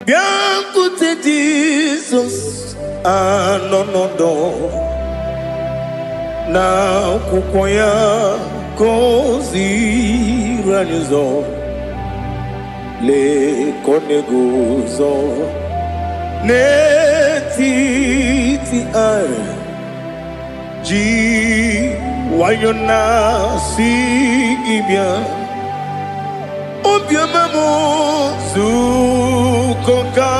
Bianco Jesus, no na kukoya kozi ranizo le koneguzo netiti ai ji wayona sigibia obiamamo zukoka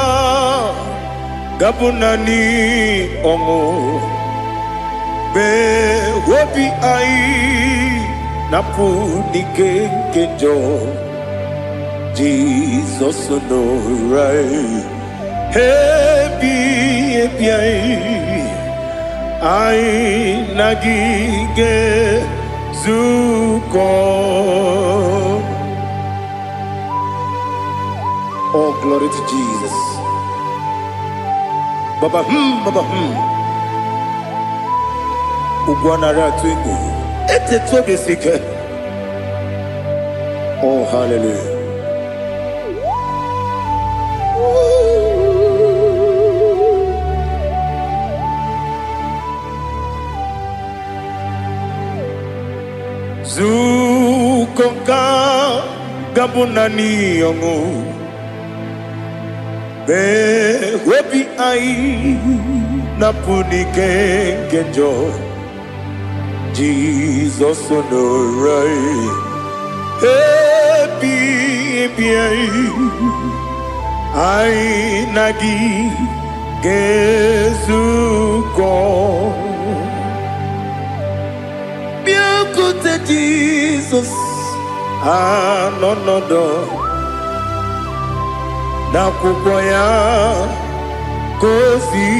gabunani omo be wobi ai napuni kenjo Jesus no right happy ai nagige zuko. Oh, glory to Jesus. Baba Ugwanara twingu ete tobe sike. Oh, hallelujah. Zukonka gabunani yongu be webi ai napuni kenjo Jesus no right happy ai nagi gezuko biancote Jesus no na kukoya kozi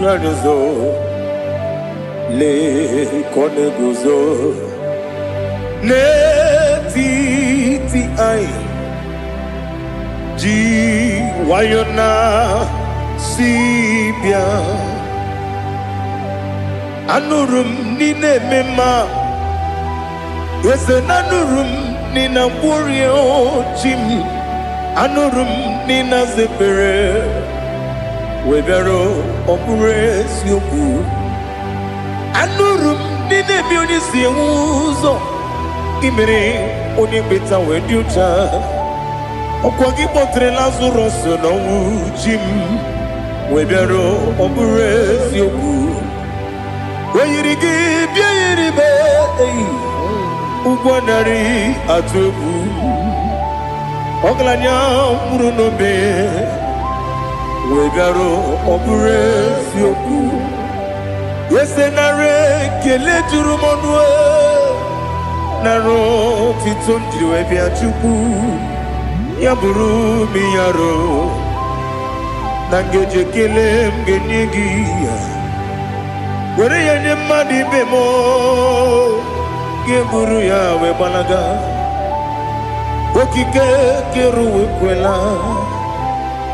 ranizo le koneguzo netiti ai ji wayona sibia anurum nine mema yese nanurum nina burio chim anurum nina zepere webero opure sioku anurum nine bioni siuzo imere oni beta weducha okwagi potre Lazarus no chim webero opure sioku weyirigi biiribe ugwanari atubu oglanya murunobe wegaro obure sioku yesenare kele jurumonwe naro titondriwe biachuku yaburu miyaro nangeje kele mgenyigia were yenye madi bemo geburu ya webalaga okike keru wekwela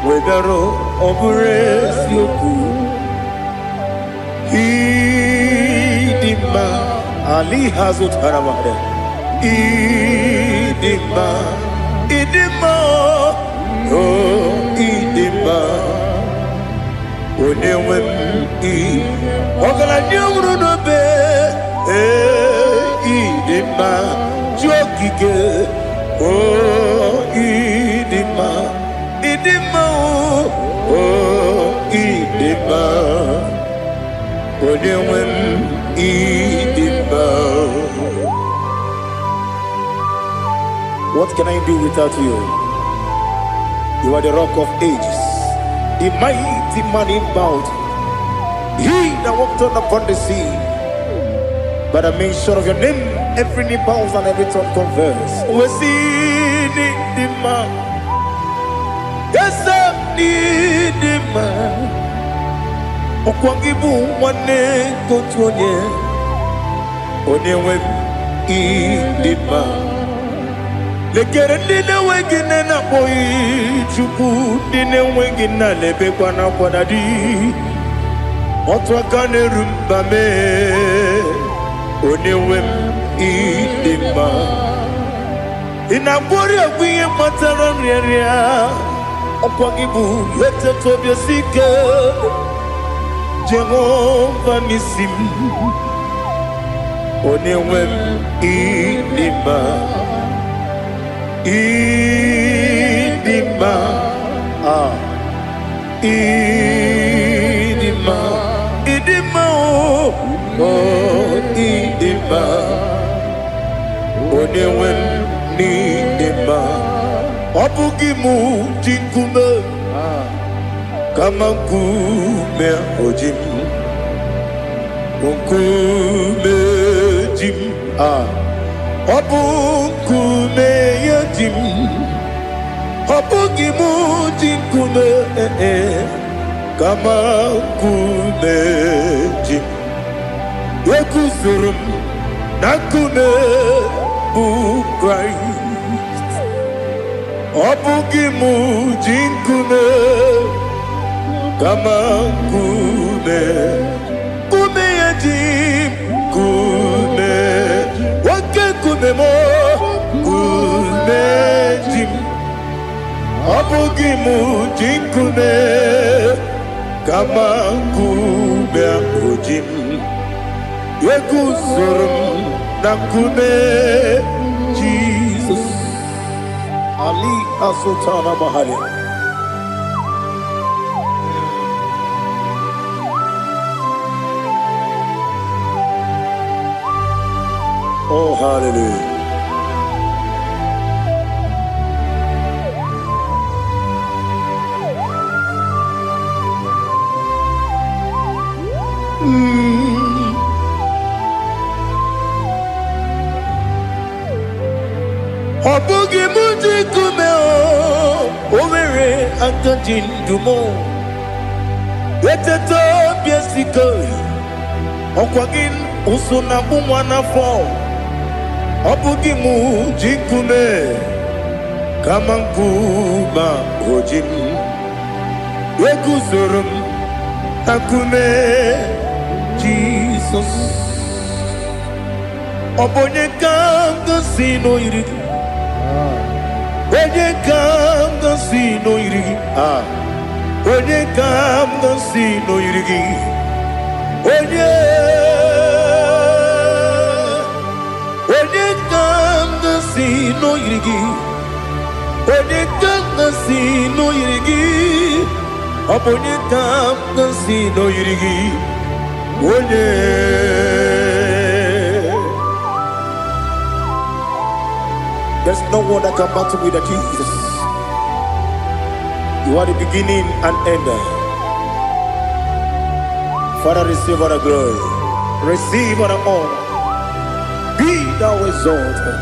wegaro obure sioku idima ali hazut haramade idima oh idima onewem ogala nyumru no be idima jokike oh idima oh idima onewem idima. What can I do without you? You are the rock of ages, the mighty man in battle, he that walked on upon the sea. By the mention of your name, every knee bows and every tongue confess. We see the man, yes, I need the man. Okwangibu wane kotonye, onewe idima. Lekere dine wengine na boyi chuku dine wengine lebe kwa na kwa dadi. Otwa kane rumba me onewem idima. Inabori agwiye matara nyeria Okwagibu yete tobia sike Jehovah nisim Onewem idima Idima Idima Idima oh Idima Onewem nidima Obugimu jinkume Kama kume ojim Unkume jim Obukume yajim Obugimu jinkume Kama kume jim Yekusurum nakume bukrai Obugimu jinkume Kama kume Kume yajim Kume Wake kume mo Kume jim Obugimu jinkume Kama kume ojim Yekusurum nakume Jesus Ali Asultana Mahali. Oh, hallelujah. Obugi muji kumeo Owere antojin dumo Weteto biesiko Okwagin usuna bumwana fo Obugi muji kume Kamankuma ojim Wekuzurum Akume Jesus Obonye kanga sino irigi Onye kam da sino irigi Onye kam da sino irigi Onye kam da sino irigi Onye kam da sino irigi Onye kam da sino irigi Onye There's no one that can battle with Jesus. You are the beginning and end. Father, receive all the glory. Receive all the honor. Be thou exalted.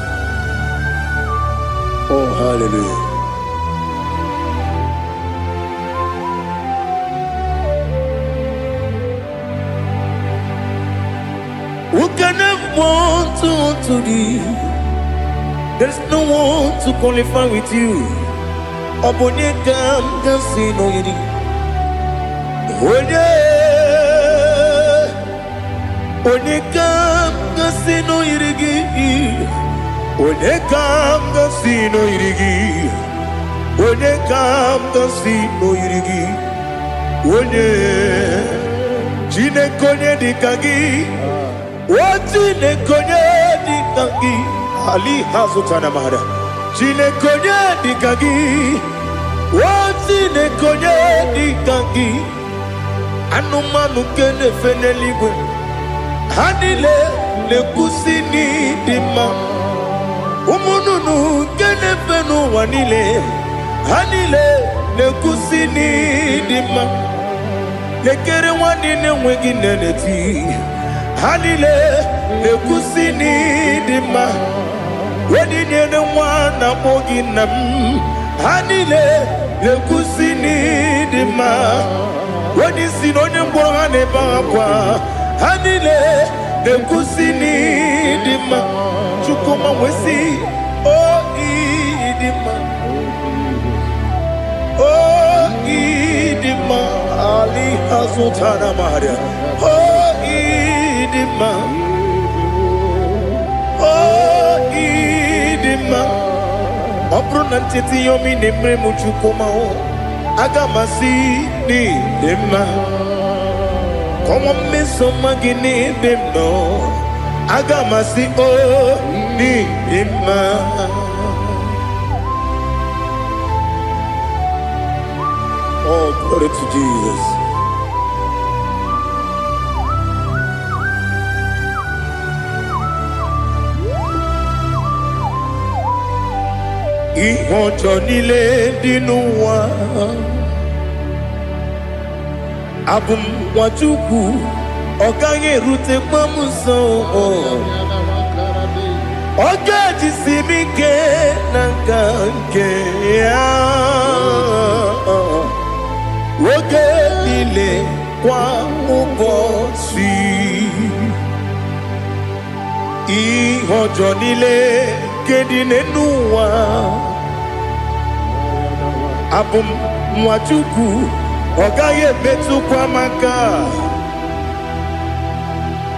Oh, hallelujah. Who can have one to thee? There's no one to qualify with you. Obonye kam kasino yidi. Onye kam kasino yidi. Onye kam kasino yidi. Onye kam kasino yidi. Onye chine konye dikagi. Wachine konye dikagi. Ali Hazutana Mahada. Chine konye dikagi. Wachine konye dikagi. Anumanu kene feneligwe. Hanile le kusini dima. Umununu kene fenu wanile. Hanile le kusini dima. Lekere wanine wengi neneti. Hanile le kusini dima. Wedi nyene mwana mogi nam. Hanile le kusini dima. Wedi sinonye mbwangane bakwa. Hanile le kusini dima. Chukuma wesi oh idima. Oh idima. Ali Hazutana Maria. Oh idima. Oh idima. Obro nanteti yomi nemre muchukuma o. agamasi ni dema. Come on, miss some magini demo. Agamasi o ni dema. Oh, glory to Jesus. Ihojo nile dinuwa abum wajuku oganye rute mamuso ogaji simike nangange ya woge nile kwa ubosi ihojo nile kedinenuwa abum mwachuku ogaye metu kwa maka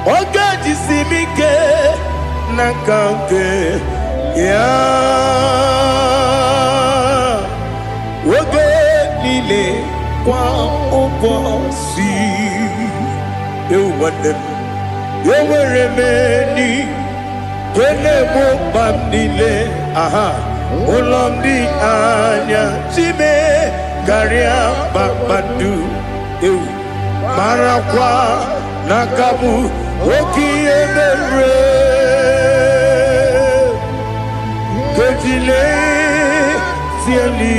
ogaji simike nakanke ya woge nile kwa ubosi ewanem yeweremeni kene mo bamnile aha Olomdi anya chime garia babadu eu marakwa nakabu okiemere kejile siali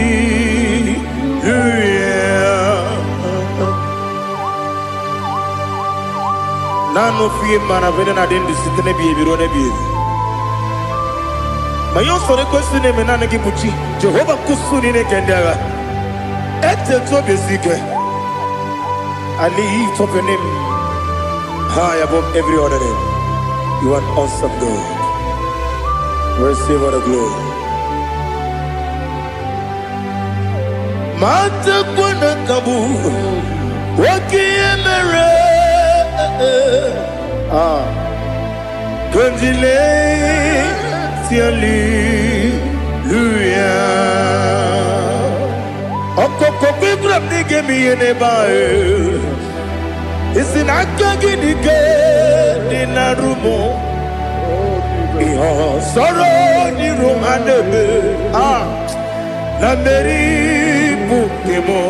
nano fie mana vena na dendi sitene biebiro ne biebiro. Mayon sore kwesune menane gibuchi Jehovah kusuni ne kendera ete to besike I lift up your name high above every other name. You are awesome God. Receive all the glory. Mata kuna kabu wakiemere Kundile Hallelujah. Okoko grab the game in a bar. It's in Akagi in a room. Sorrow ni room and Nanderi Pukemo.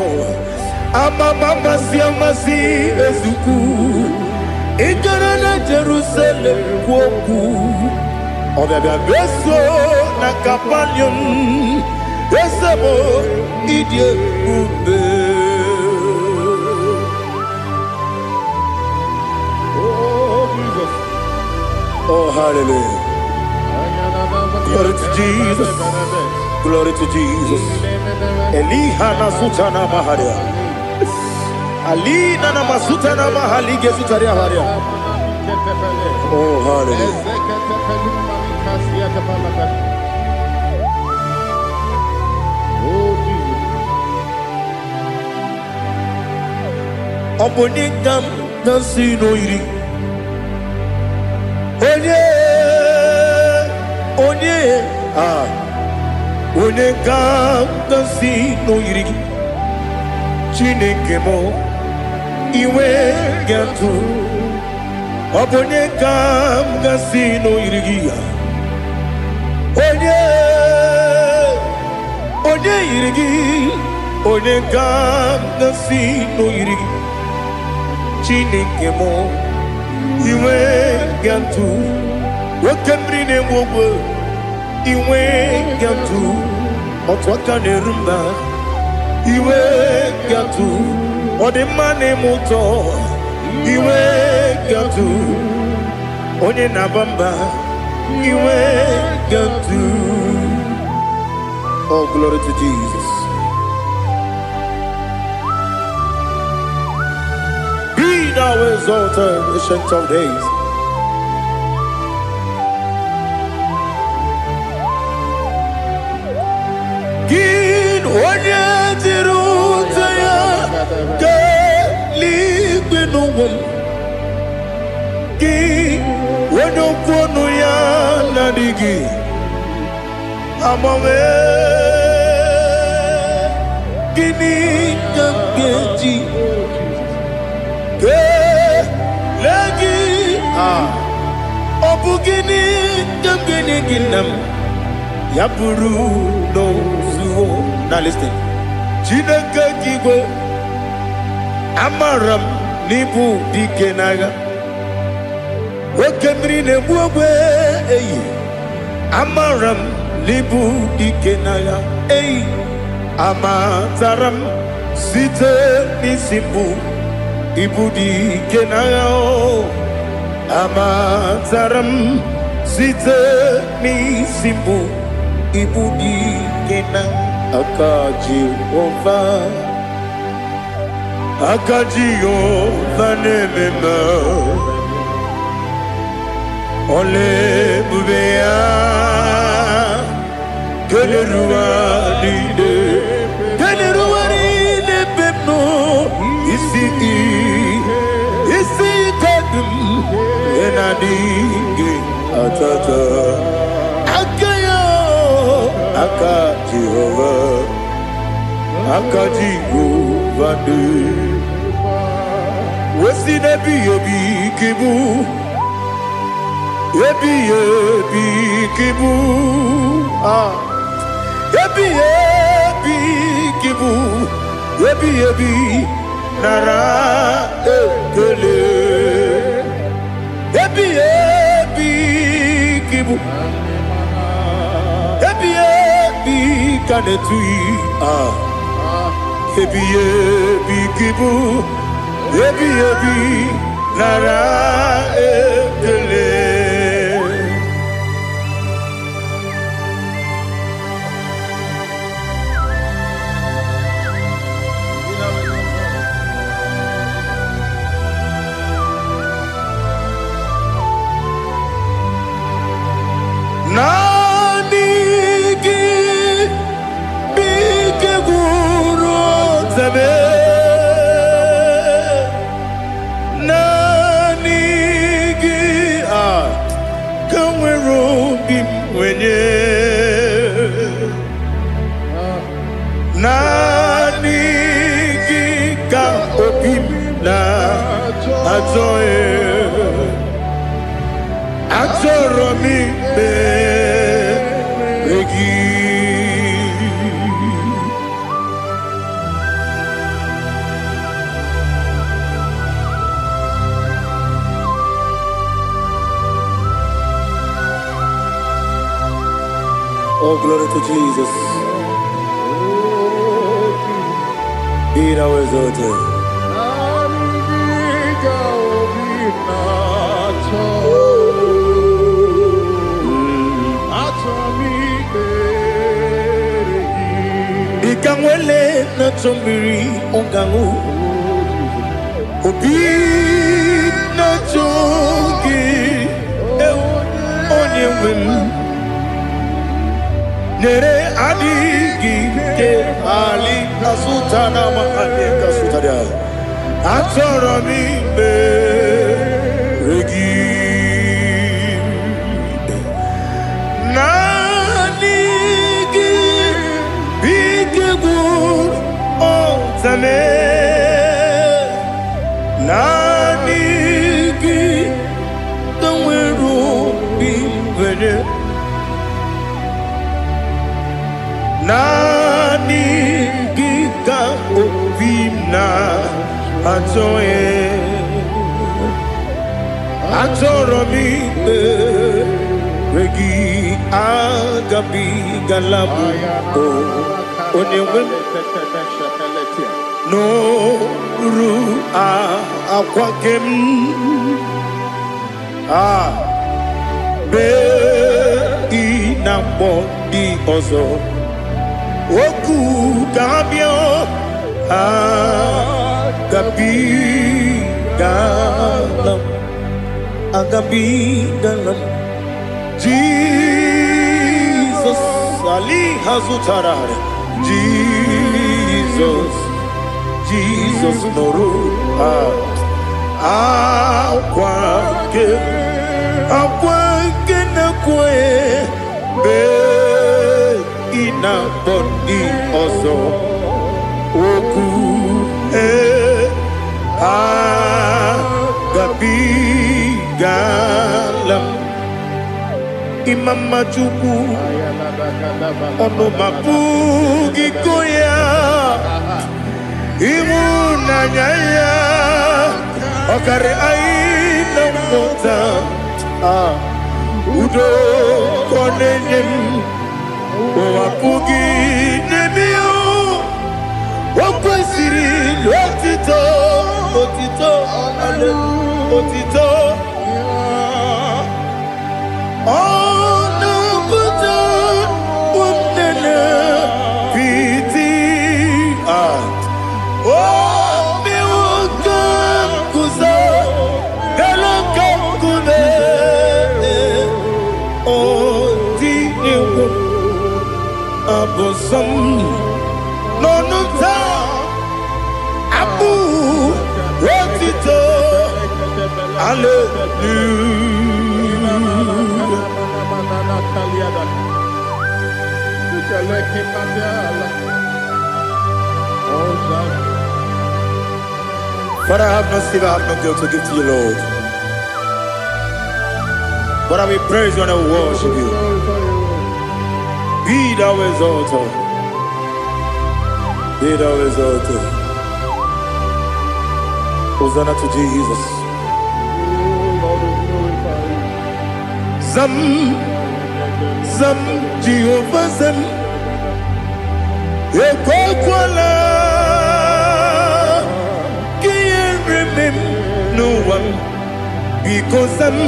Amama Siamasi Ezuku. Ikarana Jerusalem Woku. Obebe beso na kapalion Besamo idie ube Oh Jesus. Oh hallelujah. Glory to Jesus. Glory to Jesus. Elihana sutana maharia Alina na masutana mahali gesutaria haria. Oh hallelujah. Oh Jesus. Obonikam nasino iri. Onye Onekam nasino iri. Chineke mo iwe gatu. Obonekam nasino iri. Onye irigi, onye gam nasi no irigi. Chineke mo, iwe gantu. Wakambri ne mwogo, iwe gantu. Otwaka ne rumba, iwe gantu. Odemane moto, iwe gantu. Onye nabamba, iwe gantu. Oh, glory to Jesus. Be thou exalted, ancient of days. Gin onye tirutaya ke ligbinugum. Gin onye kwonu ya nadigi. Amame Obugini Gamgeji Lagi Obugini Gamgini Ginam Yaburu no Zuo. Now listen. Chinaka Kigo Amaram Nibu Dikenaga Wakemri Nebuwe Amaram Nibu Dikenaga Amataram Site Nisimbu Ibudi Kenao Amataram Site Nisimbu Ibudi Kenao Akaji Ova Nemema Ole Bubea Keleruaride Beno Isi Kadum Enadinge Atata Akayo Akaji Jehovah Wesi nebi ebi kibu Ebi kibu Ebi kibu Ebi nara ekele Ebi kibu Ebi kanetui Ebi kibu Ebi nara ekele Nanigi bike guru zabe Nanigi kamweru bimwenye Nanigi ka opim na ajoe Ajoromi Begi Oh, glory to Jesus. Be thou exalted. Ikamwele na chombiri ongangu Obi na chogi onye wim Nere adigi ke ali asutana mahane kasutaria Atoro mi regi Nanigi bigegu otame Nanigi kamweru bimwene Nanigi ka opimna atoye Atoro mi regi agabi galabu onyewe no ru akwakem be inambo di ozo oku gabio agabi galam agabi galam Jesus Ali Hazutarare Jesus Noru Akwake na kwe be ina boni ozo mama chuku ono mapugi koya imu nanyaya okare aina mota udo konenyem mapugi nebio wakwesiri lotito otito otito no no ta abu retito But I have no silver, I have no gold to give to you, Lord. But I will praise you and I will worship you. Be thou exalted. Be thou exalted. Hosanna to Jesus. Zam, Zam, Jehovah Zam. Ekwakwala. Can't remember no one. Because I'm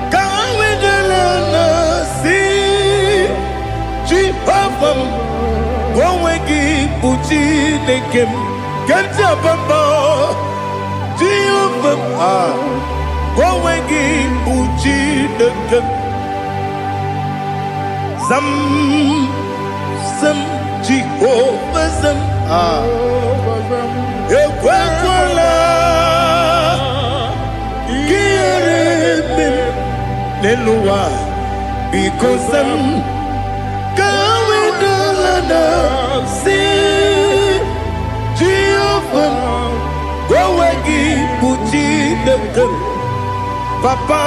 coming to see. Jehovah, go wegi puchi nekem, kenta bamba. Jehovah, go wegi puchi nekem. Zam, Zam, Jehovah Zam. Ekwakwala, kiyereme, neluwa, because I'm see Jehovah, go wagi puchi nekem, Papa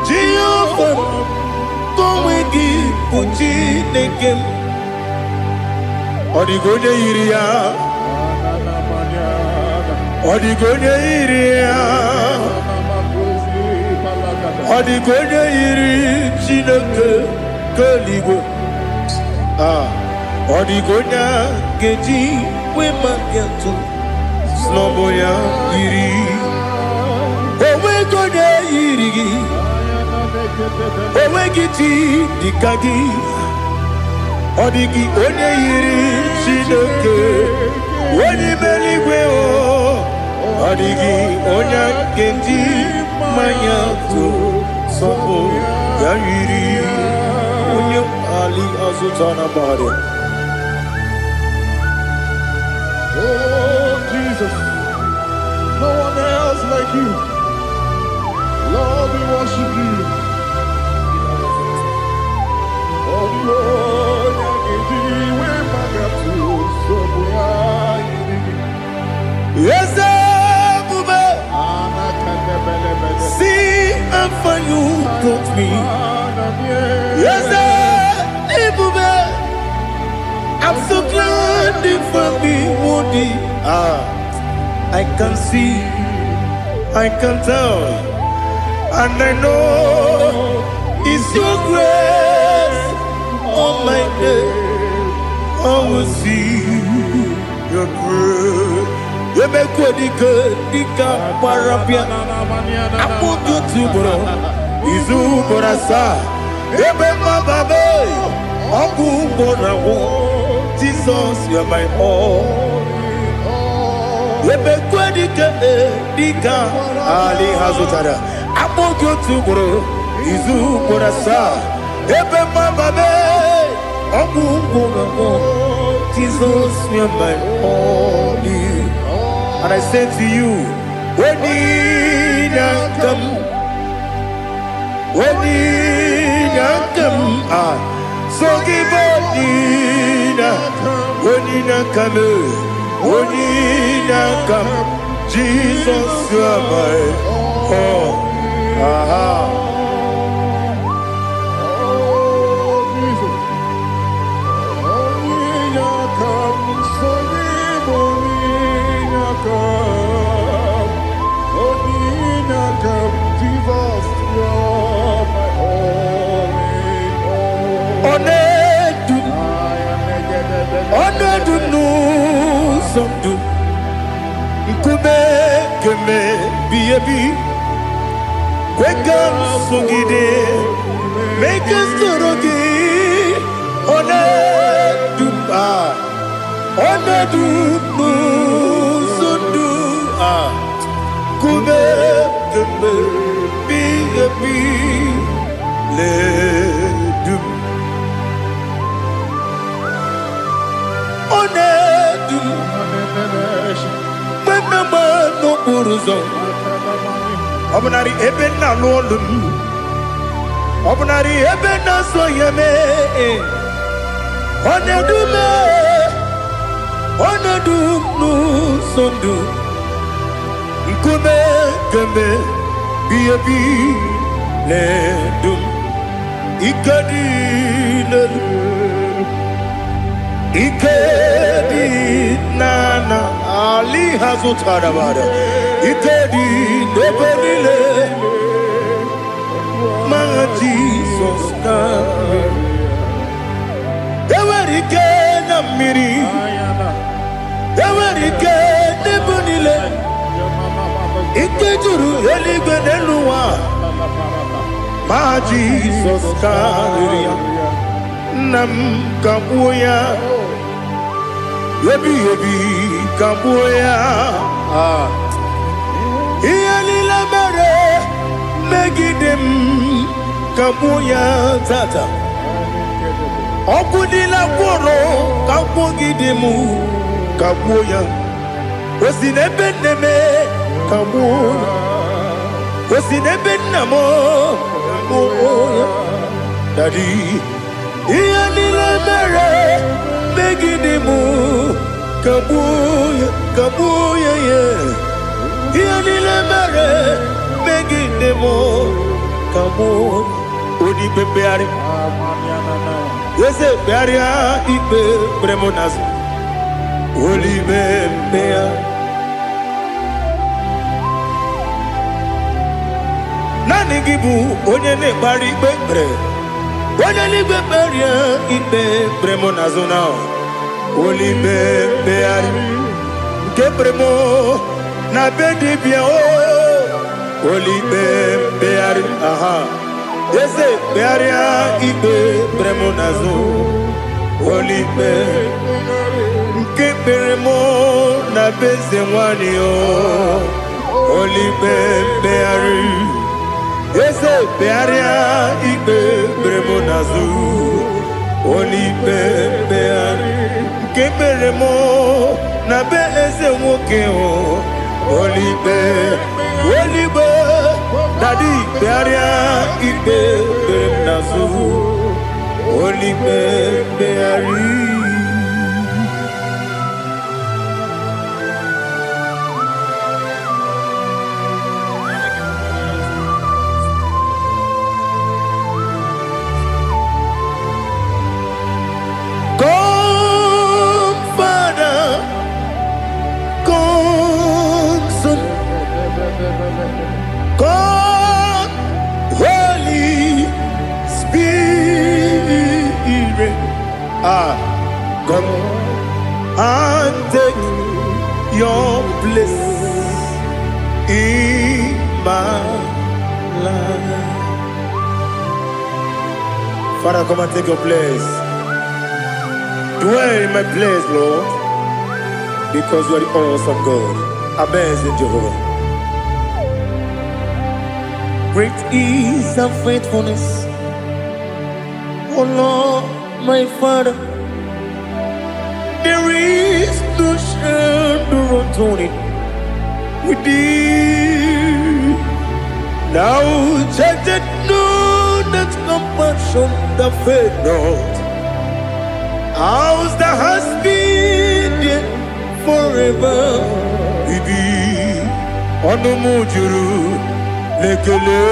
Jehovah, go wagi puchi nekem. Odigonya iria, odigonya iria, odigonya iri chineke keligo. Odigonya geji we magetu snowboya iri owe gonya iri owe giti dikagi odigi onye iri chineke onye meligwe o odigi onya geji manyatu sobo ya iri onye ali azutana bari. Oh, Jesus, no one else like you. Lord, we worship you. Oh, Lord, yes, see how far you brought me. Yes, I'm so glad for me, Woody. I can see, I can tell, and I know it's your grace on my day. I will see your grace. You make what you could, Dika Parapia. I put you to bro. Izu Borasa. You make my baby. Aku Bonawo. Jesus, you're my all. You make what you could, Dika Ali Hazutada. I put you to bro. Izu Borasa. You make my baby. Aku Bonawo. Jesus, you're my all. And I say to you, when you come, so give up, when you come, Jesus, you are my all. sondu Nkube keme biyebi Kwekam sungide Make us torogi One dumba One dumu sondu Kube keme biyebi Le dum One dum Mama no buruzo Obunari ebe na lolum Obunari ebe na soyeme One dume One dumu sondu Nkume keme biyebi le dum Ikadi lelu Ikedi nana Ali hazutarabada Ikedi nebenile Ma Jesus na Ewerike na miri Ewerike nebenile Ikejuru eligwe neluwa Ma Jesus kariya Nam kabuya Yebi kabuya Iyalila mere Megidem kabuya tata Okudila kworo kabugidemu kabuya Osinebenneme kabuya Osinebennamo kabuya Daddy Iyalila mere Megidemu kabuya kabuya yeah Iyalila mere Megidemu kabuya Odi bebeari Yese bearia ibe bremonazi Oli bebea Nani gibu onye ne bari bebre Onye li beberia ibe bremonazo now Oli bebeari Nke bremo na bedibia oh Oli bebeari aha Yese bearia ibe bremonazo Oli be Nke bremo na bezewani oh Oli bebeari Yese bearia ibe bremonazo Oli bebeari Nke bremo na bezewoke oh Oli be Daddy bearia ibe bremonazo Oli beari God, Holy Spirit, come and take your place in my life. Father, come and take your place. Dwell in my place, Lord, because you are the awesome God. Amazing Jehovah. Great is thy faithfulness, O Lord, my Father. There is no shadow of turning with thee. Now judged know that compassion that faith not. Ours that has been there forever. We be on the mujuru. Lekele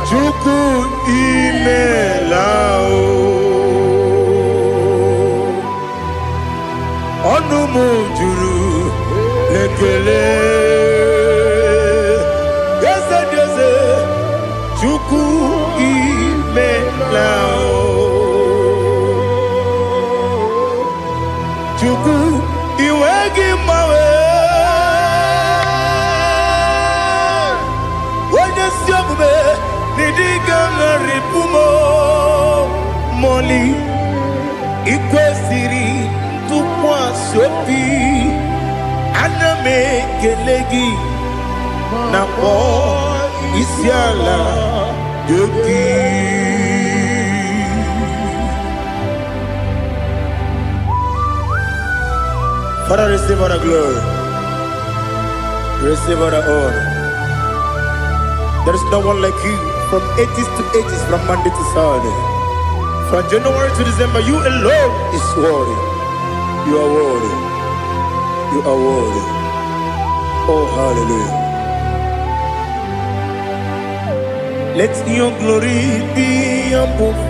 Chuku imelao Onu mujuru Lekele Yese Chuku imelao Chuku iwegi mawe Wanya siyabume Nidiga ngaripumo Moli Ikwesiri Tukwa sopi Aname kelegi Na po Isiala Yoki Father, receive all the glory. Receive all the honor. There is no one like you from ages to ages, from Monday to Saturday. From January to December, you alone is worthy. You are worthy. You are worthy. Oh, hallelujah. Let your glory be above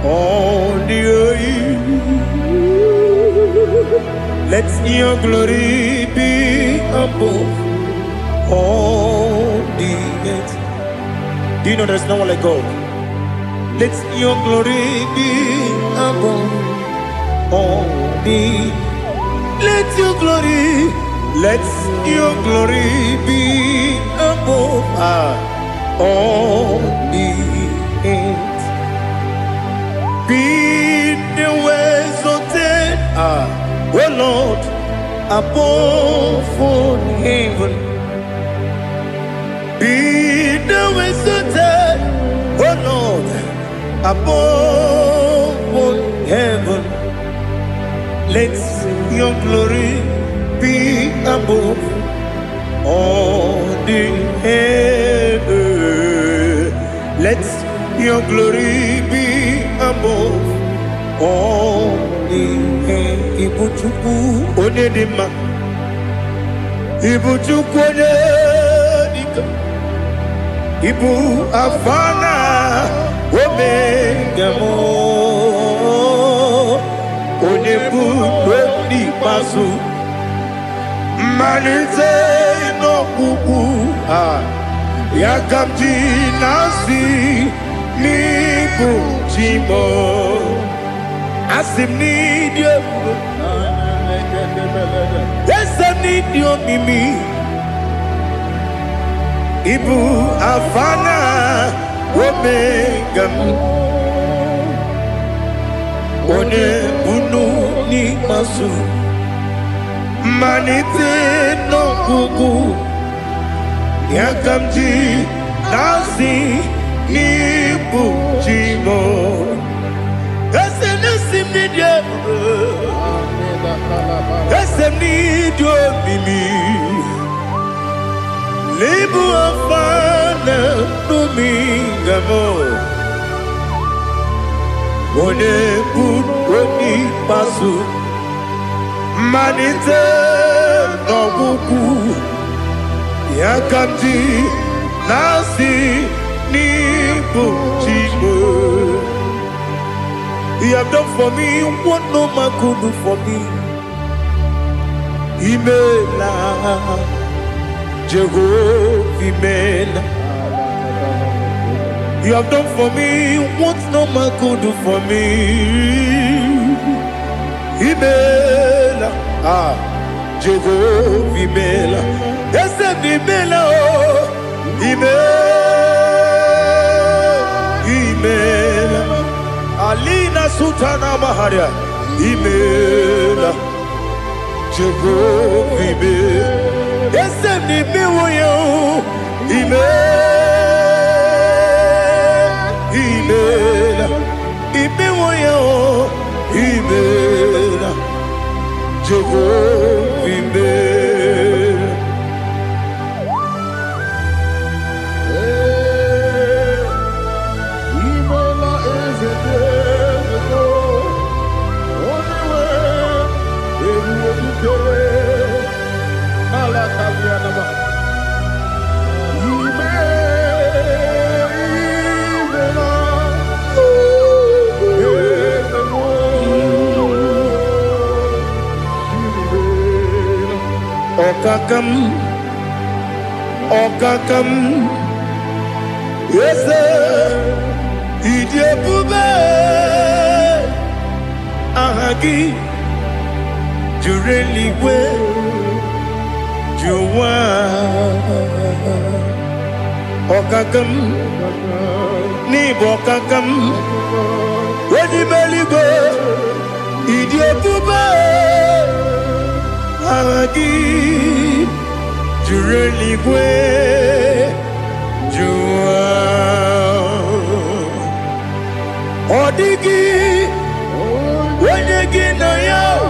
all the earth. Let your glory be above all the earth. Do you know there's no one like God? Let your glory be above all the. Let your glory be above all the earth. Be the ways of oh Lord, above all heaven, be the visited, oh Lord, above all heaven. Let your glory be above all the heaven. Let your glory be above all the heaven. Ibuchuku onedima, Ibuchuku onedika, Ibu afana omega mo, Onebu lodi pasu, manite no kuku yakamji nasi niku chimo. Asim need you. Yes, I need you, Mimi. Ibu afana omega. One bunu ni masu. Manite no kuku. Yakamji nasi nibu chimo. Esem need you. Esem need you, Mimi. Lebu afana dominga mo. One put pasu. Manite no buku. Yakamji nasi ni buchimo. You have done for me what no man could do for me. Imela, Jehovah, Imela. You have done for me what no man could do for me. Imela, Jehovah, Imela. Yes, Imela, Imela. Alina Sutana Maharia, Imela, Jehovah, Imela. Yes, Imela, Imela, Imela, Imela, Jehovah, Imela. Okakam, yes, Idiabube, Ahagi, Jureligwe, Juwa, Okakam, Nibokakam, Wadimeligwe, Idiotuba, Agi, Jureligwe, Juwa, Odigi, Wenegina yao.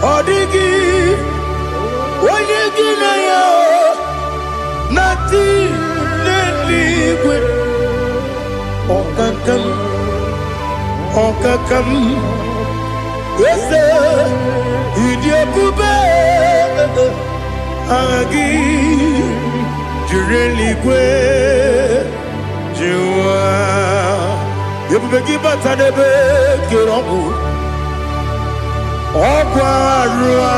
Odigi, Wanyegina yo, Nati, Neligwe, Okakam, Okakam, Wese, Idiopube, Agi, Jureligwe, Jua, Yopubeki Batanebe, Kirobu. Okwarua,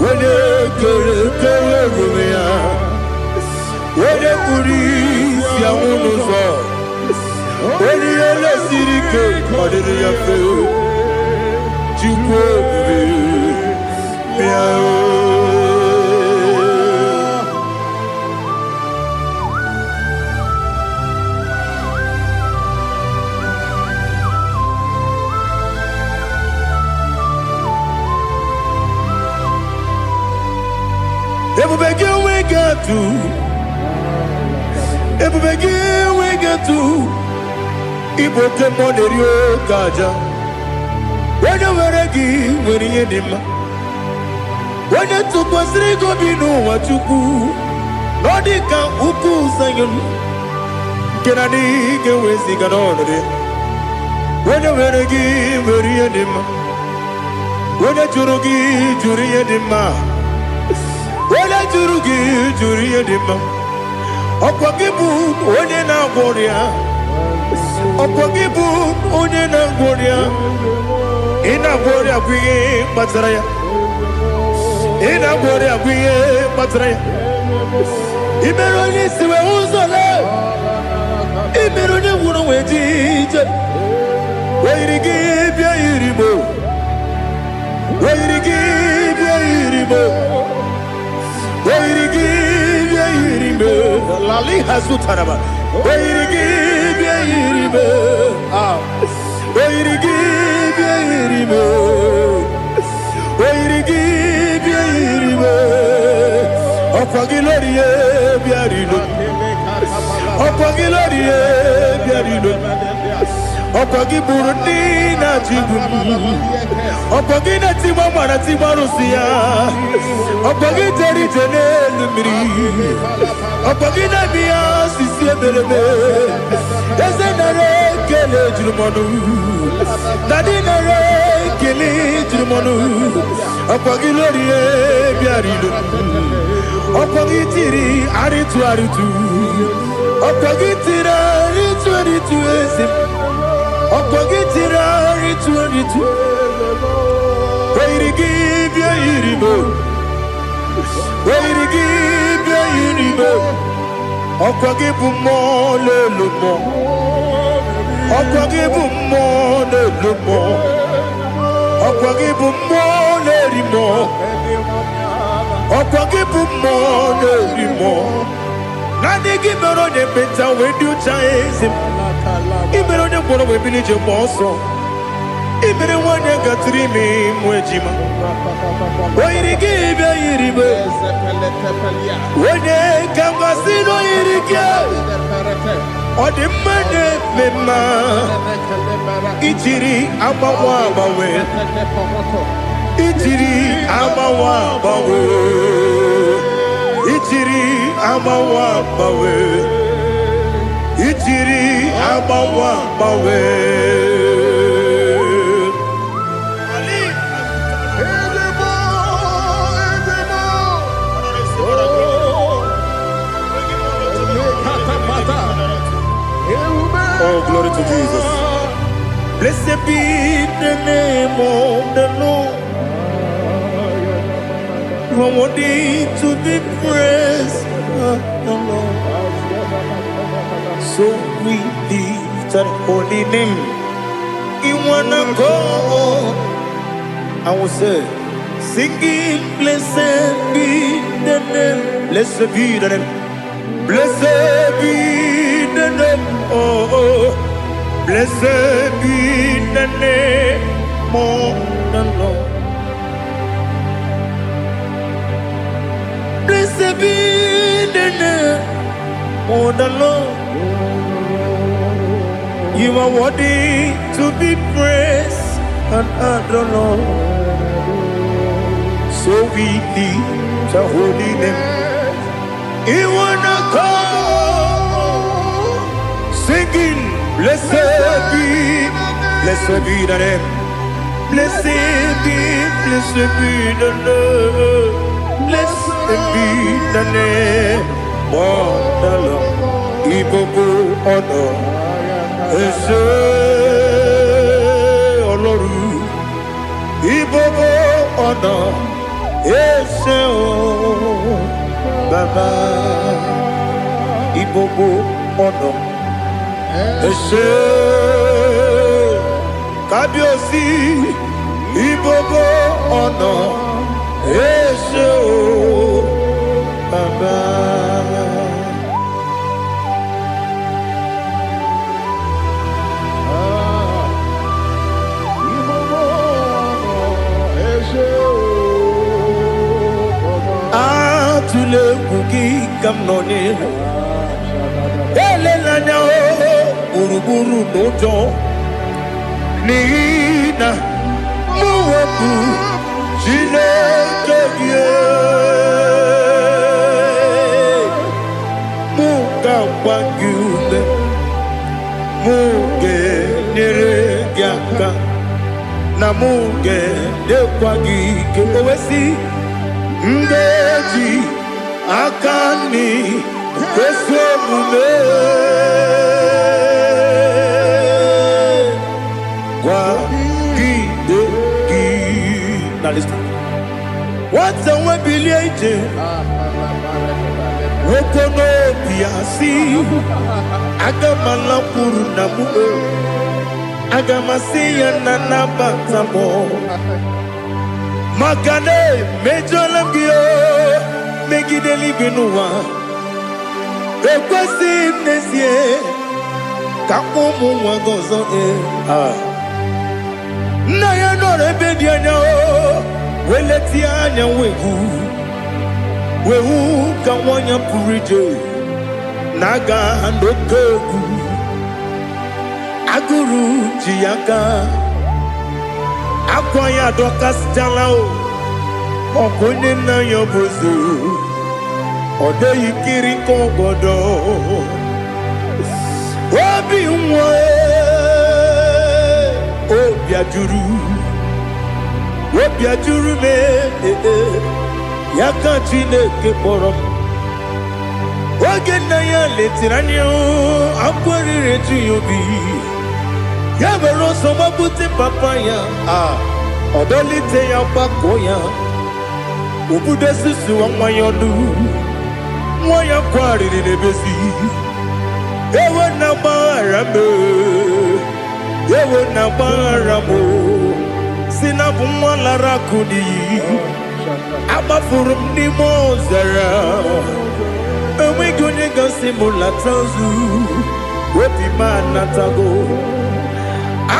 wene kere rumia, wene kurisi ya unuzo, wene ele sirike kodiri ya feo, chukwe miao. Ebubegi we get to Iboke Monerio Kaja. When you were a give, when you did him. When you took was Rigo Bino, what you do, Nodika Uku Sayon. Can I get away sick on it? When you were a give, when you did him. When you Jurugi, Juria Dima. Wala jurugi juriya dima, okwagibu onye na gloria, okwagibu onye na gloria, ina gloria kwiye batraya, ina gloria kwiye batraya. Imeroni siwe uzole, imeroni wuno wejije, weirigi bia iribo, weirigi bia iribo. Lali Hazutaraba. Okwagi Burundi na Jibumu, Okwagi na Timama na Timarusia, Okwagi Teri Tenel Miri, Okwagi na Mia Sisi Eberebe, Ezenare Kele Jumonu, Nadinare Kele Jumonu, Okwagi Lorie Biarido, Okwagi Tiri Aritu Aritu, Okwagi Tira Aritu Aritu Esim. Okwagetira ritu Wairigi bia iribo Wairigi bia iribo Okwagibu mo lelumo Okwagibu mo lelumo Okwagibu mo lerimo Okwagibu mo lerimo Nadigi mero de beta wedu chaezim Ibero ne kono we bilije moso. Ibere wanya gatrimi mwejima. Wairigi bia iribe. Wene kambasino irike. Odi mane mema. Ichiri amawa bawe. Ichiri amawa bawe. Ichiri amawa bawe. Ichiri amawa bawe. Oh, glory to Jesus. Blessed be the name of the Lord. You are worthy to be praised, the Lord. So we lift exalted holy name. You wanna go? I will say, singing, blessed be the name, blessed be the name, blessed be the name, oh, blessed be the name, more than Lord. Blessed be the name, more than Lord. You are worthy to be praised and adored, Lord. So we lift the holy name. You wanna come singing, blessed be the name, blessed be the name, blessed be the name, oh the Lord. Ibogo honor, Ese Oloru, Ibogo honor. Ese o Baba Ibobo ono Ese Kabiosi Ibobo ono Ese o Baba. Tule kuki kamnoni ele lanya buruburu nojo nina muweku jile kebie muka wangyule muge nere gyaka na muge dekwagi kewesi ndeji akani kwesomume kwa gidegi. Now listen. What's the way biliaje? Wokono biasi agamala puru namu agamasiya nanabatamo Makane mejolambio megideli benua ekwesi nesie kakomu wagozo na ya no rebedi anya weleti anya wehu kawanya purije naga ndokogu aguru jiyaka Akwaya dokas jalao Okone na yobozu Ode yikiri kogodo Obi mwe Obi ajuru me Yaka chineke porom Oge na ya letiranyo Akwari reju yobi Yabero soma buti papaya Odolite ya bakoya Ubude susu wa mwayonu Mwaya kwari nebesi Ewe na barame Ewe na baramo Sinabu mwalara kudi Abafurum ni mozara Ewe gunye gasi mula tanzu Wepi manatago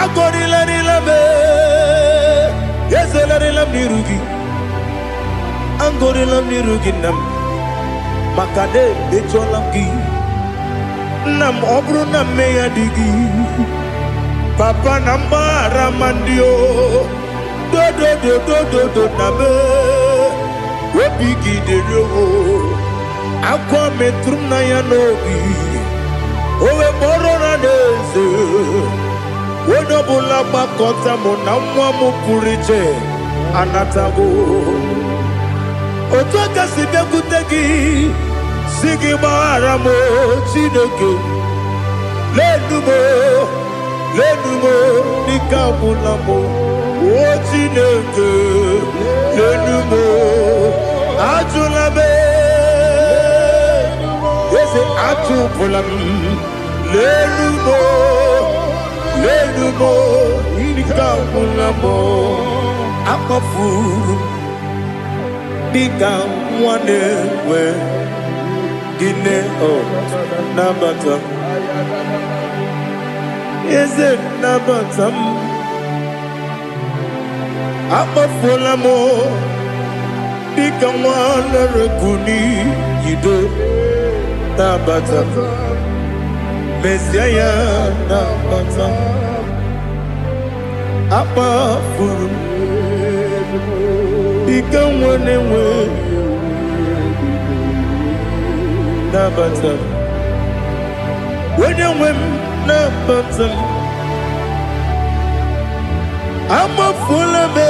Agori la be, yes la nirugi. Angori la nirugi nam, makade becholamgi. Nam obru nam meya digi. Papa namba ramandio, do nabe. Webigi de yo, akwa metrum na yanogi. Owe borona dese. Wodobula bakota mona mwamu purije anatago Otoka sibe kutegi Sigi baramo chineke Lenumo Nikabulamo O chineke Lenumo Ajulabe Yese atupulam Lenumo mo ika muna mo akafu bika mwane we dine o nabata is it nabata akafu la mo bika mwane rekuni yido nabata Messiah nabata apa furu bika mwane we nabata when you win nabata ama fula be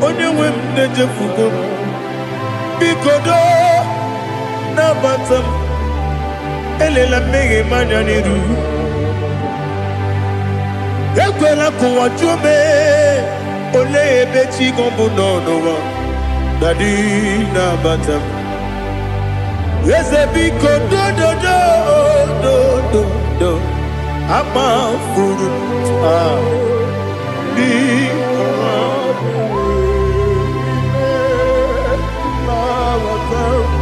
when you win nejefuko bikodo nabata elela mege manyaniru ekwela kuwa jume ole ebechi gombu nonowa dadi nabata Ezebiko do ama furu di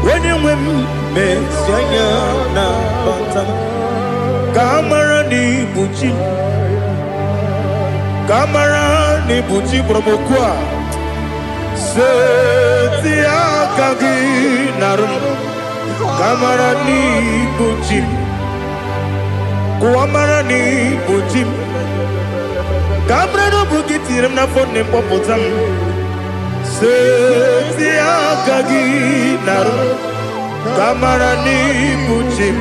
when you win Messiah na bata kamara ni buchi promokwa setia kagi narum kamara ni buchim kuamara ni buchim kamara no bukitiram na phone popotam setia kagi narum kamara ni buchim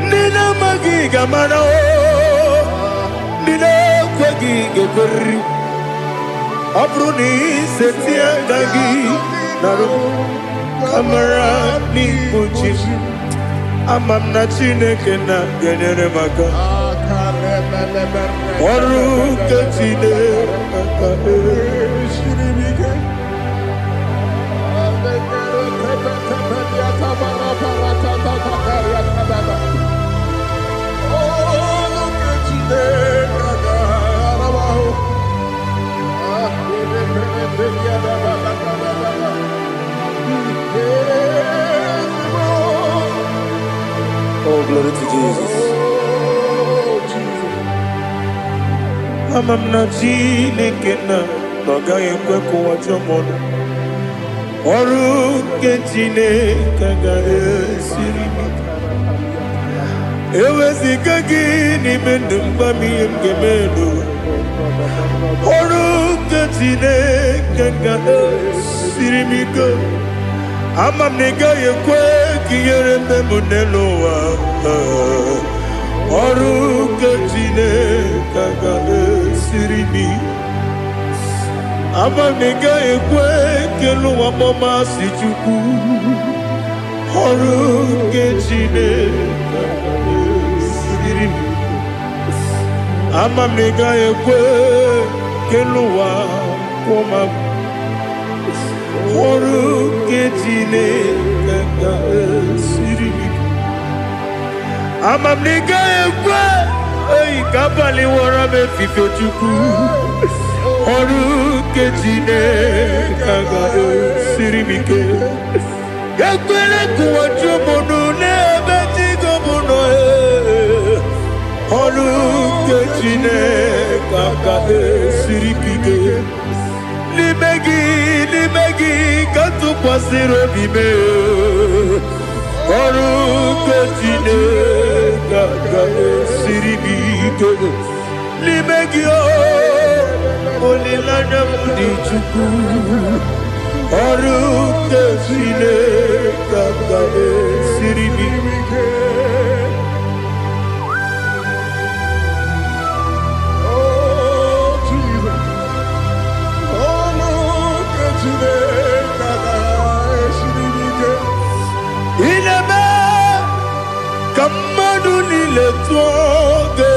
nina magi kamara o nina kwagi gebri abruni setia kagi narum kamara ni buchim amam na chineke na genere maka oru ke chineke shiribike Oh, glory to Jesus. Amam na chineke na noga yekwe kuwa jomono oru ke chineke ga esiri ewezika gini mendumba miyem gemelo oru ke chineke ga esiri miko amam nega yekwe kiyere mbemunelo wa oru ke chineke ga esiri mi amam nega yekwe kelu wa mama si chuku oru ke chineke ga esiri mi amam nega yekwe kelu wa mama oru ke chineke ga esiri mi amam nega yekwe ei kabali wara me fife chuku oru ke chineke ga esiri mi ke yakwele kuwa jomono nebe tigomono oru ke chineke ga esiri mi ke Limegi katu pasiro bime oru ke chineke ga esiri mi ke limegi o olilanya mudi chuku oru ke chineke ga esiri mi ke Kamadu ni le tuoge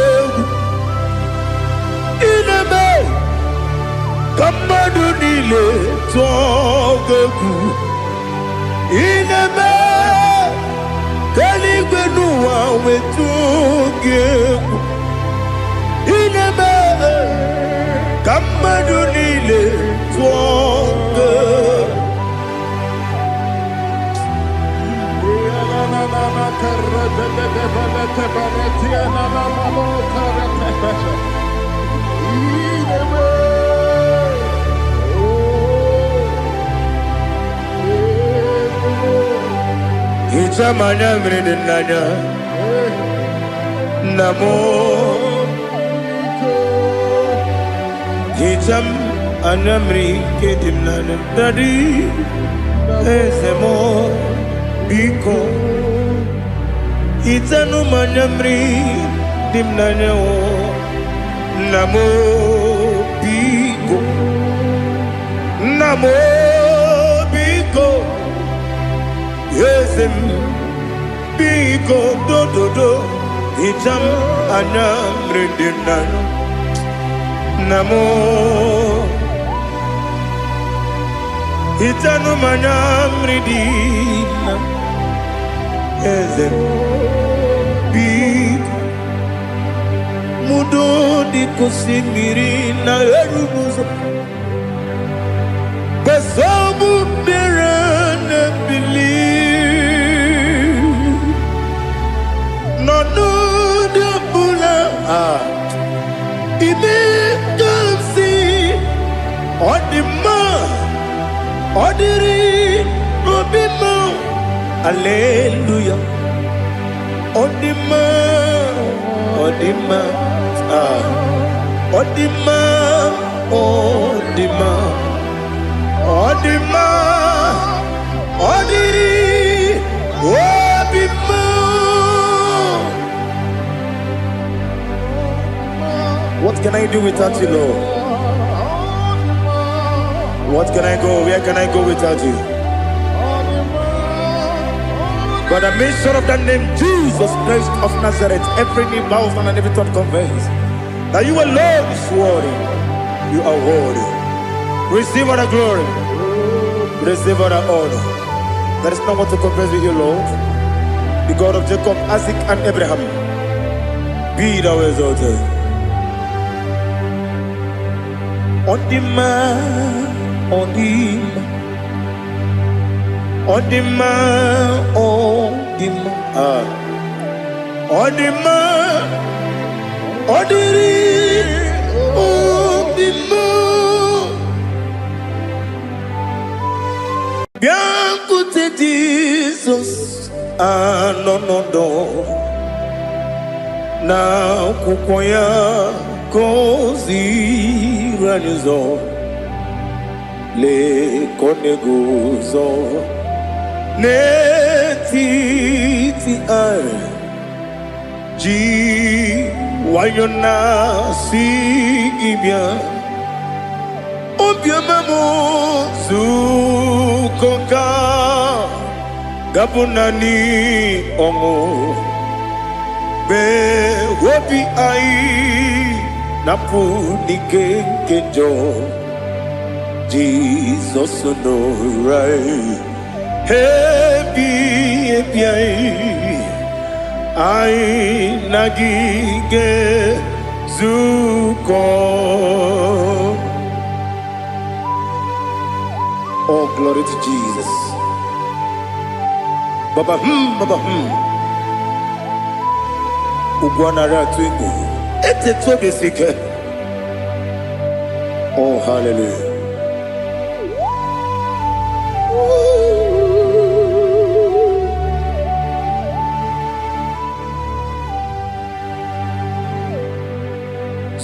ineme Kamadu ni le tuoge ineme Kaligwenu wa wetuge Madunile Twonga Itamanya mridinanya Namo Itam anamri kedimnana Dadi Ezemo Biko Itanu manamri dimnanya Namo Biko Namo Biko Yesem Biko do do do Itam anamri dimnanya Namo Itanu manamri dimnanya Ezem Biko Mudo di kusimiri na erumuzo Basabu birana believe No no de bula Ime dansi Odima Odiri Obima Alleluia Odima Odima Odima Odima Odima Odiri Obima. What can I do without you, Lord? What can I go? Where can I go without you? By the mention of that name, Jesus Christ of Nazareth, every knee bows and every tongue confesses that you alone is worthy. You are worthy. Receive all the glory. Receive all the honor. There is no one to compare with you, Lord. The God of Jacob, Isaac, and Abraham. Be thou exalted. On the man, on the man. On the man, on the man, on the man, on the man. Bien écoutez Jesus, no no no. Na kukoya kozi ranizo, le koneguzo. Netiti ai ji wayona sigibia obia mamo zukoka gabunani omo be wobi ai napuni kenjo Jesus no right. Happy I nagige zuko. Oh, glory to Jesus. Baba Baba Ugwana ratwingu. Ete tobe sike. Oh, hallelujah.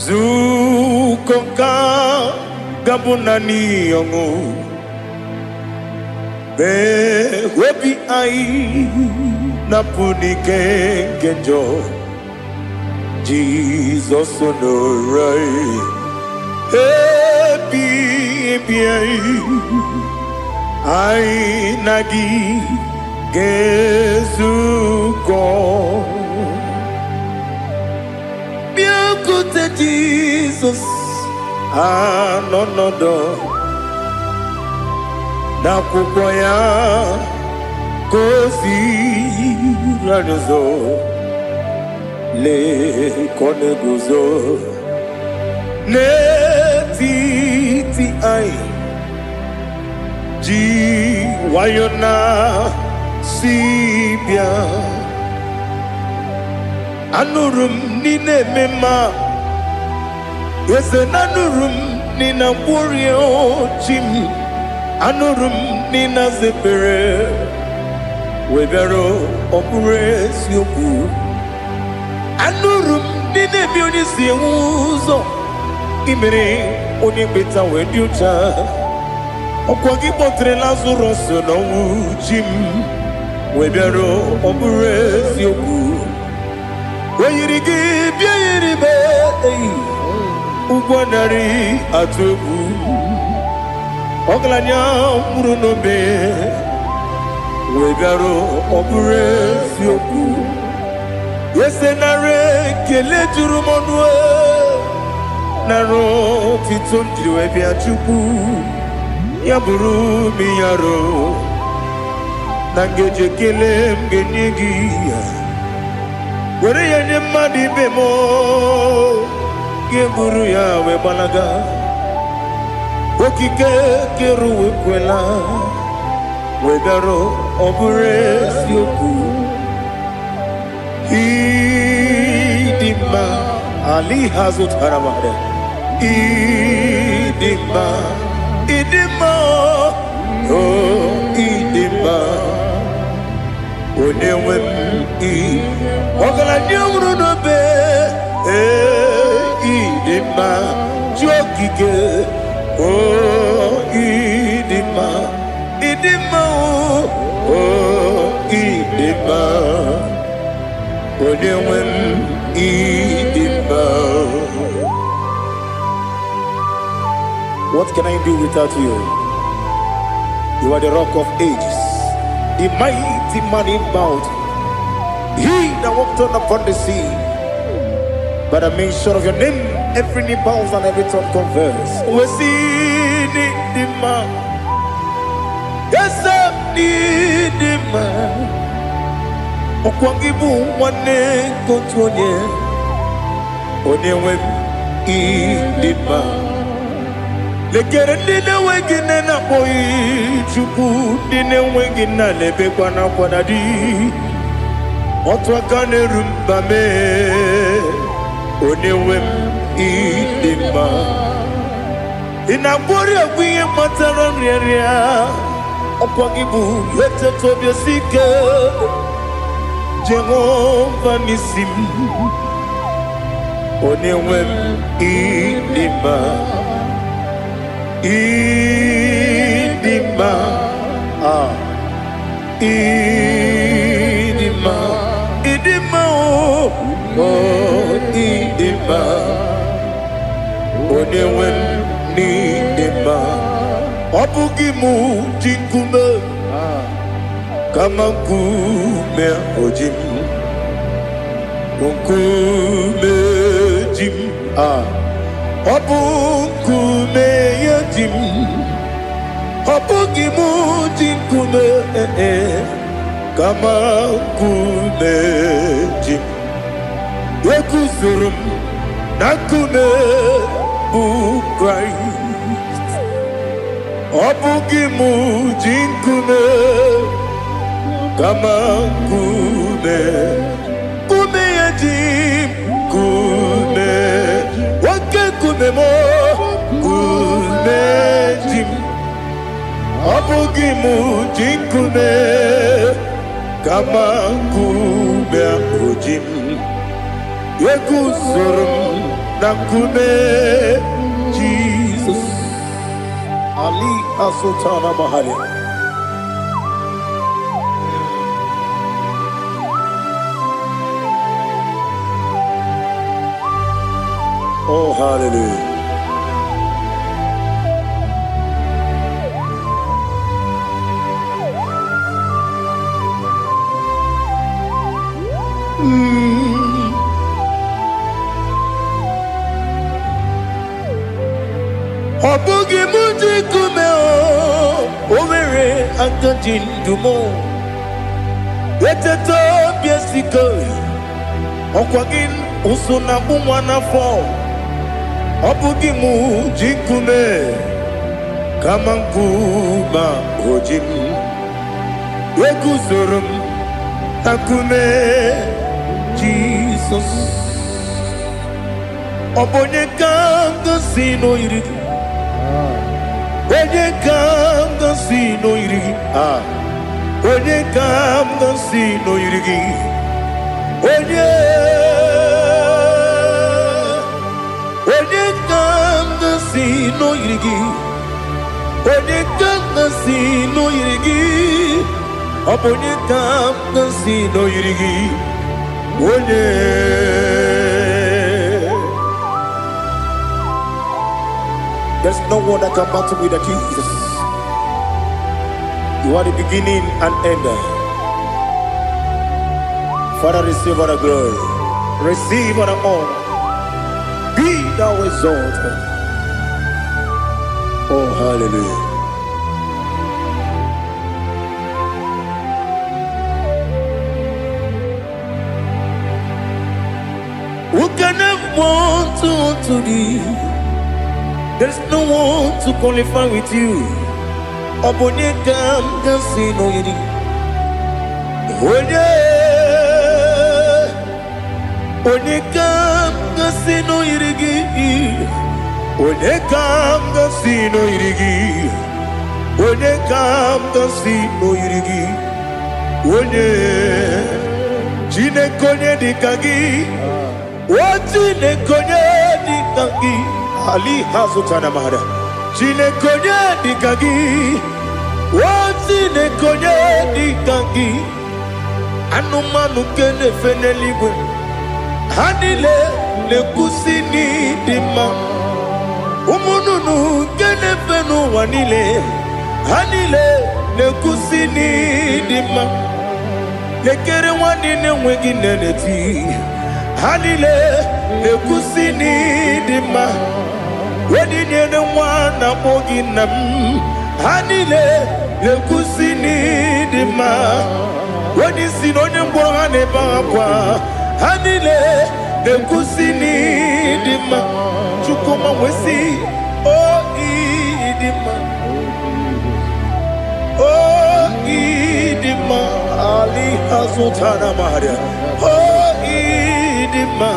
Zukoka gabunani yongu be webi ai napuni kenjo Jesus no right happy ai nagi gezuko. Écoute Jesus, no no do. Na kukoya kozi ranizo, le koneguzo, neti ai ji wayona sibia anurum ni nemema yese nanurum ni na burio chim anurum ni na zepere webero opure sioku anurum ni nebi oni siuzo imere oni beta wediucha okwagi potre Lazarus no chim webero opure sioku weyirigi biayiribe ugwanari atubu oglanya murunobe wegaro opure sioku yesenare kele jurumonwe naro titondriwe biachuku yaburu miyaro nangeje kele mgenyigi were yenye madi bemo geburu ya we balaga okike keru we kwela wegaro opure sioku idima ali hazut haramade idima oh idima onewe ogala nyumru no be idima jokike oh idima oh idima onewe idima. What can I do without you? You are the rock of ages, the mighty man in mountain. He that walked on upon the sea. By the mention of your name, every knee bows and every tongue confess. We see the man. Yes, I need the man. Okwangibu wane kotonye. Onewe idima. Lekere dine wengine na boy chuku dine wengine lebe kwa na kwa dadi. Otwa kane rumba me onewe idima. Inabori agwiye matara nyeria okwangibu yete tobye sike Jehova nisim onewe idima. Idima, idima, idima, oh, idima, onewe idima, obugimu jinkume, kama kume ojim, kume jim, obukume yajim, obugimu jinkume, kama kume jim, yekusurum nakume Christ, obugimu jinkume, kama kume yajim, kume. Kumemo kumejim abugimu jinkume kama kume akujim yekusurum na kume Jesus Ali Asultana Mahali. Oh, hallelujah. Obugi muji kumeo Owere antojin dumo Yeteto biesiko Okwagin usuna bumwana fo Obugi muji kume Kamanguma Ojim Yeguzurum Takume Jesus Obonye Kanga Sino Irigi Onye Kanga Sino Irigi Onye Kanga Sino Irigi Onye Kanga Sino Irigi Onye Kanga Sino Irigi Onye Kanga Sino Irigi Onye. There's no one that can battle with Jesus. You are the beginning and end. Father, receive all the glory. Receive all the honor. Be thou exalted. Oh, hallelujah. Who can have one to thee? There's no one to qualify with you. Obonye Kanga Sino Irigi. Onye Kanga Sino Irigi. Onye Kanga Sino Irigi. Onye Kanga Sino Irigi. Onye Chinekonye Dikagi. Chinekonye Dikagi. Ali Hazutana Mahada. Chinekonye Dikagi. Chinekonye Dikagi. Anumanu kene feneligwe. Hanile le kusini dima. Umununu kene fenu wanile. Hanile le kusini dima. Lekere wanine wengi neneti. Hanile le kusini dima. Wedine ne wana mogi nam. Hanile le kusini dima. Wadi sinonye mbwa ne bakwa. Hanile le kusini dima. Chukuma wesi oh idima. Oh idima. Ali Hazutana Maria. Oh idima.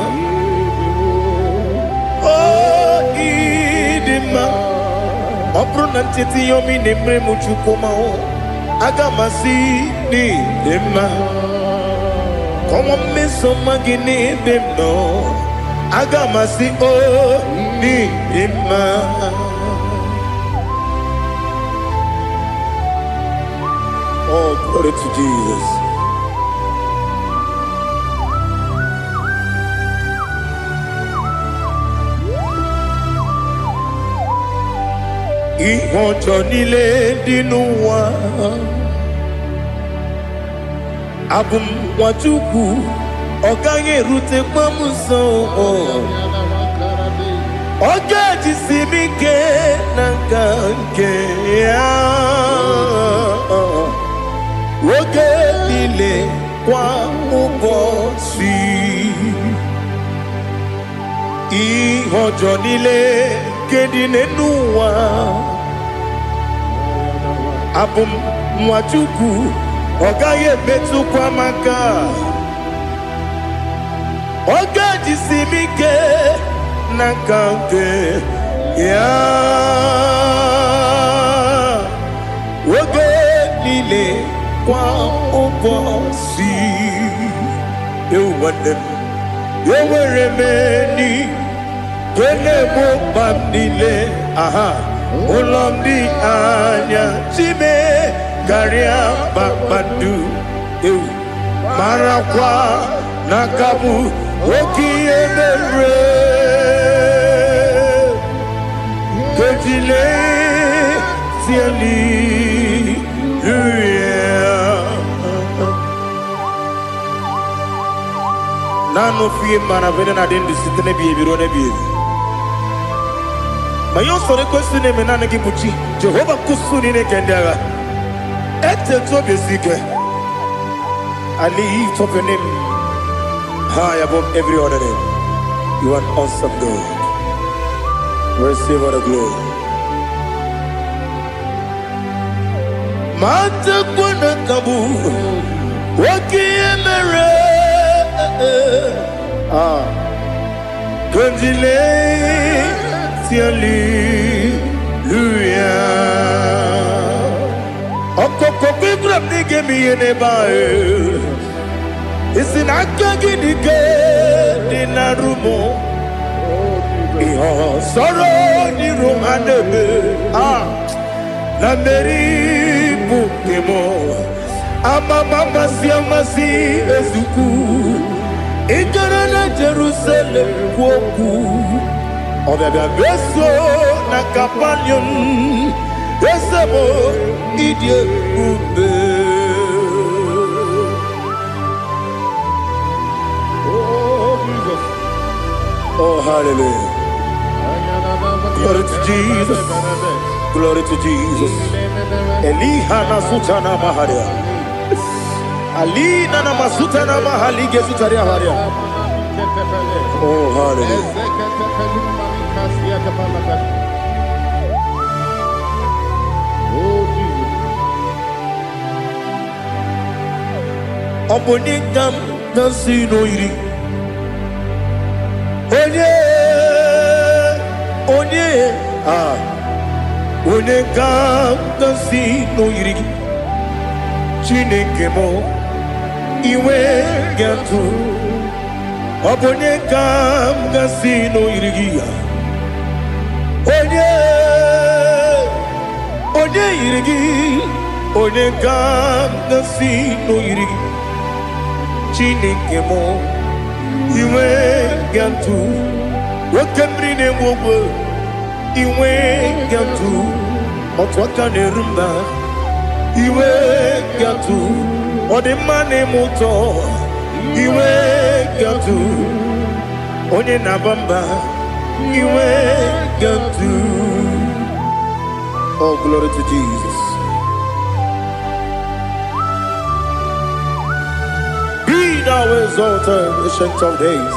Oh idima. Opronantiti yomi nemre muchukuma o. Agamasi ni dema. Como me somagini demno. Agamasi o ni dema. Oh, glory to Jesus. Ihonjo nile dinuwa. Abum wajuku Ogange rute mamuso Oga jisimike Nangange Oge nile Kwa ubosi Ihonjo nile Kedine nuwa Abum wajuku Ogaye metu kwa maka Oga jisimike Nangange ya Oge nile Kwa ubosi Ewanem Eweremeni Kene mokpam nile Aha Olomdi anya Chime Garia Babandu Marakwa Nakabu Oki Emere Kejile Siali Nano fiye mana vene na den disitene biye birone biye Mayon sore kwesune menane kibuchi Jehova kusuni ne kendera Ete tobe sike I lift up your name high above every other name. You are an awesome God. Receive all the glory. Mata kuna kabu wakiemere Kanjile tiali luya Okoko kikrab nige miyene bae Isinaka gidike dinarumo Iho soro ni romanebe La meri bukemo Amama siamasi ezuku Ikarana Jerusalem woku Obebe beso na kapanion Esemo idie ube Oh, Jesus. Oh, hallelujah. Glory to Jesus. Glory to Jesus. Elihana sutana maharia. Alina na masutana mahalige sutaria haria. Oh, hallelujah. Oh, Jesus. Obonikam nasino iri. Onye Onekam nasino iri. Chineke mo iwe gatu. Obonekam nasino iri. Onye iri. Onekam nasino iri. Chineke mo iwe gatu. Wakemri ne mwogo iwe gatu. Otwaka ne rumba iwe gatu. Odemane moto iwe gatu. Onye nabamba iwe gatu. Oh, glory to Jesus. Be thou exalted, ancient of days.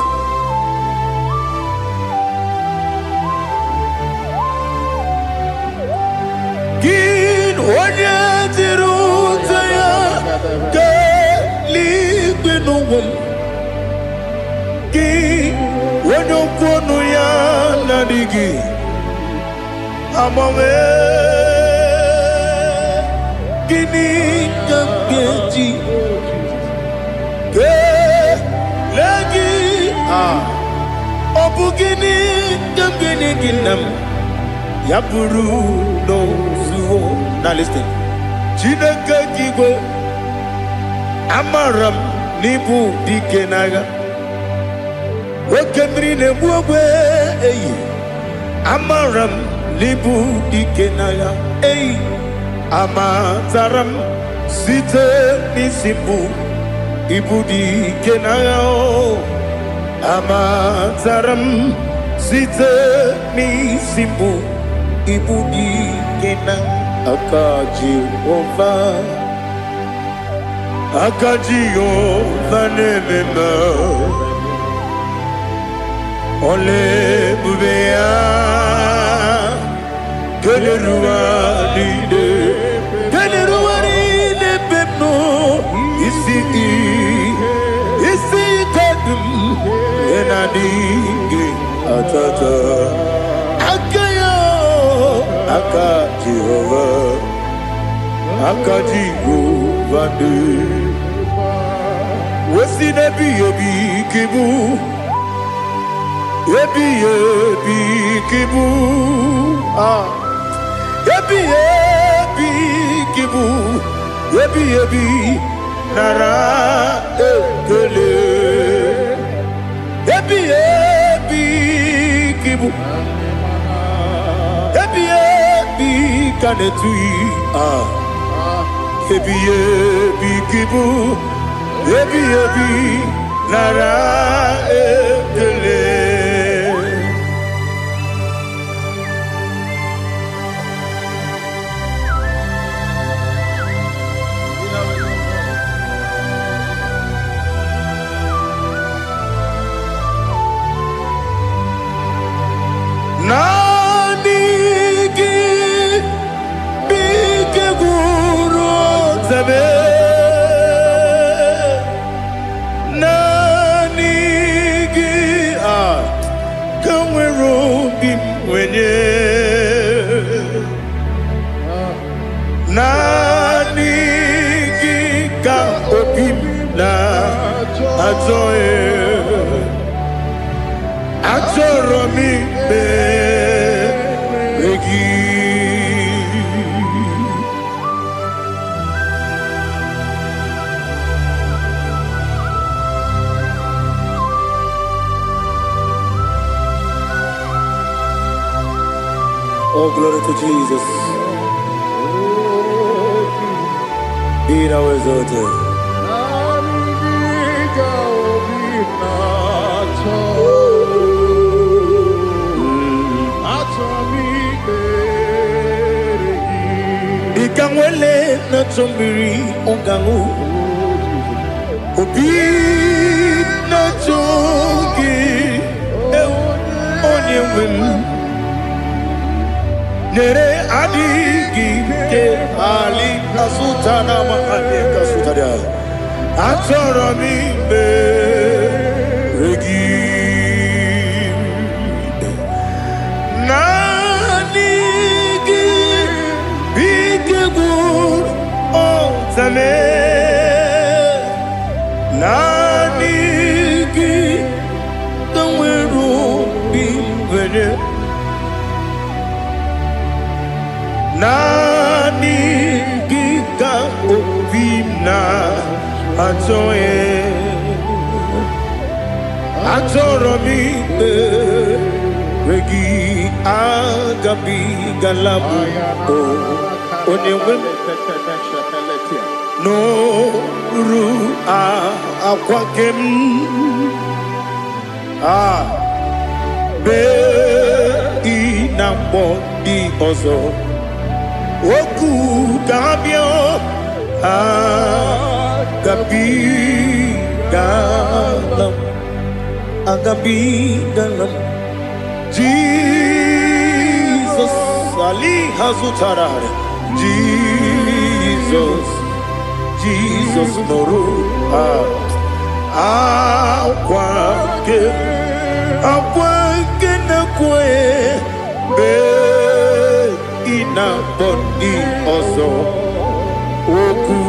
Gin onye tiruta ya ke ligbe n'ụwa. Gin onye kwonu ya na-adịghị agbanwe. Gịnị ka m ga-eji kelee gị? Ọ bụ gịnị ka m ga-enye gị nna m? Ya bụrụ n'ozuo. Now listen. Chineke gigwe amara m n'ibu dike n'agha. Oke mmiri na-egbu ogwe eyi. Amara m n'ibu dike n'agha. Eyi. Amatara m site n'isi mbụ ibu dike n'agha. Amatara m site n'isi mbụ ibu dike n'agha. Aka Jehova na-ememe ole ebube ya keleruwa niile bepno isi kadum enadinge atata aka Jehova de wesi nebi kibu ebi kibu ebi kibu ebi nara ekele ebi kibu ebi kanetui ebi kibu ebi nara ekele. Nani gi bike guru Zame Nanigi Kamwerubi Mwenye Nanigi Kaobi Na Atoye Atoromi Beregi. Oh, glory to Jesus. Be thou exalted. Ikangwele na chombiri ongangu Obi na chogi onye wim Nere adigi ke ali asutana mahane kasutaria Atoromi beregi Nanigi bigebur Zame Nanigi Kamweru Bimwene Nanigi Kaobi Na Atoye Atoromi Regi Agabi Galabu Onyewe No ru akwakem be inambo di ozo oku gabio agabi galam Jesus ali hazutarare Jesus Moru Akwake na kwe Be ina boni ozo Oku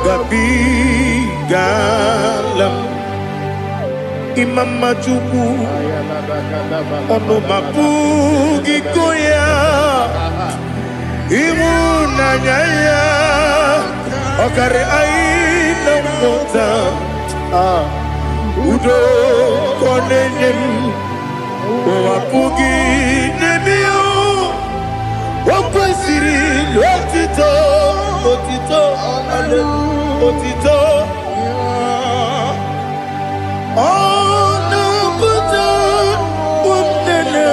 Gabi galam Imam Majuku Ono mapugi koya Imuna nyaya Okare aina mota Udo konenyem Wapugi nemio Wakwasiri Lotito Otito Otito Ono puta Umnene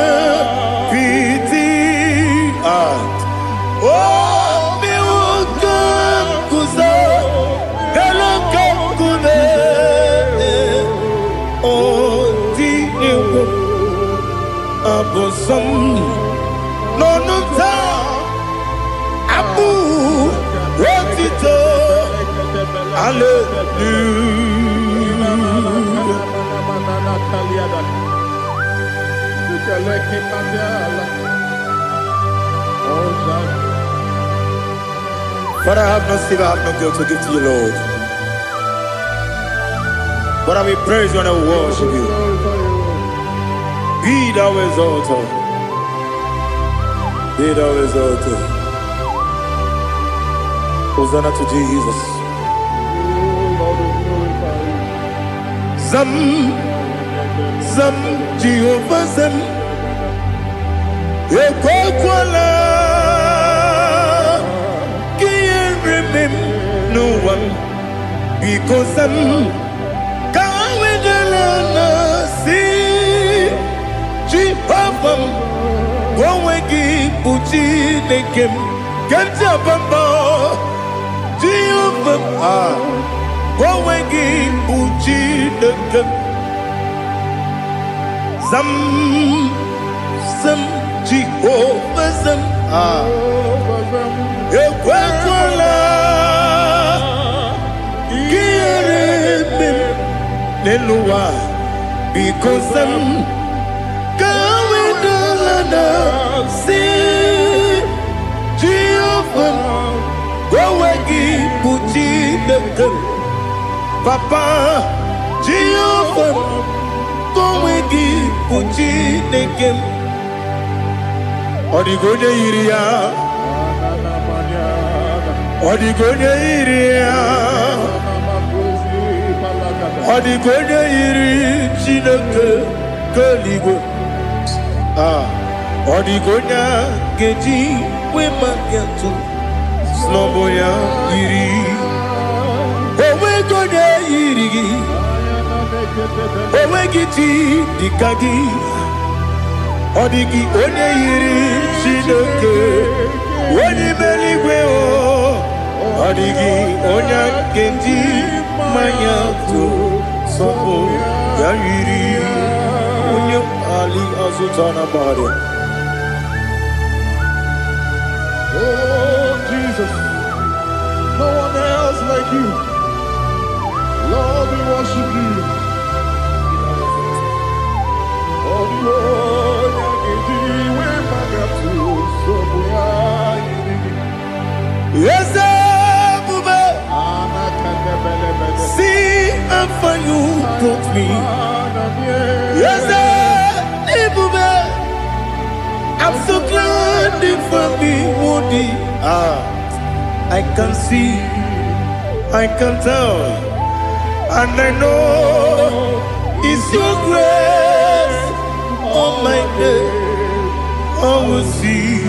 Piti Oh, mi wakam kuza, galakam kude. Oh, di ewo abosom, nonuta abu wotito. Hallelujah. But I have no silver, I have no gold to give to you, Lord. But I will praise you and I will worship you. Be thou exalted. Be thou exalted. Hosanna to Jesus. Zam, Jehovah Zam. Ekwakwala. No one because I'm going to see Jehovah going to Puchi Nekem Gantapamba Jehovah going to Puchi Nekem Some Jehovah Some ekwekwala gịrị n'ụwa because kawedala si Jehovah gowegi puchi dekem Papa Jehovah gowegi puchi dekem Odigonye iria Odigonye iria Odigonye iri Chineke keligwe Odigonya geji wemagetu Snoboya iri Owegonya iri Owegiti dikagi Odigi onye iri Chineke Onye meligwe o Odigi onya geji Mayatu Sobo Yayiri Unyo Ali Azutana Bari. Oh Jesus, no one else like you. Lord, we worship you. Yes, see how far you brought me. Yes, I'm so glad for me, Woody. I can see, I can tell, and I know it's your grace on my day. I will see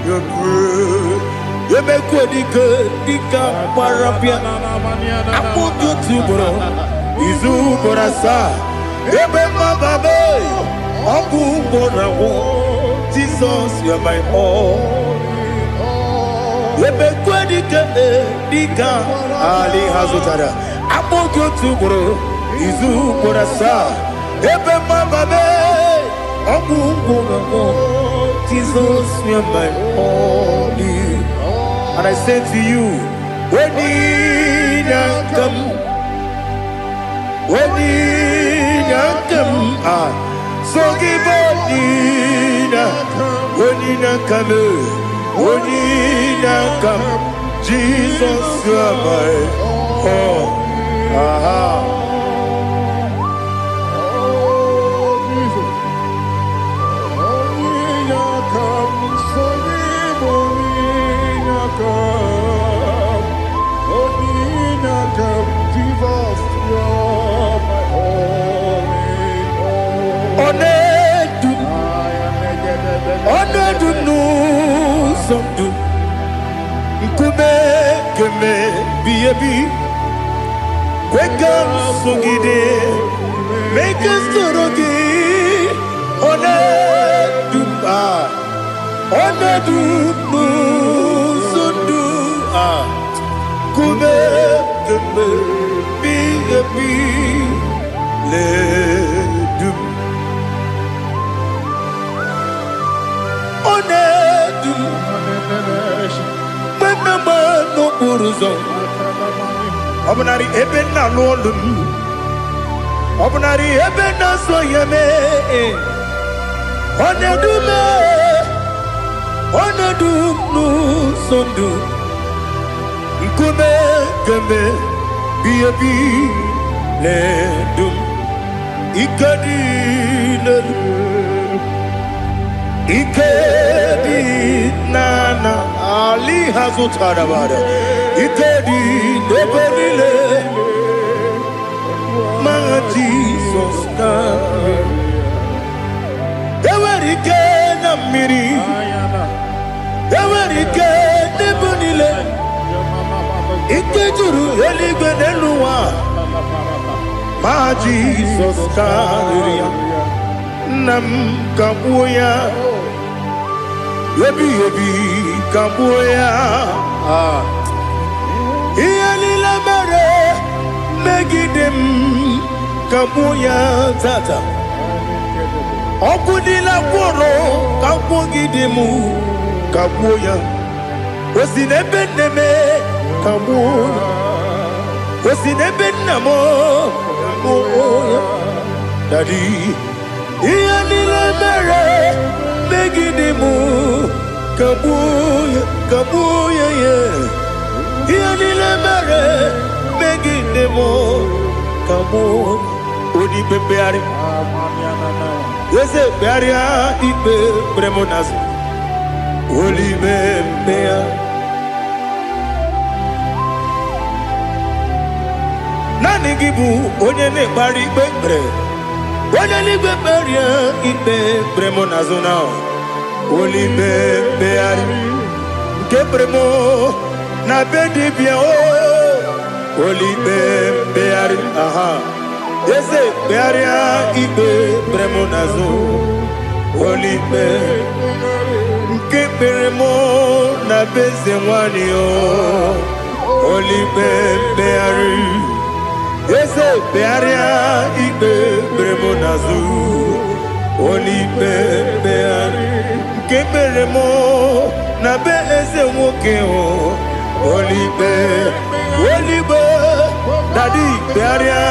your grace. You make what you could, Dika Parapia. I put you to bro. Izu Borasa. Ebema Babe. Abu Borawo. Jesus, you're my all. You make what you could, Dika Ali Hazutara. I put you to bro. Izu Borasa. Ebema Babe. Abu Borawo. Jesus, you're my all. And I say to you, when you come, so give up, when you come, Jesus, you are my all. Wake up, Sugide, make us Torogi, Sundu, Kube, Ledum, no Buruzo. Obnari ebena lolum. Obnari ebena soyeme. Onedu nu sondu. Nkume keme biebi ledum. Ikadi Ikedi nana Ali Hazutarabada Ikedi nebenile Ma Jesus kame Ewerike na miri Ewerike nebenile Ikejuru eligwe neluwa Ma Jesus kame Nam kabuya Yebi kabuya Iyalila mere Megidem kabuya tata Okudila kworo Kabugidemu kabuya was in a beneme, come on, was in a benamo, Daddy, Ianila Mare, begging the moon, Kabuya, Kabuya, yeah, Ianila Mare, begging the moon, come on, Udi Bebeari, yes, a barrier, Ibe, Bremonas, Uli Bebea. Nani gibu onye ne bari bebre onye ni bebre ibe bremo nazona oli bebe ari ke bremo na bedi bia o oli bebe ari aha ese bari ibe bremo nazo oli be ke bremo na beze wani o oli bebe ari ese bearia ibe bremo nazu oli beari ke beremo na be ese woke o oli be dadi bearia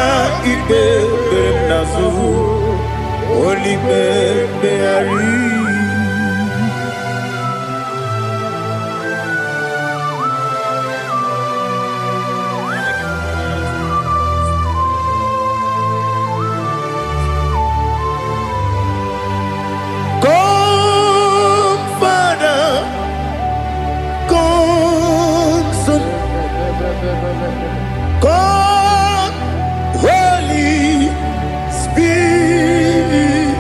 ibe bremo nazu oli beari. God, Holy Spirit,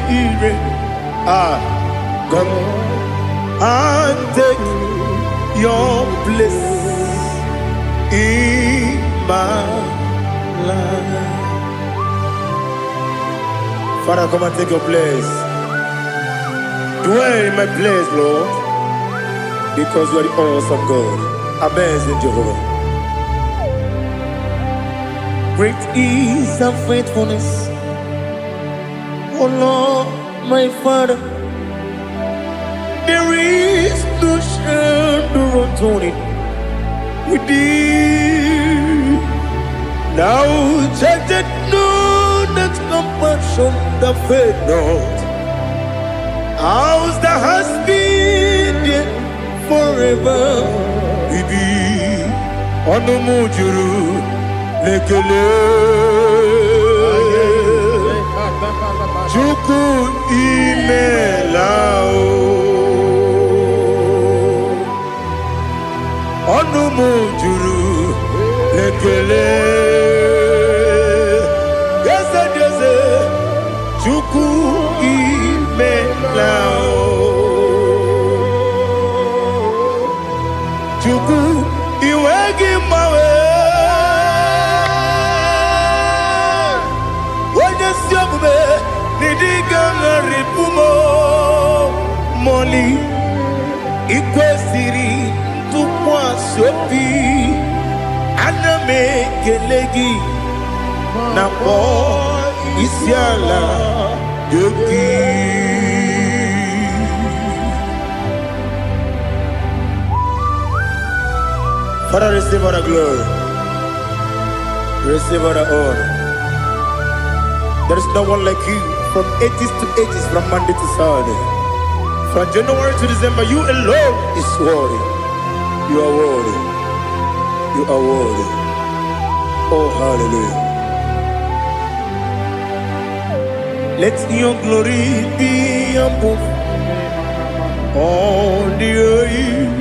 come and take your place in my life. Father, come and take your place. Dwell in my place, Lord, because you are the awesome God. Amazing Jehovah. Great is thy faithfulness, O Lord, my Father. There is no shadow of turning with thee. Thou judgest know that compassion that faith not. Ours that has been there forever. We be on the mujuru. Lekele Chuku imelao Onumu juru Lekele Yese yese Chuku imelao Chuku iwegi mawe Moli ikwesiri tukwa sopi aname kelegi na po isiala yoki. Father, receive all the glory, receive all the honor. There is no one like you. From ages to ages, from Monday to Saturday, from January to December, you alone is worthy. You are worthy. You are worthy. Oh, hallelujah. Let your glory be above all the earth.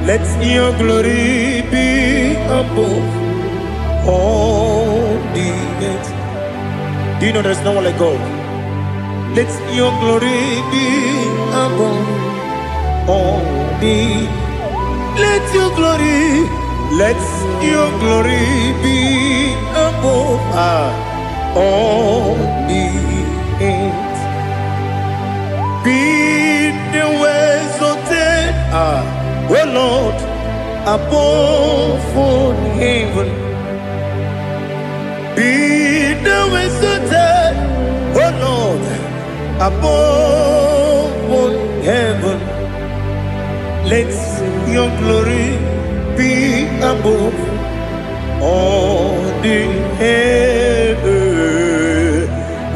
Let your glory be above all the earth. Do you know there's no one like God? Let your glory be above all the. Let your glory be above all the earth. Be the ways of death, oh Lord, above all heaven. Be the ways of death, oh Lord, above all heaven. Let your glory be above all the earth.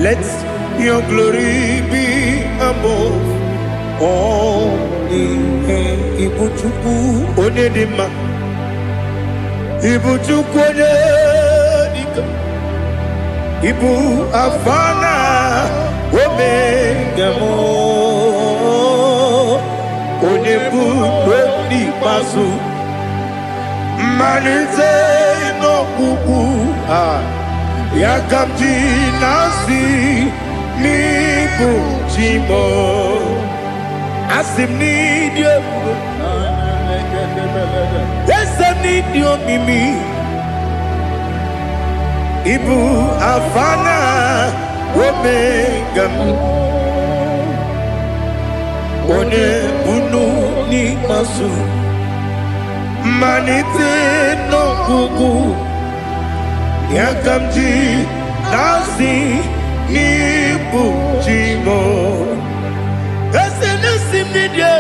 Let your glory be above all the earth. Ibuchuku onedima, Ibuchuku onedika, Ibu afana omega mo, onebu oni pasu, manite no kuku yakamji nasi ni bujimo. Asim need you. Yes, I need you, Mimi. Ibu afana omega. One bunu ni masu. Manite no kuku. Yakamji nasi ni bujimo. Esem need you.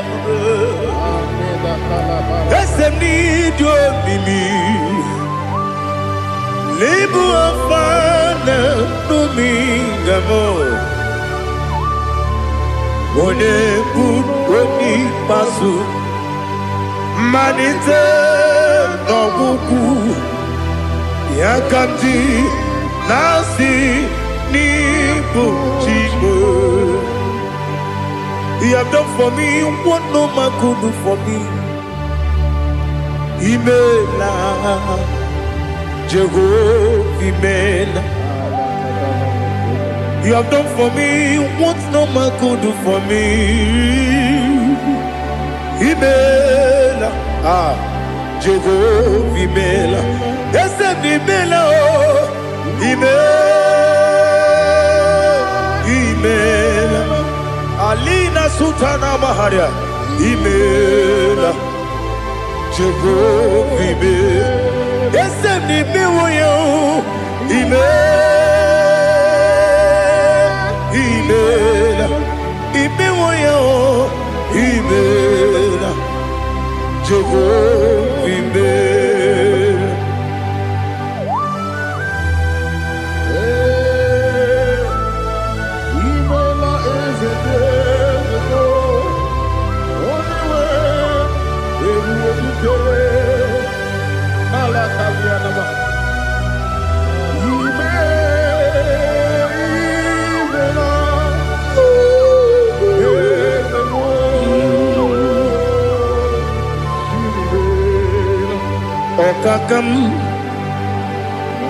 Esem need you, Mimi. Lebu afana numingamo. One buni pasu. Manite no buku. Yakamji nasi ni bujimo. He have done for me what no man could do for me. Imela, Jehovah, Imela. You have done for me what no man could do for me. Imela, Jehovah, Imela. Yes, Imela, Imela. Alina Sultana Maharia, Imela, Jehovah, Imela. Yes, Imela, Imela, Imela, Imela, Jehovah, Imela.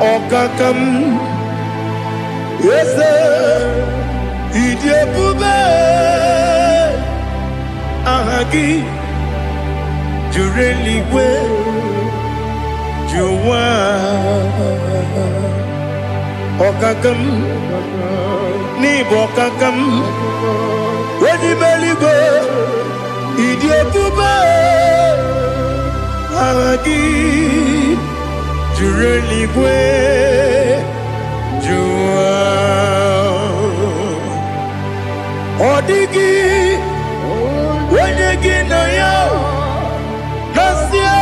Okakam, yes, Idiabube, Ahagi, Jureliwe, Juwa, Okakam, Nibokakam, Wedibeligo, Idiabube, Ahagi. Jureligwe, Jua, Odigi, Wenegi na yo, Nasia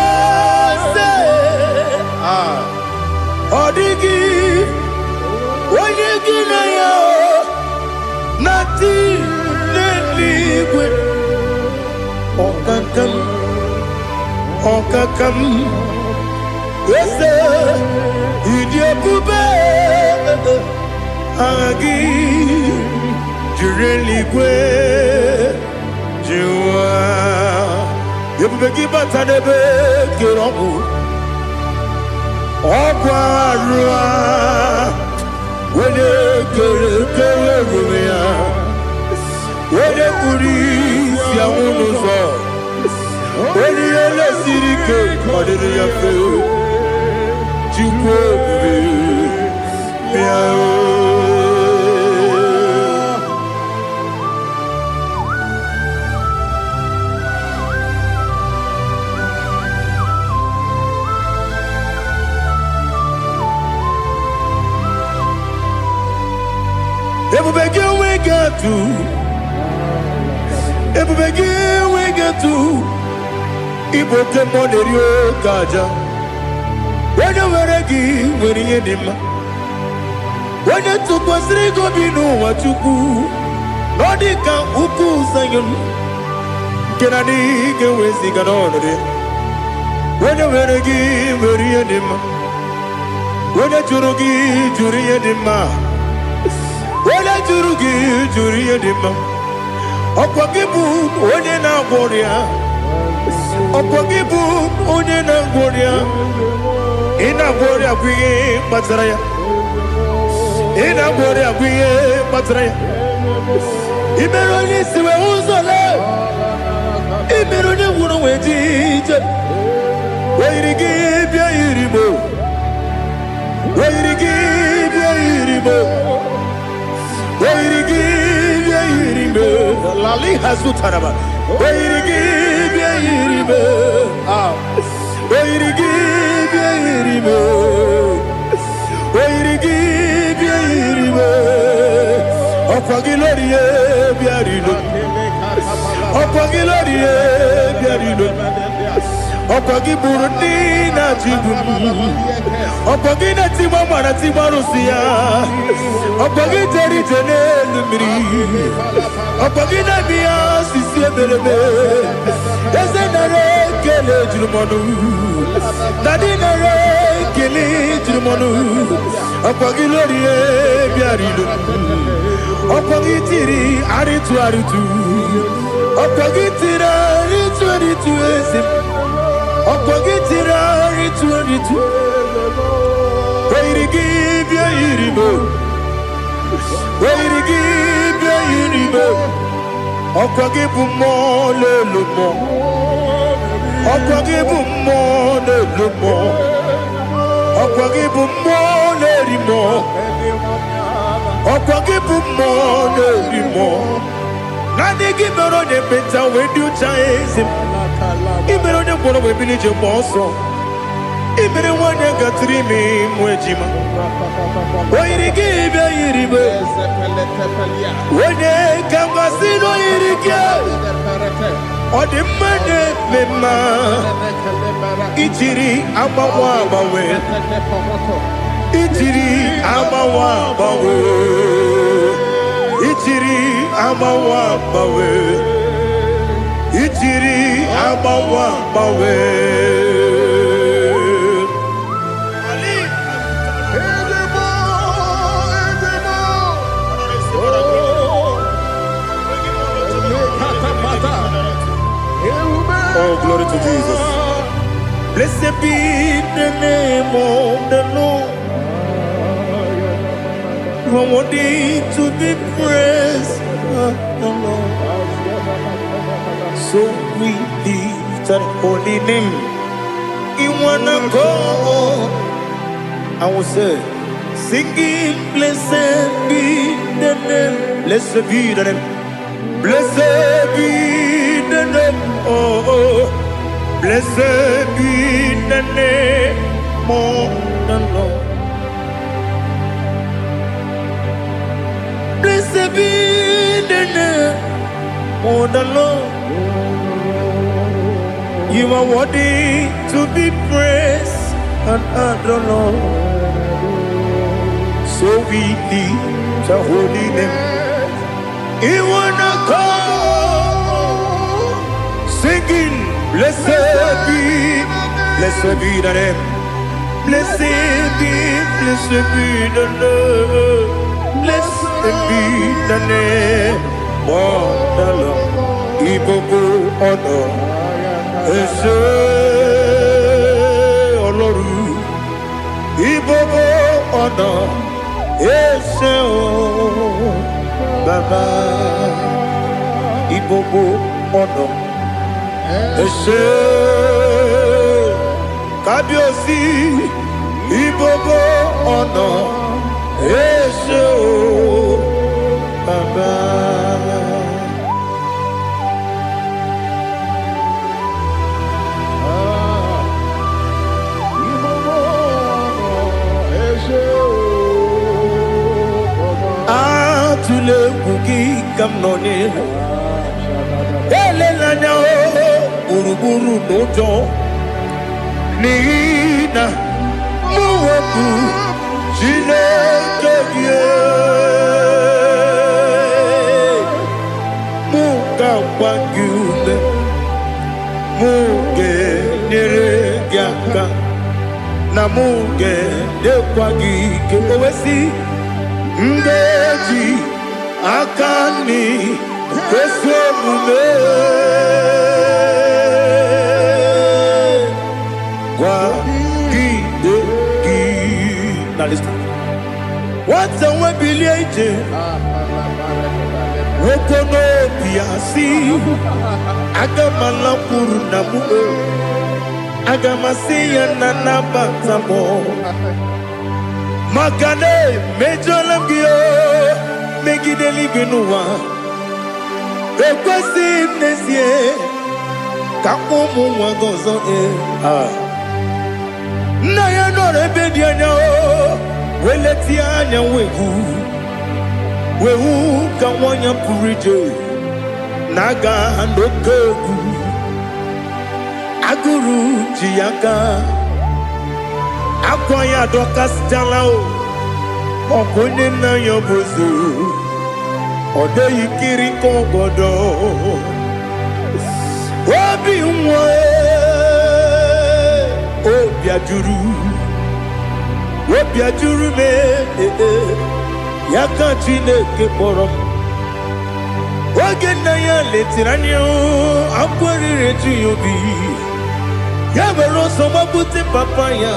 se, Odigi, Wenegi na yo, Nati neligwe, Okakam, Okakam. Yes, Idiabube, Agi, Jureligwe, Jua, Yabubeki Batanebe, Kirobu, Okwarua, Wede Kerumia, Wede Kuris, Yamunuzo, Wede Yele Sirike, Kodiri Yafu. Ibo temonerio kaja. When you were gi, when you dima. When you took was rigo binu watuku. Nodika uku sayon. Kenani gewezi ganonode. When you were gi, when you dima. When you jurugi, juri dima. When you jurugi, juri dima. Okwagibu, onye na warrior. Okwagibu, onye na warrior. Ina warrior kwiye matraya. Ina warrior kwiye matraya. Imeroni siwe uzole. Imeroni wunu wejije. Wairigi bia iribo. Wairigi bia iribo. Wairigi bia iribo. Lali hazutaraba. Wairigi bia iribo. Wairigi bia iribo. Wairigi bia iribo. Okwagilorie bia iribo. Okwagilorie bia iribo. Okwagiburu na jibu. Okwagina tima mwana tima rusia. Okwagiteri tenelu miri. Okwagina miya sisi emeleme. Eze nare kele jirumonu. Nadi nare kele jirumonu. Okwagilorie biarido. Okwagitiri aritu aritu. Okwagitiri aritu aritu esim. Okwagitira ritu. Wairigi bia iribo. Wairigi bia iribo. Okwagibu mo lelumo. Okwagibu mo lelumo. Okwagibu mo lerimo. Okwagibu mo lerimo. Nani gimero de peta wedu chaezim. Ibero de kono we bilije moso. Ibere wanya gatrimi mwejima. Wairigi bia iribe. Wene kamasino irike. Odi mane mema. Ichiri amawa bawe. Ichiri amawa bawe. Ichiri amawa bawe. Ichiri amawa bawe. Oh, glory to Jesus. Blessed be the name of the Lord. You are worthy to be praised, the Lord. So we lift that holy name. You wanna go? I will say, singing, blessed be the name. Blessed be the name. Blessed be the name. Oh, blessed be the name of the Lord. Blessed be the name of the Lord. You are worthy to be praised and adored, Lord. So we lift the holy name. You wanna call, singing, blessed be the name. Blessed be the name. Blessed be the name of the Lord. Ibogo honor, Ese Oloru. Ibogo honor, Ese Baba. Ibogo honor, Ese Kabiosi. Ibogo honor, Ese Baba. Tule kuki kamnoni ele lanya gburugburu n'ụjọ n'ihi na mụ wepụ Chineke gị mụ ga-agba gị ume mụ ga-enyere gị aka na mụ ga-edekwa gị ike o wesị ngaji aka nri esi omume gwagide gị na lista nwata nwe bilie ije nwoke n'obi asị aga m alakwuru na mụ aga m asị ya na nabata m maka na emejọla m gị megide eluigwe n'ụwa ekwesịghị m n'ezie ka ụmụ nwa gị ọzọ nna ya nọrọ ebe dị anya weletie anya wehu ka nwanyị pụrụ ije na-aga n'oke egwu agụrụ ji ya gaa akwa ya dọkasịchala ọkụ onye nna ya bụzo ọ dịghị kiri ka ọgọdọ obi nwa obi ajuru m ya ka Chineke kpọrọ m oge nna ya letiri anya akwa riri eju ya obi ya mere ọsọ gbapute papa ya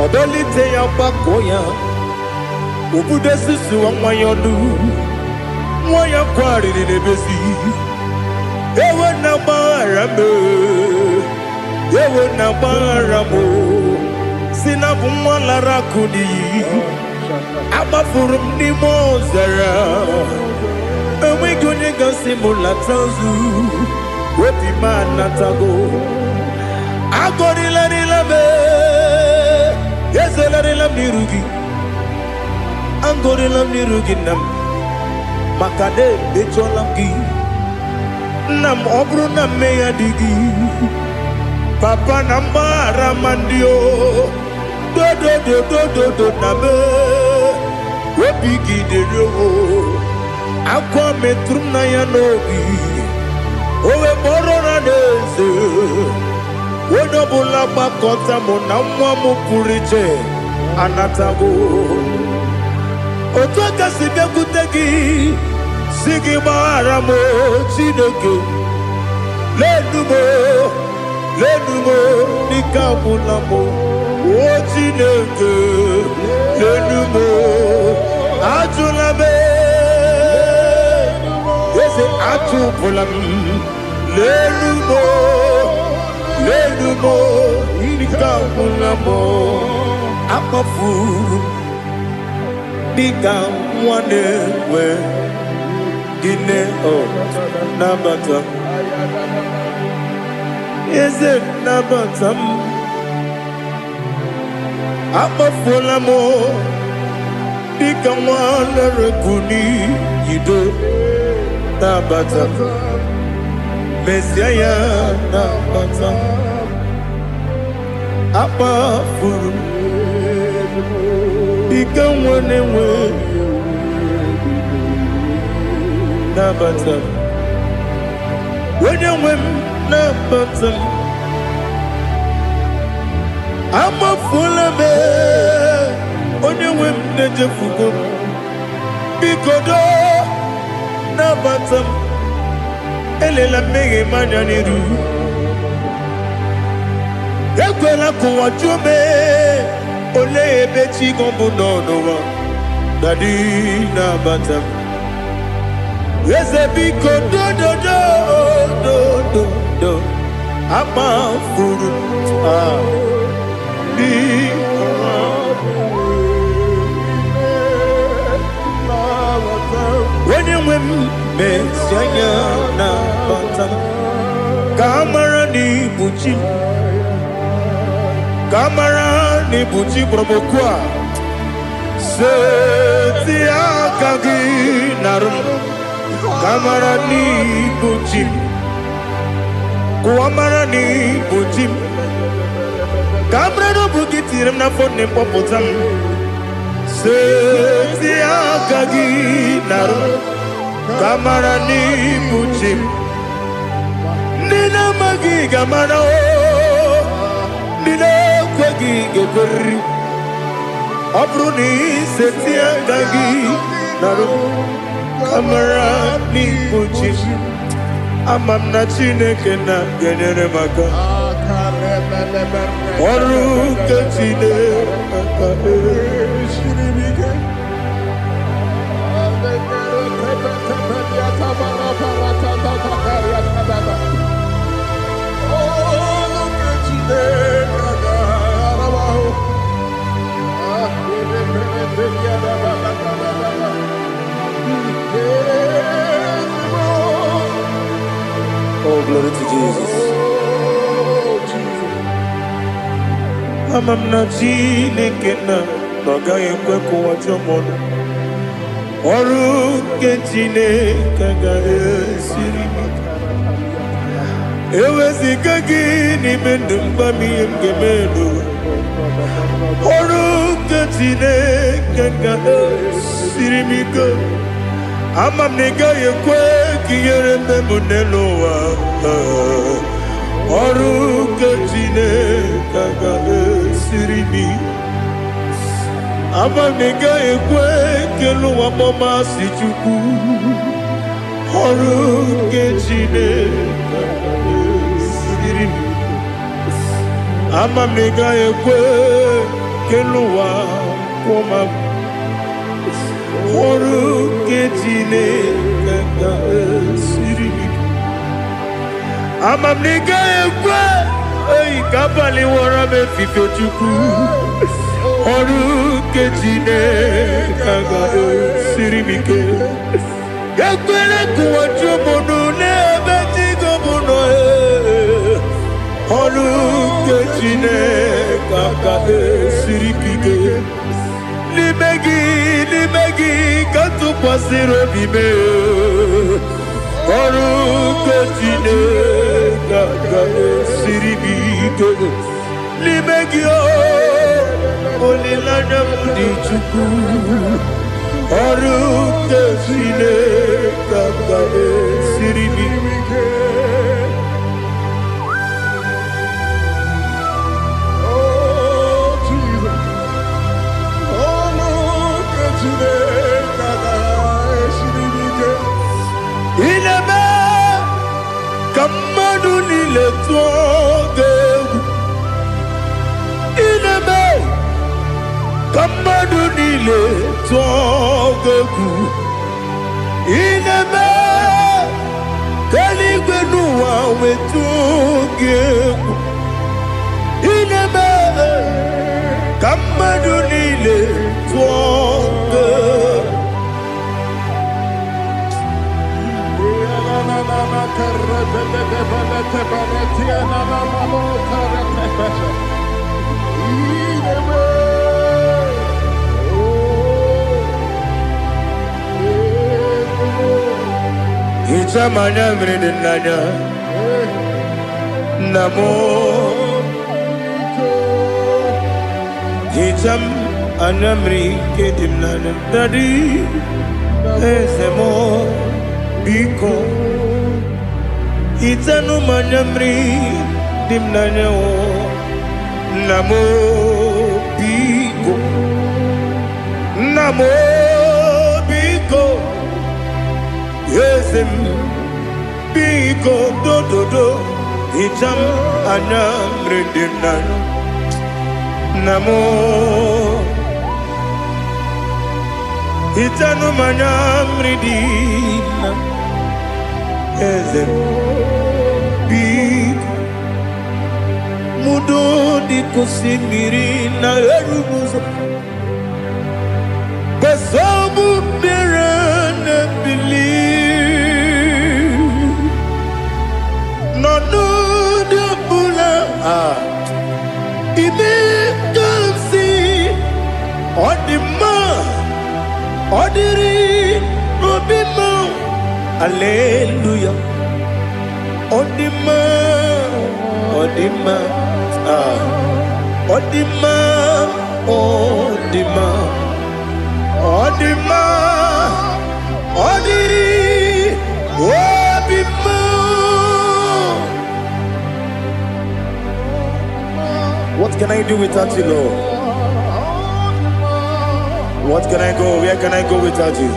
ọdọlite ya gbakọ ya obodo susu nwa ya ọnụ nwa ya kwarịrị n'ebezi ewe na gbaghara m si na bụ nwa lara akụ n'iyi agbafuru m n'ime ọzara enweghị onye gasị m lata ozu obi m anatago agọrịlarịla m ezelarịla m n'iru gị agọrịla m n'iru gị nna m maka na emejọla m gị nna m ọ bụrụ na mmehie dị gị papa na mgbaghara ma ndị dodododododo na be obi gị dịrị akwa metụrụ m na ya n'obi owe kpọrọ na n'eze onye ọbụla gbakọta mụ na nwa m pụrụ iche anatago otu aka si bịakwute gị si gị gbaghara m Chineke lenumo dịka ọbụla m o Chineke lenumo ajụla m eze atụpụla m lenumo dịka ọbụla m akpafuru dịka nwa na-enwe gịnị nabata eze nabata m akpafuola m dịka nwa na-ereku n'iyido nabata mesia ya nabata akpafuru dịka nwa na-enwe nabata onye nwe m nabata m amafuola m onye nwe m na-ejefugo m biko do nabata m elela mmehie m anya n'iru ekwela ka ụwa jụọ m olee ebe chi gị bụ n'ụwa dadi nabata m eze biko do akpafuru onye nwe m mesi anya nabata m ka amara n'ibu chi ka amara n'ibu chi kpọrọmokwu a seti aka gị narụ m ka amara n'ibu chi Kuamarani Bujim Cabrano Bukitirim na phone Popotam Setia Kagi Naro Kamarani Bujim Nina Magi Gamano Nina Kwagi Geberi Abruni Setia Kagi Naro Kamarani Bujim Amam na Chineke na genere maka Oru ke Chineke shiribike Oh, glory to Jesus. Amam na Chineke na noga yekwe kuwa chomono. Oru ke Chineke ga esiri. Ewezi kagi ni mendumba miyemgemelo. Oru ke Chineke ga esiri miko. Amam nega yekwe kiyere memunelo wa. Oru ke Chineke ga esiri. Amam nega yekwe kelu wa mama si chuku. Oru ke Chineke ga esiri. Amam nega yekwe kelu wa mama. Oru ke Chineke ga esiri. Amam nega yekwe kabali wara me fife chuku. Oru ke Chineke ga esiri mike. Yekwele kuwa chomono nebe tigo mono. Oru ke Chineke ga esiri mike. Libegi kantu pasiro bime. Oru ke Chineke ga esiri mike. Libegi olilana mudi chuku. Oru ke Chineke ga esiri mike. Ineme kamadu nile tuogegu. Ineme kamadu nile tuogegu. Ineme kaligwenu wawe tuogegu. Ineme kamadu nile tuogegu. Itamanya mridinanya namo Itam anamri kedimnana dadi ezemo biko Itanu manyamri dimnanya o namo biko yezem biko do itam anamri dimnanya namo itanu manyamri dimnanya yezem biko mudo di kusimiri na erumuzo besobu birane believe no de bula ibe kansi odima odiri obima hallelujah odima Odima, Odima, Odima, Odima, Odima. What can I do without you, Lord? What can I go? Where can I go without you?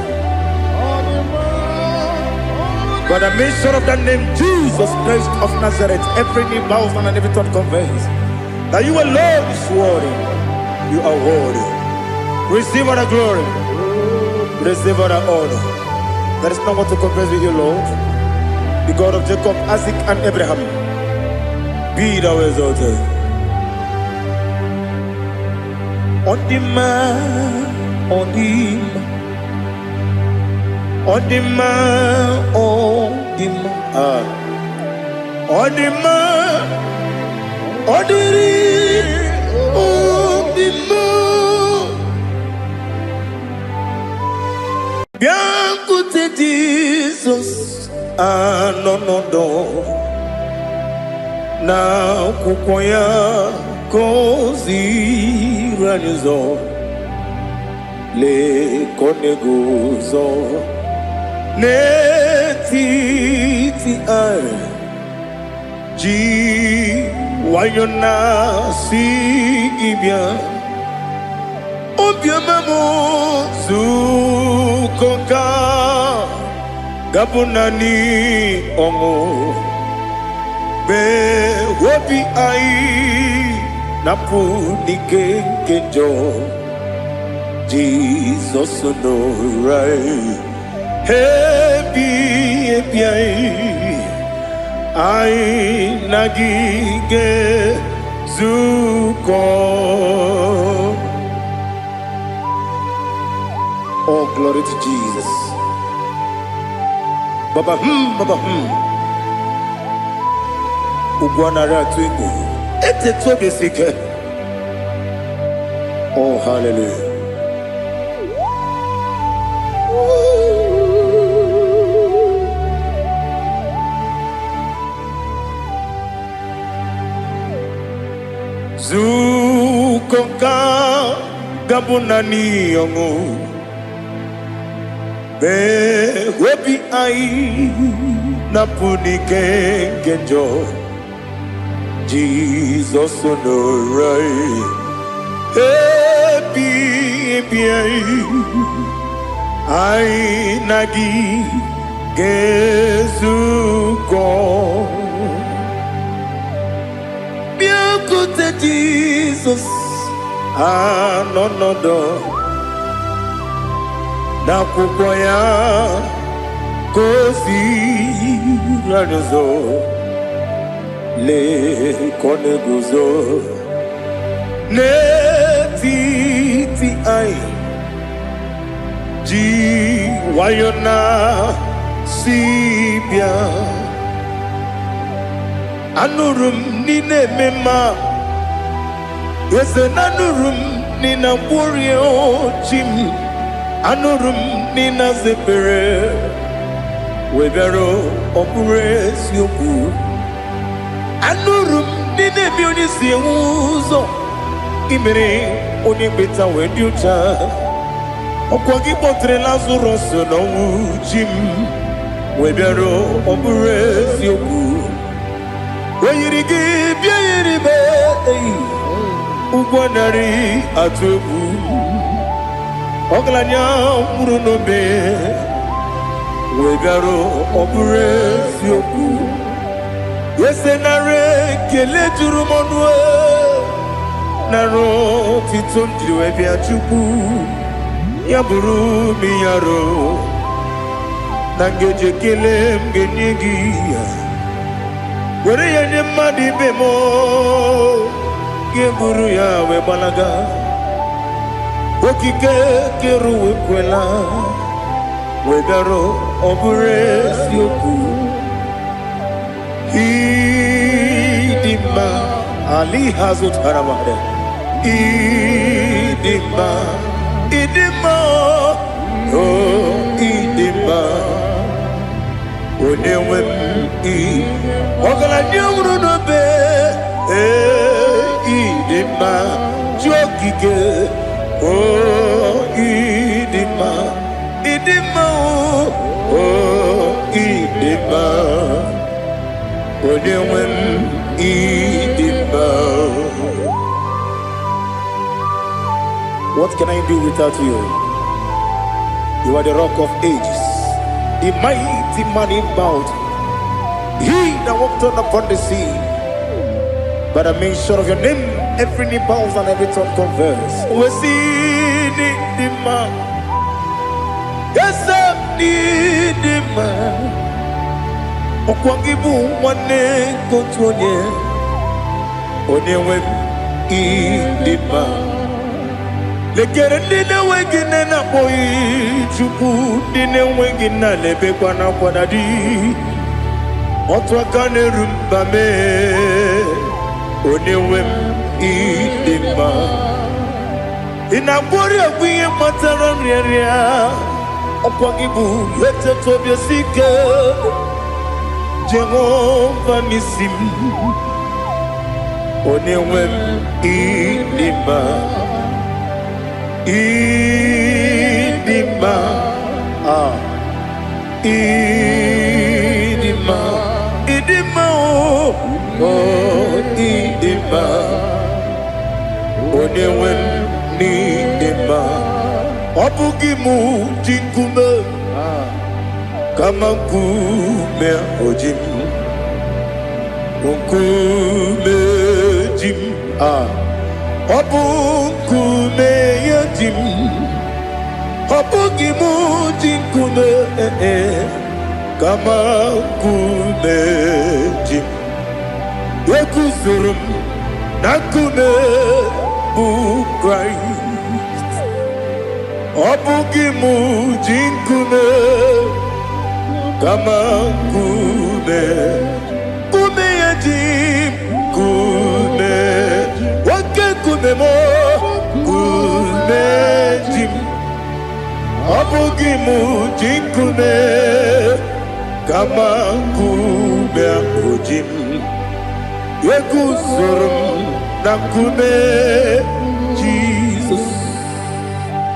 By the mention of that name, Jesus Christ of Nazareth, every knee bows and every tongue confesses that you alone is worthy. You are worthy. Receive all the glory. Receive all the honor. There is no one to compare with you, Lord. The God of Jacob, Isaac, and Abraham. Be thou exalted. On the man, on the man, on the man, on the man, on the man, on the man. Bien côté Jesus, no. Na kukoya kozi ranizo le koneguzo ne titi ai ji wayona si ibia obia mamo zukoka gabunani omo be wobi ai napu nikenjo Jesus no right happy ai nagige zuko. Oh, glory to Jesus. Baba Ugwana Ratwingu. Ete tobe sike. Oh, hallelujah. Zukoka gabunani yongu be webi ai napunike genjo Jesus no right happy ai nagi gezuko bien côté Jesus no na kukoya kozi ranizo le koneguzo ne titi ai ji wayona sibia anurum nine mema yese nanurum nina burio chim anurum nina zepere webero opure sioku anurum nine bioni siuzo imere oni beta weducha okwagi potre lazarus no chim webero opure sioku weyirigi biayiribe ugwanari atubu oglanya murunobe wegaro obure sioku yesenare kele jurumonwe naro titondriwe biachuku yaburu miyaro nangeje kele mgenyigia were yenye madi bemo geburu ya webalaga okike keru wekwela wegaro obure sioku idima ali hazut haramade idima oh idima onewe ogala nyumru no be idima jokike idima idima idima onewem idima. What can I do without you? You are the rock of ages, the mighty man in battle. He that walked on upon the sea. By the mention of your name, every knee bows and every tongue converse. We see the man. Yes, I need the man. Okwangibu wane kotonye. Onyewe idima. Lekere dine wegine na boyi chuku dine wegina lebe kwa na kwadadi. Otwakane rumba me onewem idima. Inabori agwiye matara nriaria. Okwangibu yete tobye sike. Jehova nisim onewem idima. Idima idima idima idima onewem idima. Obugi mu jinkume kama nkume ojim nkume jim Obukume yatim, obugimu jinkume kama kume jim. Yekusurum nakume Christ. Obugimu jinkume kama kume yatim kume. Kumemo kumejim abugimu jinkume kama kume akujim yekusurum na kume Jesus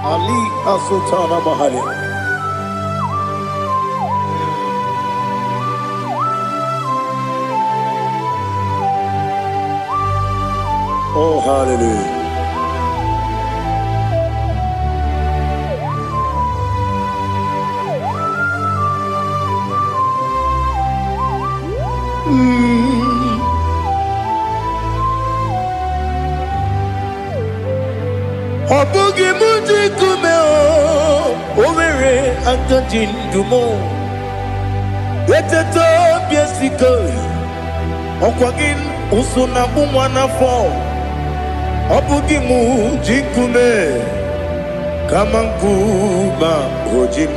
Ali Asultana Mahali. Oh, hallelujah. Obugi muji kumeo overe antajin dumo eteto biesiko okwagin usuna bumwana fo. Obugi muji kume kama nkuba ojim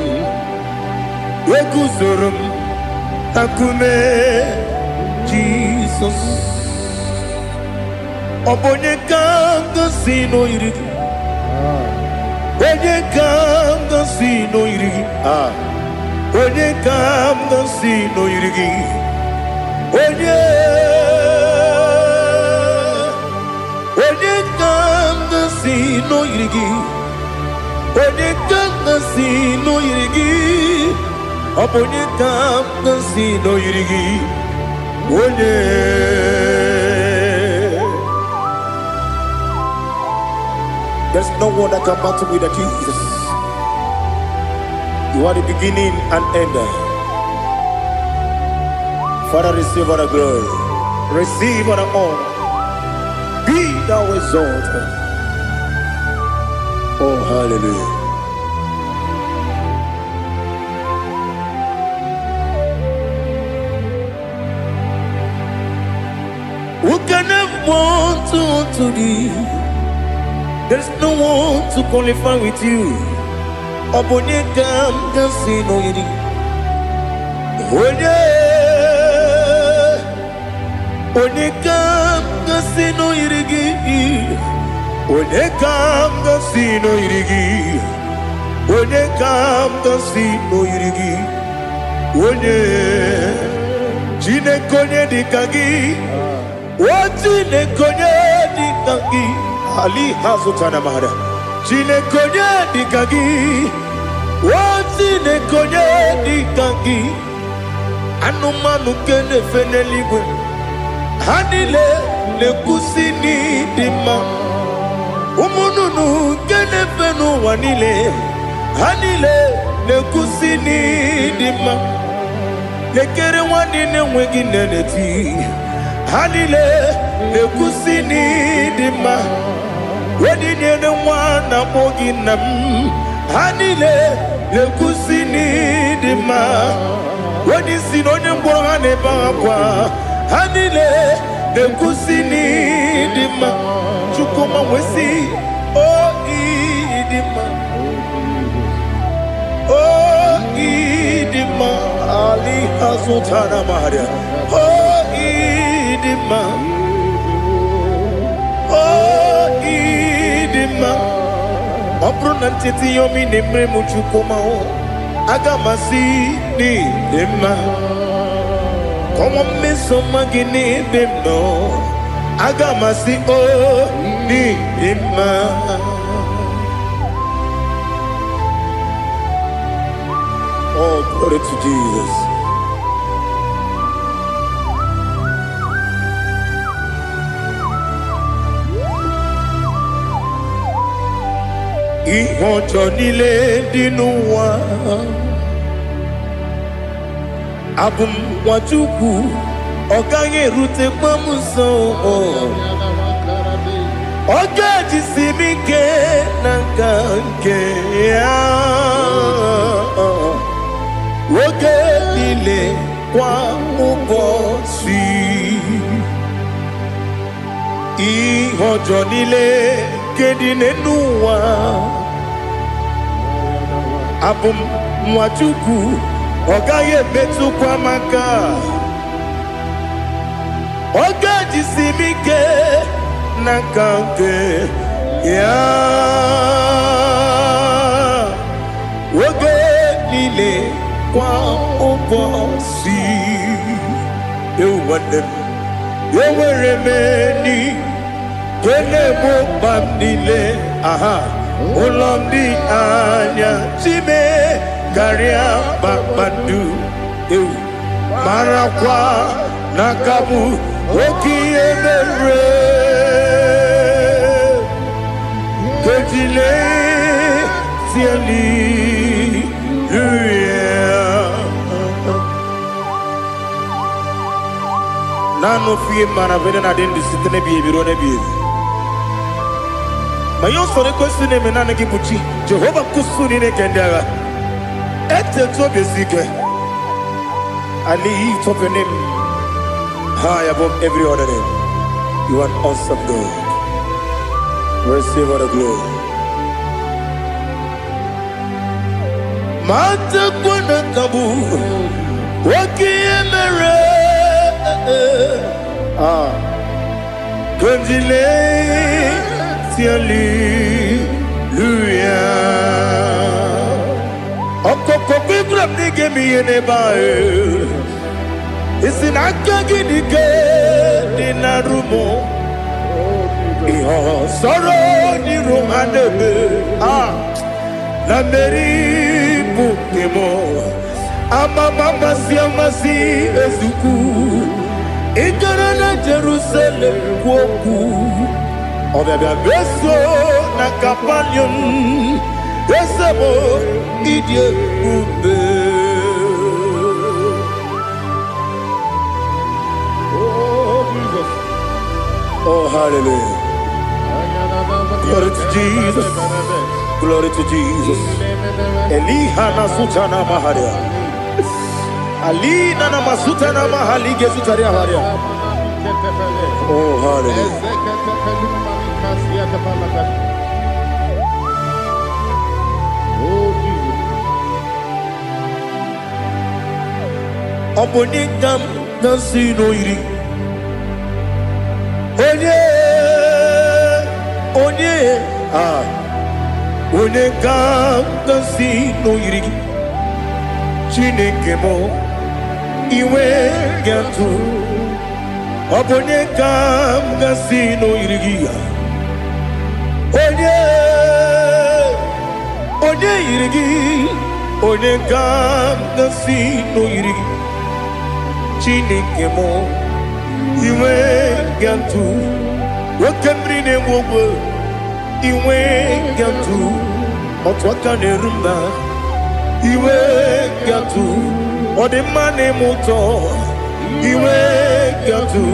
yekusurum takume Jesus. Obonye kanga sino irigi. Onye kanga sino irigi. Onye kanga sino irigi. Onye kanga sino irigi. Onye kanga sino irigi. Obonye kanga sino irigi. Onye. There's no one that can battle with Jesus. You are the beginning and end. Father, receive all the glory. Receive all the honor. Be thou exalted. Oh, hallelujah. Who can have one to thee? There's no one to qualify with you. Obonye kanga sino yiri. Onye kanga sino yirigi. Onye kanga sino yirigi. Onye kanga sino yirigi. Onye jine konye dikagi. Wajine konye di kangi Ali hazutana mahada Jine konye di kangi Wajine konye di kangi Anumanu kene feneligwe Hanile le kusini dima Umununu kene fenu wanile Hanile le kusini dima Lekere wanine wengi neneti Hanile le kusini dima Wedine ne wana mogi nam Hanile le kusini dima Wedisi nonye mbwangane bangwa Hanile le kusini dima Chukuma wesi oh idima oh idima Ali hazutana maria oh idima oh idima Obrona ntiti yomi nemre muchukuma o Agamasi ni dima Como me soma gini bimno Agamasi o ni dima Oh, glory to Jesus. Ihojo nile dinuwa Abum wajuku Ogange rute mamuso Oga jisimike nangange Woge nile kwa ubosi Ihojo nile kedine nuwa Abum mwachuku Ogaye betu kwa maka Oga jisimike nakange ya Woge nile kwa ubosi Yoweremeni Kene mo bandile aha Olomdi anya Chime Garia Babandu Marakwa Nakabu Oki emere Kejile Tiali Nano fiye mana vene na den disitene biye birone biye. Mayon sore kusune menane kibuchi. Jehova kusuni ne kendera. Ete to besike. I lift up your name high above every other name. You are awesome God. Receive all the glory. Mata kuna kabu. Waki emere. Gondile tiali luya Okoko bigrab nige mi yene bae Isinaka gidike dinarumo Iho soro ni romanebe La meri bukemo Ama mama siamasi ezuku Ikarana Jerusalem woku Obebe beso na kapanion Esemo idye ube Oh Jesus Oh hallelujah Glory to Jesus Glory to Jesus Elihana sutana maharia Ali nana masuta na mahali gezutaria haria. Oh hallelujah. Oh Jesus. Obonikam nasino iri. Onye Onikam nasino iri. Chineke mo. Iwe gatu Obonye kam gasino irigia. Onye irigi. Onye kam gasino irigi. Chineke mo iwe gantu. Wakemri ne mwogo iwe gantu. Otwaka ne rumba iwe gantu. Odemane moto iwe gantu.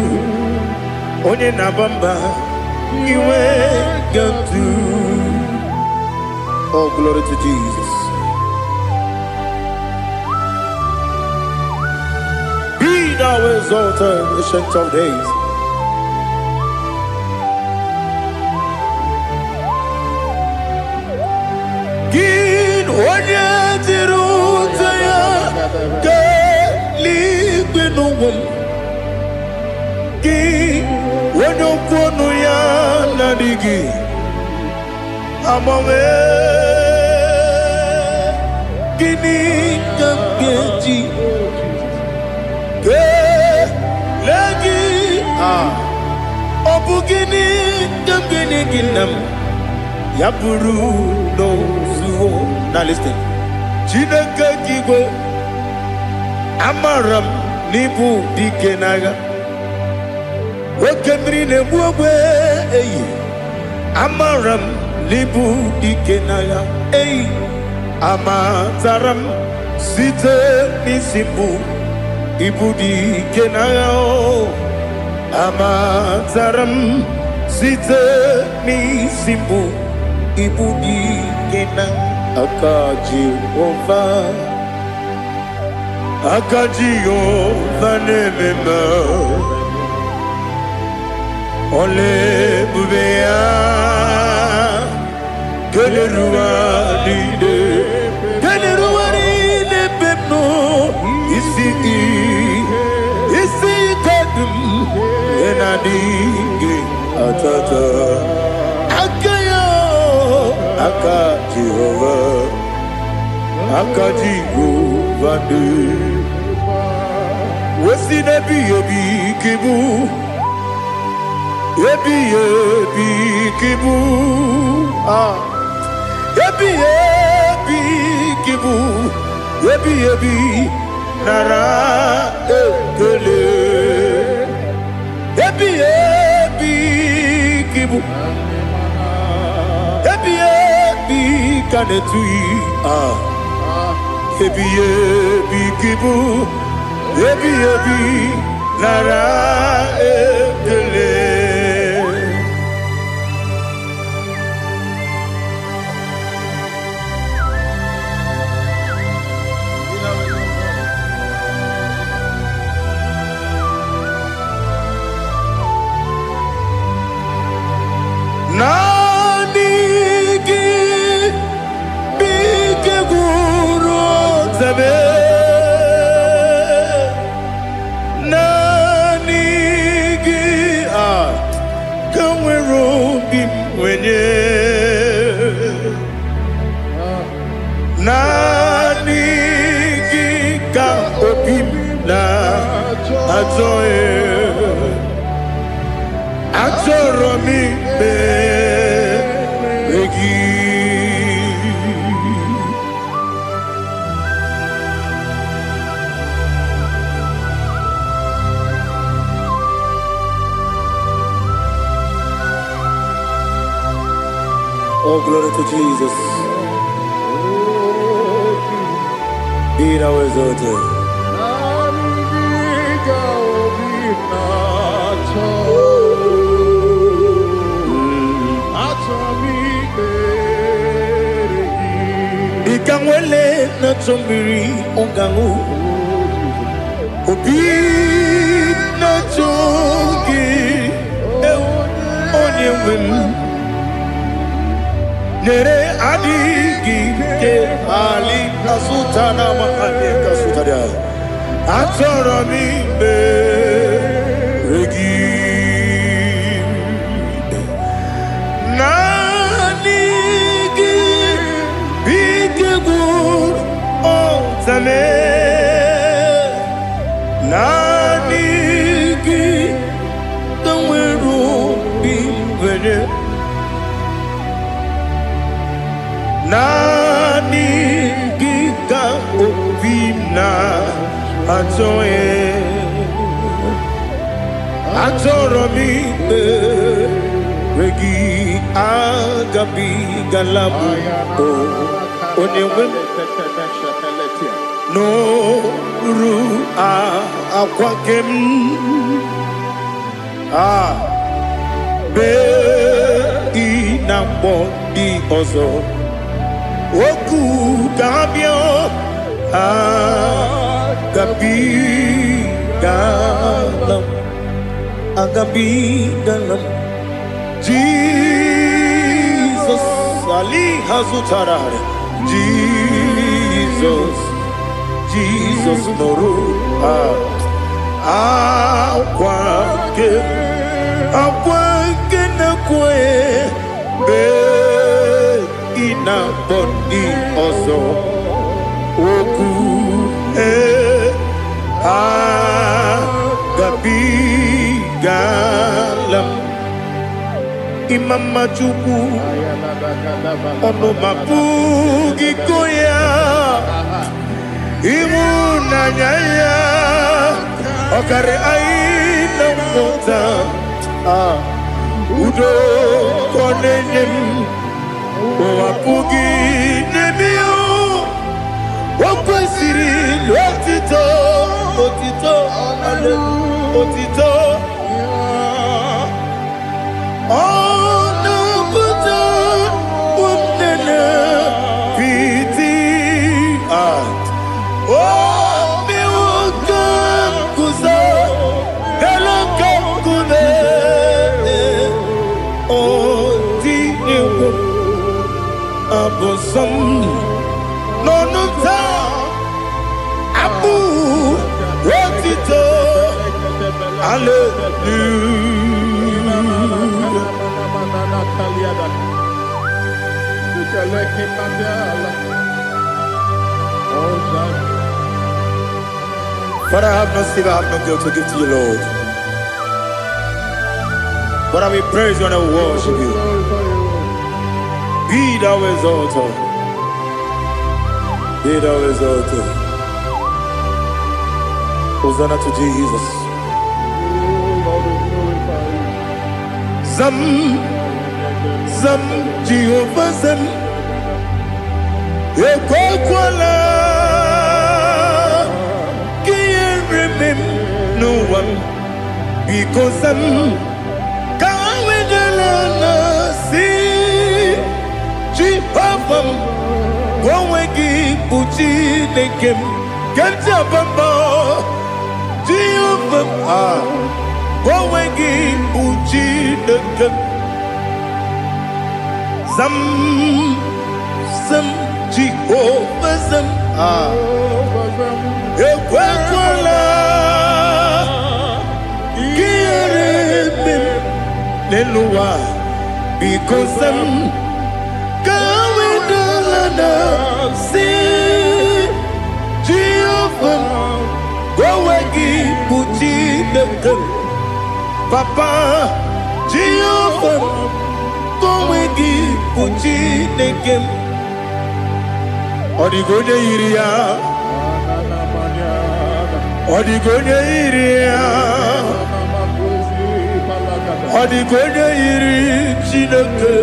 Onye nabamba iwe gantu. Oh, glory to Jesus. Be thou exalted, ancient of days. Gin onye tirutaya ke ligbinowum. Gin onye kwonu ya nadigi amawe. Gini kamgeji ke lagi obu gini kamgeni ginam yaburu no zuo. Now listen. Chineke kigwe amaram nibu dikenaga. Wakemri ne buogwe eyi amaram nibu dikenaga eyi. Amataram site nisimbu ibudi kenao. Amataram site nisimbu ibudi kenang. Akaji ova nemema ole bubea Keleruaride bebno isi kadum enadige atata akayo akaji ovande wesi nebi kibu ebi kibu ebi kibu ebi nara ekele ebi kibu ebi kanetui ebi kibu ebi nara ekele. Nanigi bike guru zabe. Nanigi kamweru bimwenye. Nanigi ka opim na ajoe. Ajoromi begi. Oh, glory to Jesus. Be thou exalted. Ikamwele na chombiri ongangu. Obi na chogi onye wim. Nere adigi ke ali kasutana mahane kasutaria. Atoromi beregi. Nanigi bikegur otame. Nanigi Atoye, Atoromi, Regi, Agabi, Galabu, Onewim, No, Ru, Aquakem, Be, Inambo, Di Ozo, Oku, Gabio, Agabi, Galam, Agabi, Galam, Jesus, Ali Hazutarare, Jesus, Jesus, Noru, Aquake, Nakwe, Be, Ina, Boni, Ozo, Oku, Agabi, Galam, Imam Majuku, Ono Mapugi Koya, Imuna Yaya, Okare Aina Mota, Udo Konenim, Mapugi Nebio, Wakwasiri, Lotito, Otito, Otito, Oh, no, Buddha, Wundana, Piti, Oh, Miwaka, Kuza, Hello, Kakune, Oh, Dinu, Abosam, no, no, Abu, Wotito, Hallelujah. But I have no silver, I have no gold to give to you, Lord. But I will praise you and I will worship you. Be thou exalted. Be thou exalted. Hosanna to Jesus. Zam, Zam, Jehovah Zam, Ekwakwala, can't remember no one, because Zam, Kawedalana, see, Jehovah, Wawegi, Puchi, Nekem, Gajabamba, Jehovah, Wawegi, Puchi, Nekem. Zam, Zam, Jehovah Zam, Ekwakwala, Kieremim, Nelua, because Zam, Kawedalana, see, Jehovah, Wawagi, Puchi, Nekem, Papa, Jehovah, Wawagi, Puchi, Nekem, Odigonya Iria, Odigonya Iria, Odigonya Iri, Chineke,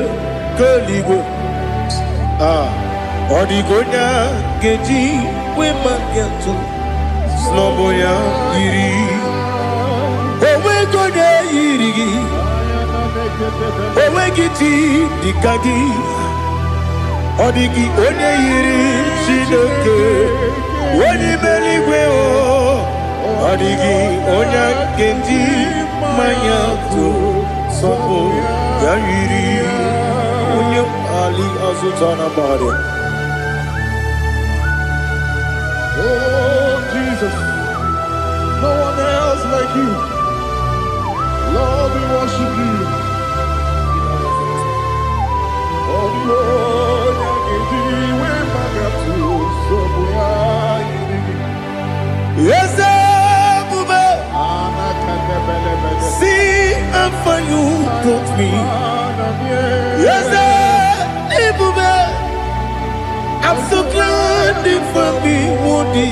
Kaligo, Odigonya Geji, Wemagetu, Sloboya Iri, Owegonya Iri, Owegiti, Dikagi, Odigi, Onye Iri, Chineke, Oni Meligweo, Odigi, Onya Genji, Mayato, Sopo, Yairi, Onya Ali Azutana Bade. Oh, Jesus, no one else like you. Lord, we worship you. Oh, Lord, yes, see how far you brought me. Yes, I'm so glad you found me, Woody.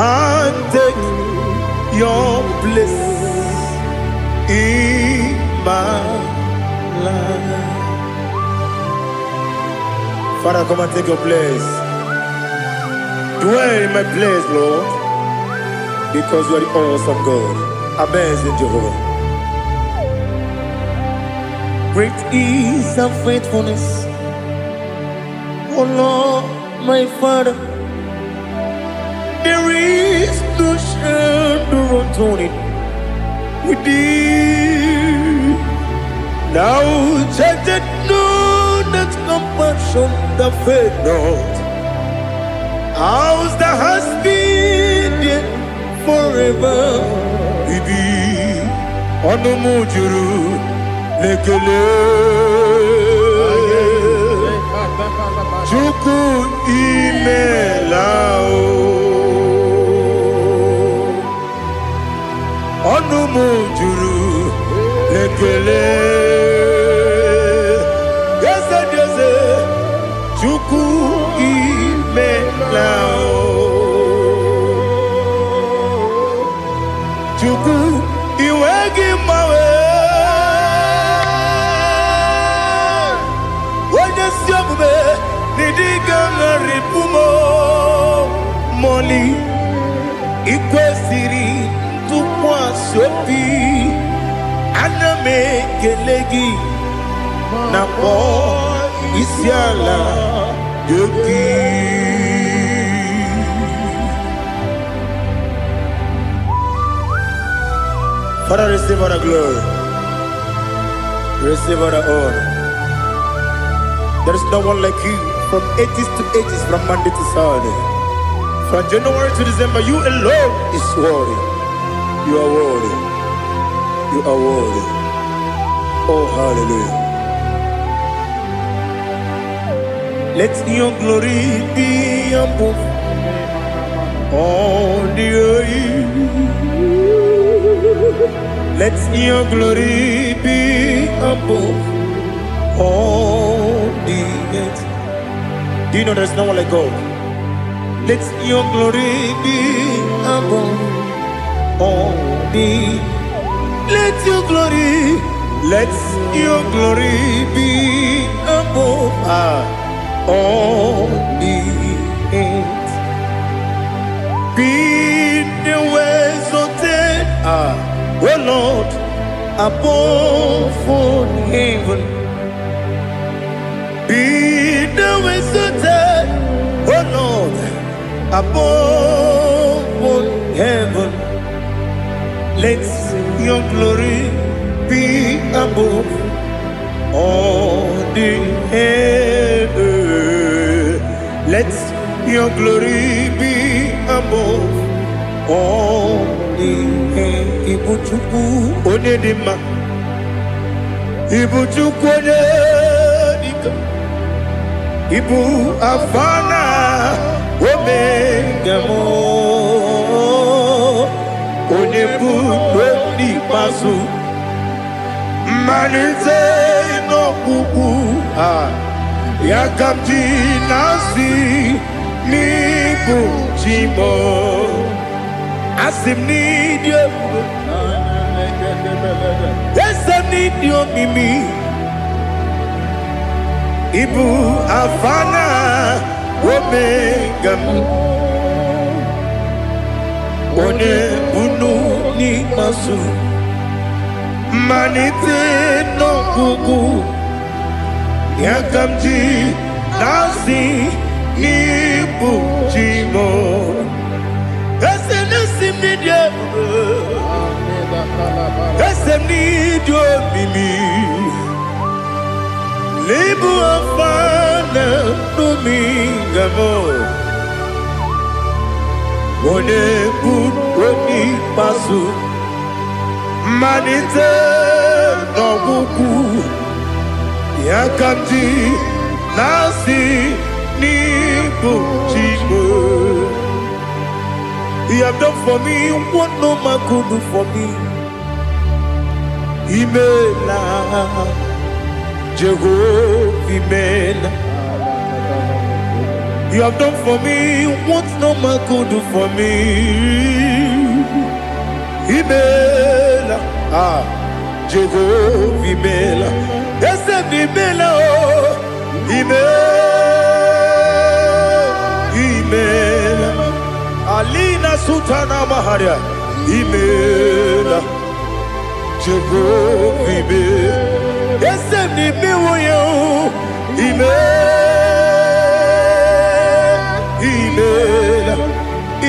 and take your place in my life. Father, come and take your place. Dwell in my place, Lord, because you are the awesome God. Amazing Jehovah. Great is thy faithfulness, oh Lord, my Father. There is no shadow of turning with thee. Now judged know that compassion that faith not. Ours that has been there forever. We be on the mujuru lekele. Chuku imelao. On the mujuru lekele. Yes, Chuku imelao. Chuku iwegi mawe. Wanyasiamume nidiga ngaripumo. Moli ikwesiri tukwa sopi. Aname kelegi na po isiala yoki. Father, receive all the glory. Receive all the honor. There is no one like you from ages to ages, from Monday to Saturday. From January to December, you alone is worthy. You are worthy. You are worthy. Oh, hallelujah. Let your glory be above all the earth. Let your glory be above all the earth. Do you know there's no one like God? Let your glory be above all the. Let your glory be above all the earth. Be the ways of death, oh Lord, above all heaven. Be the ways of death, oh Lord, above all heaven. Let your glory be above all the earth. Let your glory be above all the earth. Ibuchuku onedima, Ibuchuku onedika, Ibu afana omega mo, onebu oni pasu, manite no kuku yakamti nasi nibu chimo. Asim need you. Yes, I need you, Mimi. Ibu afana omega. One bunu ni masu. Manite no kuku. Yakamji nasi nibu chimo. Esem need you. Esem need you, Mimi. Libu afana domingamo. One buni pasu. Manite no kuku. Yakamji nasi nibu chimo. He have done for me what no man could do for me. Imela, Jehovah, Imela. You have done for me what no man could do for me. Imela, Jehovah Imela, yes, Imela, Imela, Alina Sultana Maharia, Imela, Jehovah Imela, yes, Imela,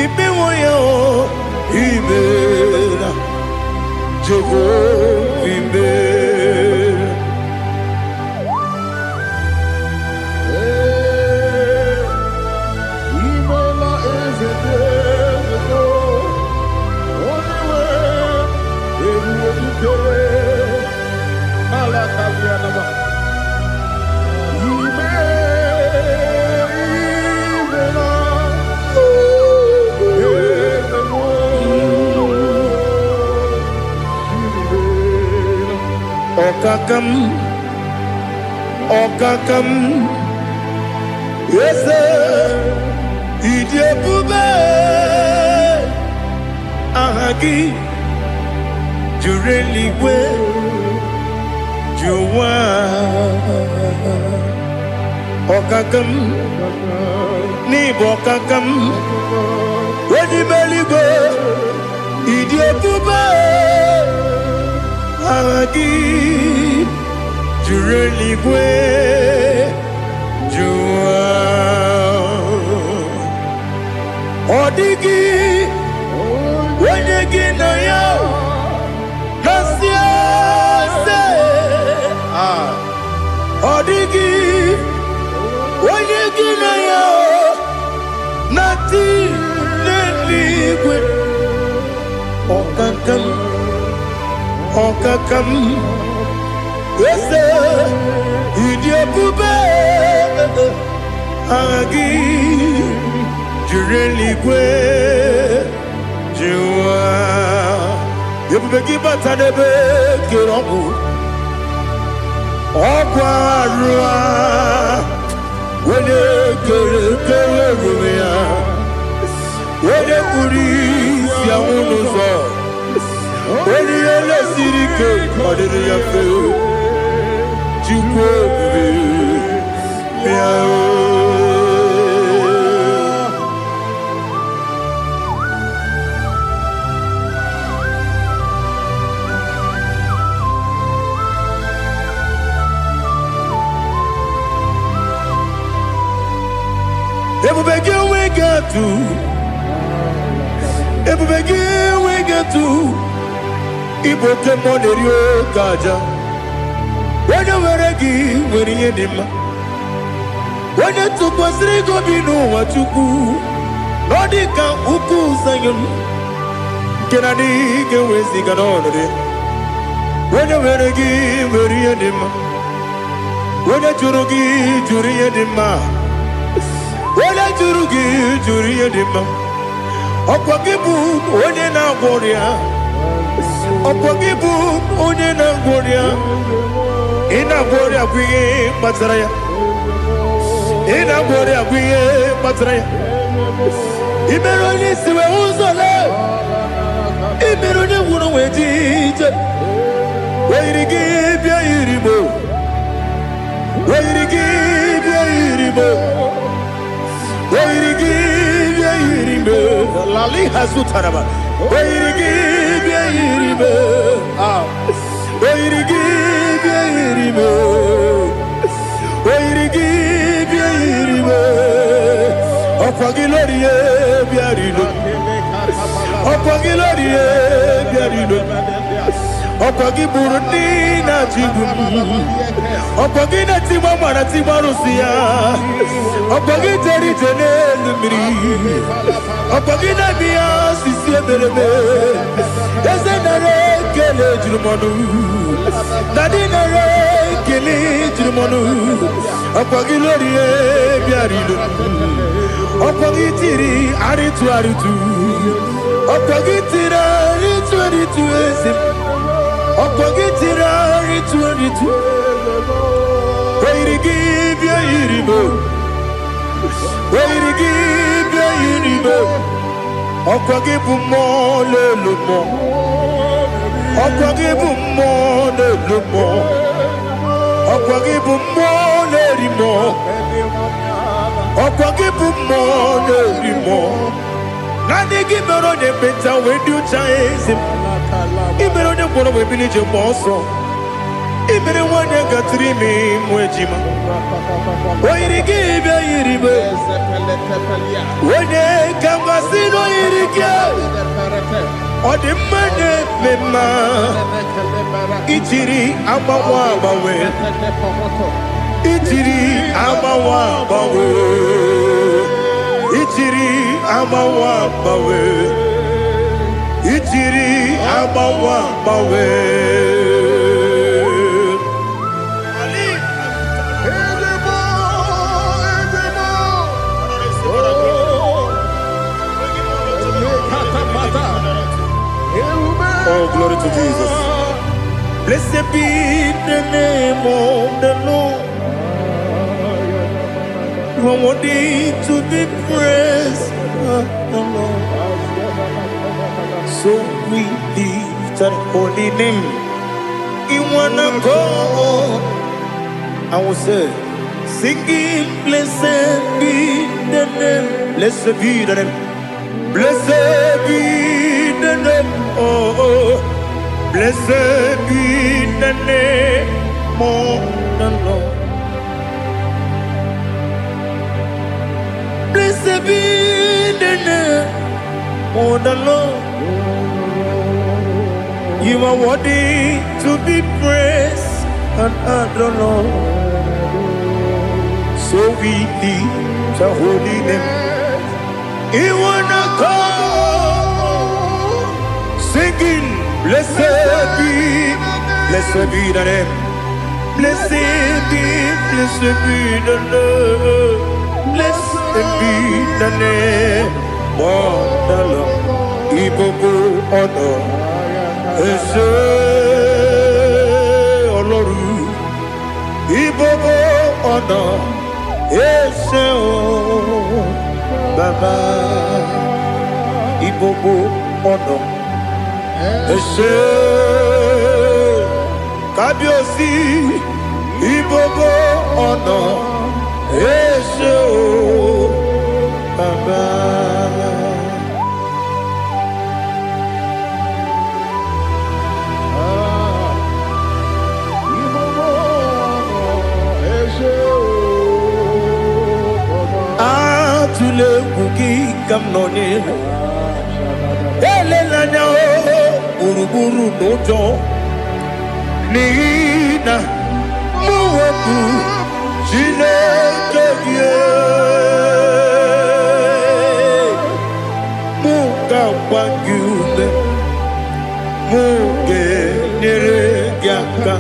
Imela, Imela, Jehovah Imela. Imela is a desert, only way you can. Malakavianaba. Okakam, yes, Idiabube, Ahagi, Jureliwe, Juwa, Okakam, Nibokakam, Wedibeligo, Idiabube, Ahagi, Jureligwe, Jua, Odigi, Wenegi na yo, Nasia se, Odigi, Wenegi na yo, Nati neligwe, Okakam, Okakam. Yes, Idiabube, Agi, Jureligwe, Jua, Yabubeki Batanebe, Kiroku, Okwarua, Wene Kerumia, Wene Kuris, Yamunuzo, Wene Yele Sirike, Kodini Yafu. Everybody we get to Ibokemonerio Kaja. When you were a gift, when you had him, when you took was Rigo, you know what you do. Nodika Uku Zion, can I dig away Ziganone? When you were a gift, when you had him, when you Jurugi, Juri had him, when I Jurugi, Juri had him, Opagibu, when you now warrior, Opagibu, when you now warrior. Ina gloria kuye matraya. Ina gloria kuye matraya. Imeroni siwe uzole. Imeroni wuno wejije. Weirigi bia iribo. Weirigi bia iribo. Weirigi bia iribo. Lali hazutaraba. Weirigi bia iribo. Weirigi bia iribo. Weirigi bia iribo. Okwagilorie bia iribo. Okwagilorie bia iribo. Okwagiburundi na jibum. Okwagina timama na timarusia. Okwagiteri tenelumiri. Okwagina biya sisi eberebe. Ezenare kele jurumonu. Nadinare kele jurumonu. Okwagilorie bia iribo. Okwagitiri aritu. Okwagitira aritu esim. Okwagitira aritu. Weirigi bia iribo. Where you give your universe. Okwagibu more, little more. Okwagibu more, little more. Okwagibu more, little more. Okwagibu more, little more. Nani give on the better when you chase him. Even on the one of a village of Mosso. Even when you got 3 men, Mojima. Why you give your universe? When they come, I see no irrigation. Or the money, Mema. Ichiri, Abawa, Bawe. Ichiri, Abawa, Bawe. Ichiri, Abawa, Bawe. Ichiri, Abawa, Bawe. Oh, glory to Jesus. Blessed be the name of the Lord. You are worthy to be praised, the Lord. So we lift that holy name. You wanna go? I will say, singing, blessed be the name. Blessed be the name. Blessed be the name. Oh, blessed be the name of the Lord. Blessed be the name of the Lord. You are worthy to be praised and adored, Lord. So we lift the holy name. You wanna call, singing, blessed be the name. Blessed be the Lord. Blessed be the name of the Lord. Ibobo honor, Ese Oloru. Ibobo honor, Ese Baba. Ibobo honor, Ese Kabiosi. Ibobo honor, Ese Baba. Atule kuki kamnoni. Elelanya uruburu nojo. Nina muwebu Chineke Muka wangune Muge nere gyaka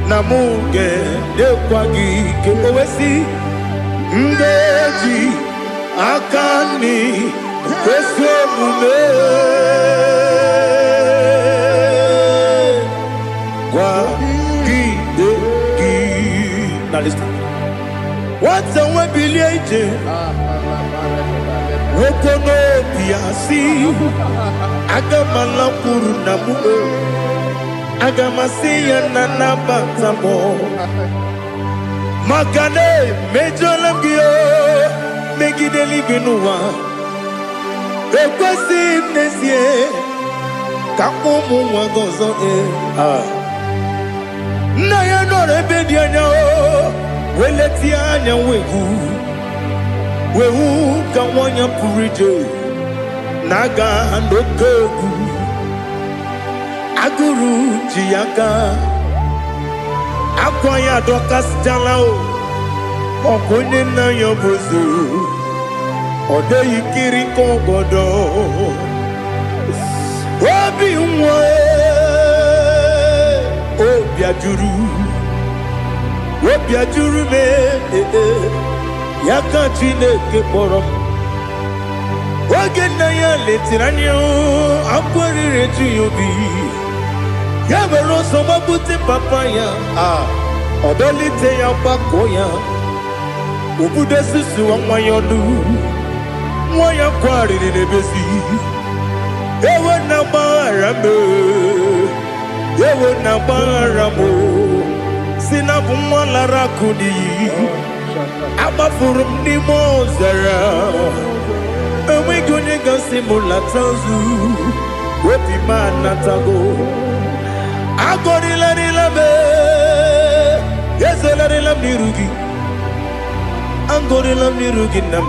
Na muge dekwagi Kewesi Ndeji Akani Kweso mume Now listen. What's the way biliate? Wokono piasi. Agamala puru namu. Agamasiya nanabatamo. Makane mejolamgio. Megideli binua. Ekwesi nesie. Kakumu wagozo na ya no rebedi anya o weleti anya wehu ka wanya purije naga ndokogu aguru jiaka akwa ya dokas jala o okonye na yo bozu ode yikiri kogodo obi nwa Obiajuru me Yaka Chineke kpọrọ Oge na ya letiri anya akwarịrị eju ya obi Ya mere ọsọ mabute papa ya Ọdọlite ya gbakọ ya Ubude susu wa mwayonu Mwaya kwari nebesi Ewe na baramo Ewe na baramo Sinabu mwalara kudi Abafurum ni mozara Ewe gune gasi mulatanzu Wepi manatago Agori la be Yese la mirugi Angori la mirugi nam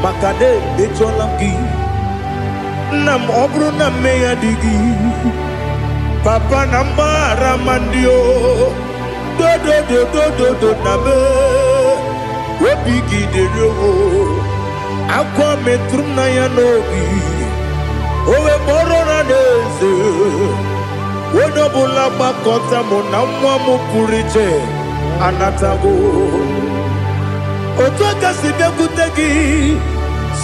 Makade becholamgi Nam obru na meya digi Papa nambara mandio Do nabe Wepigi de yo Akwa metrum na yanogi Owe moro na neze Wodobula bakota mona mwamu puriche Anatago Otoka sibya kutegi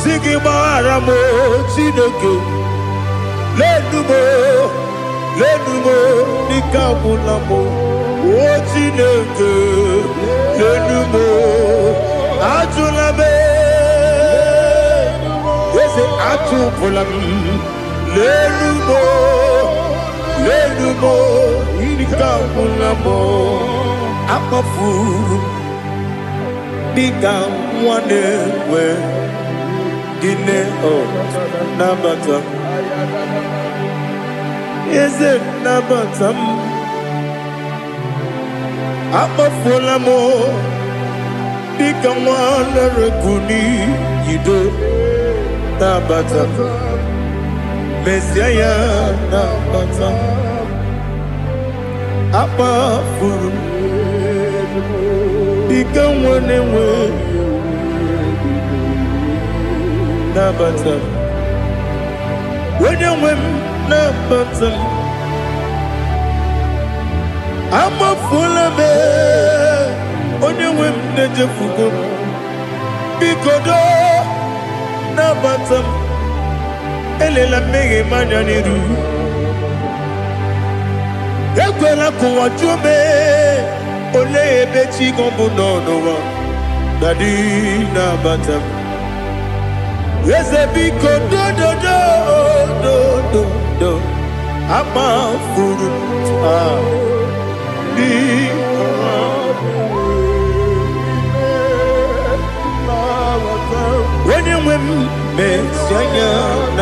Sigi baramo Chineke Lenumo Nikabulamo O Chineke Lenumo Ajulabe Yese Ajupulam Lenumo Nikabulamo Akafu Nika mwane we Dine o Nabata Is it Nabatam Akafulamo Nika mwane rekuni Yido Nabata Messiah Nabata Akafuru Nika mwane we Nabatam When you win Nabatam I'm a full of it When you win Najafugo Bikodo Nabatam Elela mege mananiru Ekwela kuwa jume Ole ebechi gombu nonowa Dadi Nabatam Yes, a big do. I'm a fool. When you win, Messiah,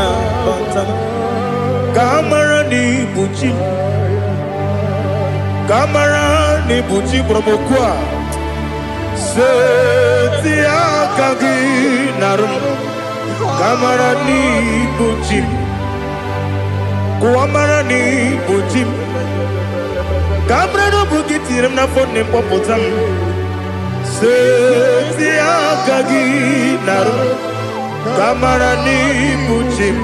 Kamara ni Buchi Promokwa. Setia Kagi Narum. Kamarani Buchim Kuamarani Buchim Kamrano Bukitiram na phone Popotam Setia Kagi Naru Kamarani Buchim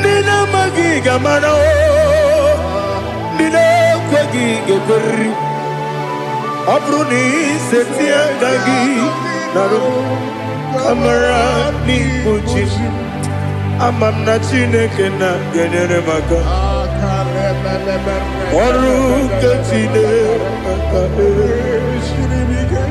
Nina Magi Gamano Nina Kwagi Geberi Abruni Setia Kagi Naru Kamarani Buchim Amamna Chineke na genere maka Oru Kachine Shiribike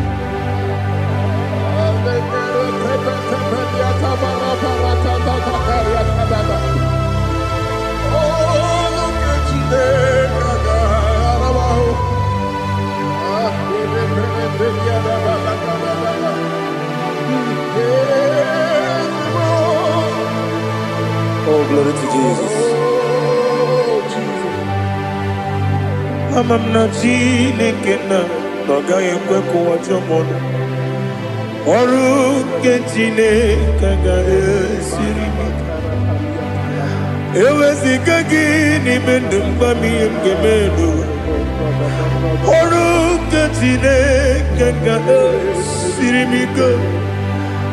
Oh, glory to Jesus. I'm not Chineke na Nogaye kweko wajomono Oru Kachine Kagaye Shiribike Ewezi Kagini Mendumba Miyemgemenu Oru Kachine Kagaye Shiribike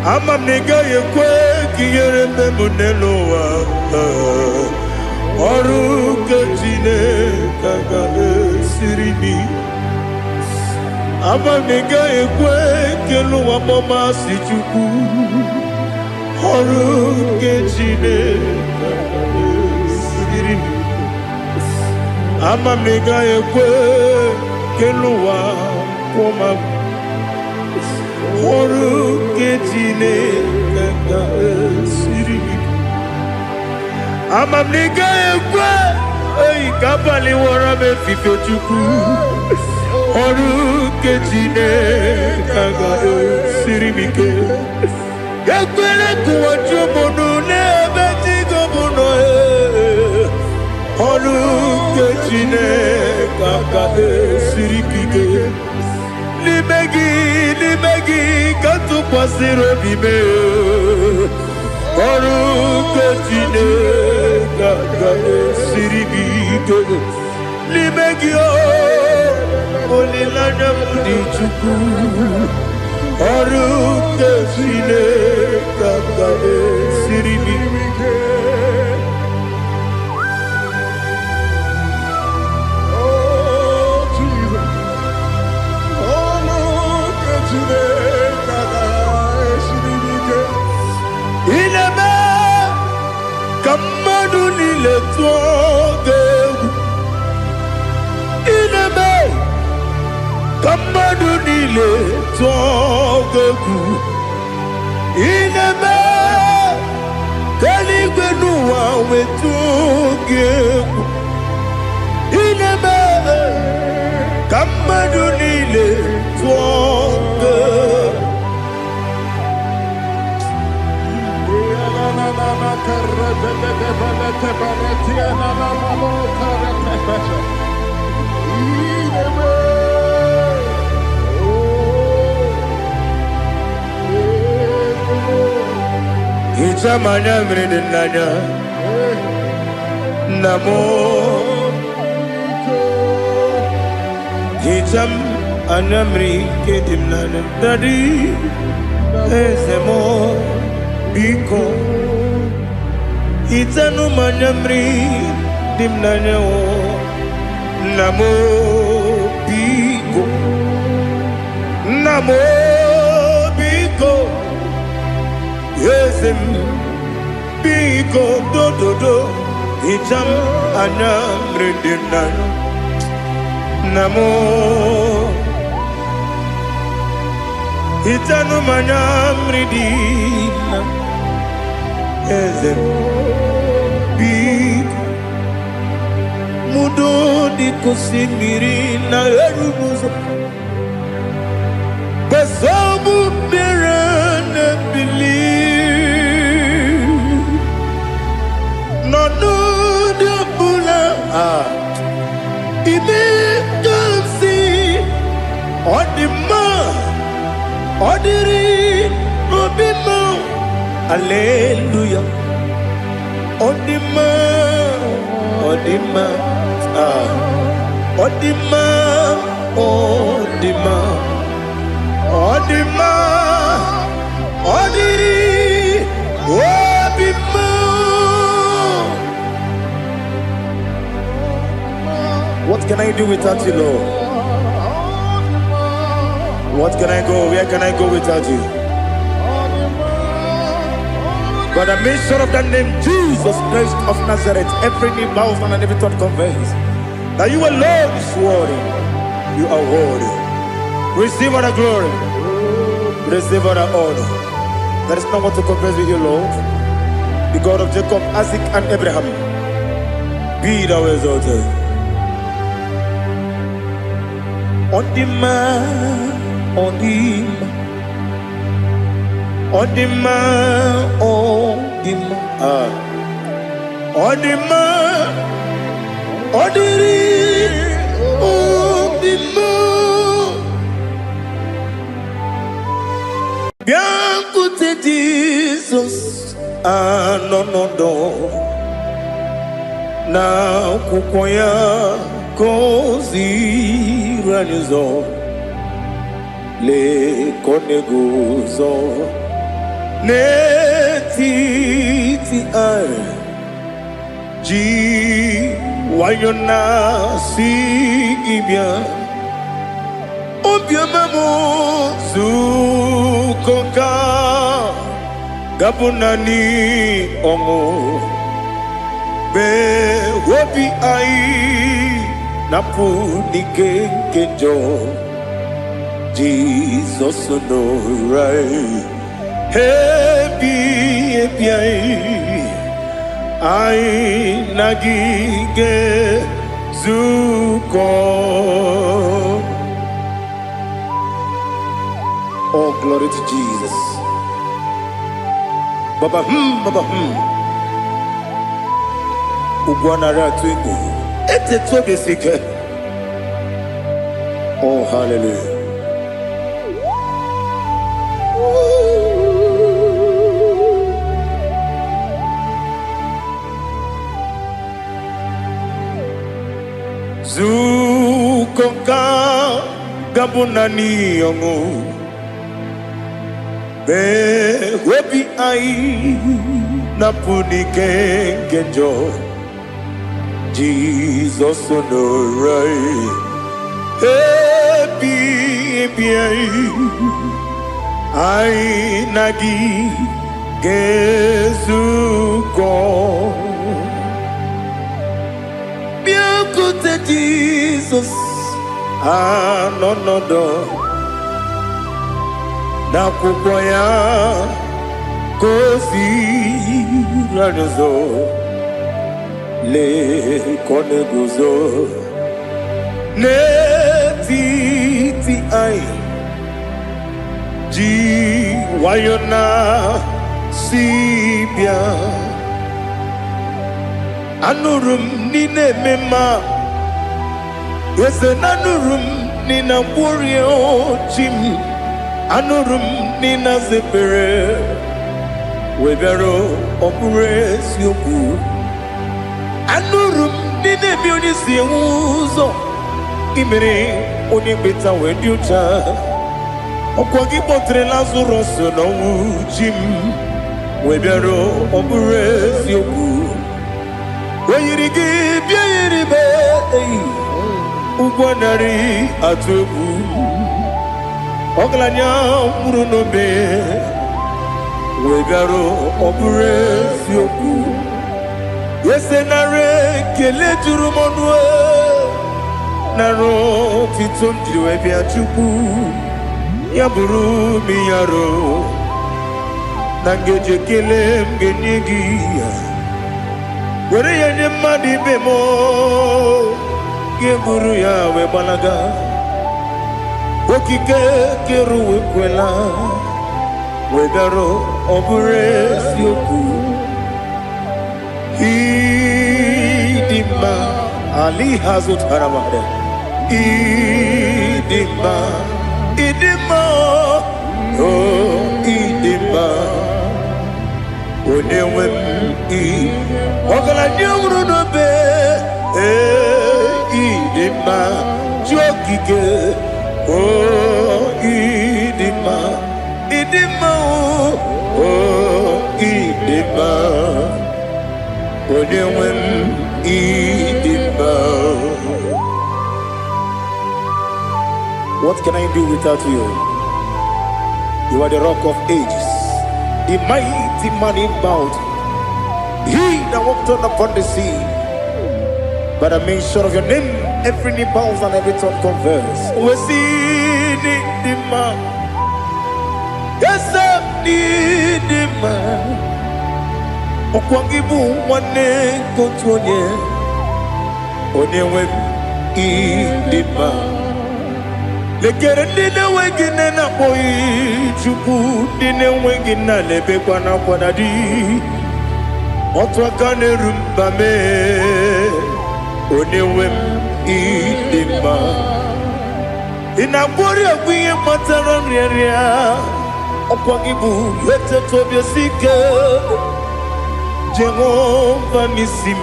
Amam nega ye kwe kiyere me muneloa Oru kachine kaga siribi Amam nega ye kwe kelu wamoma sichuku Oru kachine kaga siribi Amam nega ye kwe kelu wamoma Oru ketine kaka siri. Amamnika ekwe. Ei kapali wara me fife chuku. Oru ketine kaka siri mike. Yakwele kuwa chumono ne beti gomono. Oru ketine kaka siri mike. Limegi kantu pasiro bime. Oru ketine kaka siri mike. Limegi olilanya mudi chuku. Oru ketine kaka siri mike. Ineme kamadu nile tuoge. Ineme kamadu nile tuoge. Ineme kaligwenu wawe tuoge. Ineme kamadu nile tuoge. Ichamanya mridinanya namo. Icham anamri kedimnana dadi ezemo biko. Itanu manyamri dimnanya o namo biko. Namo biko. Yesem biko do do do. Icham anamri dimnanya namo. Itanu manyamri dimnanya ezem biko. Mudo di kusimiri na erumuzo. Besobu birane believe. No no de bula. Ime kansi odima odiri obima. Hallelujah. Odima, odima, odima, odima, odima, odiri, obima. What can I do without you, Lord? What can I go? Where can I go without you? By the mention of the name Jesus Christ of Nazareth, every knee bows and every tongue confesses that you alone is worthy. You are worthy. Receive all the glory. Receive all the honor. There is no one to compare with you, Lord. The God of Jacob, Isaac, and Abraham. Be thou exalted. On the man, on the man. Odima, odima, odima, odiri, odima. Bianco te Jesus, no no no. Na kukoya kozi ranizo, le koneguzo. Netiti ay ji wayona sigibia obiamamo sukoka gabunani omo be wobi ai napu nikenjo Jesus no right. Happy I nagige zuko. Oh, glory to Jesus. Baba Baba Ugwana ratwingu. Ete tobe sike. Oh, hallelujah. Zukonka gabunani yongu be webi ai napunike genjo Jesus no right happy ai nagi gezuko Jesus, no na kukwaya kosi ranozo le koneguzo ne titi ai ji wayona sibia anurum nine mema Yese nanurum nina warrior chim anurum nina zepere webero opures yoku anurum nina bionisi uzo imere onibeta weducha okwagi potre lazuro no chim webero opures yoku weyirigi biayiribe Ugwanari atubu Oglanya murunobe Wegaro obure sioku Yesenare kele jurumonwe Naro titondriwe biachuku Yaburu miyaro Nangeje kele mgenyigia Were yenye madi bemo Geburu ya webalaga Okike keru wekwela Wedaro obure sioku Idima Ali hazut haramade Idima Oh idima Onewem Ogala nyamru nobe Idima jokike oh idima oh idima onewem idima. What can I do without you? You are the rock of ages, the mighty man in battle. He that walked on upon the sea. By the mention of your name, every knee bows and every tongue converse. We see the man. Yes, I need the man. Okwangibu wane kotonye. Onewe idima. Lekere dine wengine na boy chuku dine wengine lebe kwa na kwa dadi. Otwa kane rumba me. Onewem idima Inabori agwiye matara nriaria Okwangibu yete tobye sike Jehova nisim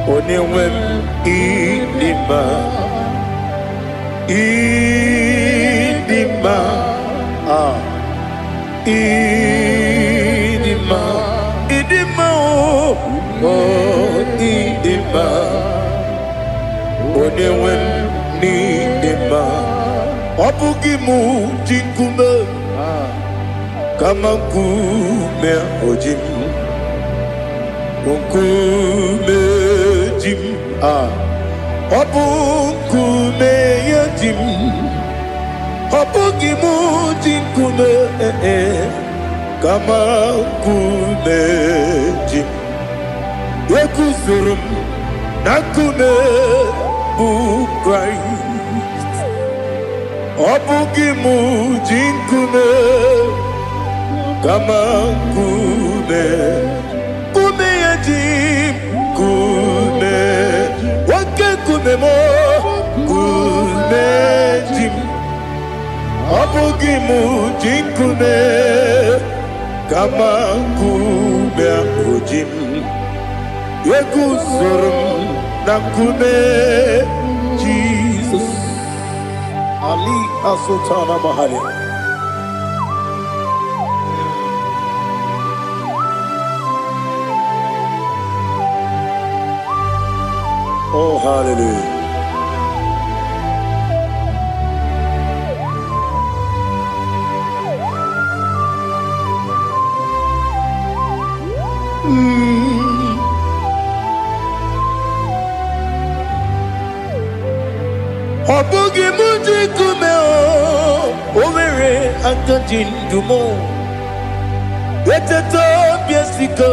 Onewem idima Idima Idima Idima oh idima Onewem nidima Obugimu jinkume Kama nkume ojim Nkume jim Obu nkume yajim Obugi mujinkume kama kumeji Yekuzurum nakume bu Christ Obugi mujinkume kama kume yajim kume wake kume mo kume jim Abugi mujinkume kama kume akujim Yekuzurum nakume Jesus Ali Asultana Mahali. Oh, hallelujah. Obugi mujinkume overe akajindumo Eteto biesiko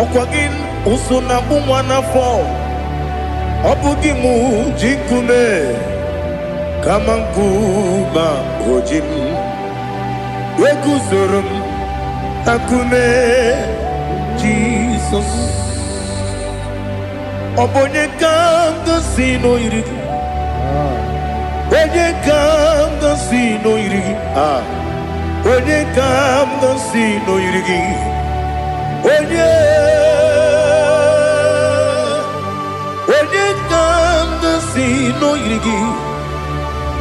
Okwagin usuna bumwana fo Obugi mujinkume kama nkuba ojim Yekuzurum nakume Jesus Obonye kanga sino irigi Onye kanga sino irigi Onye kanga sino irigi Onye kanga sino irigi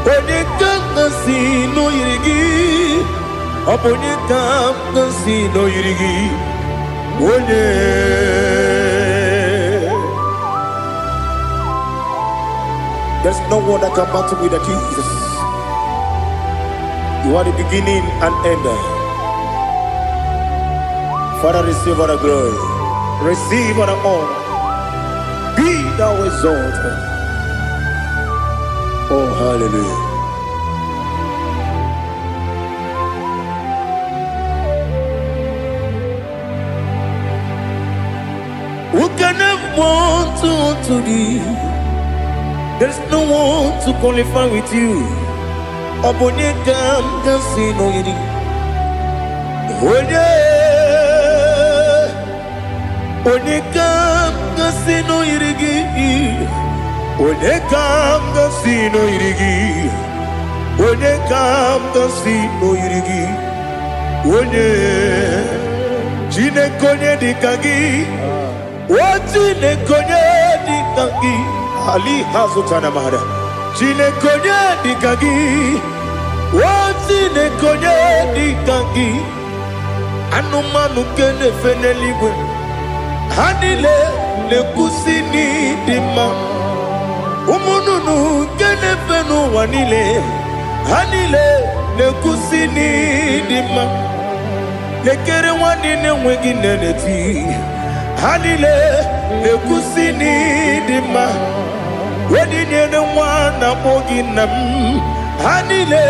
Onye kanga sino irigi Onye kanga sino irigi Onye There's no one that can battle with Jesus. You are the beginning and end. Father, receive all the glory. Receive all the honor. Be thou exalted. Oh, hallelujah. Who can have one to thee? There's no one to qualify with you. Obonye kam kasino yidi. Onye kam kasino yidi. Onye kam kasino yidi. Onye kam kasino yidi. Onye chine konye dikagi. Wachine konye dikagi. Ali Hazutana Mahada. Chine konye dikagi. Wachine konye dikagi. Anumanu kene feneligwe. Hanile le kusini dima. Umununu kene fenu wanile. Hanile le kusini dima. Lekere wanine wengi neneti. Hanile le kusini dima. Wedi nyene mwana mogi nam. Hanile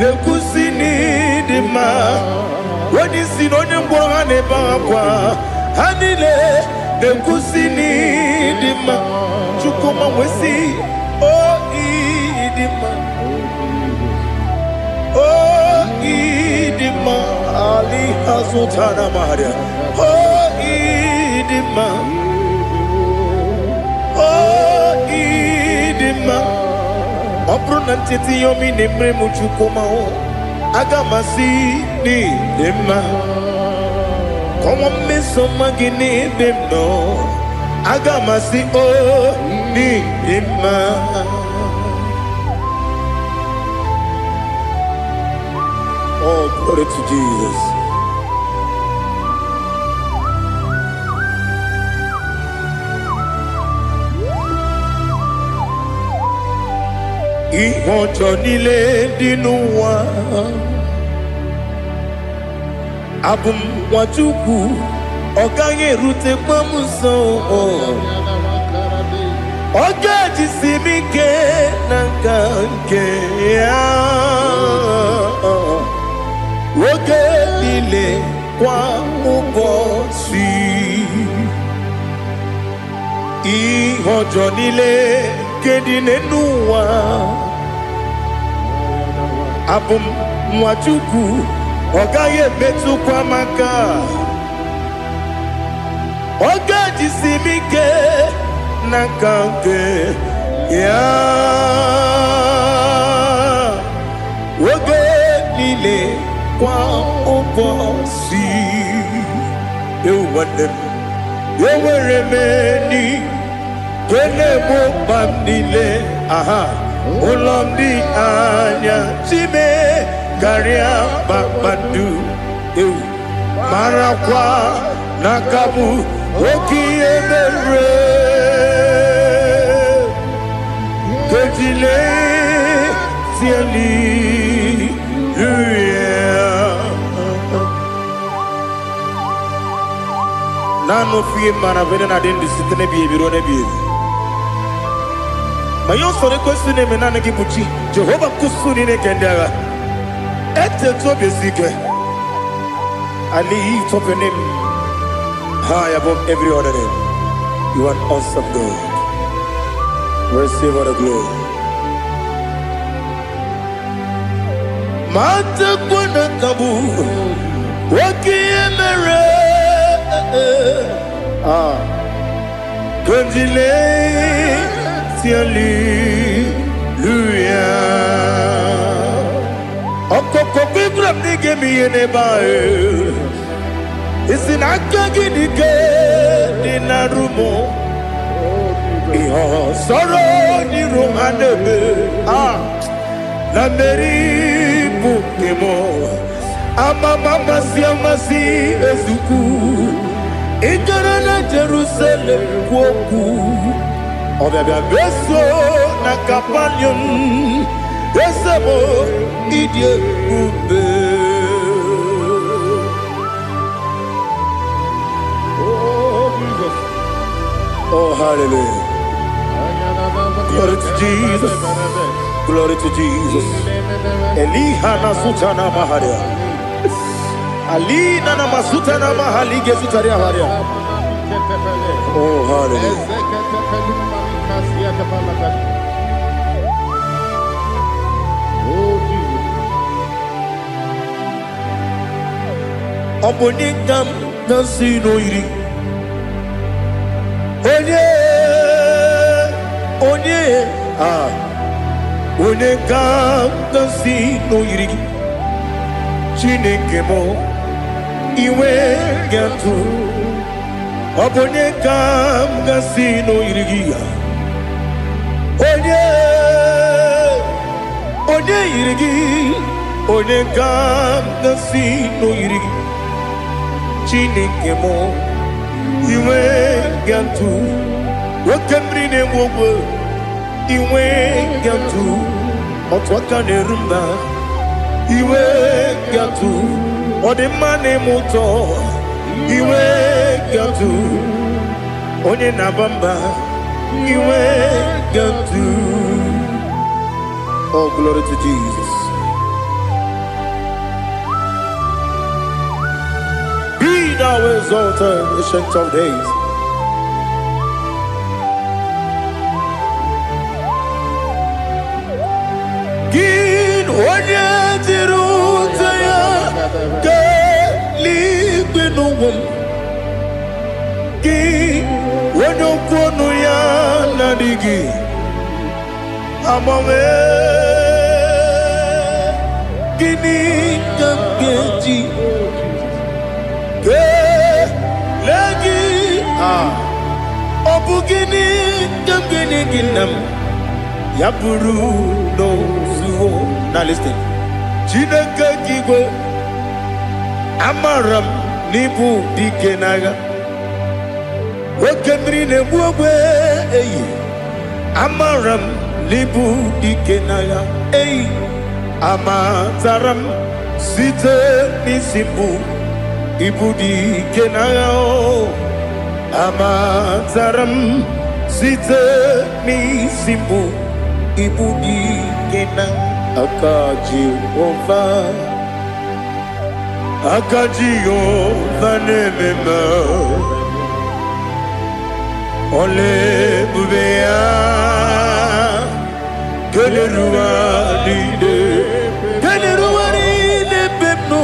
le kusini dima. Wedi sinonye mbwangane bakwa. Hanile le kusini dima. Chukuma wesi oh idima. Oh idima. Ali Hazutana Maria. Oh idima. Oh idima. Opronantiti yomi nemre muchukuma o. Agamasi ni dema. Como me somagini demno. Agamasi o ni dema. Oh, glory to Jesus. Ihojo nile dinuwa Abum wajuku Oganye rute pamuso Oge jisimike n'aka nke ya, oge niile kwa ụbọchị, ihe ọjọọ niile nke dị n'ụwa, abụ m nwa Chukwu, ọ gaghị emetụkwa m aka. Oge jisimike n'aka nke ya, oge niile kwa ụbọchị, nwanne m, enwere m enyi ga-egbo mkpa m niile, ụlọ m dị anya chime karịa kpakpando, marakwa n'aka m oke ihe mere. Kejile tieli nano fiye mana vene na den disitene biye biro ne biye. Mayo sore kusune menane kibuchi Jehova kusuni ne kendera. Ete to besike. I lift up your name high above every other name. You are awesome God. Receive all the glory. Mata kuna kabu wakiemere Kundile Hallelujah. Okoko kigrab nige mi enebae. Isina kagidike dinarumo. Iho soro ni romanebe. La meri bukemo. Amama siamasi ezuku. Ikarana Jerusalem woku. Obabia beso na kapanium. Besamo idie ube. Oh Jesus. Oh hallelujah. Glory to Jesus. Glory to Jesus. Elihana sutana maharia. Alina na masuta na mahali gesutaria haria. Oh hallelujah. Oh Jesus. Obonikam nasino iri. Onye Onekam nasino iri. Chineke mo iwe gatu. Obonekam nasino iri. Onye irigi, onekam nasino irigi. Chineke mo iwe gatu. Wakemri ne mwogo iwe gatu. Otwaka ne rumba iwe gatu. Odemane moto iwe gatu. Onye nabamba iwe gatu. Oh, glory to Jesus. Be thou exalted, ancient of days. Gin onye tirutaya ke liquinum. Gin onye kwonu ya nadigi. Amame gini kamgeji ke lagi obu gini kamgeni ginam yapuru no zuo. Now listen. Chineke kigwe amaram nibu dikenaga wakemri ne buogwe eyi amaram libu dikenaya amataram site nisibu ibu dikenaya amataram Site ni simbu ibu di kenang akaji ova nemema ole bubea keleruwa dide bepno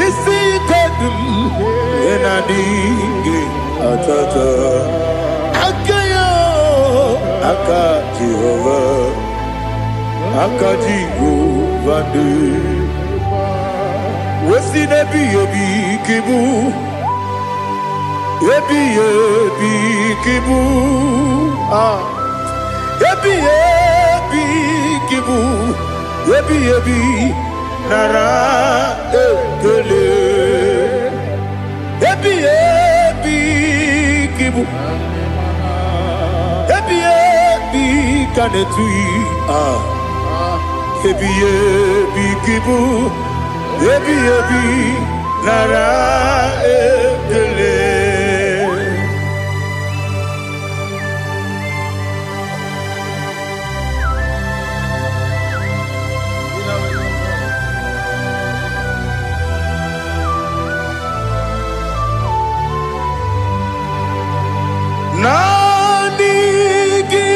isi kadum enadinge atata akayo akaji ova de wesi nebi kibu ebi kibu ebi kibu ebi nara ekele ebi kibu ebi kanetui ebi kibu ebi nara ekele. Nanigi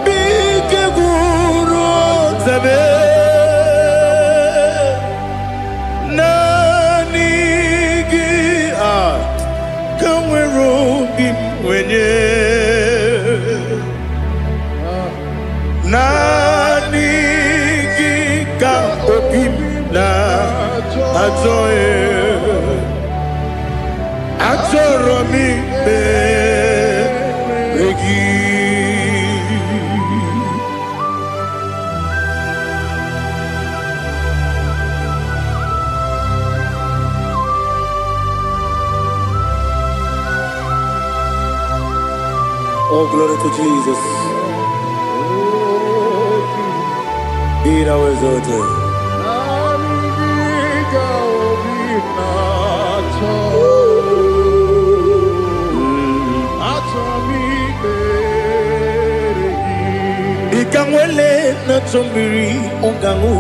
bige guru zabe nanigi kamweru bimwenye nanigi ka opim na atoe atoromi Oh, glory to Jesus. Be thou exalted. Ikamwele na chombiri ongangu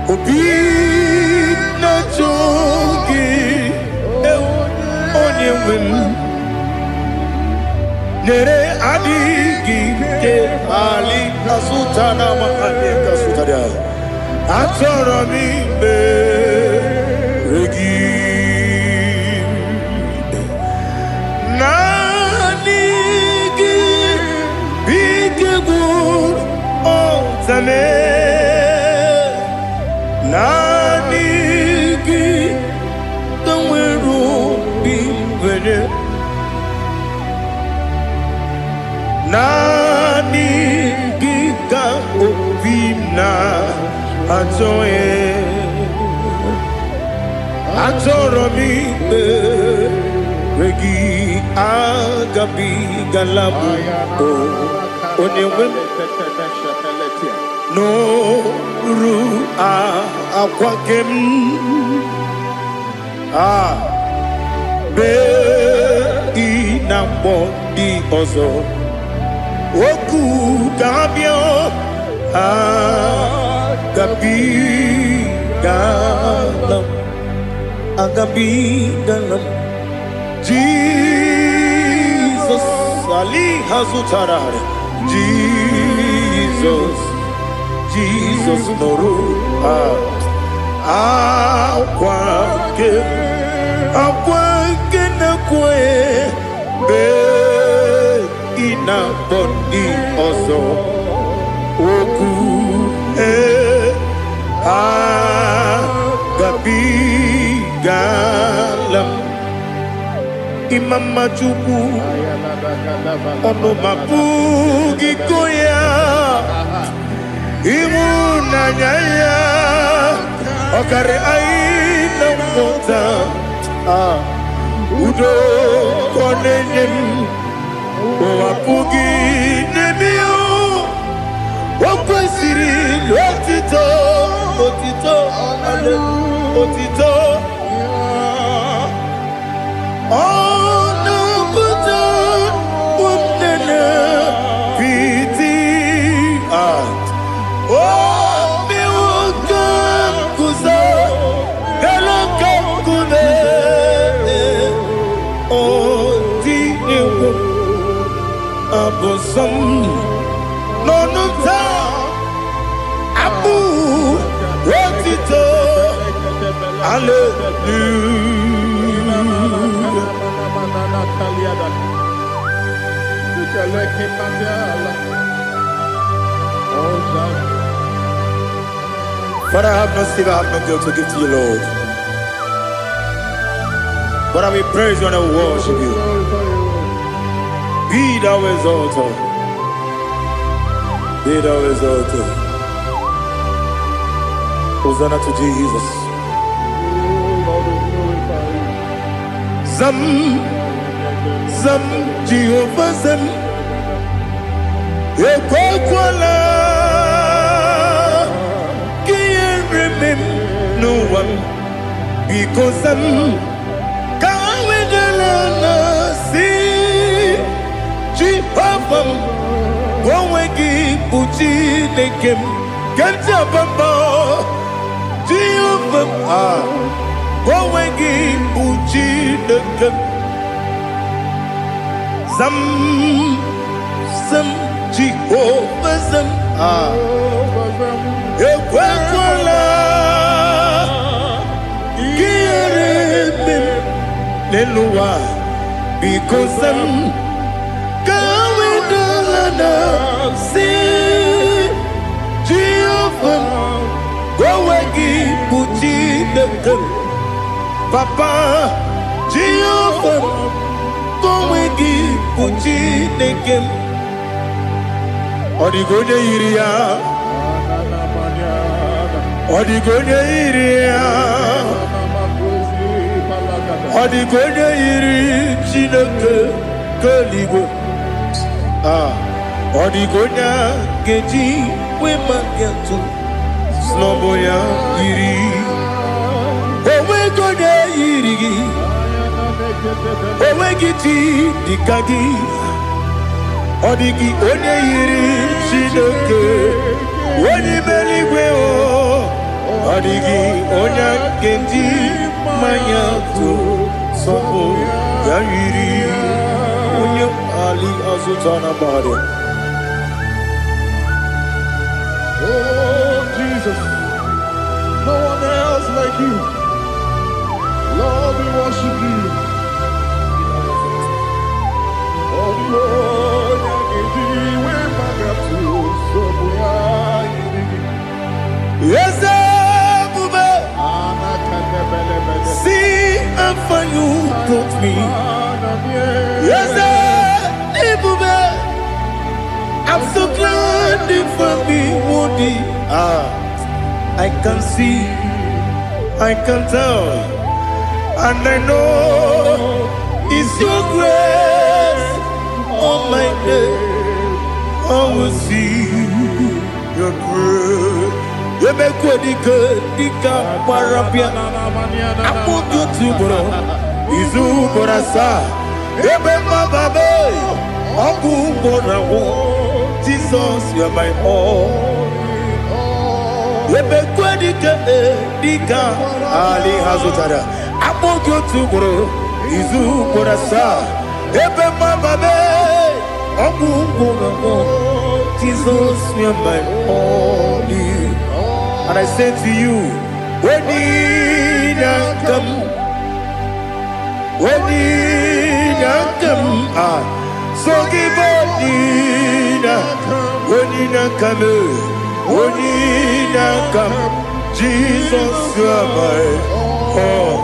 obi na chogi onye wim nere adigi ke ali asutana mahane kasutaria atoro mi be regi nanigi bigegur otame nanigi kamweru bimwene nani gika opimna atoe atoromi regi agabi galabu onewem no ru akwakem be inambo di ozo Oku gabio agabi galam Jesus Ali Hazutarare Jesus Noru akwake na kwe be ina boni ozo oku gabi galam imam majuku ono mapugi koya imuna nyaya okare aina mota udo konenyem wapugi nemio wakwesiri lotito otito some no no ta abu what it Father, I have no silver, I have no gold to give to you, Lord. But I will praise you and I will worship you. Be thou exalted. Be thou exalted. Hosanna to Jesus. Zam, Zam, Jehovah Zam. Ekwakwala. Can't remember no one. Because I'm Jehovah, go wegi puchi nekem, kanja bamba. Jehovah, go wegi puchi nekem. Zam, Zam, Jehovah Zam. Ekwakwala, kiyerebe, leluwa, because I'm see Jehovah, go wagi puchi nekem, Papa. Jehovah, go wagi puchi nekem. Odigonya iria, odigonya iria, odigonya iri chineke keligo. Odigonya geji we magetu sloboya iri owe gonya iri owe giti dikagi odigi onye iri chineke onye meligwe o odigi onya geji mayatu sloboya iri onye ali azutana bade. Oh, Jesus, no one else like you. Lord, we worship you. Oh, Lord, yes, see how far you brought me. Yes, I'm so glad for me, Woody. I can see, I can tell, and I know it's your grace on my day. I will see your grace. You make what you could, Dika Parapia. I put you to bro. Izu Borasa. You make my baby. Abu Borawo. Jesus, you are my all. You make what you could, Dika Ali Hazutada. I put you to bro. Izu Borasa. You make my baby. Abu Borawo. Jesus, you are my all. And I say to you, when you come, so give up, when you come, Jesus, you are my all.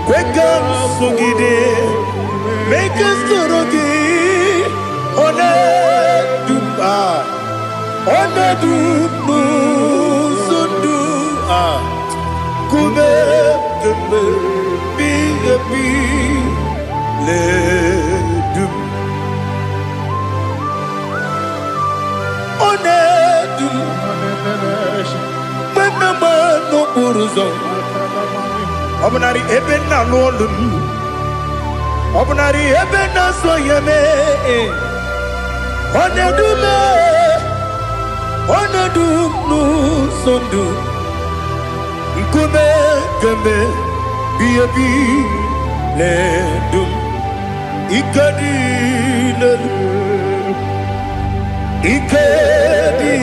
Wake up, Sugide, make us Torogi, uzo. Obunari ebe na lolu. Obunari ebe na soyeme. Onedume. Onedunu sondu. Nkume kembe. Biebi ledum. Ikadi lelu. Ikedi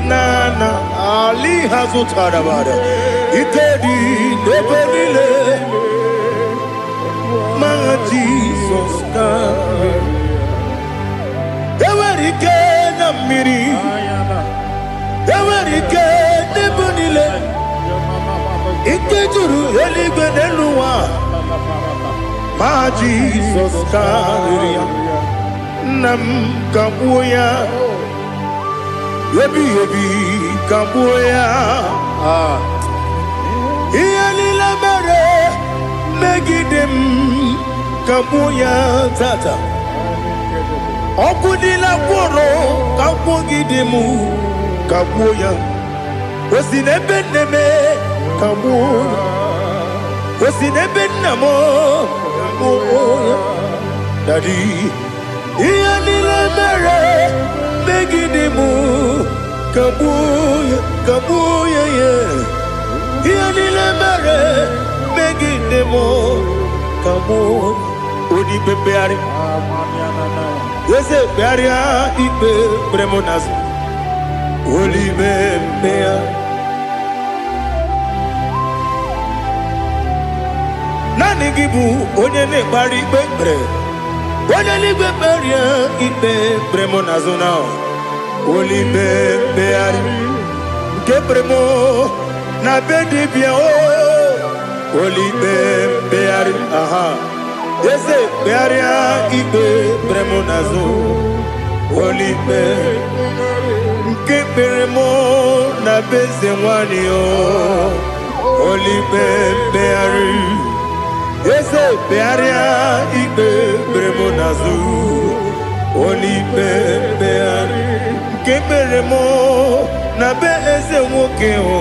nana Ali hazutarabada. Ikedi nebenile. My Jesus come. Ewerike na miri. Ewerike nebenile. Ikejuru eligwe neluwa. My Jesus come. Nam kabuya. Yebi kabuya. Iyalila mere megidem kabuya tata. Okudila kworo kabugidemu kabuya. Osinebenneme kabuya. Osinebennamo kabuya. Daddy. Iyalila mere megidemu kabuya kabuya yeah. Iyalila mere megidemu kabuya. Odi bebeari. Yese bearia ibe bremonas. Oli bebea. Nani gibu onye ne bari bebre. Onye ligwe beria ibe bremonazo now. Oli bebeari. Nke bremo na bedi bia o. Oli bebeari. Aha. Yese bearia ibe bremonazo. Oli be. Nke bremo na beze wani o. Oli bebeari. Yese bearia ibe bremonazo. Oli bebeari. Nke bremo na beze woke o.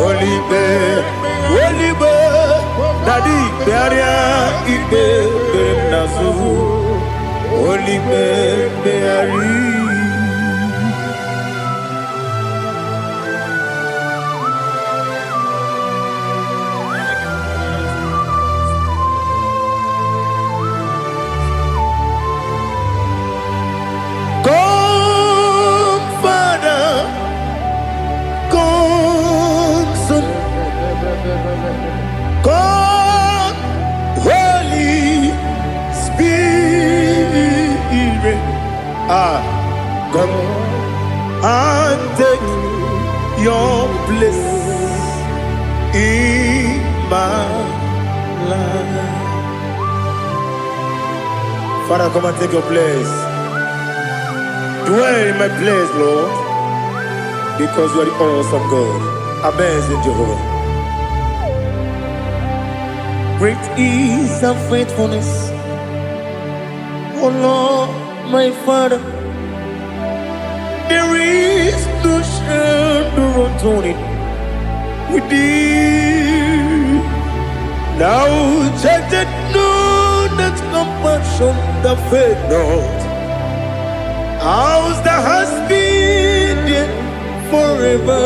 Oli be. Daddy bearia ibe bremonazo. Oli beari. God, Holy Spirit, come and take your place in my life. Father, come and take your place. Dwell in my place, Lord, because you are the awesome God. Amazing Jehovah. Great is thy faithfulness, O Lord, my Father. There is no shadow of turning with thee. Now check that no that compassion that faith not. Ours that has been forever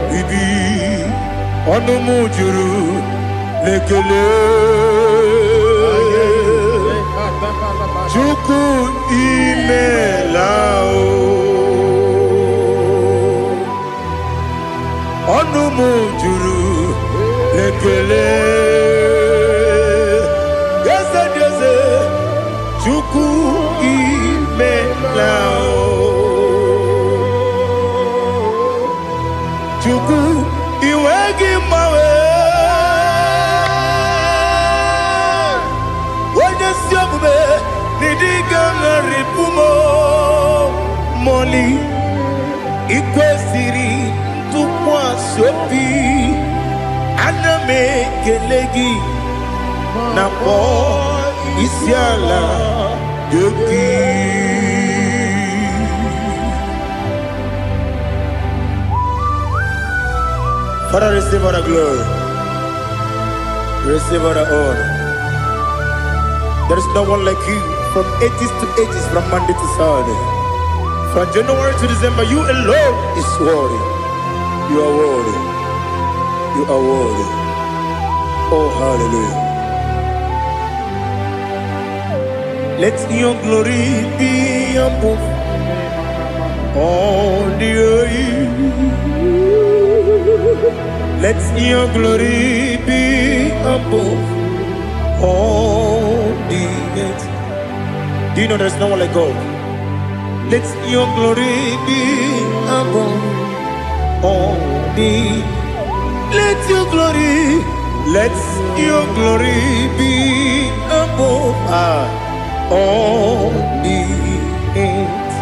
we be on the mujuru. Lekele Chuku imelao Onumu juru Lekele Yese Chuku imelao Chuku iwegi mawe Moli ikwesiri tukwa sopi aname kelegi na po isiala yoki. Father, receive all the glory. Receive all the honor. There is no one like you from ages to ages, from Monday to Saturday. From January to December, you alone is worthy. You are worthy. You are worthy. Oh, hallelujah. Let your glory be above all the earth. Let your glory be above all the earth. Do you know there's no one like God? Let your glory be above all the earth. Let your glory be above all the earth.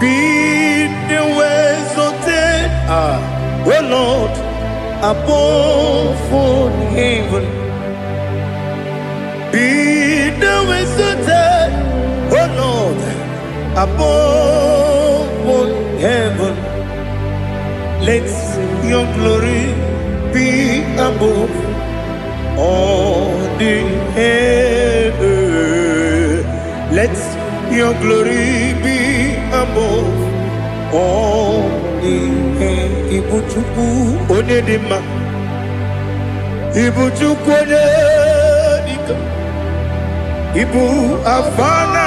Be the ways of death, oh Lord, above all heaven. Be the ways of death, oh Lord, above all heaven. Let your glory be above all the earth. Let your glory be above all the earth. Ibuchuku onedima, Ibuchuku onedika, Ibu afana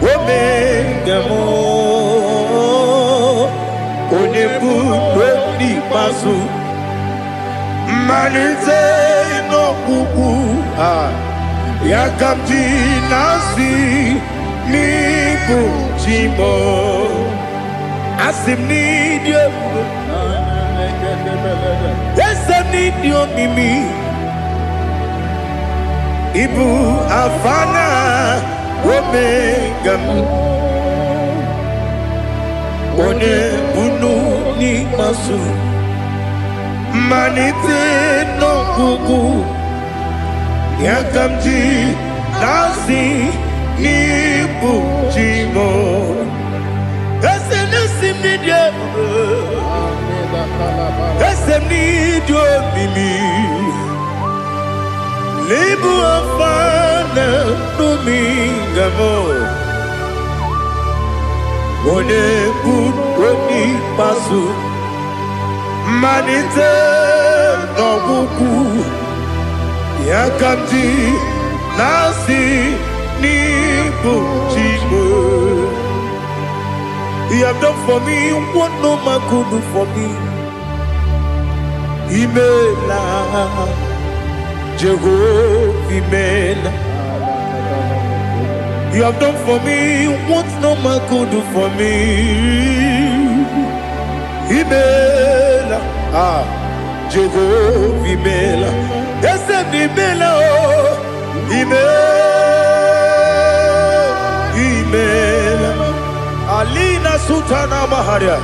omega mo, onebu doni pasu. Manite no kuku yakamji nasi niku chimbo asim nidio esem nidio mimi ibu afana omega one bunu ni masu. Manite no kuku yakamji nasi nipu chimo esem nidio esem nidio mimi libu afana numingamo one budoni pasu. Manite no kuku yakamji nasi nipu chimo. You have done for me what no man could do for me. Imela Jehovah Imela. You have done for me what no man could do for me. Imela, Jehovah Imela, Esem Imela, Imela, Alina Sultana Maharia,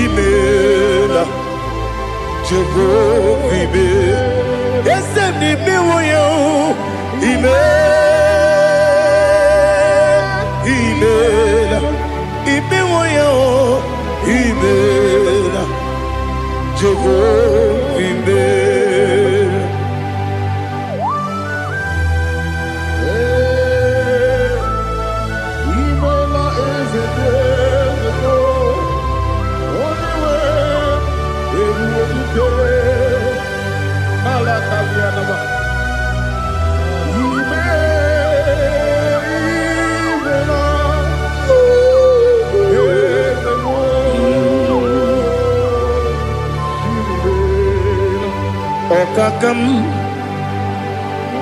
Imela, Jehovah Imela, Esem Imela, Imela, Imela, Imela, Jehovah Imela. Imela is a desert, only way it will be. Malakavianaba.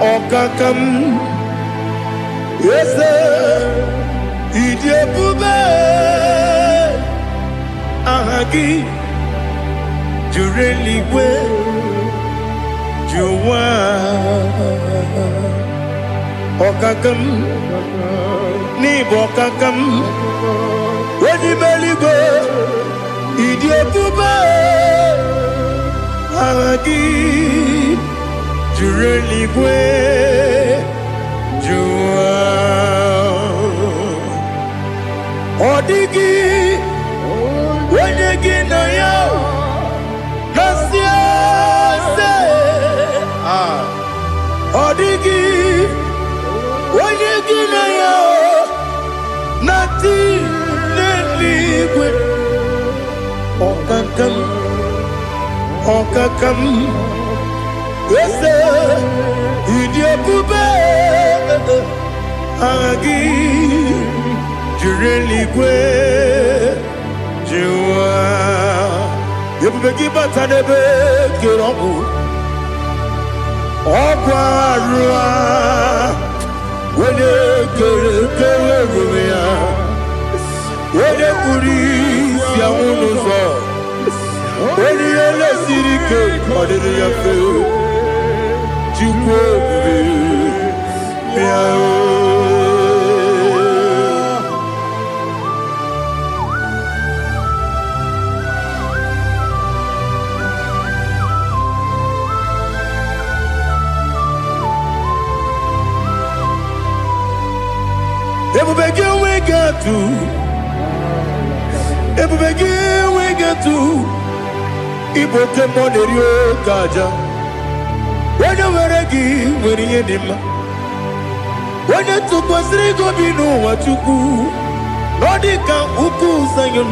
Okakam, yes, Idiabube, Ahagi, Jureli, Juwa, Okakam, Nibokakam, Wajibeligo, Idiabube, Ahagi. Jureligwe Jua Odigi Wenegi na yo Okakam, yes, Idia Bube, Agi, Jureligwe, Jua, Yabaki Batanebe, Kirobu, Okwarua, Wede Kerumia, Wede Puris, Yamunuzo. When you let Sirike, what did you feel? You Ibote monerio kaja. When you were a give, when you did when you took was Rigo Bino, what you do, Nodika Uku Sayon.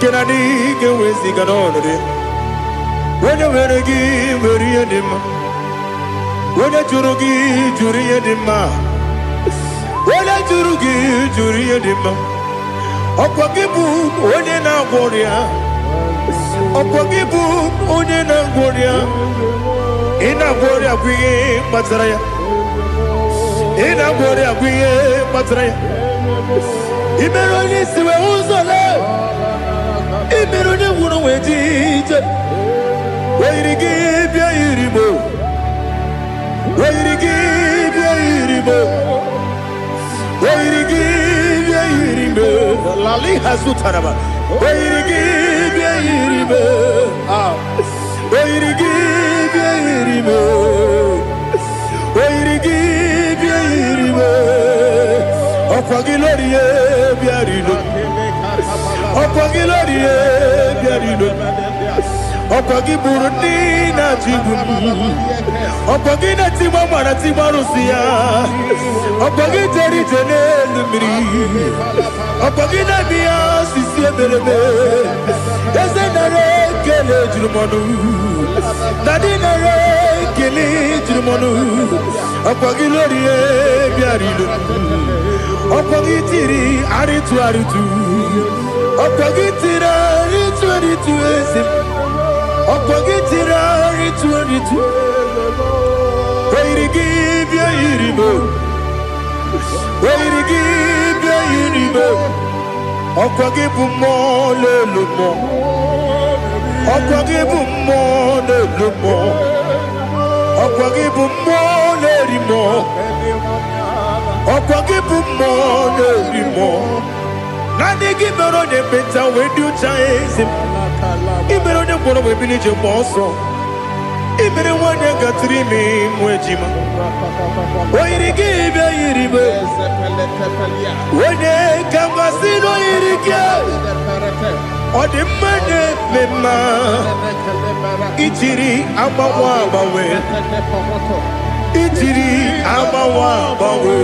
Can I get with Ziganone? When you were a give, when you did when you Jurugi, Juria Dima. When I Jurugi, Juria Dima. Okwakibu, when you now warrior. Opogibu unena gloria ina gloria kwiye matraya ina gloria kwiye matraya imeroni siwe uzole imeroni wunu wejije weirigi bia irimo weirigi bia irimo weirigi bia irimo lali hazutaraba weirigi bia irimo weirigi bia irimo weirigi bia irimo okwagilorie bia rino okwagilorie bia rino okwagiburundi na jibun okwagina timama na timarusia okwagiteri tenelumiri okwagina bia sisi eberebe ezenare kele jurumonu nadinare kele jurumonu okwagilorie bia rino okwagitiri aritu okwagitira aritu esim Okogitira ritu Weirigi bia irimo Weirigi bia irimo Okogibu mo lelumo Okogibu mo lelumo Okogibu mo lerimo Okogibu mo lerimo Nani gimero ne beta wedu chaizim Ibero ne bono we bilije moso. Ibere wane gatrimi mwejima. Oirigi bia iribe. Wene kamasino irike. Odimane mema. Ichiri amawa bawe. Ichiri amawa bawe.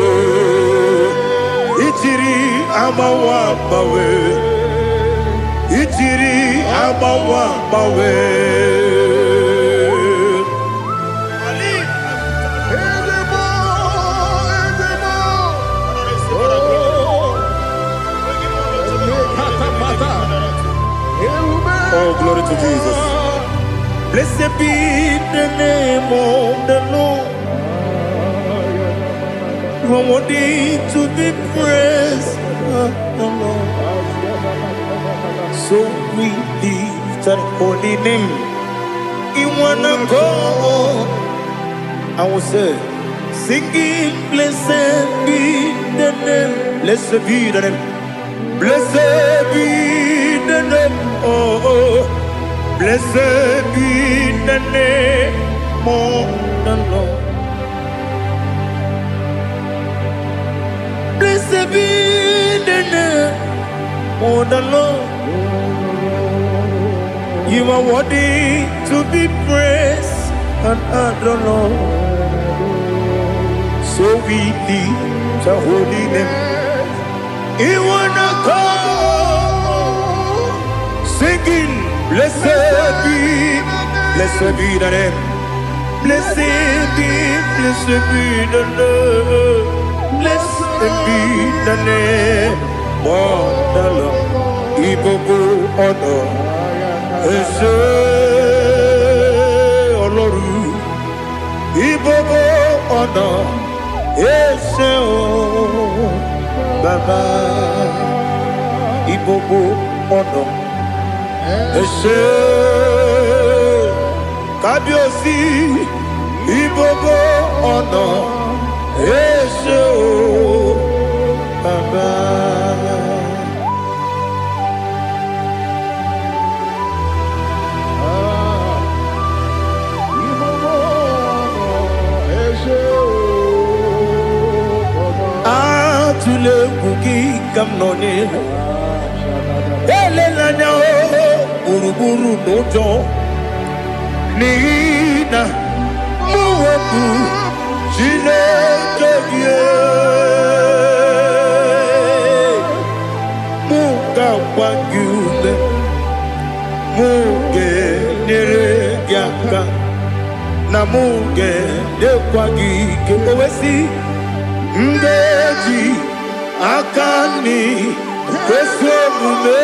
Ichiri amawa bawe. Ichiri amawa bawe. Oh, glory to Jesus. Blessed be the name of the Lord. You are worthy to be praised, the Lord. So we lift that holy name. You wanna go? I will say, singing, blessed be the name, blessed be the name, blessed be the name, oh, blessed be the name of the Lord. Blessed be the name of the Lord. You are worthy to be praised and adored. So we lift the holy name. You wanna go singing, Blessed be the name. Blessed be the name. Blessed be the name. Wonderful, Ibogo honor. Ese Oloru, Ibogo honor. Ese o Baba, Ibogo honor. Ese Kabiosi, Ibogo honor. Ese o Baba. Atule kuki kamnone. Elelanya o buruburu nojo. Nina muweku Chineke Muka wangule Muge nere gyaka Na muge dekwagi Owesi Ndeji Akani Kwesomume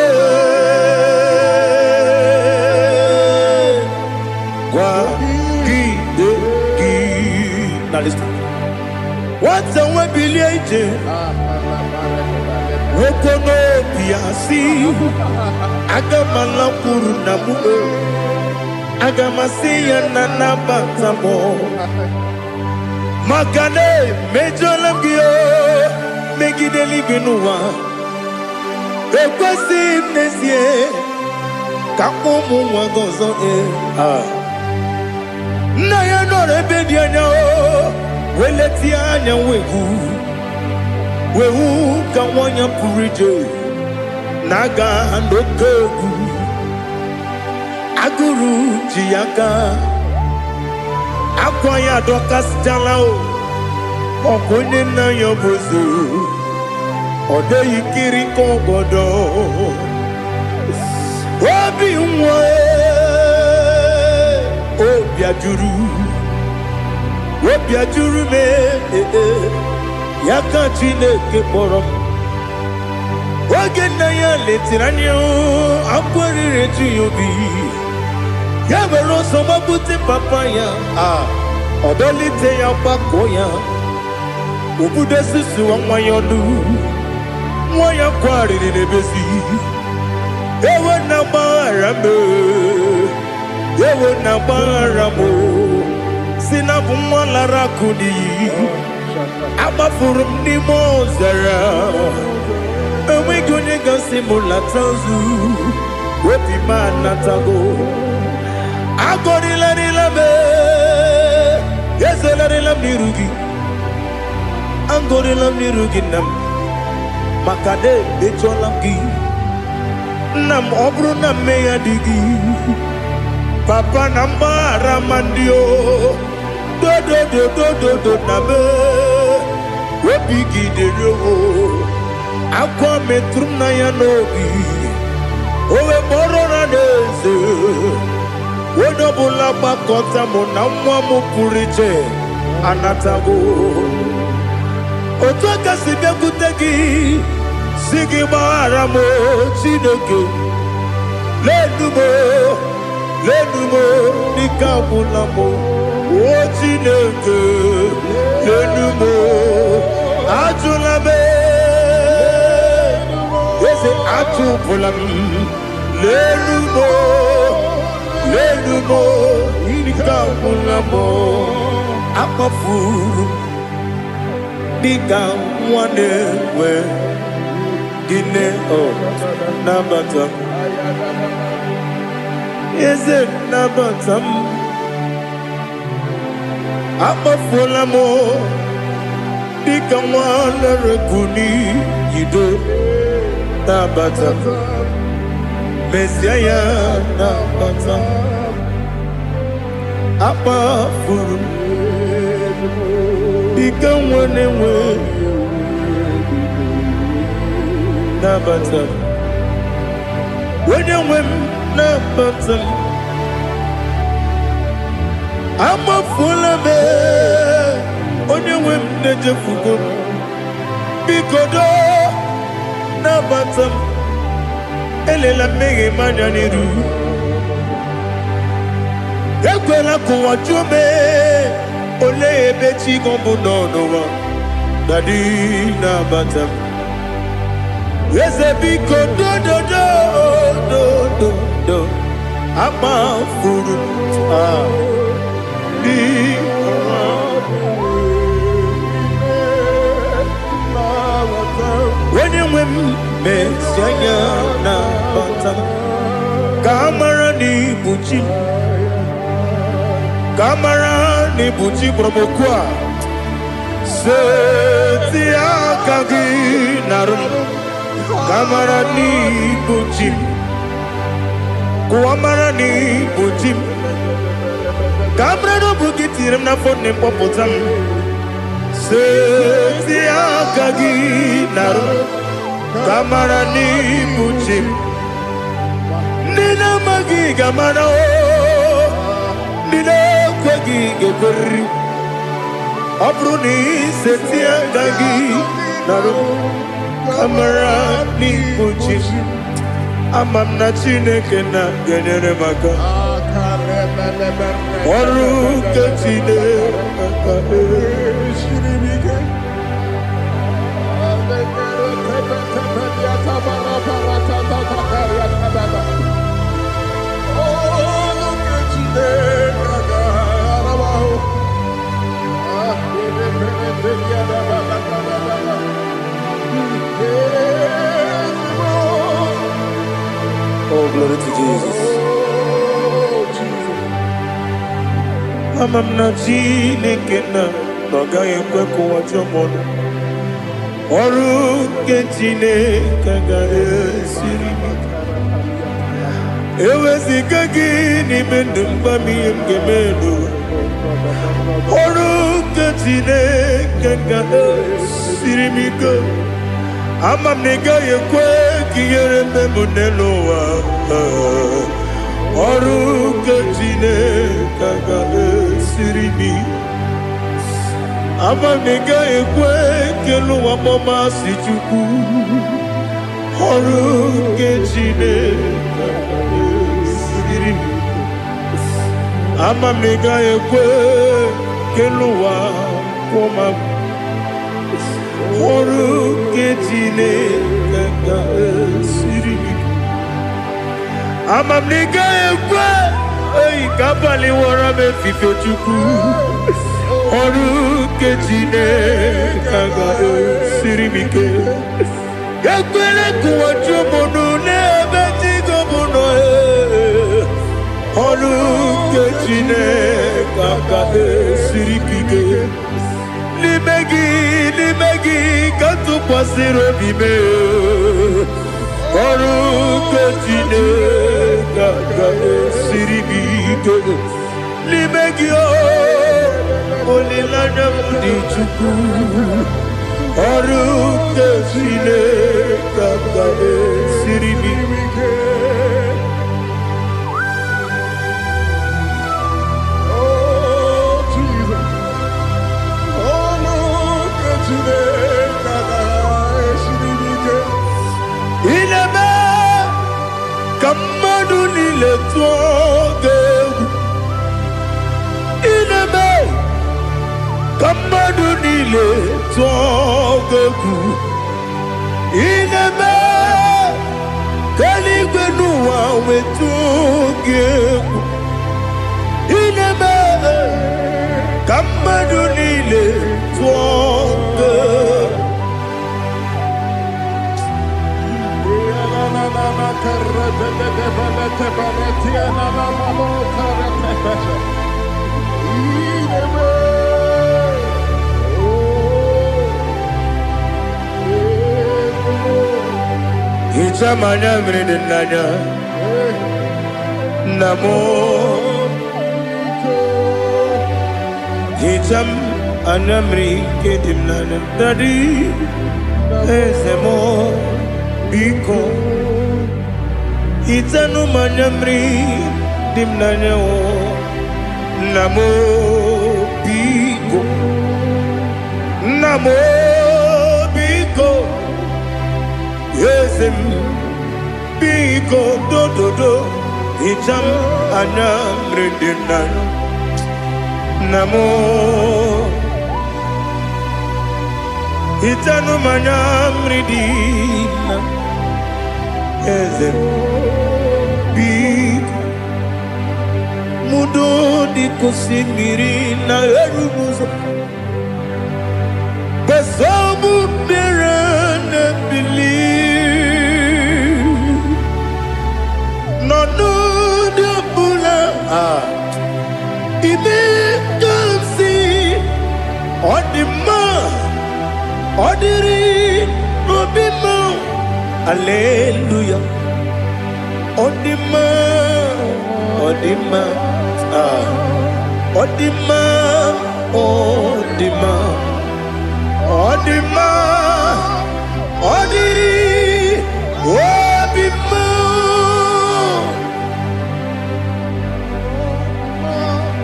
Now listen. What's the way biliate? Wokono piasi. Agamala kurunamu. Agamasiya nanabatamo. Makane mejolamgio. Megideli benua. Ekwasi nesie. Kakomu wagozo na ya no rebedi anya o weleti anya wehu ka wanya purije naga ndokogu aguru jiyaka akwa ya dokas jala o okonye na yo bozu ode yikiri kogodo obi nwa Obiajuru me Yaka Chineke kpọrọ Oge na ya letiri anya akwarịrị eju ya obi ya were ọsọ mabute papa ya ọdọlite ya gbakọ ya obodo susu nwa ya ọnụ nwa ya kwarịrị n'ebezi ewe na gbaghara me ewe na gbaghara mo sina bụ nwa lara kudi agbafuru m n'ime ọzara enweghị onye gasị m lata nzu obi m anatago agọrịlarịla m ezelarịla m n'iru gị agọrịla m n'iru gị nna m maka na emejọla m gị nna m ọ bụrụ na mmehie dị gị papa na mgbaghara ma ndị o dodododododo na be obi gị dịrị o akwa metụrụ m na ya n'obi owe kpọrọ na n'eze onye ọbụla gbakọta mụ na nwa m pụrụ iche anatago otu aka si bịakwute gị si gị gbaghara m Chineke lenumo dịka ọbụla m o Chineke lenumo ajụla m eze atụpụla m lenumo dịka ọbụla m akpafuru dịka nwa na-enwe gịnị nabata eze nabata m akpafuola m dịka nwa na-erekuni yido nabata mesia ya nabata akpafuru dịka nwa na-enwe nabata onye nwe m na batam ama fulame onye nwe m na-ejefugo bikodo na batam elela mmehie manya n'iru ekwela kụwa jume ole ebe chi gọbụ n'ọnụwa dadi na batam eze biko do ama furu di when you win mesianya na batam kamara ni buchi promokwa setia kagi narum kamara ni buchi kuamara ni buchi kamara no bukitirim na phone popotam setia kagi narum kamara ni buchi nina magi kamara o nina kwagi geberi abruni setia kagi narum kamara ni buchi amam na Chineke na genyere maka ọrụ nke Chineke Oh, glory to Jesus. Amam na Chineke na n'ọgaghị ekwe ka ụwa jọọ m ọrụ nke Chineke ga-esiri m eweziga gị n'ime ndụ mgbam ihe m ga-eme n'ụwa ọrụ nke Chineke ga-esiri m ike amam na ị gaghị ekwe ka ihere mme m n'elu ụwa ọrụ nke Chineke ga-esiri m amam na ị gaghị ekwe ka elu ụwa kpọmasị Chukwu ọrụ nke Chineke ga-esiri m amam na ị gaghị ekwe ka elu ụwa kpọmasị ọrụ nke Chineke ga-esiri m amam na ị gaghị ekwe ka abalị wara m efife Chukwu ọrụ nke Chineke ga-esiri m ike ekwere ka ụwa jụọ m n'ebe chi gọbụ nọ ọrụ nke Chineke ga-esiri m ike n'ime gị ka tụkwasịrị obi m ọrụ nke Chineke ga-esiri m ike n'ime gị olileanya m dị Chukwu ọrụ nke Chineke ga-esiri m ike ineme ka mmadụ niile tụọ gị egwu ineme ka mmadụ niile tụọ gị egwu ineme ka eluigwe n'ụwa wee tụọ gị egwu ineme ka mmadụ niile tụọ gị egwu Hichamanya mridinanya namo Hicham anamri kedimnana dadi ezemo biko itanu manyamri dimnanya namo biko yesem biko do itam anyamri dimnanya namo itanu manyamri dimnanya yesem biko mudo di kusimiri na erumuzo besobu berana believe no de bula ibe dansi odima odiri obima hallelujah odima odima odiri obima.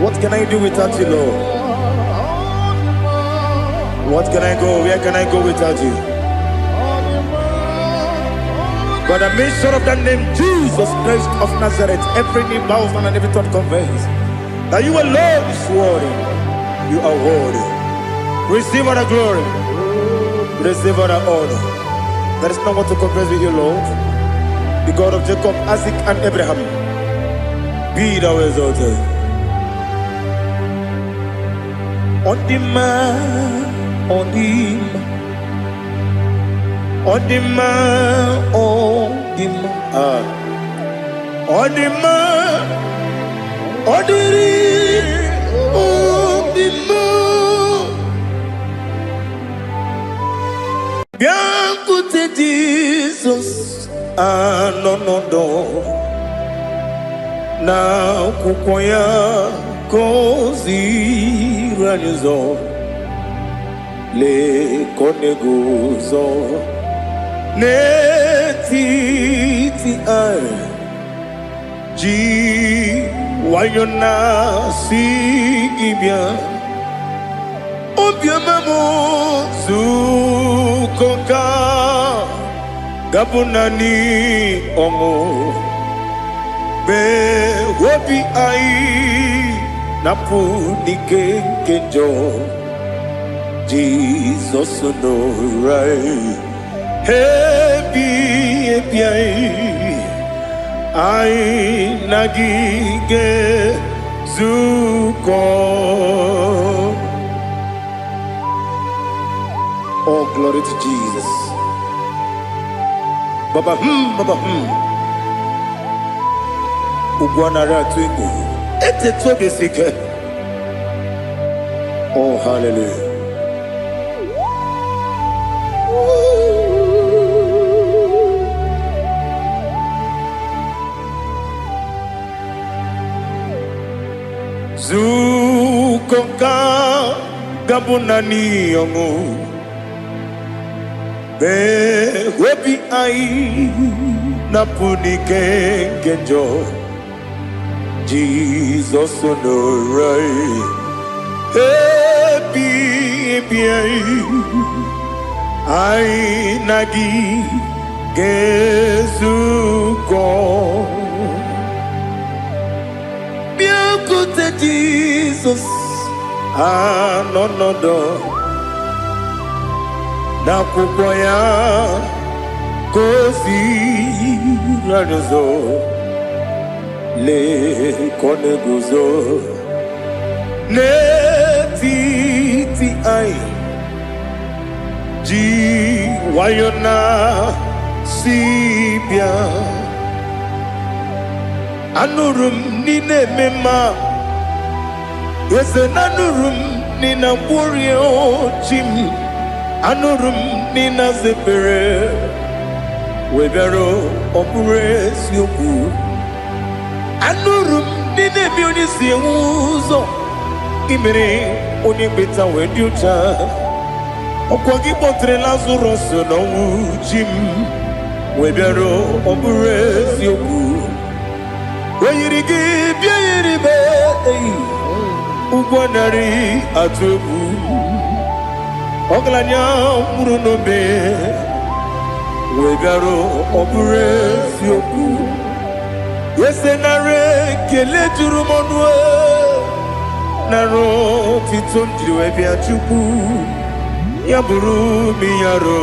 What can I do without you, Lord? What can I go? Where can I go without you? By the mention of that name, Jesus Christ of Nazareth, every knee bows and every tongue confesses that you alone is worthy. You are worthy. Receive all the glory. Receive all the honor. There is no one to compare with you, Lord. The God of Jacob, Isaac, and Abraham. Be thou exalted. On the man, on the man. On the man, on the man, on the man, on the man. Bien écoutez Jesus, no. Na kukoya kozi ranizo, le koneguzo. Netiti ai ji wayona sigibia obiamamo zukoka gabunani omo be wobi ai napunike kenjo Jesus no right. Happy I nagige zuko. Oh, glory to Jesus. Baba Ugwana ratwingu. Ete tobe sike. Oh, hallelujah. Zukoka gabunani yongu be webi ai napunike genjo Jesus no right happy ai nagi gezuko. Écoutez Jesus, no. Na kukoya kozi ranizo, le koneguzo. Netiti ai ji wayona sibia. Anurum nine mema Yese nanurum nina burio chim Anurum nina zepere Webero opure siyoku Anurum nine bionisi uzo Imere onibeta wediucha Okwagi potre lazuroso no uchim Webero oburesi yoku. Weyirigi biayiribe. Ugwanari atubu. Oglanya murunobe. Webero oburesi yoku. Yesenare kele jurumonwe. Naro titon jiwe biachuku. Yaburu miyaro.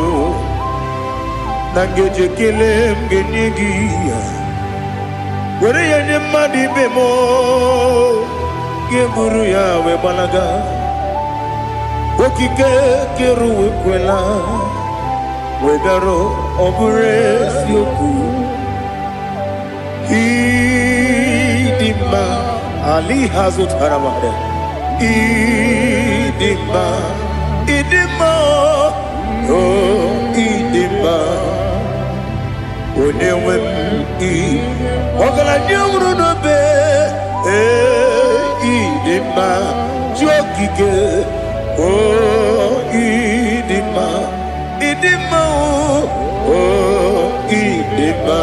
Nangeje kele mgenyigi. Were yenye madi bemo. Geburu ya webalaga. Okike keru wekwela. Wedaro obure sioku. Idima Ali Hazut Haramade. Idima oh Idima Onewem Ogala nyumru no be Idima Jokike oh Idima oh Idima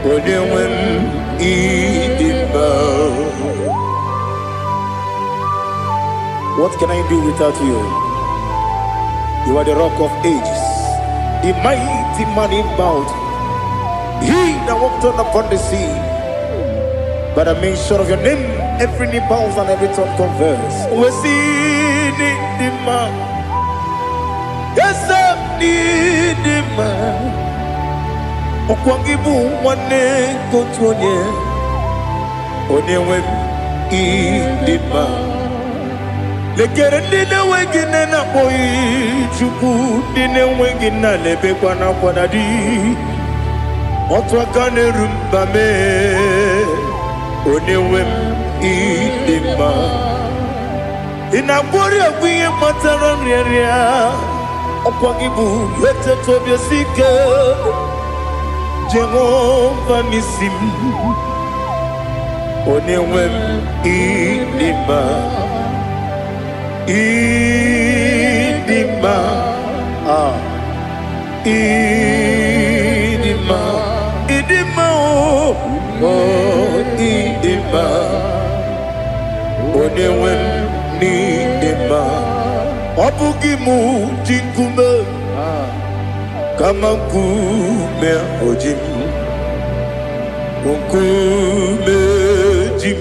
Onewem Idima. What can I do without you? You are the rock of ages, the mighty man in battle. He that walked on upon the sea. By the mention of your name, every knee bows and every tongue converse. We see the man. Yes, I need the man. Okwangibu wane kotonye. Onewe idima. Lekere ndine wengine na boyi chuku ndine wengine lebe kwa na kwadadi. Otwa kane rumba me. Onewe idima. Inabori ogwiye matara mreria. Okwangibu yete tobye sike. Jehovah Nisim. Onewem idima. Idima. Idima. Idima. Oh, idima. Onewem idima. Obugimu jinkume. Kama kume ojim. Kume jim.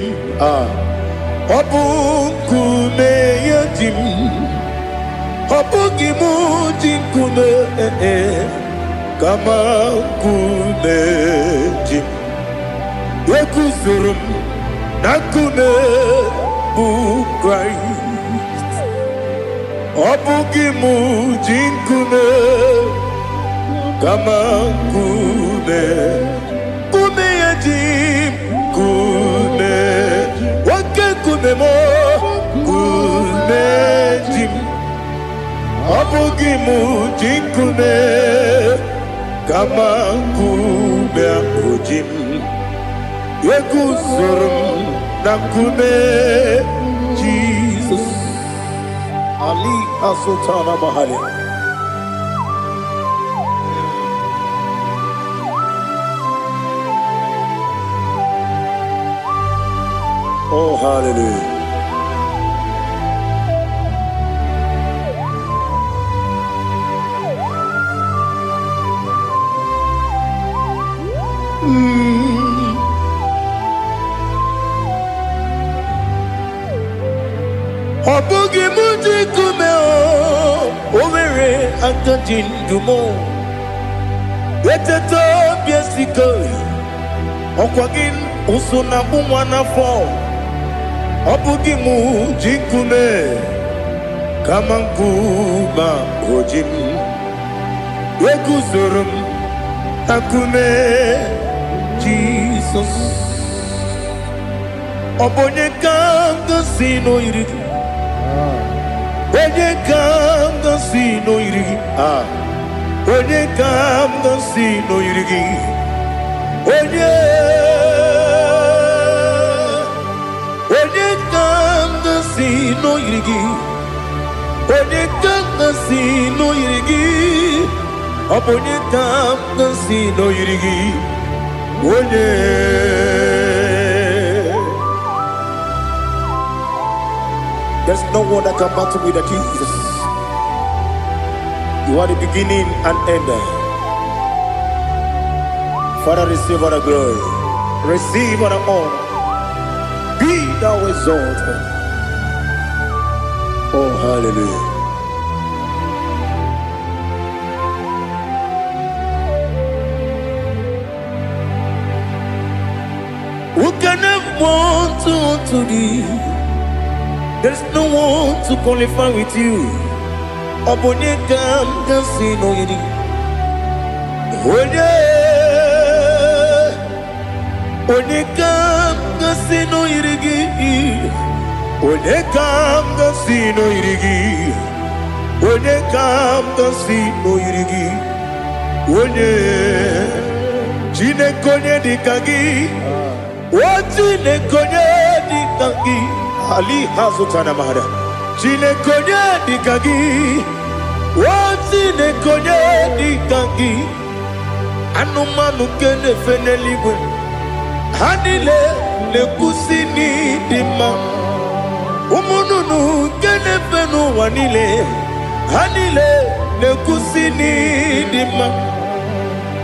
Obu kume yajim. Obu gimu jinkume. Kama kume jim. Yekuzurum nakume Christ. Obu gimu jinkume. Kama kume yajim. Kume wake kume mo kume jim. Abugi mujin kume kama kume ujim. Yekuzurum na kume Jesus. Ali Asutana Mahali. Oh, hallelujah. Obugi muji kume omere antajin dumo. Eteto biesiko okwagin usuna bumwana fo. Obugi muji kume kama nkuma ojim. Yekuzurum akume Jesus. Obonye kanga sino irigi. Onye kanga sino irigi. Onye kanga sino irigi. Onye kanga sino irigi. Onye kanga sino irigi. Obonye kam kasi no yirigi. Onye. There's no one that can battle with Jesus. You are the beginning and end. Father, receive all the glory. Receive all the honor. Be thou exalted. Oh, hallelujah. Who can have one to thee? There's no one to qualify with you. Obonye kam kasi no yidi. Onye kam kasi no yirigi. Onye kam kasi no yirigi. Onye kam kasi no yirigi. Onye Chinekonye dikagi. Chinekonye dikagi. Ali hazutana mahada. Chinekonye dikagi. Chinekonye dikagi. Anumanu kene feneliwe. Hanile le kusini dima. Umununu kene fenu wanile. Hanile le kusini dima.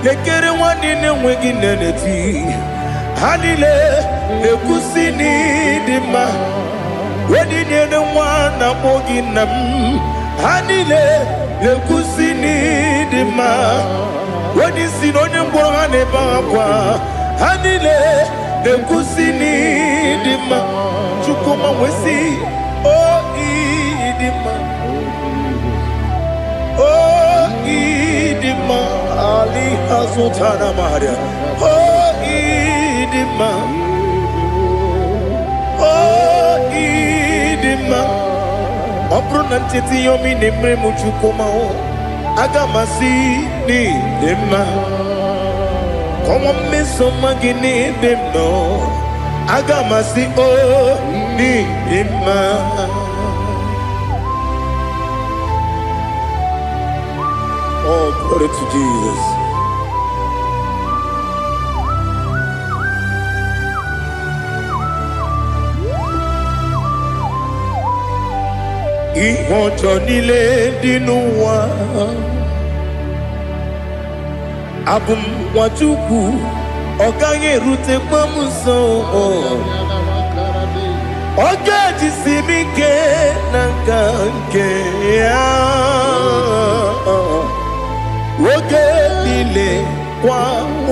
Lekere wanine wengi neneti. Hanile le kusini dima. Wedi nene wana mogi nam. Hanile le kusini dima. Wedi sinonye mbwangane bakwa. Hanile le kusini dima. Chukuma wesi oh idima. Oh idima. Ali hazutana maria. Oh idima. Oh idima. Opronantiti yomi nemre muchukuma o. Agamasi ni dima. Come on, miss some magini demno. Agamasi oh ni dima. Oh, glory to Jesus. Ihojo nile dinuwa. Abum wachuku oganye rute pamuso. Ogaji simike nanganke ya. Woge nile kwa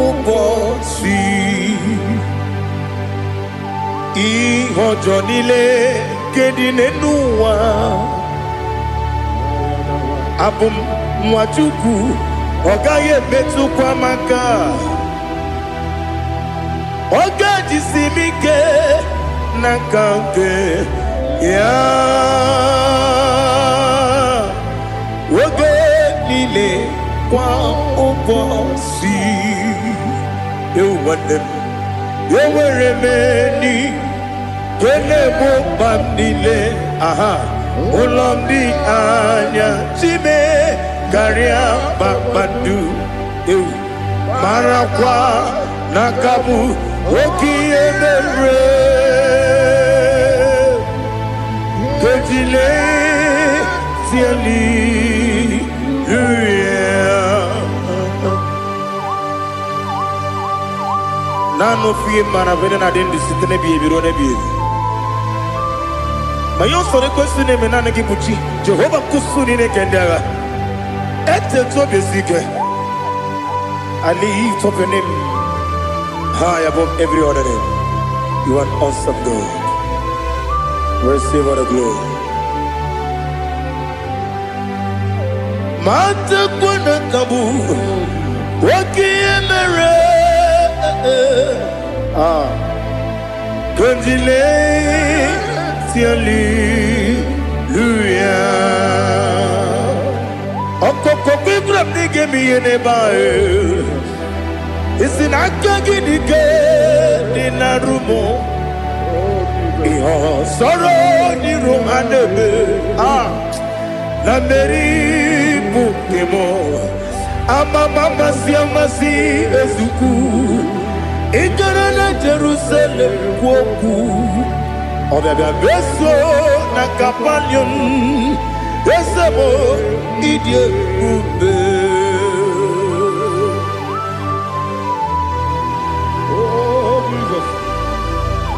ubosi. Ihojo nile kedine nuwa. Abum wachuku ogaye metu kwa maka. Ogaji simike nanganke ya. Woge nile kwa ubosi. You want them. You were many. Kene mo bandile. Aha. Ulomdi anya. Chime karia babandu. You. Marakwa nakabu. Oki emere. Kejile. Tiali. Nano fiye mana vene na den disitene biye biro ne biye. Mayon sore kusune menane kibuchi. Jehova kusuni ne kendera. Ete to besike. I lift up your name high above every other name. You are awesome God. Receive all the glory. Mata kuna kabu. Waki emere. Gondile tiali luya. Okoko kikram nige miyene bae. Isinaka gidike dinarumo. Iho soro ni romanebe. La meri bukemo. Amama siamasi ezuku Ikarana Jerusalem kwoku Obabia beso na kapanium Esemo idie ube Oh, Jesus.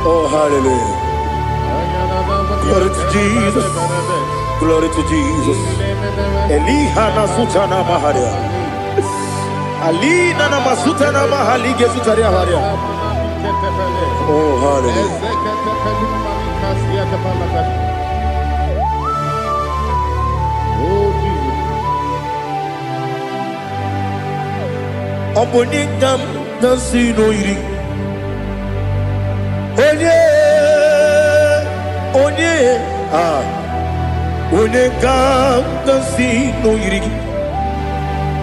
Oh, hallelujah. Glory to Jesus. Glory to Jesus. Elihana sutana maharia. Alina na masutana mahalige sutaria haria. Oh, hallelujah. Oh, Jesus. Obonikam nasino iri. Onye kam nasino iri.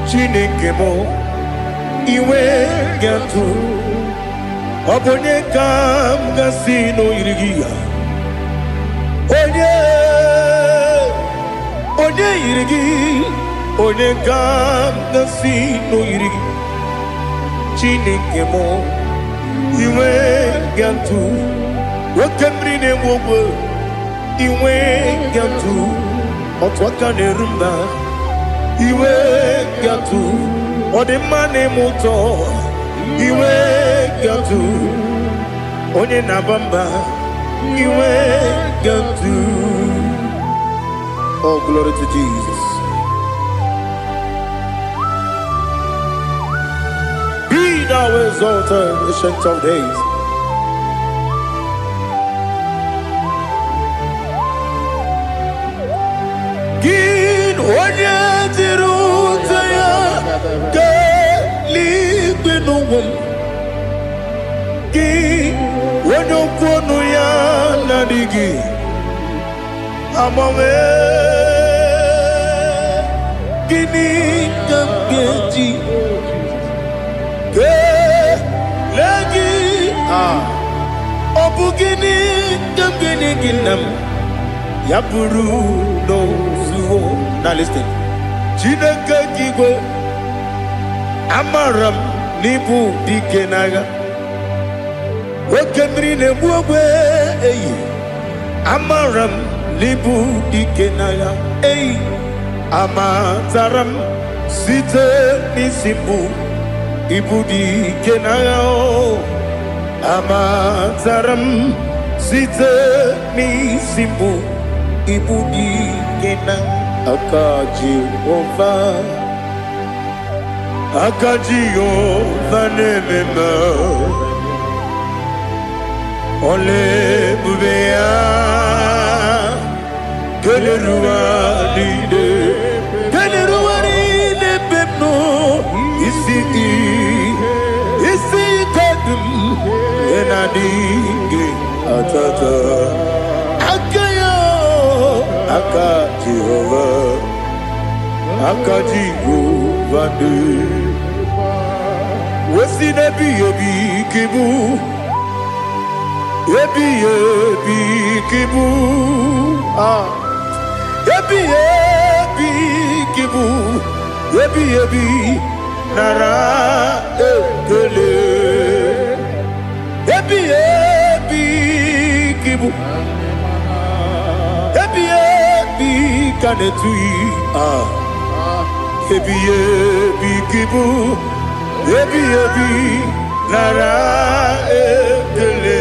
Chineke mo iwe gatu. Onye kam nasino iri. Onye iri. Onye kam nasino iri. Chineke mo iwe gatu. Wakemri ne mwogo iwe gatu. Otwaka ne rumba iwe gatu. Odemane moto iwe gatu. Onye nabamba iwe gatu. Oh, glory to Jesus. Be thou exalted, ancient of days. Gin onye tiruta ya keligwe n'ụwa. Gin onye kwonu ya n'adịghị agbanwe. Gịnị ka m ga-eji kelee gị? Ọ bụ gịnị ka m ga-enye gị nna m? Ya bụrụ n'ozuo. Now listen. Chineke kigwe amara m n'ibu dike n'agha. Oke mmiri na-egbu ogwe eyi. Amara m n'ibu dike n'agha. Eyi. Amatara m site n'isi mbụ ibu dike n'agha. Amatara m site n'isi mbụ ibu dike n'agha. Aka Jehova na-ememe ole ebube ya keleruwa niile bemno isi kadum enadinge atata aka Jehova de wesi nebi kibu ebi kibu ebi kibu ebi nara ekele ebi kibu ebi kanetui ebi kibu ebi nara ekele.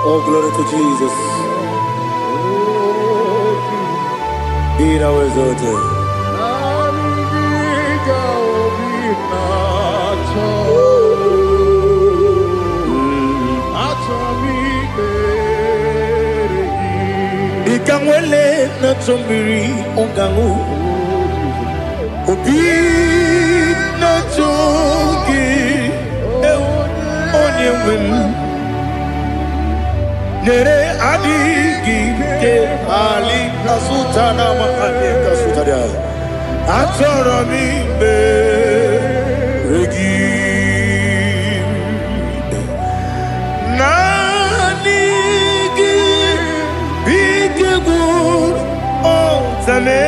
Oh, glory to Jesus. Oh, Jesus. Be thou exalted. Ikangwele na chombiri ongangu Obi na chogi onye wim Nere adigi ke ali asutana mahane kasutaria Atoro mi be regi Nanigi bigegu ontame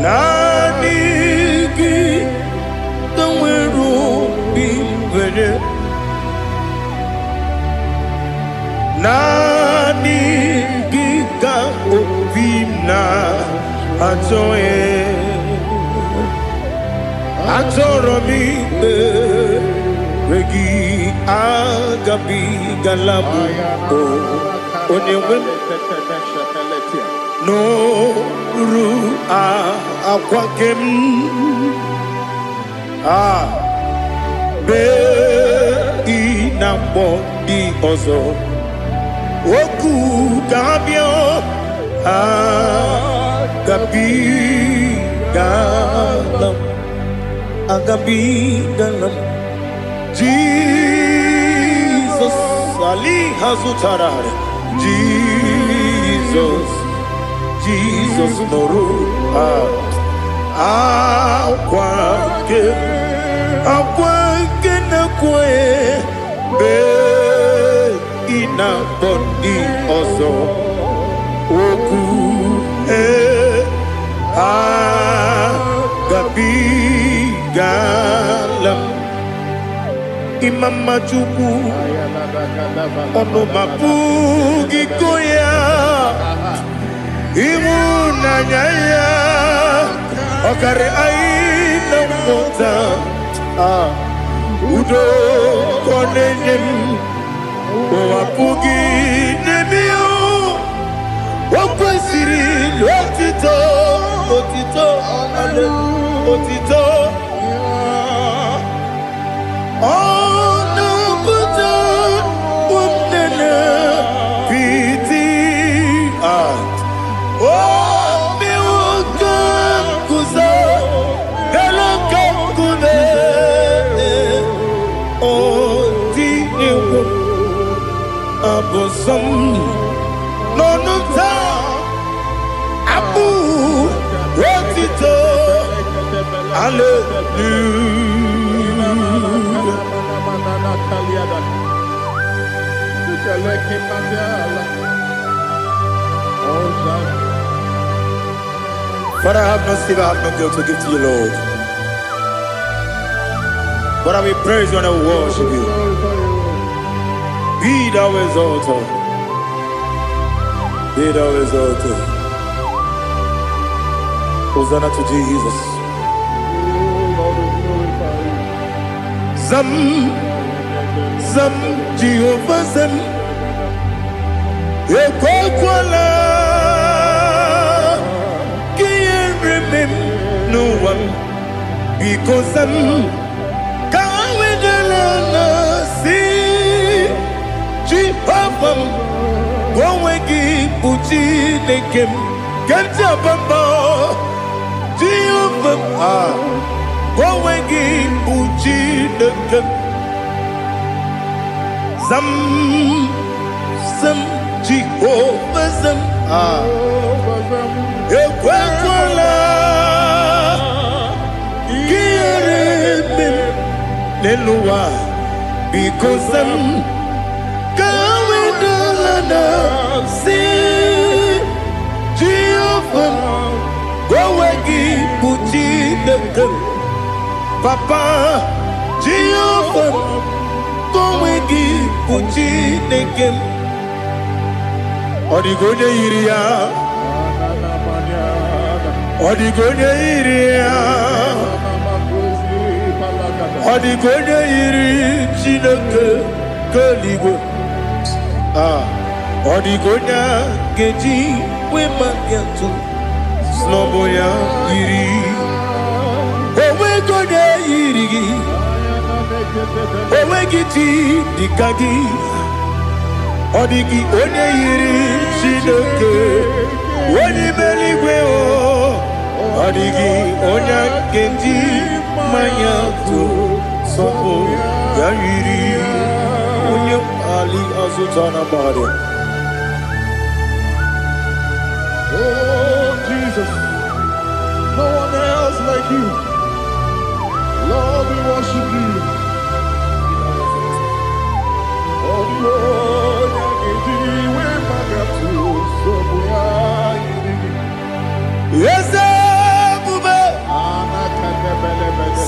Nanigi kanweru bimbere Nanigi ka obimna atoye Atoro mi be regi agabi galabu onyewe no ru akwakem be inambo di ozo oku gabio agabi galam agabi galam Jesus Ali Hazutarare Jesus Noru Akwake na kwe be ina bondi ozo oku gabi galam Imam Majuku ono mapugi koya imuna nyaya okare aina mota udo konenem mapugi nemio wakwesiri lotito otito But I have no silver, I have no gold to give to you, Lord. But I will praise you and I will worship you. Be thou exalted. Be thou exalted. Hosanna to Jesus. Zam Jehovah Zam Ekwakwala Can't remember no one because Zam Kawedalana see Jehovah Gwawegi Puchi Nekem Kanta Bamba Jehovah Gwawegi Puchi Nekem Zam Jehovah Zam Ekwakwala Kieremem Neluwa because Zam Kawedalana see Jehovah Gwawegi Puchi Nekem Papa Jehovah Gwawegi Puchi Nekem Odigonye iria Odigonye iri Chineke Kaligo. Odigonya Geji, women get to Snowboya Iri. Owe Gonya Iri. Owe Giti, Dikagi. Odigi Onya Iri, Shidoke. Oni Meligwe. Odigi Onya Genji, Mayato, Sopo Yairi. Onya Ali Azutana Bade. Oh, Jesus. No one else like you. Lord, we worship you. Oh, Lord, yes,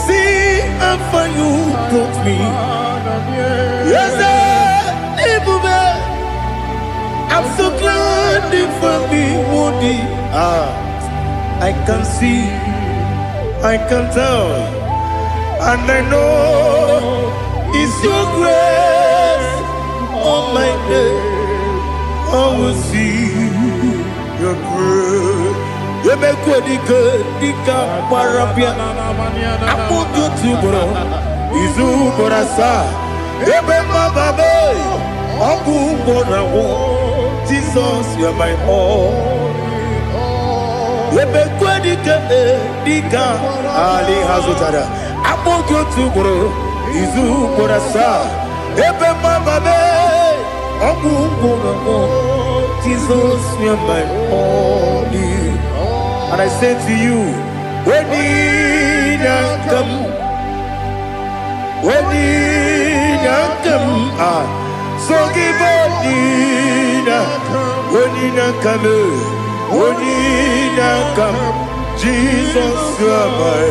see how far you brought me. Yes, I'm so glad you found me, Woody. I can see, I can tell, and I know it's your grace on my day. I will see your grace. You make what you could, Dika Parapia. I want you to bro. Izu Borasa. Ebema Babe. Abu Bonawo. Jesus, you are my all. You make what you could, Dika Ali Hazutada. I want you to bro. Izu Borasa. Ebema Babe. Abu Bonawo. Jesus, you are my all. And I say to you, when you come, so give up, when you come, Jesus, you are my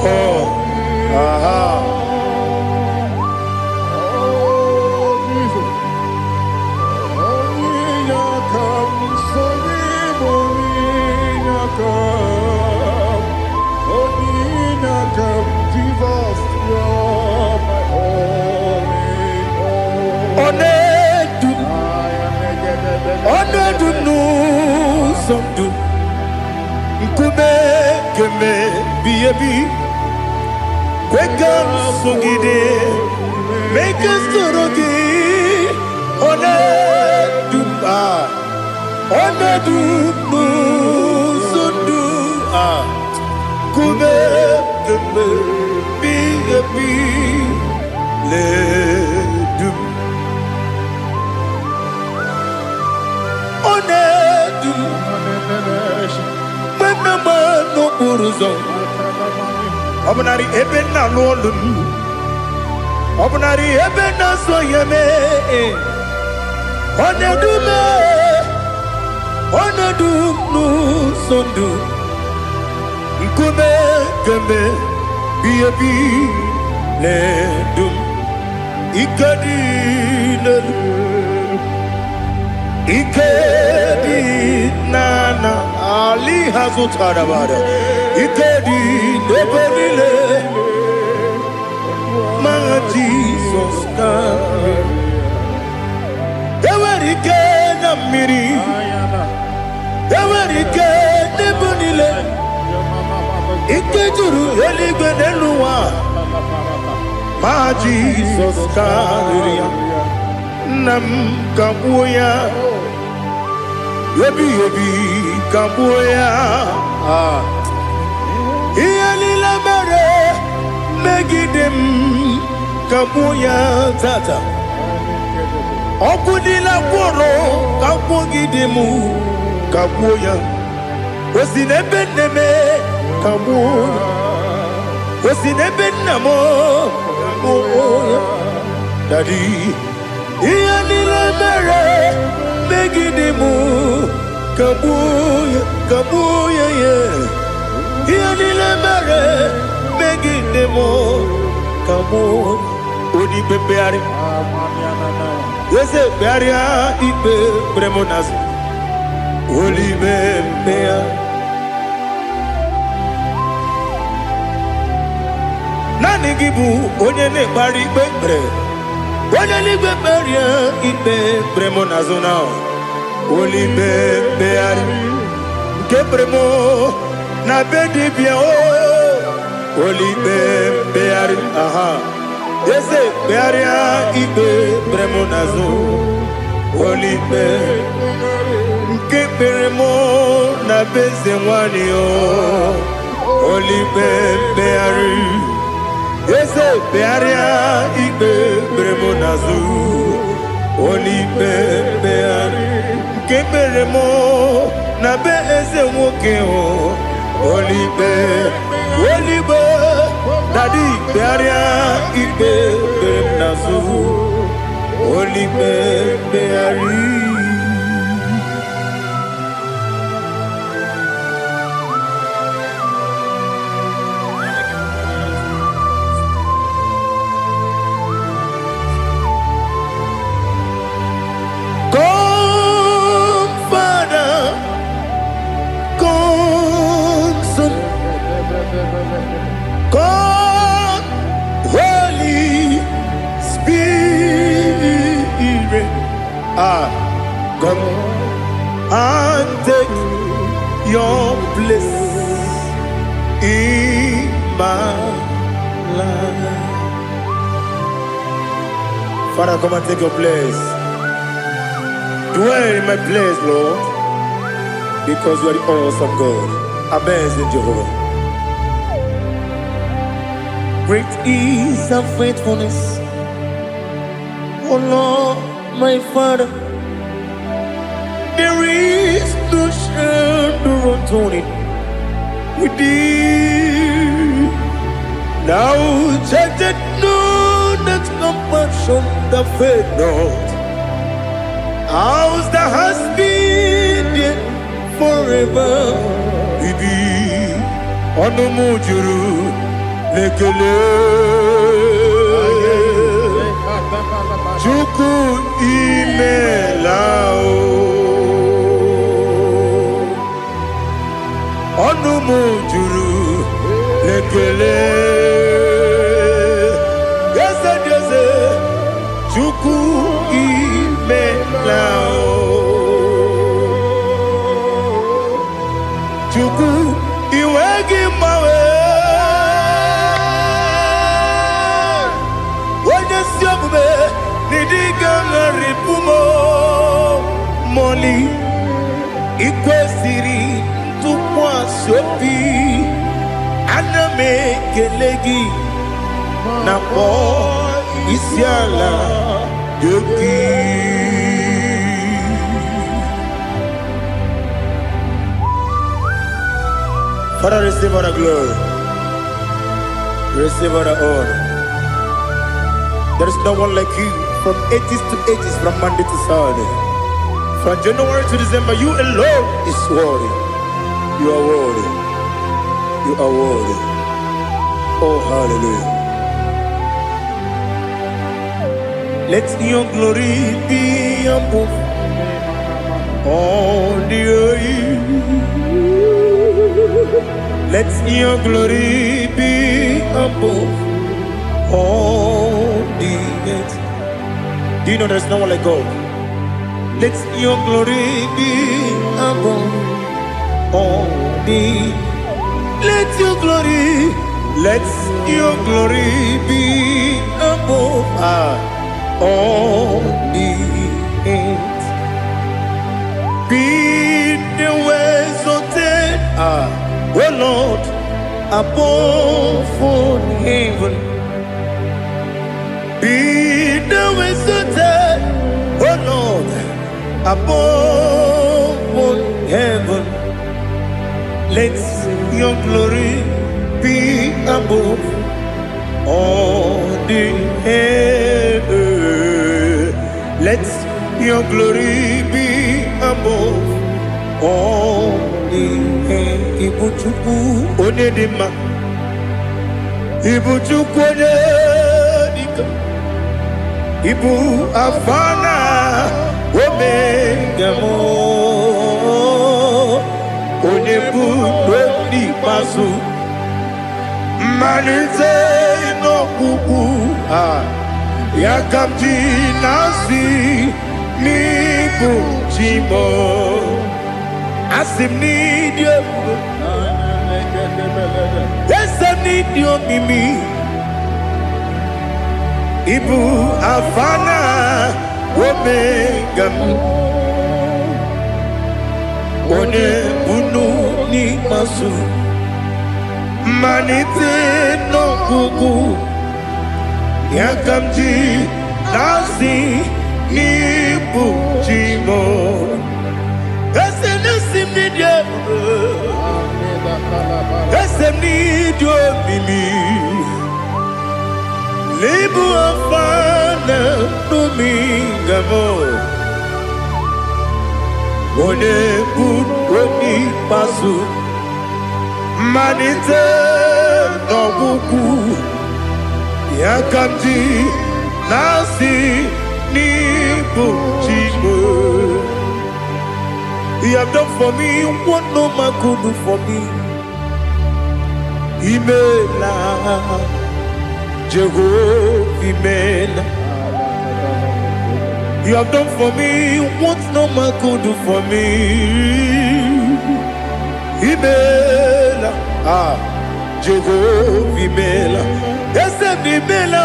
all. Wake up, Sugide, make us to Obnari ebena lolum Obnari ebena soyeme Onedu nu sondu Nkume keme Biebi ledum Ikadi Ikedi nana Ali Hazutara Bada Ikedi Nebelile Ma Jesus come Ewerike na miri Ewerike Nebelile Ikejuru Eligwe Neluwa Ma Jesus come Nam Kabuya Yebi Kabuya Iyalila mere Megidem Kabuya Tata Okudila Kworo Kabugidemu Kabuya Wesinebeneme Kabuya Wesinebenamo Kabuya Daddy Iyalila mere Megidemu Kabuya Kabuya yeah Iyalila mere Megidemu Kabuya Odi pepeari Yese pearia ipe premonas Oli bepea Nani gibu onye ne bari pepre Onelibe beria ibe bremo nazona. Olibe beari ke bremo na bedi bia o. Olibe beari aha. Yese bearia ibe bremo nazo. Olibe ke bremo na beze wani o. Olibe beari. Yese bearia ibe bremo nazo. Olibe beari ke bremo na beze woke o. Olibe Daddy bearia ibe bremo nazo. Olibe beari. God, Holy Spirit, come and take your place in my life. Father, come and take your place. Dwell in my place, Lord, because you are the awesome God. Amazing Jehovah. Great is thy faithfulness, O Lord, my Father. There is no shadow unto it with thee. Now check that no that compassion that faith not. Ours that has been there forever with thee. On the mujuru. Lekele Chuku imelao Onu mujuru Lekele Yese Chuku imelao Chuku iwegi mawe Moli ikwesiri tukwa sopi aname kelegi na po isiala yoki. Father, receive all the glory, receive all the honor. There is no one like you. From ages to ages, from Monday to Saturday, from January to December, you alone is worthy. You are worthy. You are worthy. Oh, hallelujah. Let your glory be above all the earth. Let your glory be above all the earth. Do you know there's no one like God? Let your glory be above all the. Let your glory be above all the earth. Be the ways of death, oh Lord, above all heaven. Be the ways of death, oh Lord, above all heaven. Let your glory be above all the earth. Let your glory be above all the earth. Ibuchuku onedima, Ibuchuku onedika, Ibu afana omega mo, onebu doni pasu, manite no kuku Yakamji nasi nibu chimo asim nidio esem nidio mimi ibu afana omega one bunu ni masu manite no gugu Yakamji nasi nibu chimo esem nisim nidio esem nidio mimi Libu afana numingamo One budoni pasu Manite no buku Yakamji nasi nibu chimo You have done for me what no man could do for me Imela Jehovah, you have done for me what no man could do for me. Imela, Jehovah, Imela, yes, Imela,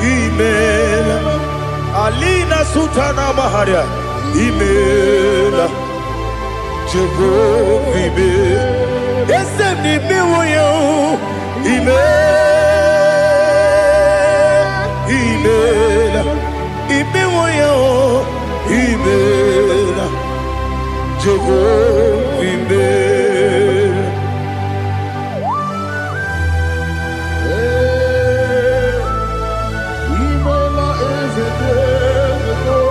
Imela, Alina Sutana Maharia, Imela, Jehovah, Imela. Yes, I'm the Miwoyo. Email, Miwoyo, email, Jehovah, email. Email is a day ago.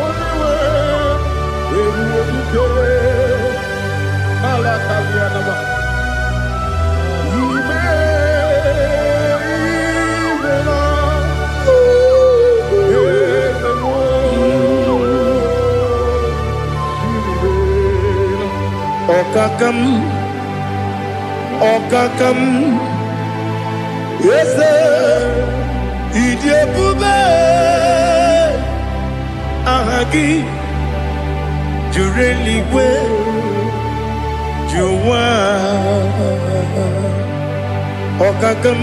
Only way, Okakam, yes, Idiabube, Ahagi, Jureli, Juwa, Okakam,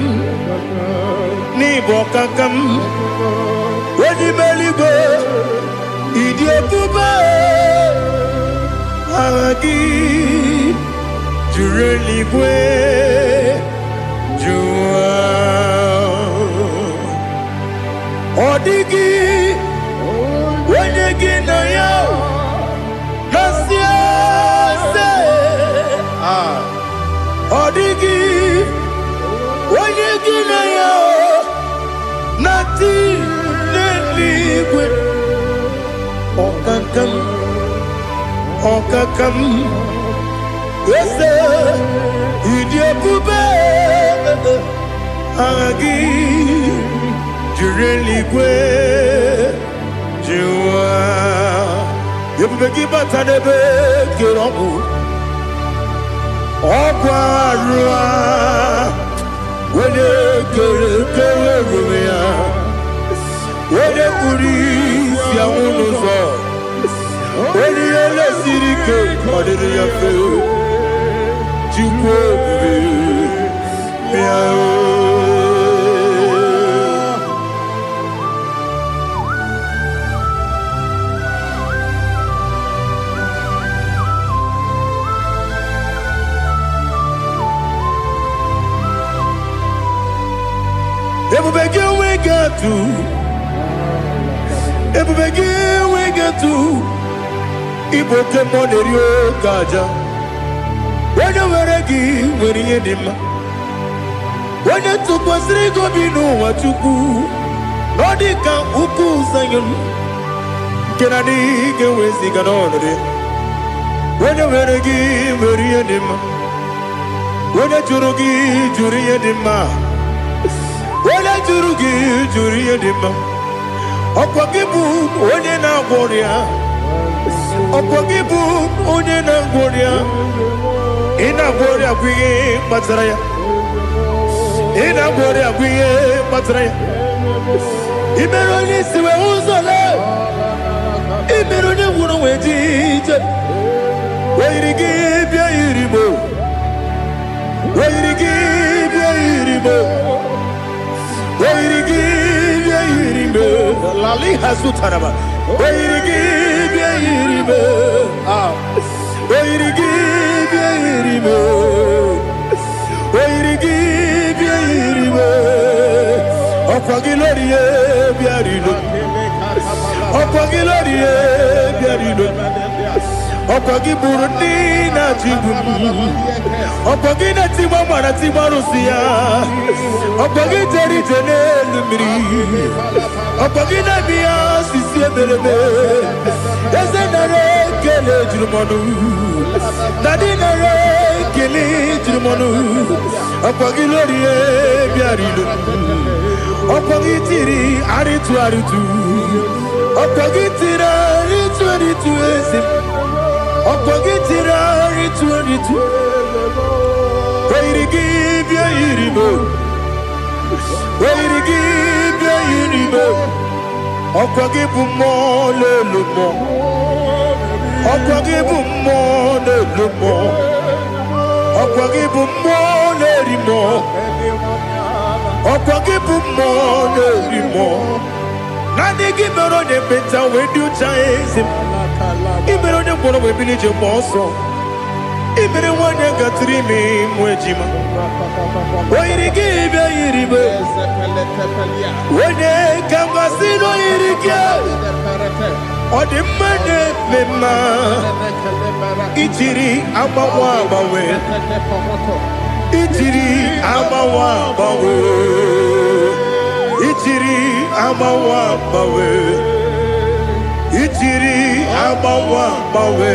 Nibokakam, Wedi Beligo, Idiabube, Ahagi. Jureligwe Jua Odigi Wenyegi na yo Nasia se Odigi Wenyegi na yo Nati Neligwe Okakam Okakam Yes, Idiabube, Agi, Jureligwe, Jua, Yabubeki Batanebe, Kirobu, Ogwarua, Wede Kerumia, Wede Kuris, Yamunuzo, Wede Yele Sirike, Madiri Yafu. Everybody we get to Ibokemonerio Kaja. When you were a gift, when you had him, when you took was Rigo, you know what you do. Nodika Uku Sayon can I dig away Siganori? When you were a gift, when you had him, when you Jurugi, Juri had him, when you Jurugi, Juri had him, Okwakibu, Odena Warrior, Okwakibu, Odena Warrior. Ina gloria kwi Mazaraya ina bore aguye patra imeroni siwe uzole imeroni wuru wejije wayirigi bia yiribo wayirigi bia yiribo wayirigi bia yiribo lali hasutaraba wayirigi bia yiribo wayirigi bia yiribo wayirigi bia yiribo okwagiloriye bia rido okwagiloriye bia rido okwagi burundi na jibum okwagi na timama na timarusia okwagi jeri jene lumiri okwagi na biya sisi eberebe eze nare kele jirumonu nadi nare kele jirumonu okwagi loriye biarido okwagi tiri aritu okwagi tira aritu esim okwagitira ritu wayirigi bia yiribo wayirigi bia yiribo okwagibu mo lelumo okwagibu mo lelumo okwagibu mo lerimo okwagibu mo lerimo nani gimero ne beta wedu chaise imere onye mkpọrọ bụ ebili je mọsọ imere nwanyị gatiri mi mwejima oyirigi bịa yiribe onye ka mgasị n'oyirigi ọ dị mma na-eme mma ijiri agbanwe agbanwe ijiri agbanwe agbanwe ijiri agbanwe agbanwe ijiri agbanwe agbanwe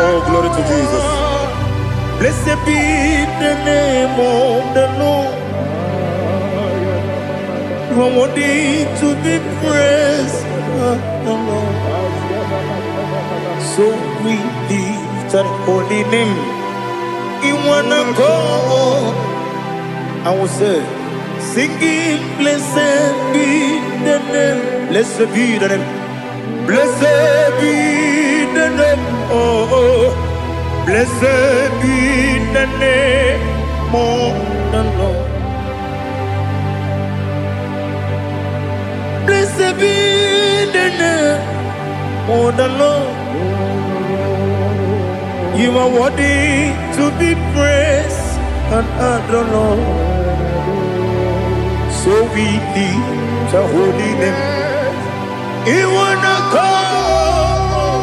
oh glory to Jesus. Blessed be the name of the Lord. You are worthy to be praised, the Lord. So we lift that holy name. You wanna go? I will say, singing, blessed be the name, blessed be the name, blessed be the name, oh, blessed be the name of the Lord. Blessed be the name of the Lord. You are worthy to be praised and adored. So we lift the holy name. You wanna call,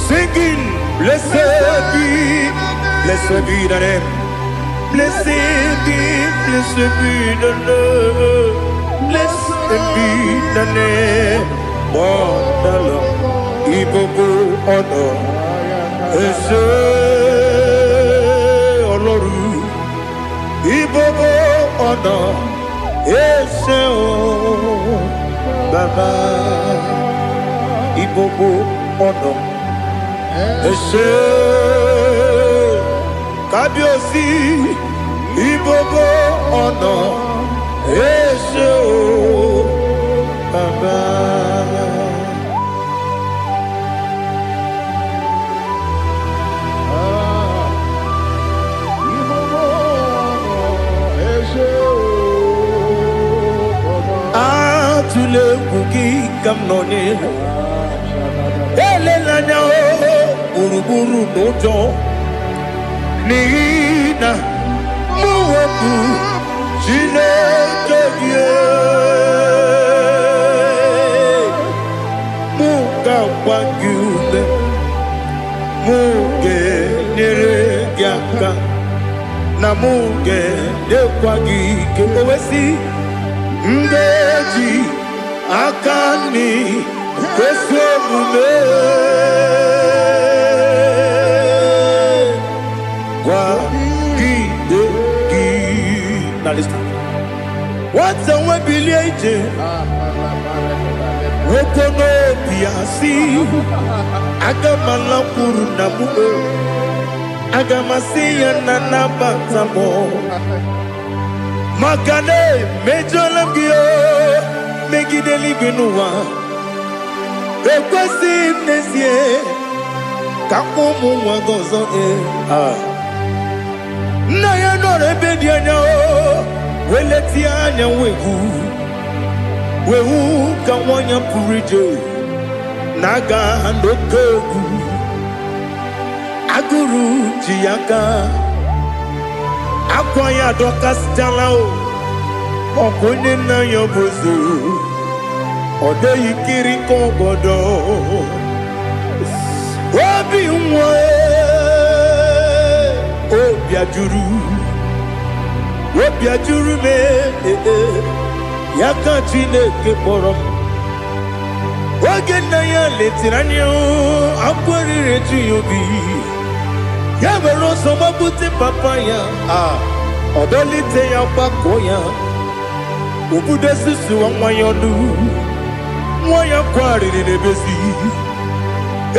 singing, blessed be the name, blessed be the Lord, blessed be the name of the Lord. Ibogo honor. Ese Oloru Ibobo ọ̀nà ese o Baba Ibobo ọ̀nà ese Kábíyèsí Ibobo ọ̀nà ese o Baba. Tule kuki kamnoni ele lanya o buruburu nojo nina muweku Chineke muka wangyule muge nere gyaka na muge dekwagi ke owesi ngeji akani kwesomume kwa gidegi. Now listen. What's a webilie? Wokono biasi. Agamala puru namu. Agamasiya nanabatamo. Makane mejolamgio. Megideli benua. Ekwasi nesie. Kakomu wagozo na ya no rebedi anya o weleti anya wehu ka wonya purije naga ndokogu aguru jiyaka akwa ya dokas jala o okonye na yobozu ode yikiri kogodo obi nwa obi ajuru me yaka Chineke kpọrọ oge nna ya letiri anya akwarire ji obi ya were ọsọ gbapute papa ya ọdọlite ya gbakọ ya obodo susu nwa ya ọnụ nwa ya kwariri n'ebezi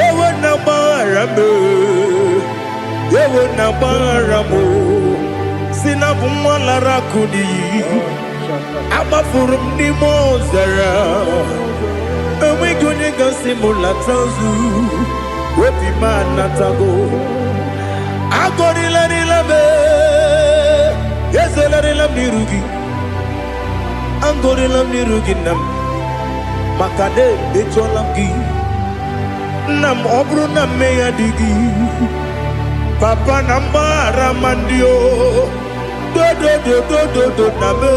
ewe na gbara me ewe na gbara mo sina bụ nwa lara kudi agbafuru m n'ime ọzara enweghị onye gasị m latazu obi m anatago agọrịlarịla m ezelarịla m n'iru gị agọrịla m n'iru gị nna m maka na emejọla m gị nna m ọ bụrụ na mme ya dị gị papa na mgbara mandio do na me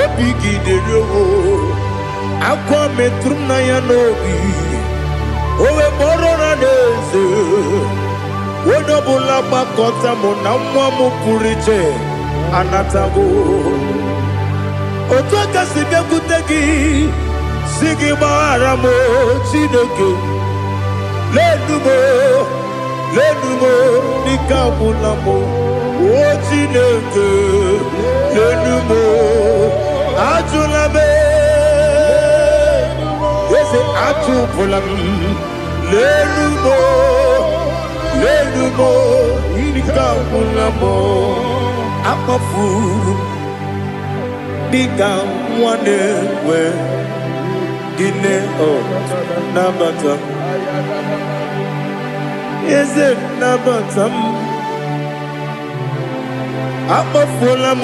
obi gị dịrị o akwa metụrụ na ya n'obi owe kpọrọ na n'eze onye ọbụla gbakọta mụ na nwa m pụrụ iche anatago otu aka si bịakwute gị si gị gbaghara m Chineke lenumo dịka ọbụla m o Chineke lenumo ajụla m eze ajụpụla m lenumo dịka ọbụla m akpafuru dịka nwa na-enwe gịnị nabata eze nabata m akpafuola m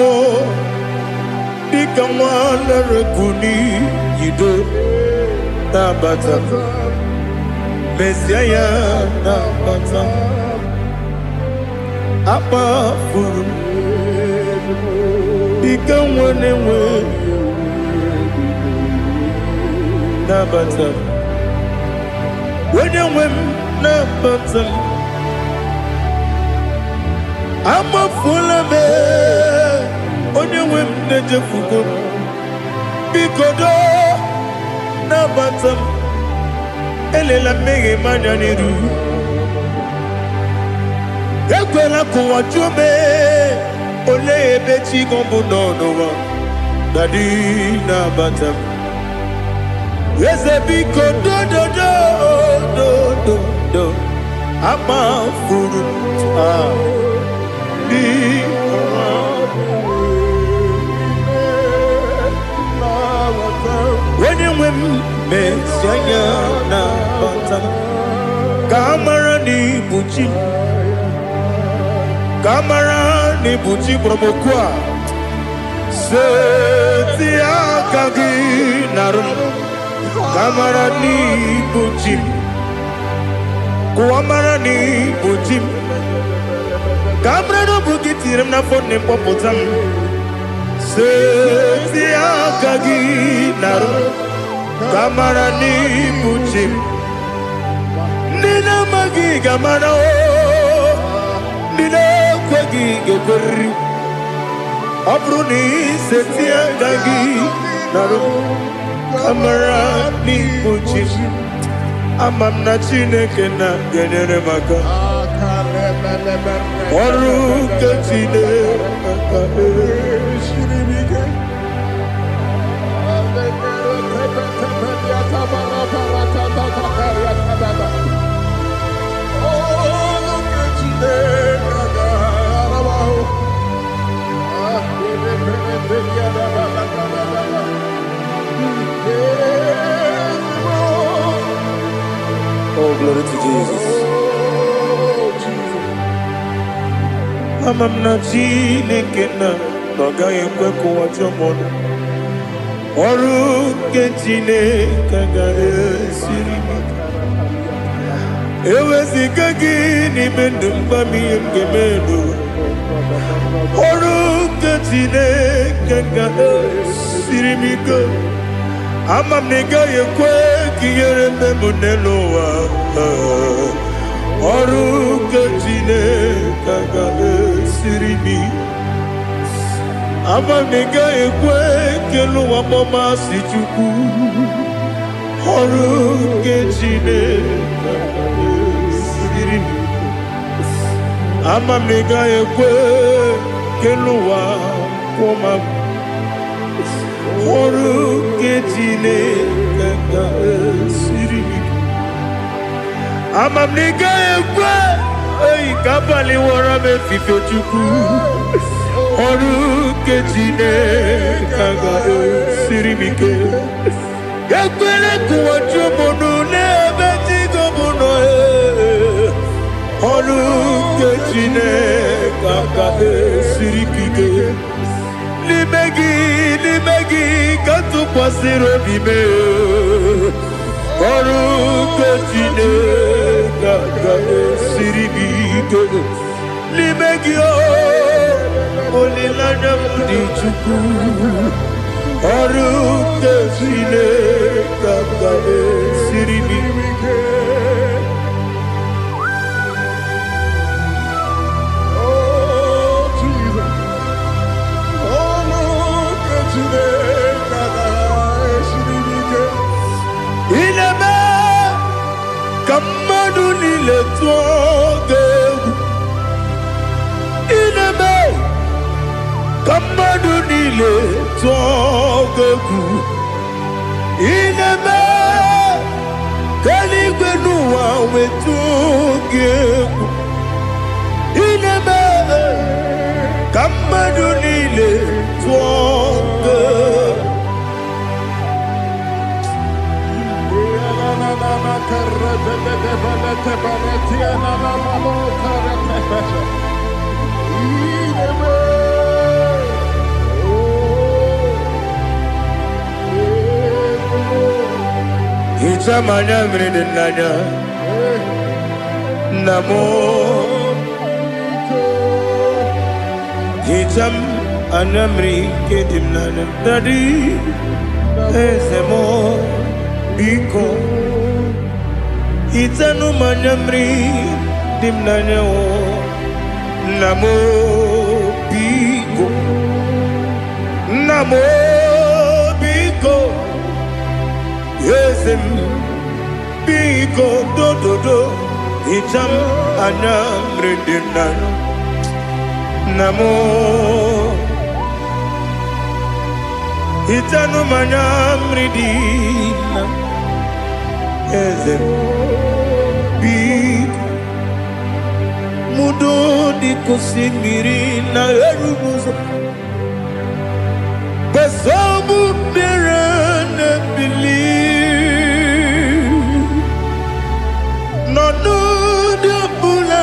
dịka nwa na-erekuni yido nabata mesia ya nabata akpafuru dịka nwa na-enwe nabata onye nwe m nabata m amafuola m onye nwe m na-ejefugo biko do nabata m elela mmehie m anya n'iru ekwela ka ụwa jụọ m olee ebe chi gị bụ n'ụwa dadi nabata m eze biko do amafuru di onye nwe m mesi anya na bata ka amara n'ibu chi ka amara n'ibu chi kpọrọmokwu a seti aka gị narụ kamara n'ibu chi kuamara n'ibu chi kamara n'obu gị tiri m n'afọ na-ekpọpụta m seti aka gị narụ kamara n'ibu chi ndị na-amaghị ga-amara o ndị na-ekweghị ga-ekweriri ọ bụrụ na iseti aka gị narụ kamara n'ibu chi ama m na Chineke na-enyere m aka ọrụ nke Chineke Glory to Jesus. Amam na Chineke na agaghị ekwe ka ụwa jọọ m. Ọrụ nke Chineke ga-esiri m. Eweziga gị n'ime ndụ mgbam ihe m ga-eme n'ụwa. Ọrụ nke Chineke ga-esiri m ike. Ama m na ị gaghị ekwe ka ihere eme m n'elu ụwa. Ọrụ nke Chineke ga-esiri m ike. Ama m na ị gaghị ekwe ka elu ụwa gbamasị Chukwu. Ọrụ nke Chineke ga-esiri m ike. Ama m na ị gaghị ekwe ka elu ụwa kwụma m. Ọrụ nke Chineke ga-esiri m ike. Ama m na ị gaghị ekwe ka abalị wara m efife Chukwu. Ọrụ nke Chineke ga-esiri m ike. Ekwela ka ụwa jụọ m n'ebe Chigo m nọ. Ọrụ nke Chineke ga-esiri m ike. N'ime gị ka tụkwasịrị obi m. Ọrụ nke Chineke ga-esiri m ike. N'ime gị olileanya m dị Chukwu. Ọrụ nke Chineke ga-esiri m ike. Ineme ka mmadụ niile tụọ gị egwu. Ineme ka mmadụ niile tụọ gị egwu. Ineme ka eluigwe n'ụwa wee tụọ gị egwu. Ineme ka mmadụ niile tụọ gị egwu. Hicham anya mmiri dị n'anya nna m. Hicham anya mmiri nke dị m n'anya Daddy eze m biko. Hichanụ m anya mmiri dị m n'anya nna m biko. Nna m biko. Eze m biko dododo. Hicham anya mmiri dị m n'anya nna m. Hichanụ m anya mmiri dị na eze m biko. Mudo dị ka osimiri na-eru n'ụzọ. Besobu mmiri na-ebili. N'ọnọdụ ọbụla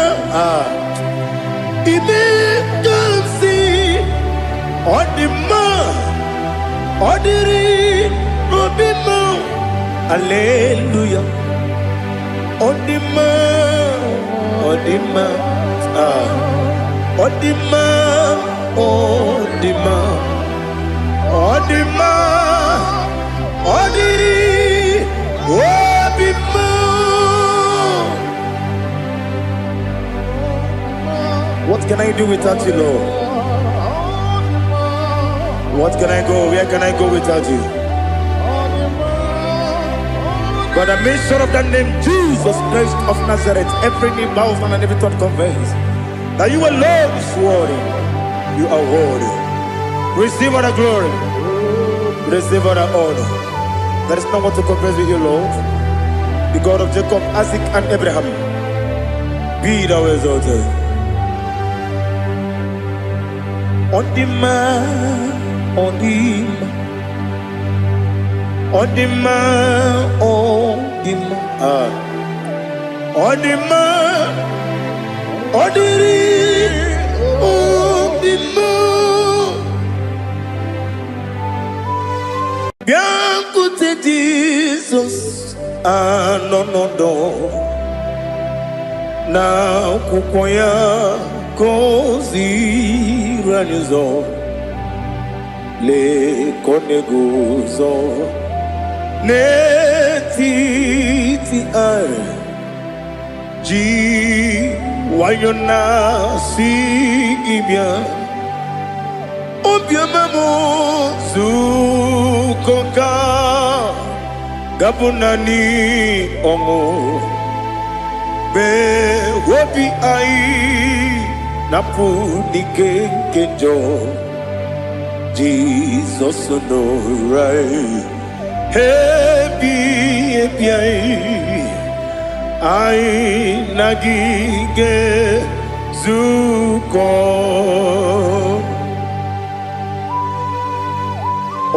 ime ka m si ọ dị mma. Ọ dịrị n'obi m. Hallelujah. Ọ dị mma. Ọ dị mma. Ọ dị mma. Ọ dị mma. Ọ dị mma. Ọ dịrị obi m. What can I do without you, Lord? What can I go? Where can I go without you? By the mention of that name, Jesus Christ of Nazareth, every knee bows and every tongue confesses that you alone is worthy. You are worthy. Receive all the glory. Receive all the honor. There is no one to confess with you, Lord. The God of Jacob, Isaac, and Abraham. Be thou exalted. On the man, on the man. On the man, on the man. Onima, Odiri, Odima. Biancote Jesus, no. Na kukoya kozi ranizo le koneguzo netiti ai ji wayona sigibia obiamamo zukoka gabunani omo be wobi ai napu nike kenjo Jesus no right happy ai nagige zuko.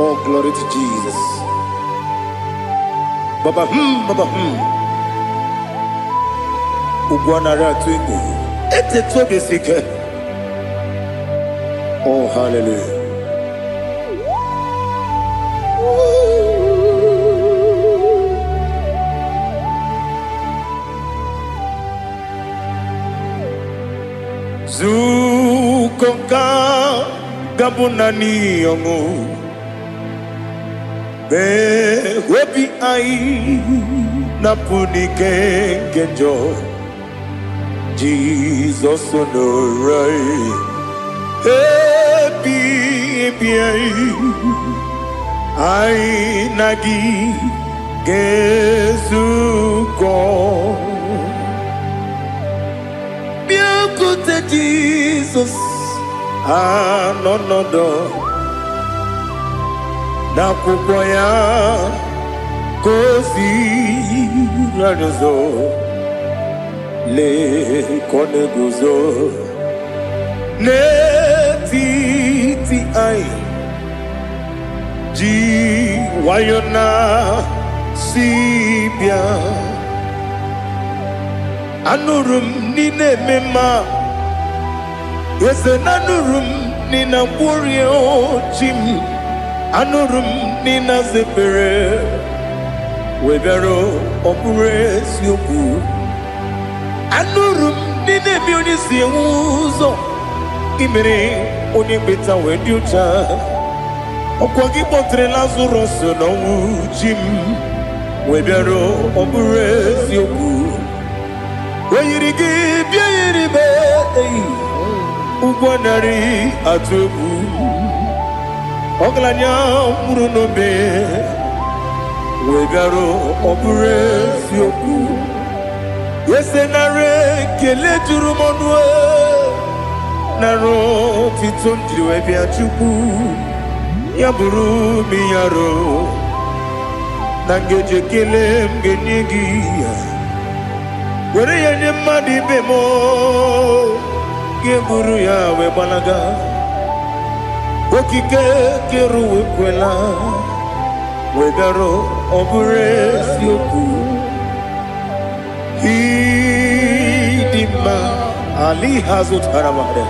Oh, glory to Jesus. Baba Ugwanara twingu ete tobe sike. Oh, hallelujah. Zukonka gabunani yongu be webi ai napuni kenjo Jesus no right happy ai nagi gezuko biancote Jesus no na kukoya kozi ranizo le koneguzo netiti ai ji wayona sibia anurum nine mema yese nanurum nina burio chim anurum nina zepere webero opure sioku anurum nine bioni siuzo imere oni beta weducha okwagi potre lazarus no chim webero opure sioku weyirigi biayiribe ugwanari atubu oglanya murunobe wegaro obure sioku yesenare kele jurumonwe naro titondriwe biachuku yaburu miyaro nangeje kele mgenigi were yenye madi bemo geburu ya webalaga okike keru wekwela wegaro obure sioku idima ali hazut haramade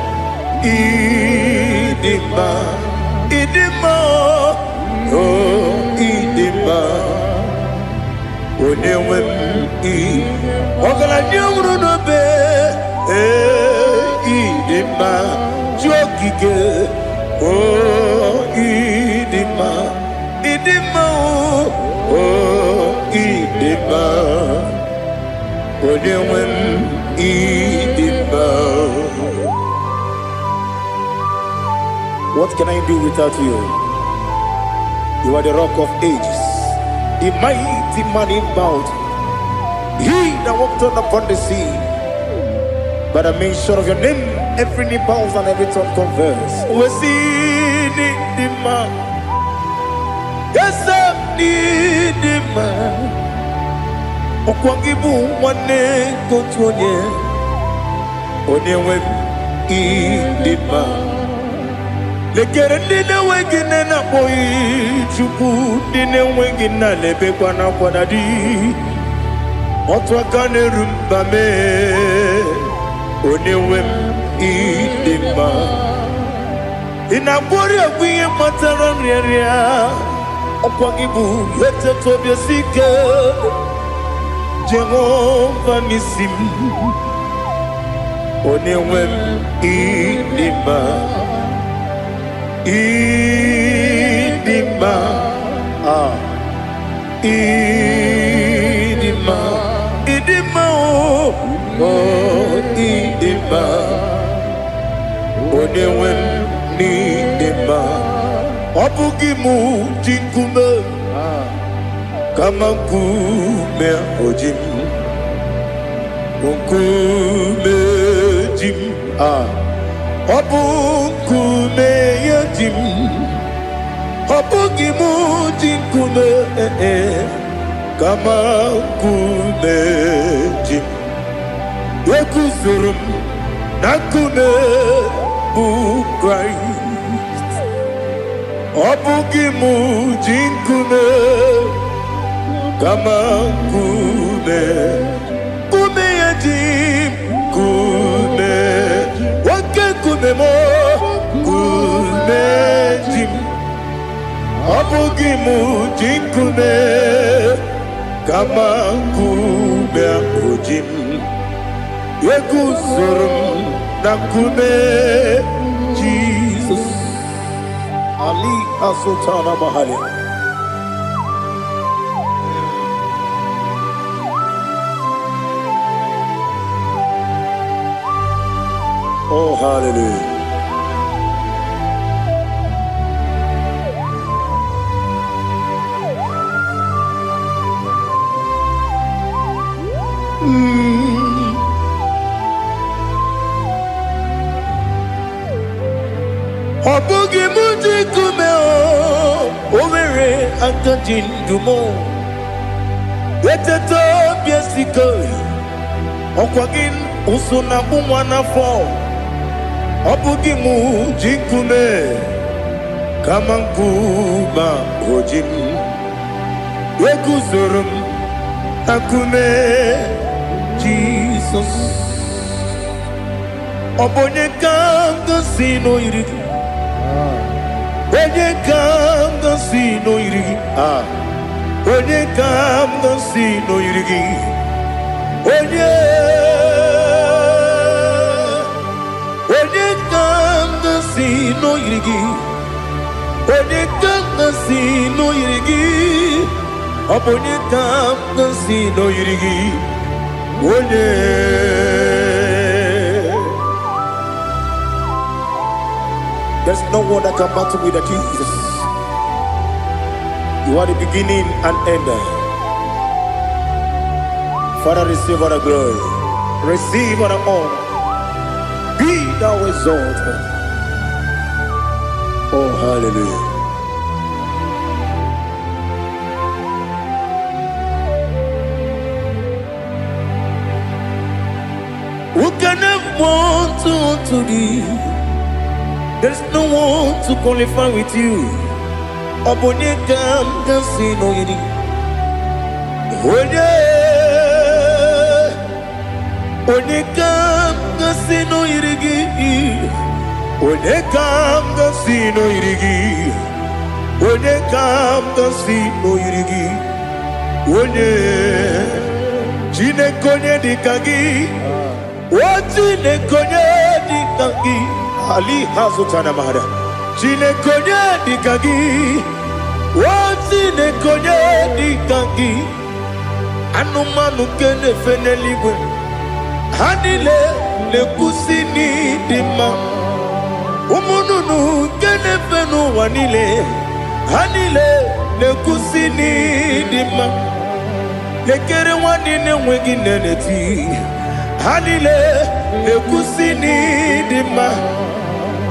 idima oh idima onewe ogala nyumru no be idima jokike oh idima oh idima onewe idima. What can I do without you? You are the rock of ages, the mighty man in battle. He that walked on upon the sea. By the mention of your name, every knee bows and every tongue confess. We see the man. Yes, I need the man. Okwangibu wane kotuonye. Onyewe the man. Lekere nine wengine na boyi chuku nine wengine lebe kwa na kwa dadi. Otwakane rumba me Onewem idima Inabori agwiye matara nyeria Okwagibu yete tobye sike Jehova nisim Onewem idima Idima Idima Idima oh Idima Onewem Idima Obugimu jinkume Kama kume ojim Kume jim Obukume yajim Obugimu jinkume Kama kume jim Yekuzurum nakume bu Christ Obugimu jinkume Kama kume Kume yajim Kume Wake kume mo Kume jim Obugimu jinkume Kama kume ojim Yekuzurum nakume Jesus Ali Asultana Mahali. Oh, hallelujah. Obugi muji kume o Omere akajin dumo Yeteto biesiko Okwagin usuna bumwana fo Obugi muji kume Kamankuma ojim Yekuzurum akume Jesus Obonye kanga sino irigi Onye kam no si no irigi Onye kam no si no irigi Onye kam no si no irigi Onye kam no si no irigi Onye kam no si no irigi Onye There's no one that can battle with Jesus. You are the beginning and end. Father, receive all the glory. Receive all the honor. Be thou exalted. Oh, hallelujah. Who can have one to thee? There's no one to qualify with you. Obonye kam kasi no yidi. Onye kam kasi no yidi. Onye kam kasi no yidi. Onye kam kasi no yidi. Onye chine konye dikagi. Wachine konye dikagi. Ali Hazutana Mahada. Chine konye dikagi. Wachine konye dikagi. Anumanu kene feneligwe. Hanile le kusini dima. Umununu kene fenu wanile. Hanile le kusini dima. Lekere wanine wengi neneti. Hanile le kusini dima.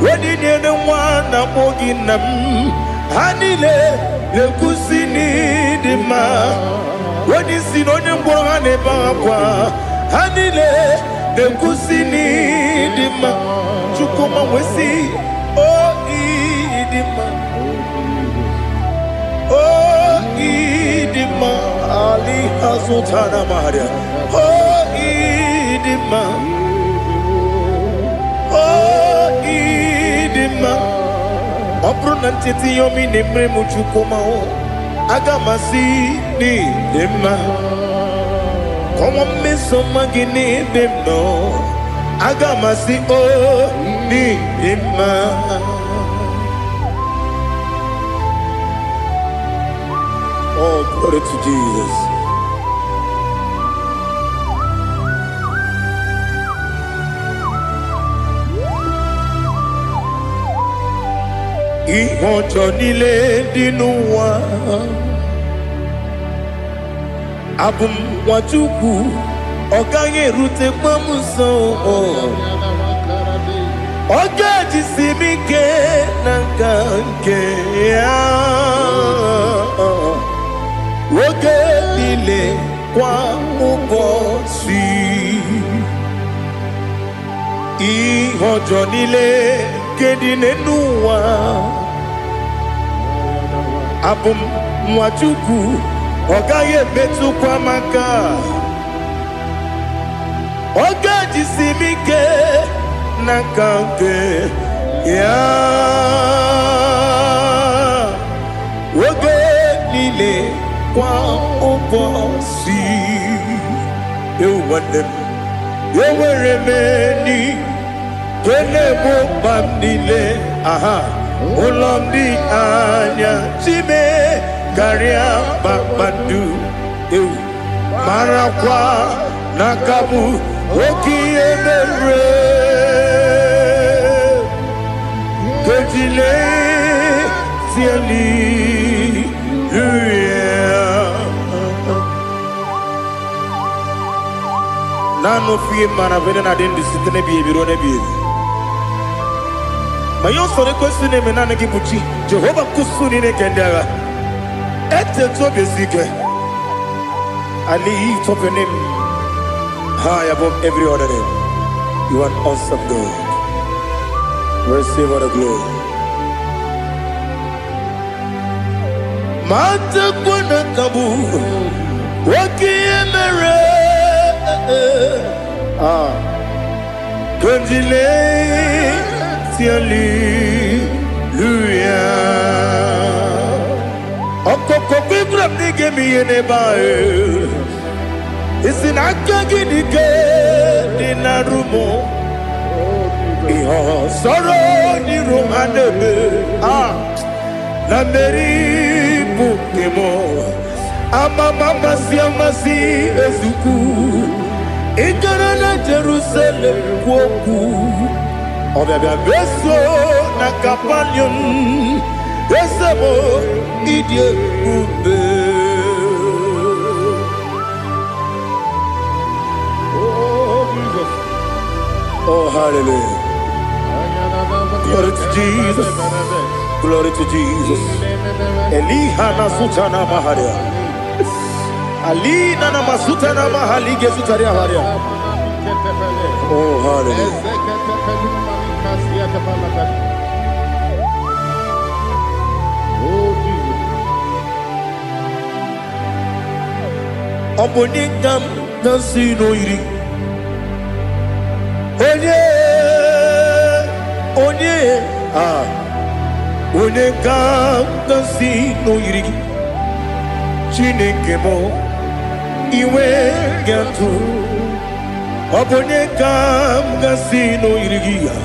Wedi nene wana mogi nam. Hanile le kusini dima. Wedi sinonye mbwangane bakwa. Hanile le kusini dima. Chukuma wesi oh idima. Oh idima. Ali Sutana Maria. Oh, Idima. Oh, Idima. Opronantiti yomi nemre muchukoma. Agamasi ni dema. Come on, miss some magini demo. Agamasi oh ni dema. Oh, glory to Jesus. Ihojo nile dinuwa abum wajuku oganye rute pamuso ogaji simike nanganke ya woge nile kwa ubosi ihojo nile kedinenuwa abum mwachuku ogaye metu kwa maka ogaji simike nakanke ya woge nile kwa ubosi Yoweremeni Kenebo Bandile aha Ulomdi anya Chime Garia Babandu Marakwa Nakabu Oki Emere Kejile Tiali Nano fiye mana vene na den disitene biye biro ne biye. Mayon sore kusune menane kibuchi. Jehova kusuni ne kendera. Ete to besike. I lift up your name high above every other name. You are awesome God. Receive all the glory. Mata kuna kabu. Waki emere. Gondile tiali luya okoko kwikram nige miyene bae isinaka gidike dinarumo iho soro ni romanebe na meri bukemo amama siamasi ezuku Ikarana Jerusalem woku Obabia beso na kapanion Esamo idie ube Oh Jesus Oh hallelujah Glory to Jesus Glory to Jesus Elihana sutana maharia Ali nana masuta na mahali gesutaria haria. Oh hallelujah. Oh Jesus. Obonikam dansino iri. Onye Onekam dansino iri. Chineke mo. Iwe gatu Obone kam gasino irigia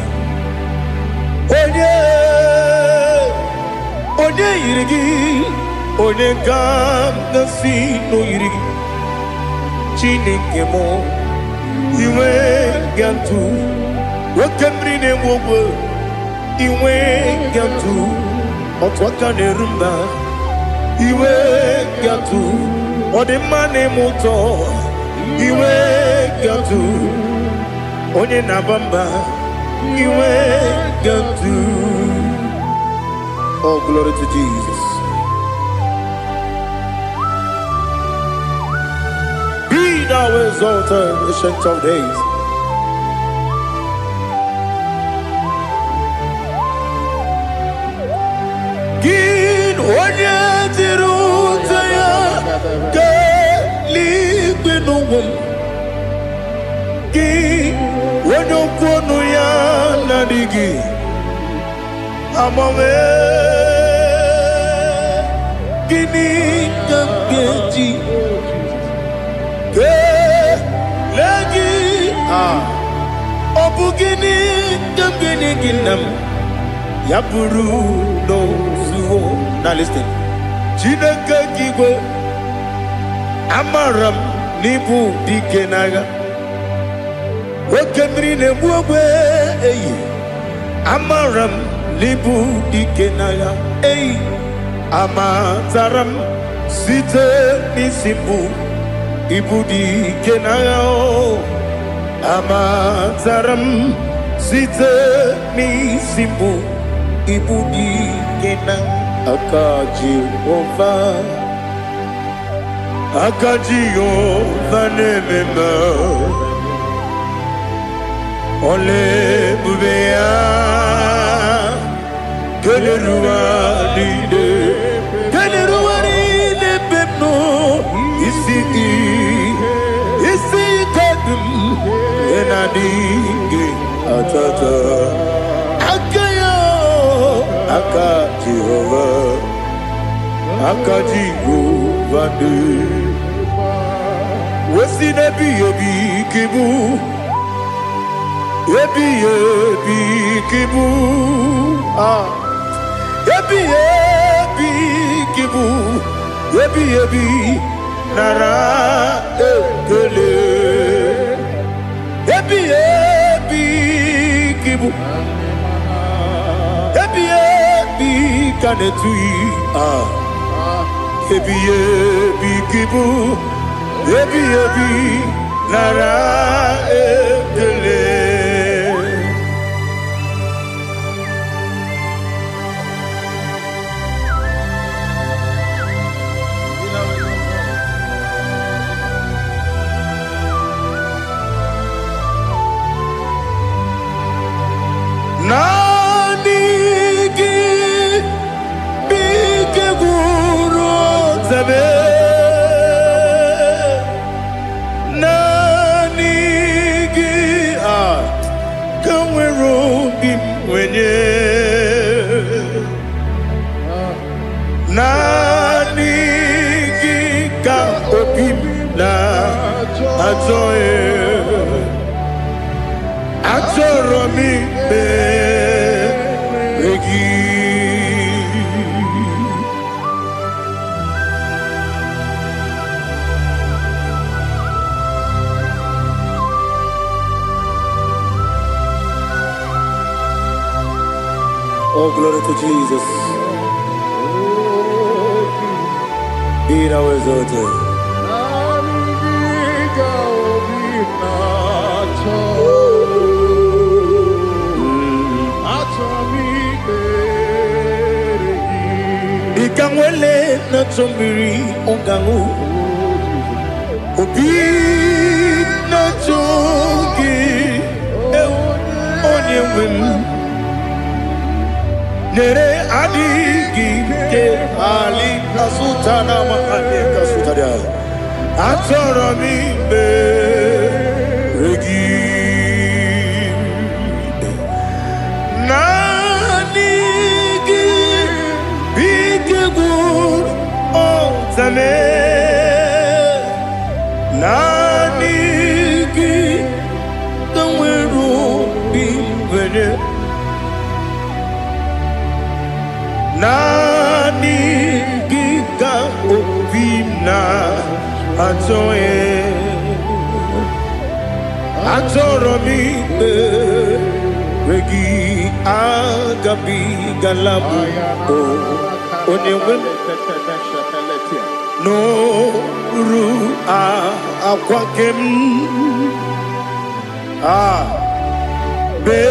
Onye irigi Onye kam gasino irigi Chineke mo Iwe gatu Wakemrine mwogo Iwe gatu Otwaka nerumba Iwe gatu Ode mane moto Iwe gatu Onye nabamba Iwe gatu Oh glory to Jesus. Be thou exalted, ancient of days. Gin onye tiru taya Gali no one. Ki wano kono ya nadigi amame gini kamgeji ke lagi obu gini kamgini ginam yapuru no suwo. Now listen. Chineke kigwe amaram nibu dikenaga. Wakemri ne buwe eyi amaram libu dikenaga eyi amataram site nisimbu ibu dikenaga o amataram site nisimbu ibu dikenaga akaji ova nemema. Ole bubea kele ruaride bebno isi kadum enadinge atata akayo akaji ovande wesi nebi ebi kibu. Ebi kibu ebi nara ekele ebi kibu ebi kanetui ebi kibu ebi nara ekele. Nanigi bike guru zabe nanigi kamweru bimwenye nanigi ka opim na atoe atoromi Oh, glory to Jesus. Be thou exalted. Ikamwele na chombiri ongangu Obi na chogi onye wim Nere adigi ke ali asutana mahane kasutaria Atoro mi be regi Nanigi bige gur ontame Nanigi kamweru bimwene Nani giga opina atoe atoro mi regi agabi galabu onyewe no ru akwakem be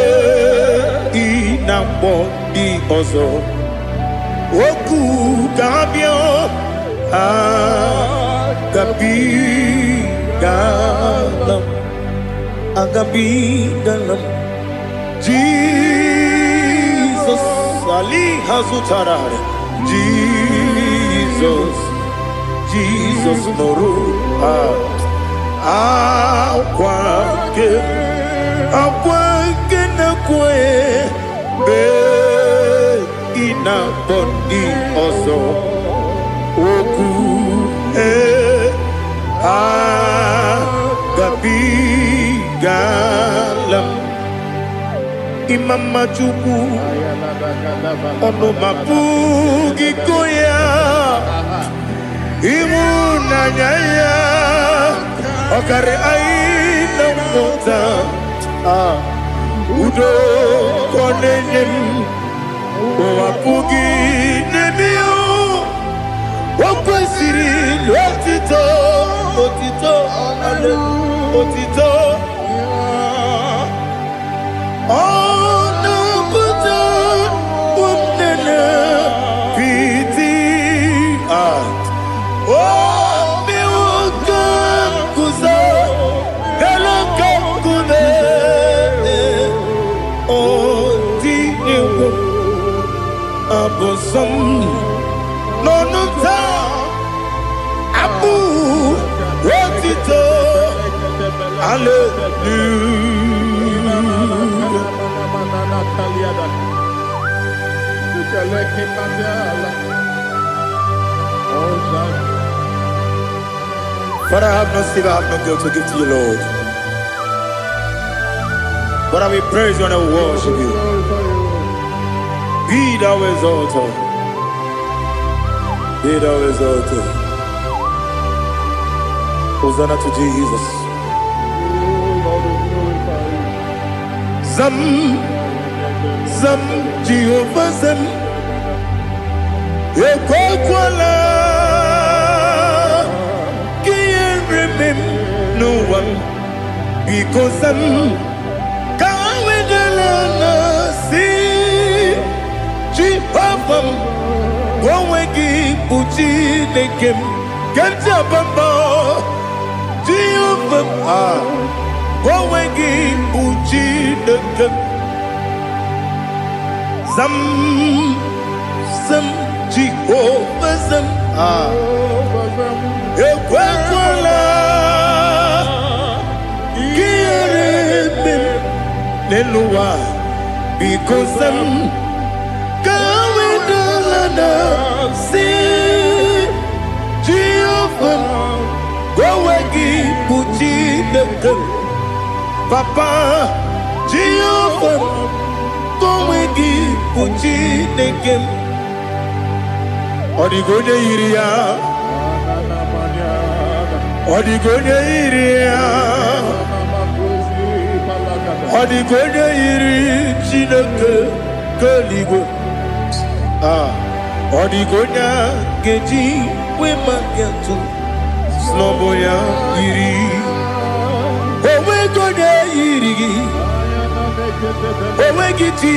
inambo di ozo Oku gabio agabi galam Jesus Ali Hazutarare Jesus Noru Akwake na kwe be ina bondi oso oku gabigalam imama chuku ono mapugi koya imuna nyaya okare aina mota udo konenyem wapugi nebio wakwesiri lotito otito ale otito ono buta umnene piti Abosam no abu wotito But I have no silver, I have no gold to give to you, Lord. But I will praise you and I will worship you. Be thou exalted. Be thou exalted. Hosanna to Jesus. Zam, Zam, Jehovah Zam. Ekwakwala. Can't remember no one. Because Zam. Gowegi buji nekem kenta bamba Jehovah Gowegi buji nekem Zam Zam Jehovah Zam Ekwakwala Kieremem Neluwa because Zam See Jehovah Gowegi Buji Nekem Papa Jehovah Gowegi Buji Nekem Odigonya Iria Odigonya Iria Odigonya Iri Chineke Koligo Odigonya geji wema getu Sloboya iri Owe gonya iri Owe giti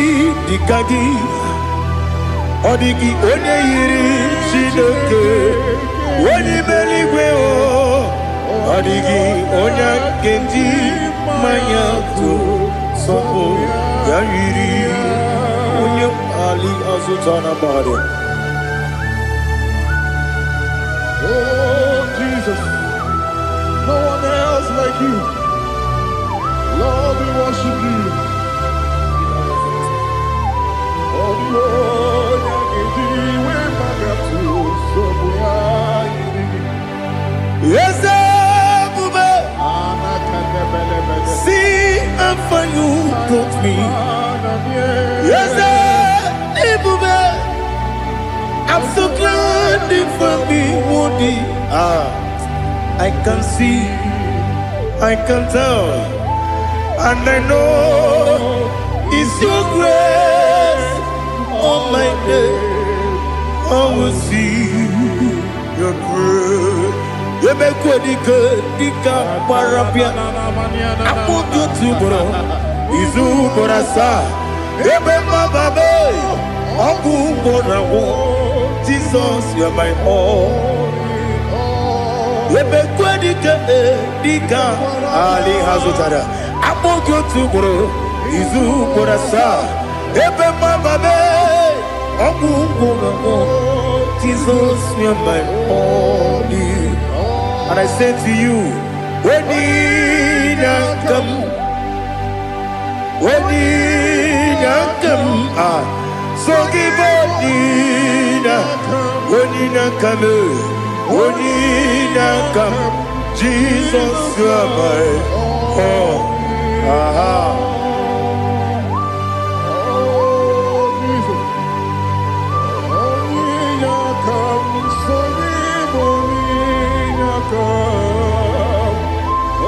dikagi Odigi onye iri Chineke Oni meligwe o Odigi onya geji manya tu Sobo ya iri Onye ali azutana bade Oh, Jesus, no one else like you. Lord, we worship you. Yes, see how far you brought me. Yes, I'm so glad for me, Woody. I can see, I can tell, and I know it's your grace on my day. I will see your grace. You make good, Dika, Parapia. I put you to bro. Izu Borasa. You make my baby. Aku Bonawo. Jesus, you're my all. You make good, Dika, Ali Hazutara. I put you to bro. Izu Borasa. You make my baby. Aku Bonawo. Jesus, you're my all. And I say to you, So give Onina, Onina come, Onina come, Jesus, you are my oh, aha. Onina come, so give Onina come,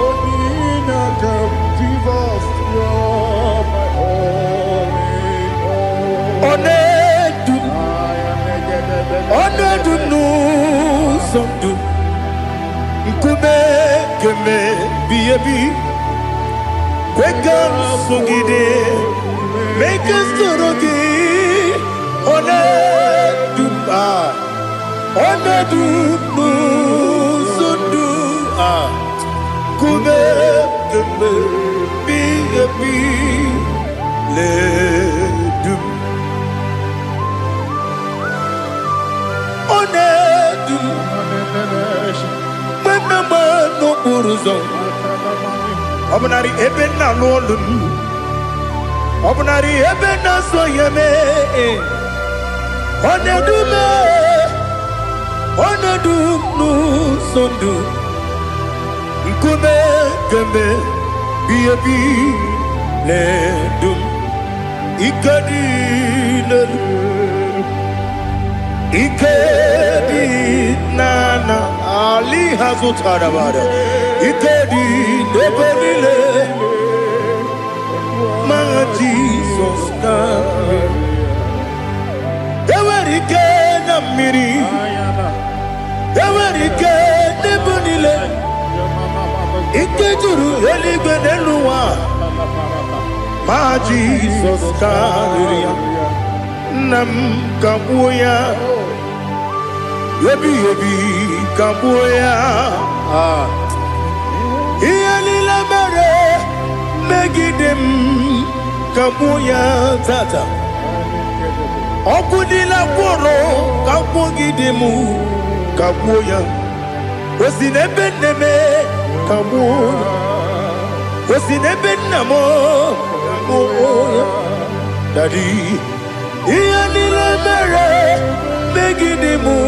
Onina come, Jesus, you are my Onedu no sondu Nkube keme biyebi Kwekam sungide Make us torogi Onedu no sondu Kube keme biyebi Ledu Onedu Menama no buruzo Obunari ebe na lolun Obunari ebe na soyeme Onedu me Onedu no sondu Nkume kembe Biyebi ledum Ikadi lelu Ikedi nana Ali hazutarabada Ikedi nebelile Ma Jesus kame Ewerike na miri Ewerike nebelile Ikejuru eligwe neluwa Ma Jesus kame Nam kabuya Yebi kabuya Iyalila mere Megidem kabuya tata Okudila kworo kabugidemu kabuya Osinebenneme kabuya Osinebennamo kabuya Daddy Iyalila mere Megidemu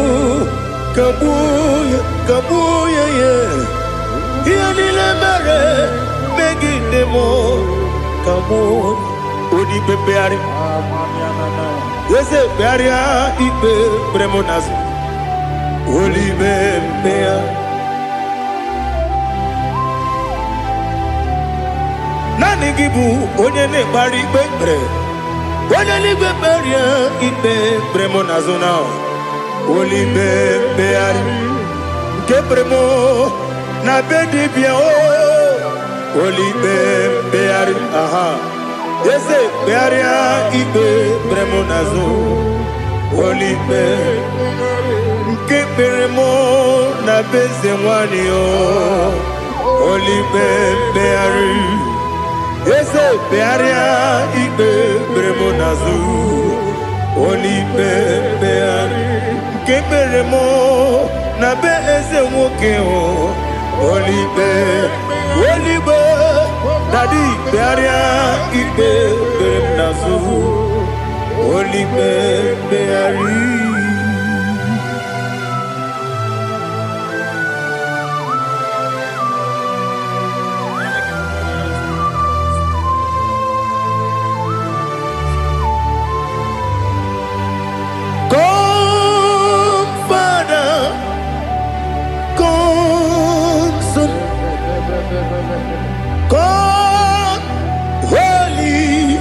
kabuya kabuya yeah Iyalila mere Megidemu kabuya Odi pepeari Yese pearia ipe premonazi Oli bepea Nani gibu onye ne bari pepre Onye ligwe peria ipe premonazo now Oli bepeari Nke premo na bedi bia o Oli bepeari aha Yese pearia ipe premonazo Oli be Nke premo na beze mwani o Oli bepeari Yese pearia ipe premonazo Oli bepeari Nke premo na beze mwoke o Oli be Daddy pearia ipe premonazo Oli bepeari God, Holy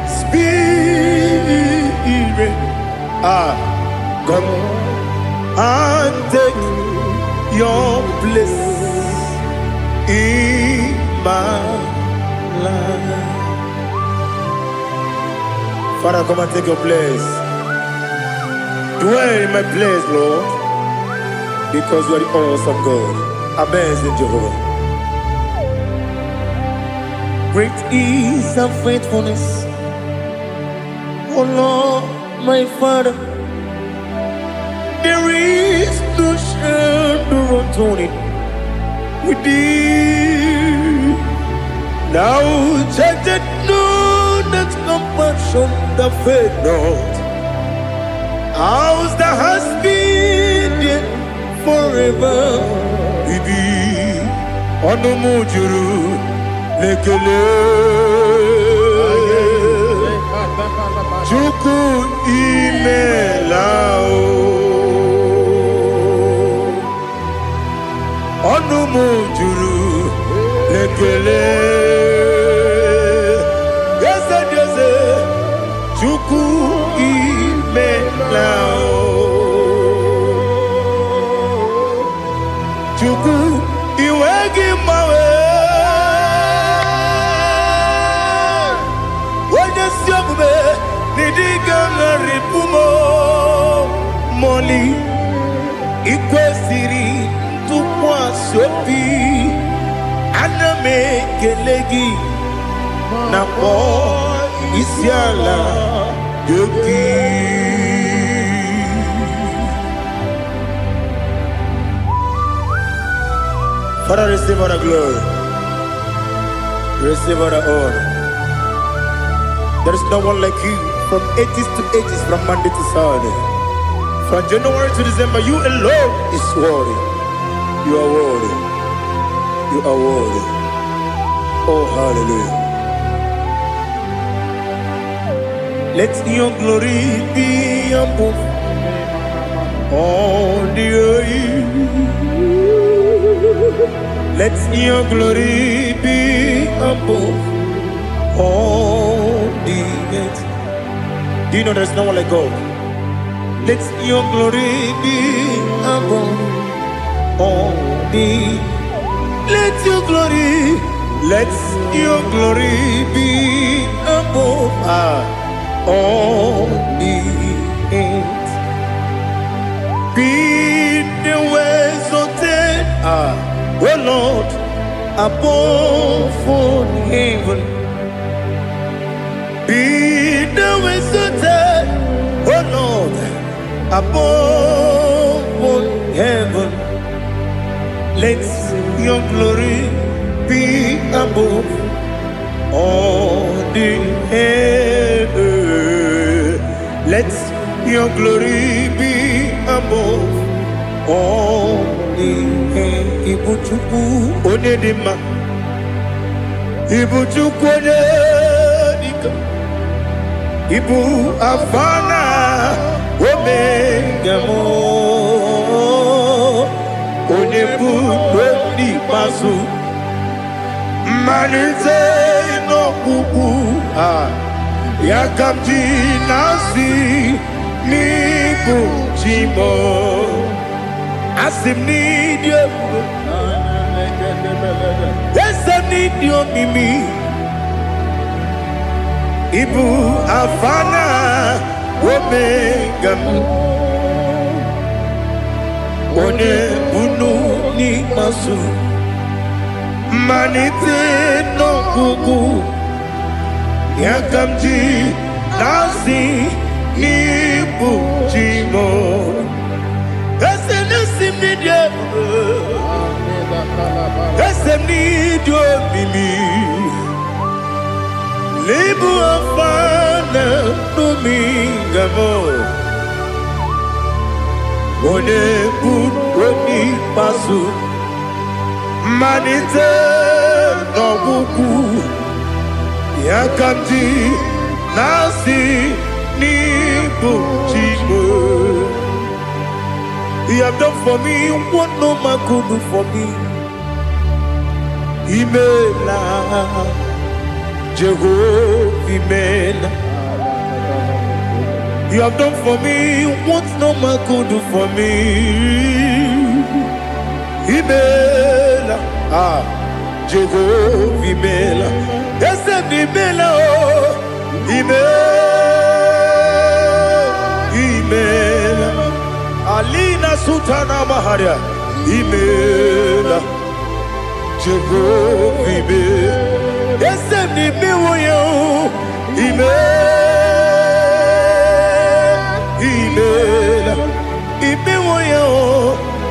Spirit, come and take your place in my life. Father, come and take your place. Dwell in my place, Lord, because you are the awesome God. Amazing Jehovah. Great is thy faithfulness, O Lord, my Father. There is no shadow unto it. we did. Now check that know that compassion that faith not. Ours that has been forever. We be on the mujuru lekele. Chuku imelao. On the mujuru lekele. Yes, Chuku imelao. Chuku iwegi mawe. Wanya siogbe nidiga ngaripumo. Moli ikwesiri tukwa sopi. Aname kelegi na po isiala yoki. Father, receive all the glory, receive all the honor. There is no one like you from ages to ages, from Monday to Saturday, from January to December. You alone is worthy. You are worthy. You are worthy. Oh, hallelujah. Let your glory be above all the earth. Let your glory be above all the earth. Do you know there's no one like God? Let your glory be above all the earth. Let your glory be above all the earth. Be the ways of death, oh Lord, above all heaven. Be the ways of death, oh Lord, above all heaven. Let your glory be above all the earth. Let your glory be above all the earth. Ibuchuku onedima, Ibuchuku onedika, Ibu afana omega mo. Onebu doni pasu manite no kuku yakamji nasi nibu chimo asim nidio asim nidio mimi ibu afana omega one bunu ni masu manite no kuku yakamji nasi nibu chimo esem nidio mimi libu afana numingamo one bunu pasu manite no kuku yakamji nasi nibu chimo. You have done for me what no man could do for me. Imela, Jehovah, Imela. You have done for me what no man could do for me. Imela, Jehovah, Imela. Yes, Imela, Imela. Alina Sutana Maharia, Imela, Jehovah, Imela. Yes, Imela, Imela,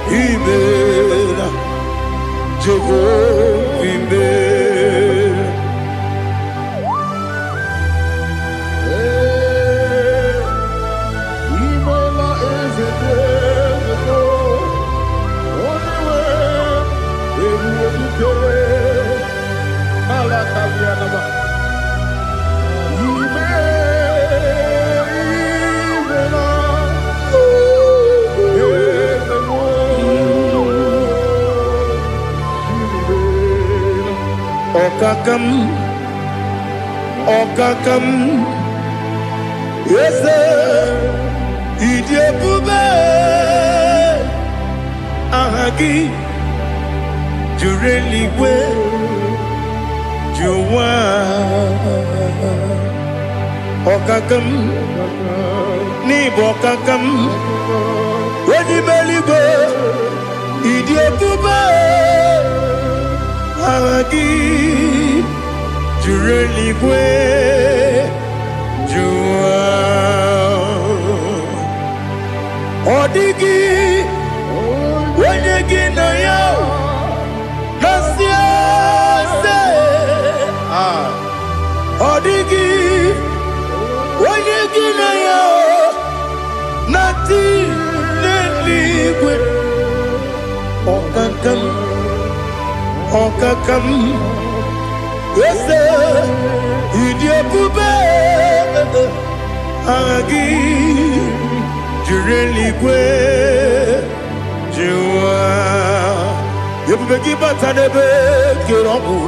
Imela, Okakam, yes, Idiabube, Ahagi, Jureli, Juwa, Okakam, Nibokakam, Wedi Belibe, Idiabube, Ahagi. Jureligwe Jua Odigi Wenyegi na ya Nasia se Odigi Wenyegi na ya Nati Neligwe Okakam Yes, Idiabube, Agi, Jureligwe, Jua, Yabubeki Batanebe, Kirobu,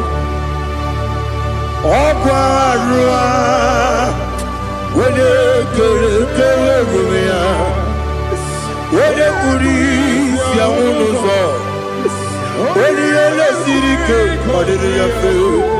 Oquarua, when you Kerumia, when you Puris, Yamunozo, when you let City Cake, what did you feel?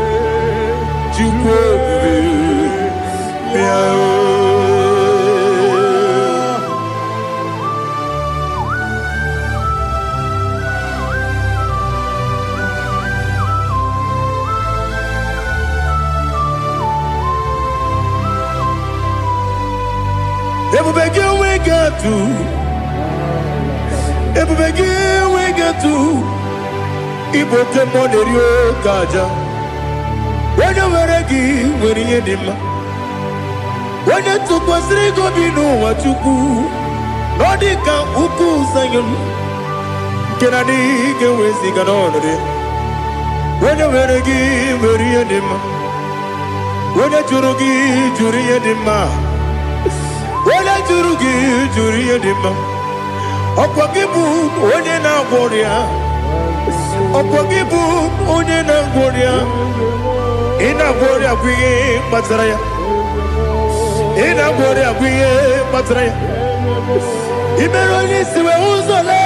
Everybody we get to Ibote Monerio Kaja. When you were a gift, when you did when you took was Rigo, you know what you do. Nodika Uku Sayon can I dig away Sigan on it? When you were a gift, when you did when you Jurugi, Juria Dima, when I Jurugi, Juria Dima, Opagibu, when you now warrior, Opagibu, when you now warrior. Ina gloria kuye matraya. Ina gloria kuye matraya. Imeroni siwe uzole.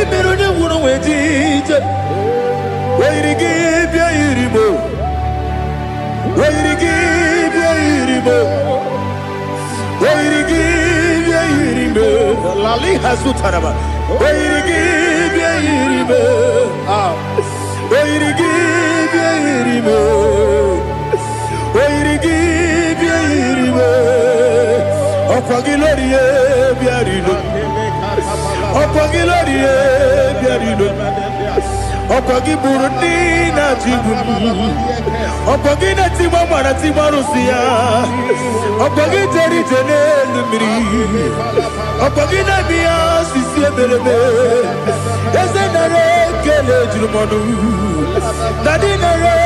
Imeroni wuno wejije. Wairigi bia iribo. Wairigi bia iribo. Wairigi bia iribo. Lali hasutaraba. Wairigi bia iribo. Wairigi bia iribo. Wairigi bia iribo. Okwagilorie bia iribo. Okwagilorie bia iribo. Okwagiburundi na jibumu. Okwagina timama na timarusia. Okwagiteri jene lumiri. Okwagina biya sisi ebelebe. Ezenare kele jirumonu. Nadinare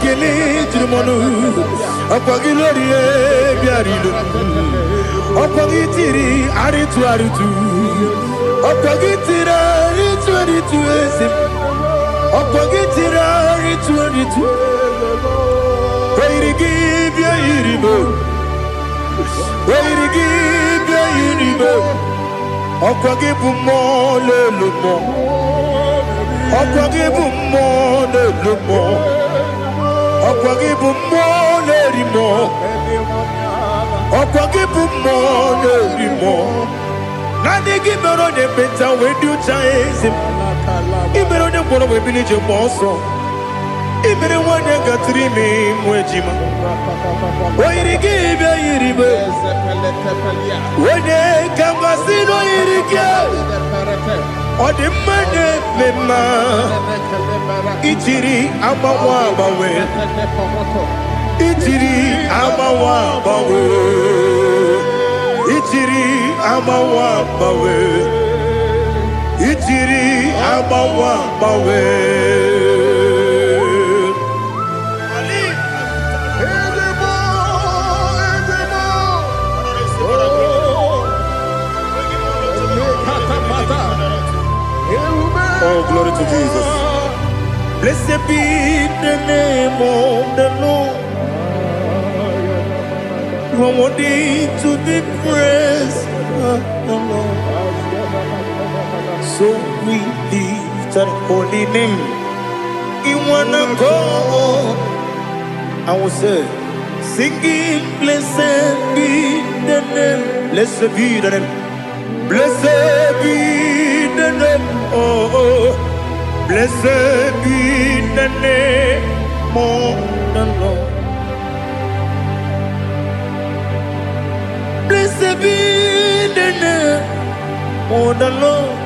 kele jirumonu. Okwagilorie bia iribo. Okwagitiri aritu. Okwagitira aritu esim. Okwagitira aritu. Wairigi bia iribo. Wairigi bia iribo. Okwagibu mo lelumo. Okwagibu mo lelumo. Okwagibu mo lerimo. Okwagibu mo lerimo. Nani gimero de beta wedu chaise. Imero de bono we bilije moso. Imere wanya gatrimi mwejima. Wairigi bia iribo. Wene kambasino irige. Odimane mema Ichiri amawa bawe Ichiri amawa bawe Ichiri amawa bawe Ichiri amawa bawe Oh, glory to Jesus. Blessed be the name of the Lord. You are worthy to be praised, the Lord. So we lift that holy name. You wanna go? I will say, singing, blessed be the name. Blessed be the name. Blessed be the name. Oh, blessed be the name of the Lord. Blessed be the name of the Lord.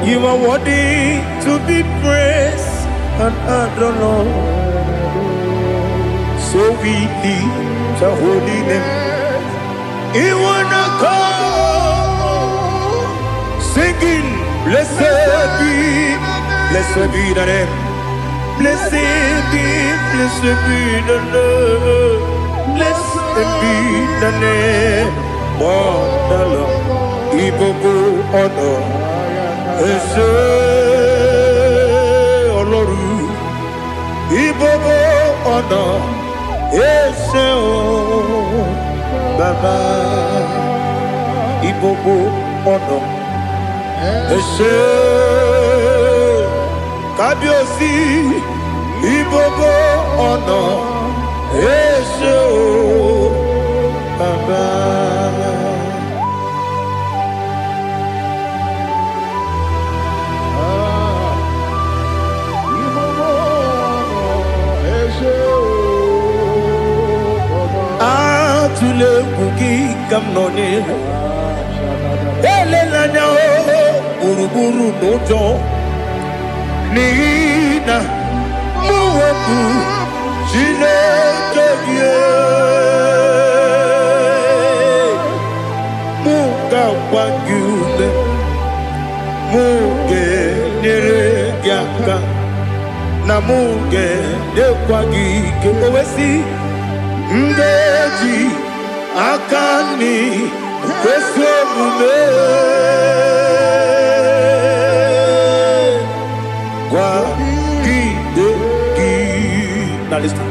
You are worthy to be praised and adored, Lord. So we lift the holy name. You wanna call, singing, blessed be the name. Blessed be the Lord. Blessed be the name of the Lord. Ibogo honor, Ese Oloru. Ibogo honor, Ese Baba. Ibogo honor, Ese Kabiosi. Ibogo honor, Ese Baba. Tule kuki kamnone ele lanya buruburu nojo nina muweku chile kebie muka wangule muge nere gyaka na muge dekwagi kewesi ngeji akani kwesomume kwa gideki. Now listen.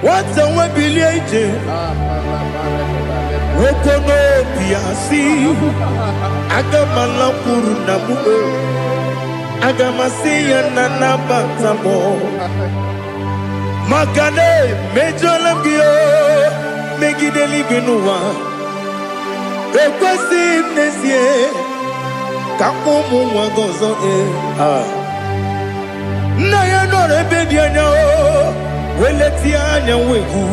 What's the way biliaje? Wokono biasi agamala kuru na mube agamasiya na nabatamo Makane mejolamgio megideli benua ekwesi nesie kakomu wagozo na ya no rebedi anya weleti anya wehu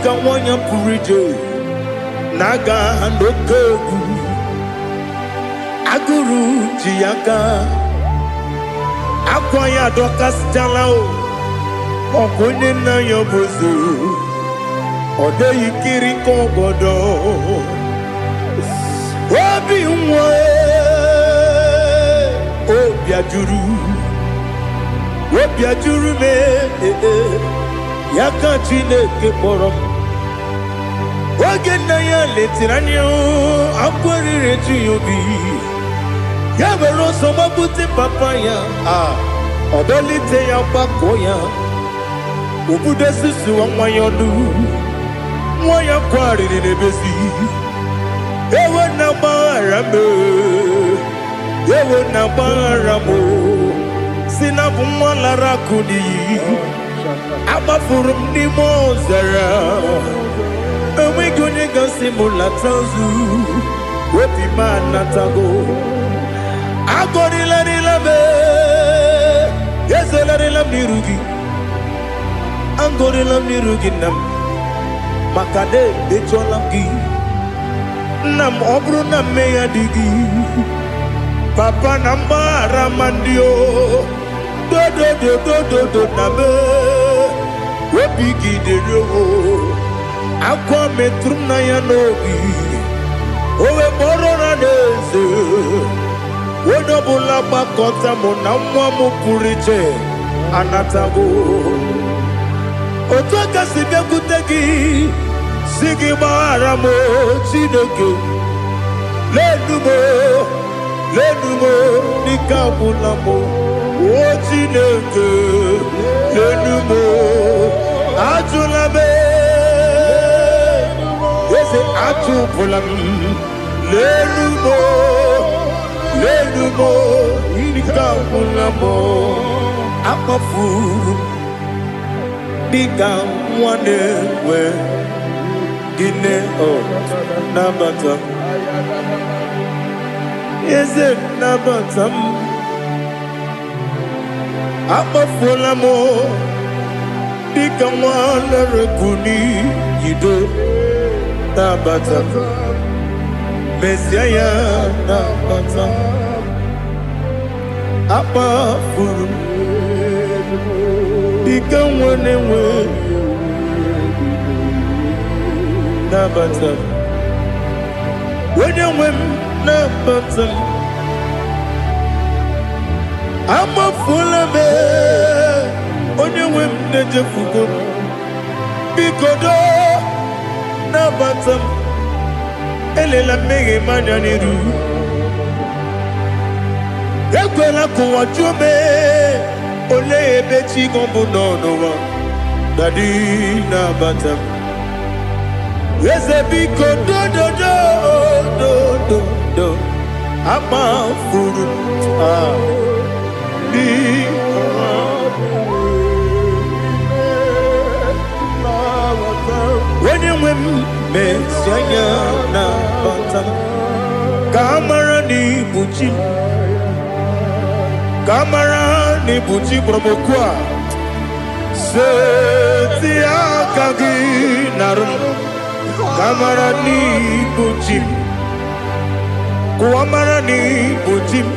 kawanya purije naga ndokogu aguru jiyaka Akwaya dokas jalao Okone na yobozu Ode yikiri kogodo Obi mwe Obi ajuru me Yaka chineke porom Oge na ya letiranyo Akwari reju yobi Yabero soma buti papaya Odolite ya bakoya Ubude susu wa mwayonu Mwaya kwari nebezi Ewe na barame Ewe na baramo Sinabu mwalara kudi Abafurum ni mozara Ewe gone gasi mulatanzu Wepi manatago Agorila nilabe Yezela nilam nirugi Angorila nirugi nam Makade becholam gi nam obru na meya digi papa nambara mandio do na be webigi de yo akwa metrum na ya nobi owe moro na neze wono bula bakota mo na mwa mo puriche anatago otoka sibe kutegi sigi bara mo chineke lenumo nikabula mo o chineke lenumo ajula be ese ajula lenumo nikabula mo akafu diga mwane we gine o nabata eze nabata akpafula mo diga mwane rekuni yido nabata mesiaya nabata akpafuru diga mwane we nabata when you win nabata I'm a full of it when you win the jefugo bikodo nabata elela mege mananiru ekwela kuwa jume ole ebechi gombu nonowa dadi nabata yes, a big do. I'm a fool. When you win, Messiah, na bata. Kamara ni buchi promokwa. Setia kagi narum. Kamarani bujim, kuamarani bujim.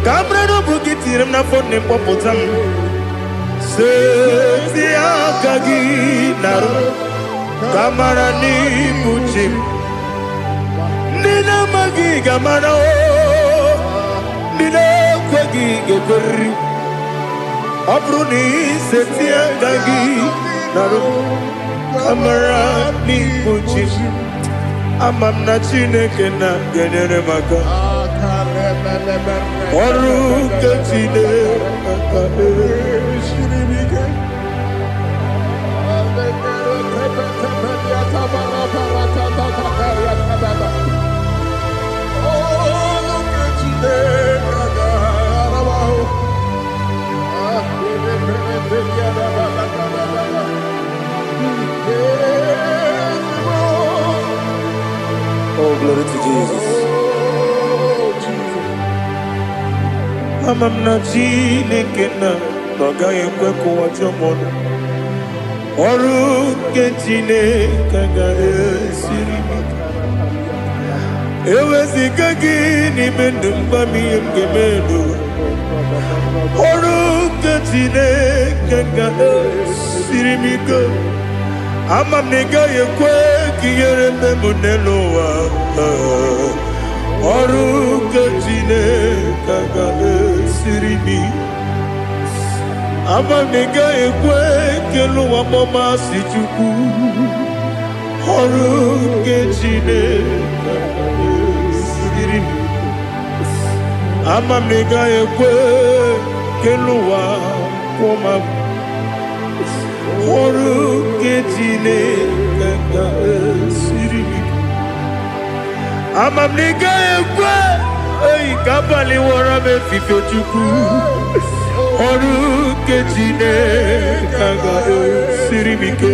Kamrano bukitiram na phone popotam. Setia kagi naru. Kamarani bujim. Nina magi kamara o. Nina kwagi geberi. Abruni setia kagi naru. Kamarani bujim amam na chineke na genere maka oru kachine oh, glory to Jesus. Amam na chineke na noga yekwe kuwa chomono oru kechine kaga esiri ewezi kagi ni mendumba miyem gemenu oru kechine kaga esiri miko amam nega yekwe kiyere memuneloa oru kechine kaga esiri mi amam nega yekwe keluwa mama si chuku oru kechine kaga esiri mi amam nega yekwe keluwa mama oru kechine kaga esiri mi amam nega yekwe ei kabali wara me fife chuku oru kechine kaga esiri mi ke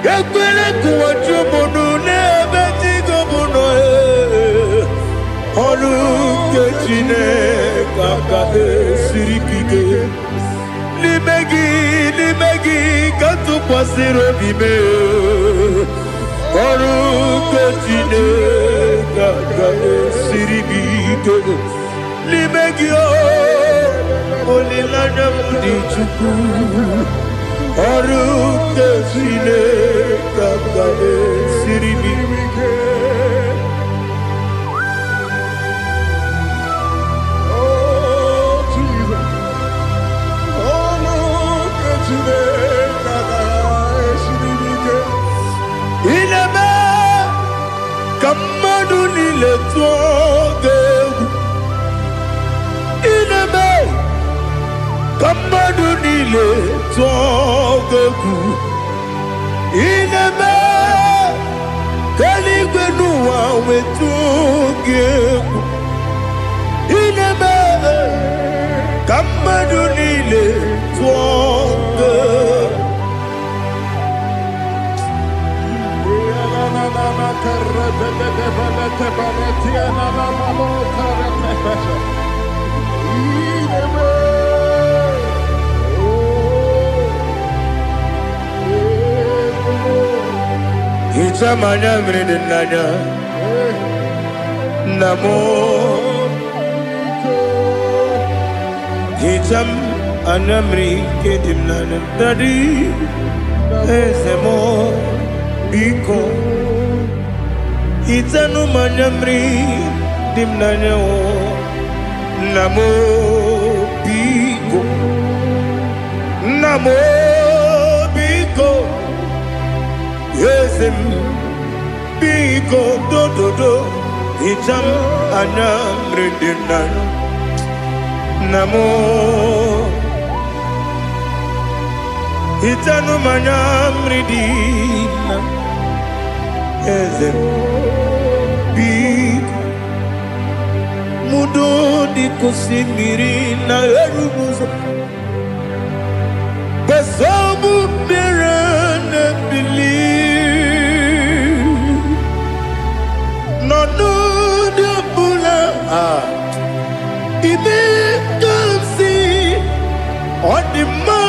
yakwele kuwa chomono nebe tigo mono oru kechine kaga esiri kike limegi katu pasiro bime Oruketine Gagade Siribike Limegio Olilana Mudichuku Oruketine Gagade Siribike. Oh Jesus, Oruketine Gagade Siribike. Ineme Kamadu Nile Tuoge Ineme Kamadu Nile Tuoge Ineme Kaligwenuwa Wetuge Ineme Kamadu Nile Tuoge. Hitamanya mridinanya Namo Hitam anamri kedimnana Dadi Ezemo Biko Itanu manyamri dimnanya Namo Biko Namo Biko Yesem Biko do do do Itam anamri dimnanya Namo Itanu manyamri dimnanya Yesem Biko Mudo di kusimiri na erumuzo Besobu mirane believe No no de bula Ibe kansi Odima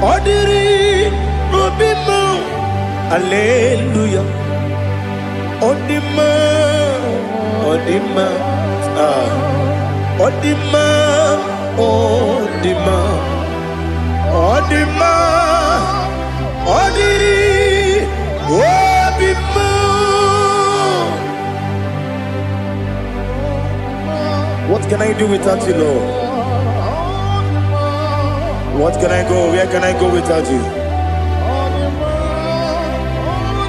Odiri Obima Alleluia Odima Odima Odima Odima Odima Odiri Obima. What can I do without you, Lord? What can I go? Where can I go without you?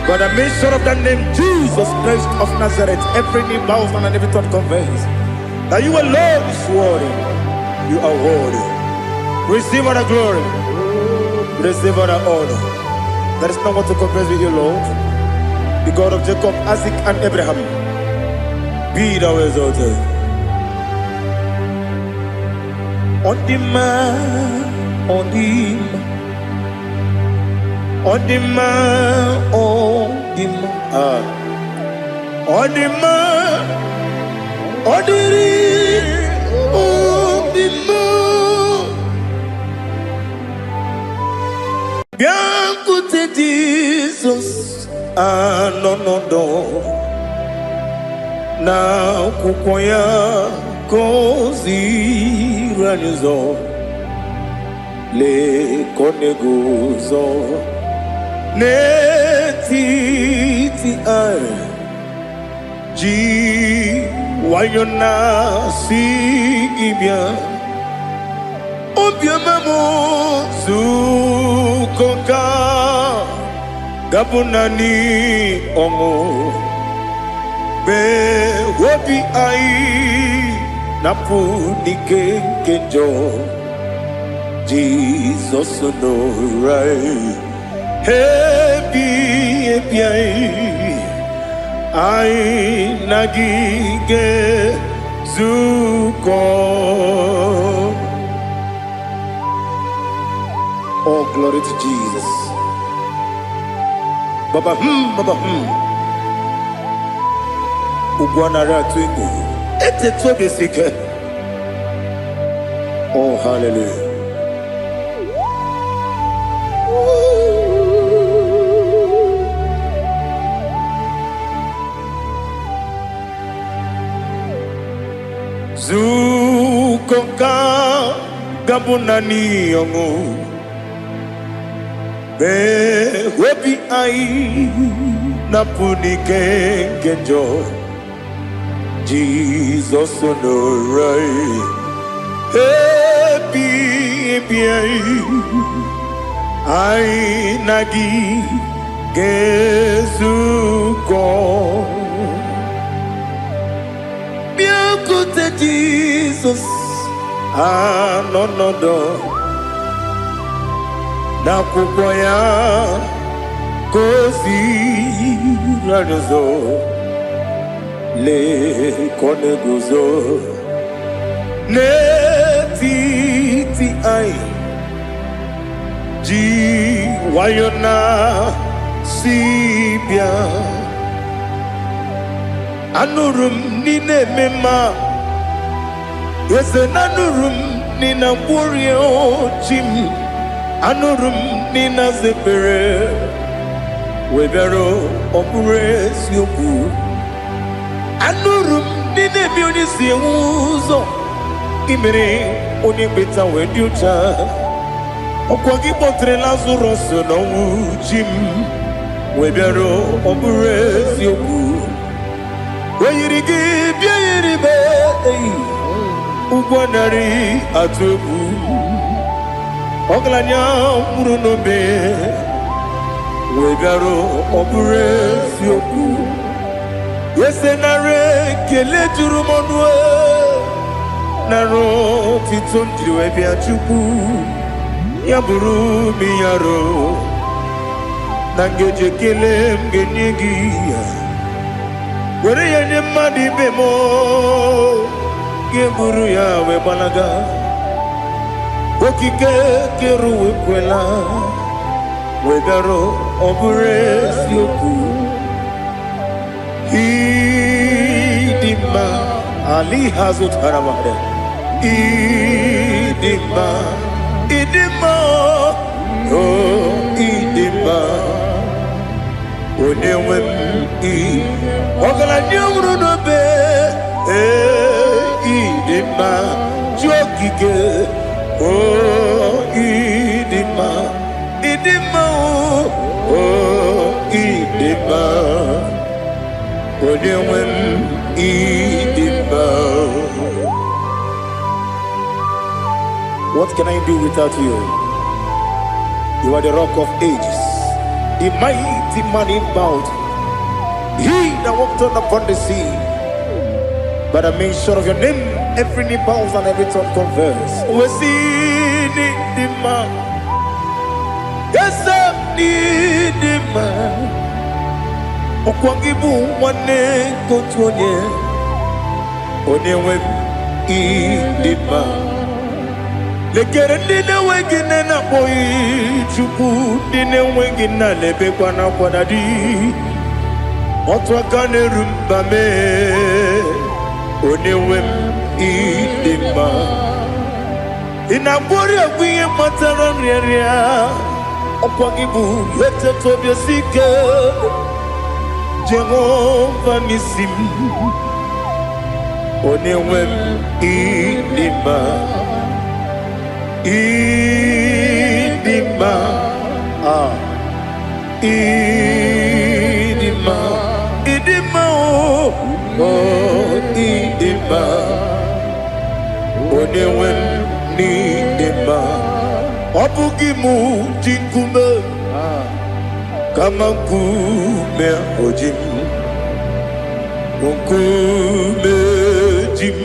By the mention of that name, Jesus Christ of Nazareth, every knee bows and every tongue confesses that you alone is worthy. You are worthy. Receive all the glory. Receive all the honor. There is no one to confess with you, Lord. The God of Jacob, Isaac, and Abraham. Be thou exalted. On the man, on the man. On the man, on the man, on the man, on the man. Bien écoutez Jesus, no no no. Na kukoya kozi ranizo, le koneguzo. Netiti ay ji wayona sigibia obiamamo sukoka gabunani omo be wobi ai napunike kenjo Jesus no right. Happy, I nagige zuko. Oh, glory to Jesus. Baba Baba Ugwanara twingu. Ete tobe sike. Oh, hallelujah. Zukonga gabunani yongu be webi ai napunike kenjo Jesus onorai happy ai nagi gezuko Biakute Jesus anonodo nakukoya kosi radozo le koneguzo ne titi ai ji wayona sibia anurum nine mema yese nanurum nina warrior chim anurum nina zepere webero opures yoku anurum nine bionisi uzo imere oni beta weducha okwagi potre lazarus no chim webero opures yoku Wayirigi biayiribe ugwanari atubu oglanya murunobe wegaro oburesi oku yesenare kele jurumonwe naro titondriwe biachuku yaburu miyaro nangeje kele mgenyigi Where you madi bemo, geburu ya we balaga, okike keru kwela, wegaro obures yoku. Idima Ali hazut haramade. Idima, oh idima. Onewem ogala nyumru no be idima jokike idima idima onewem idima. What can I do without you? You are the rock of ages, the mighty man in battle. He that walked on upon the sea. By the mention of your name, every knee bows and every tongue confess. We see the man. Yes, I need the man. Okwangibu wane kotonye. Onewe the man. Lekere nina wengine na boy chuku nina wengine lebe kwa na kwa dadi otwa kane rumba me onewem idima ina bori agwiye matara nriaria okwagibu yete tobye sike Jehova nisim onewem idima Idima, Idima, Idima, oh, Idima, Onewem Nidima, Obugimu Jinkume, Kamakume Ojim, Unkume Jim,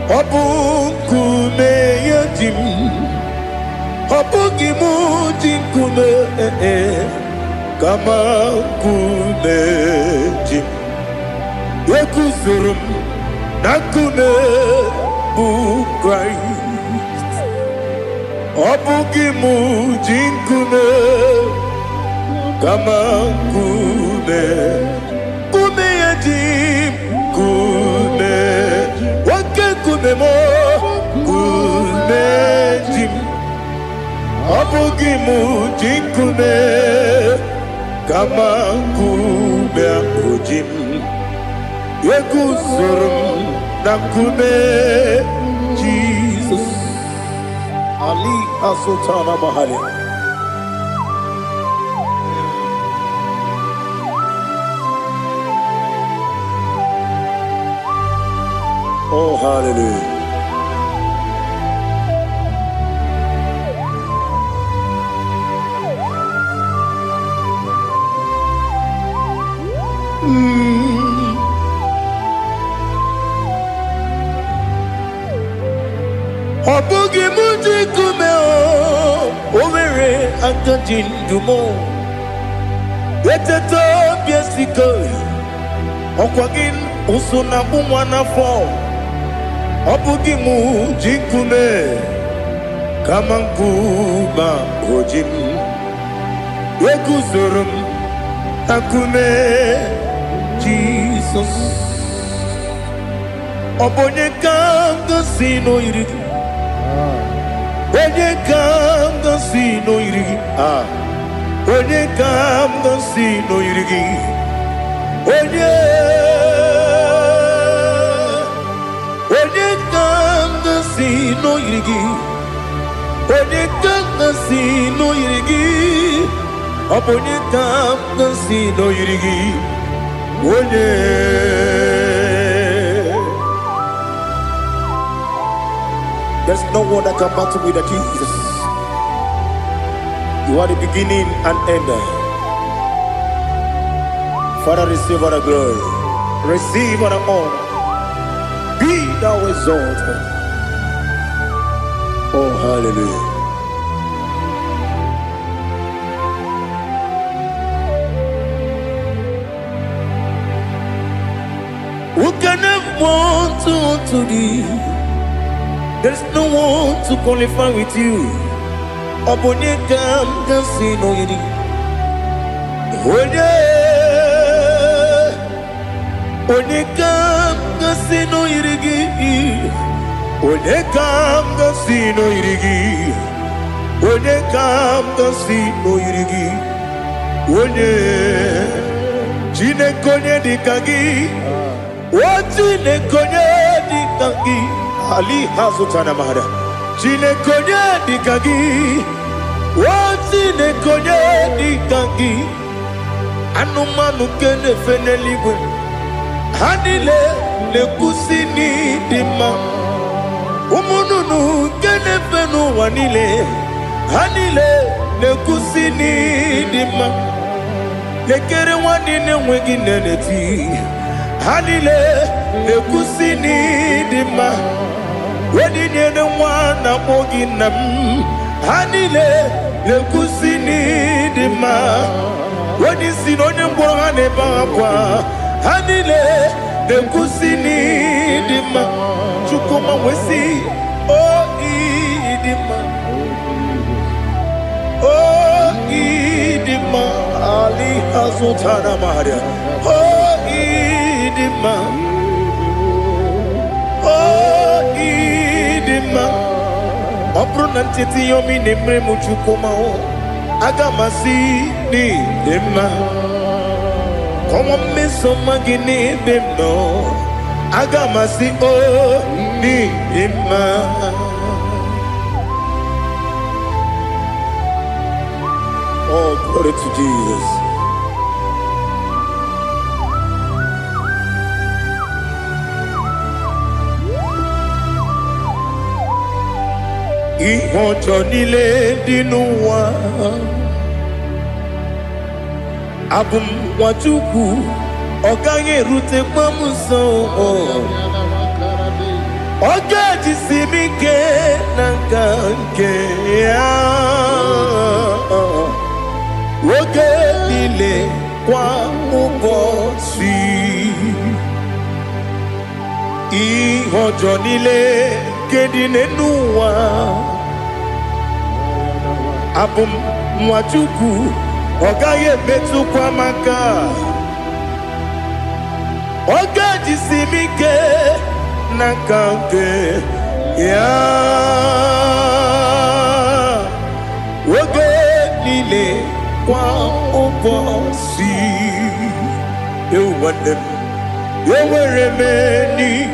Obukume Yajim, Obugimu Jinkume, Kamakume Jim, Yakuzurum, Nakume Christ, Obugimu Jinkume, Kamakume, Kume Yajim, Kume. Kumemo kumejim Abugimu jinkume Kama kume akujim Yekuzurum Nakume Jesus Ali Asotana Mahali. Oh, hallelujah. Obugi muji kume o mere akajindumo eteto biesiko okwagin usuna bumwana fo Obugi muji kume kamankuma ojim yeguzurum akume Jesus Obonye kanga sino irigi Onye kanga sino irigi Onye kanga sino irigi Onye kanga sino irigi Onye kanga sino irigi Onye kanga sino irigi Onye There's no one that can battle with Jesus. You are the beginning and end. Father, receive all the glory. Receive all the honor. Be thou exalted. Oh, hallelujah. Who can have one to thee? There's no one to qualify with you. Obonye kam kasino yidi. Onye kam kasino yidi. Onye kam kasino yidi. Onye kam kasino yidi. Onye jine konye dikagi. Wajine konye dikagi. Ali Hazutana Mahada. Jine konye dikagi. Wajine konye dikagi. Anumanu kene feneliwe. Hanile le kusini dima. Umununu kene fenu wanile. Hanile le kusini dima. Lekere wanine wengi neneti. Hanile le kusini dima. Wedi nyene wana mogi nam Hanile le kusini dima Wedi sinonye mbwangane bakwa Hanile le kusini dima Chukuma wesi Oh idima Oh idima Ali Azutana Maria Oh idima Obruna ntiti yomi nemre muchukoma o agamasi ni dema Komo meso magini demno agamasi o ni dema Oh, glory to Jesus. Ihojo nile dinuwa Abum wachuku Ogange rute pamuso Oga jisimike nangange Oge nile kwa ubosi Ihojo nile kedinenuwa Abum mwachuku Ogaye metu kwa maka Oga jisimike nakange ya Oge nile kwa ubosi You want them You were remaining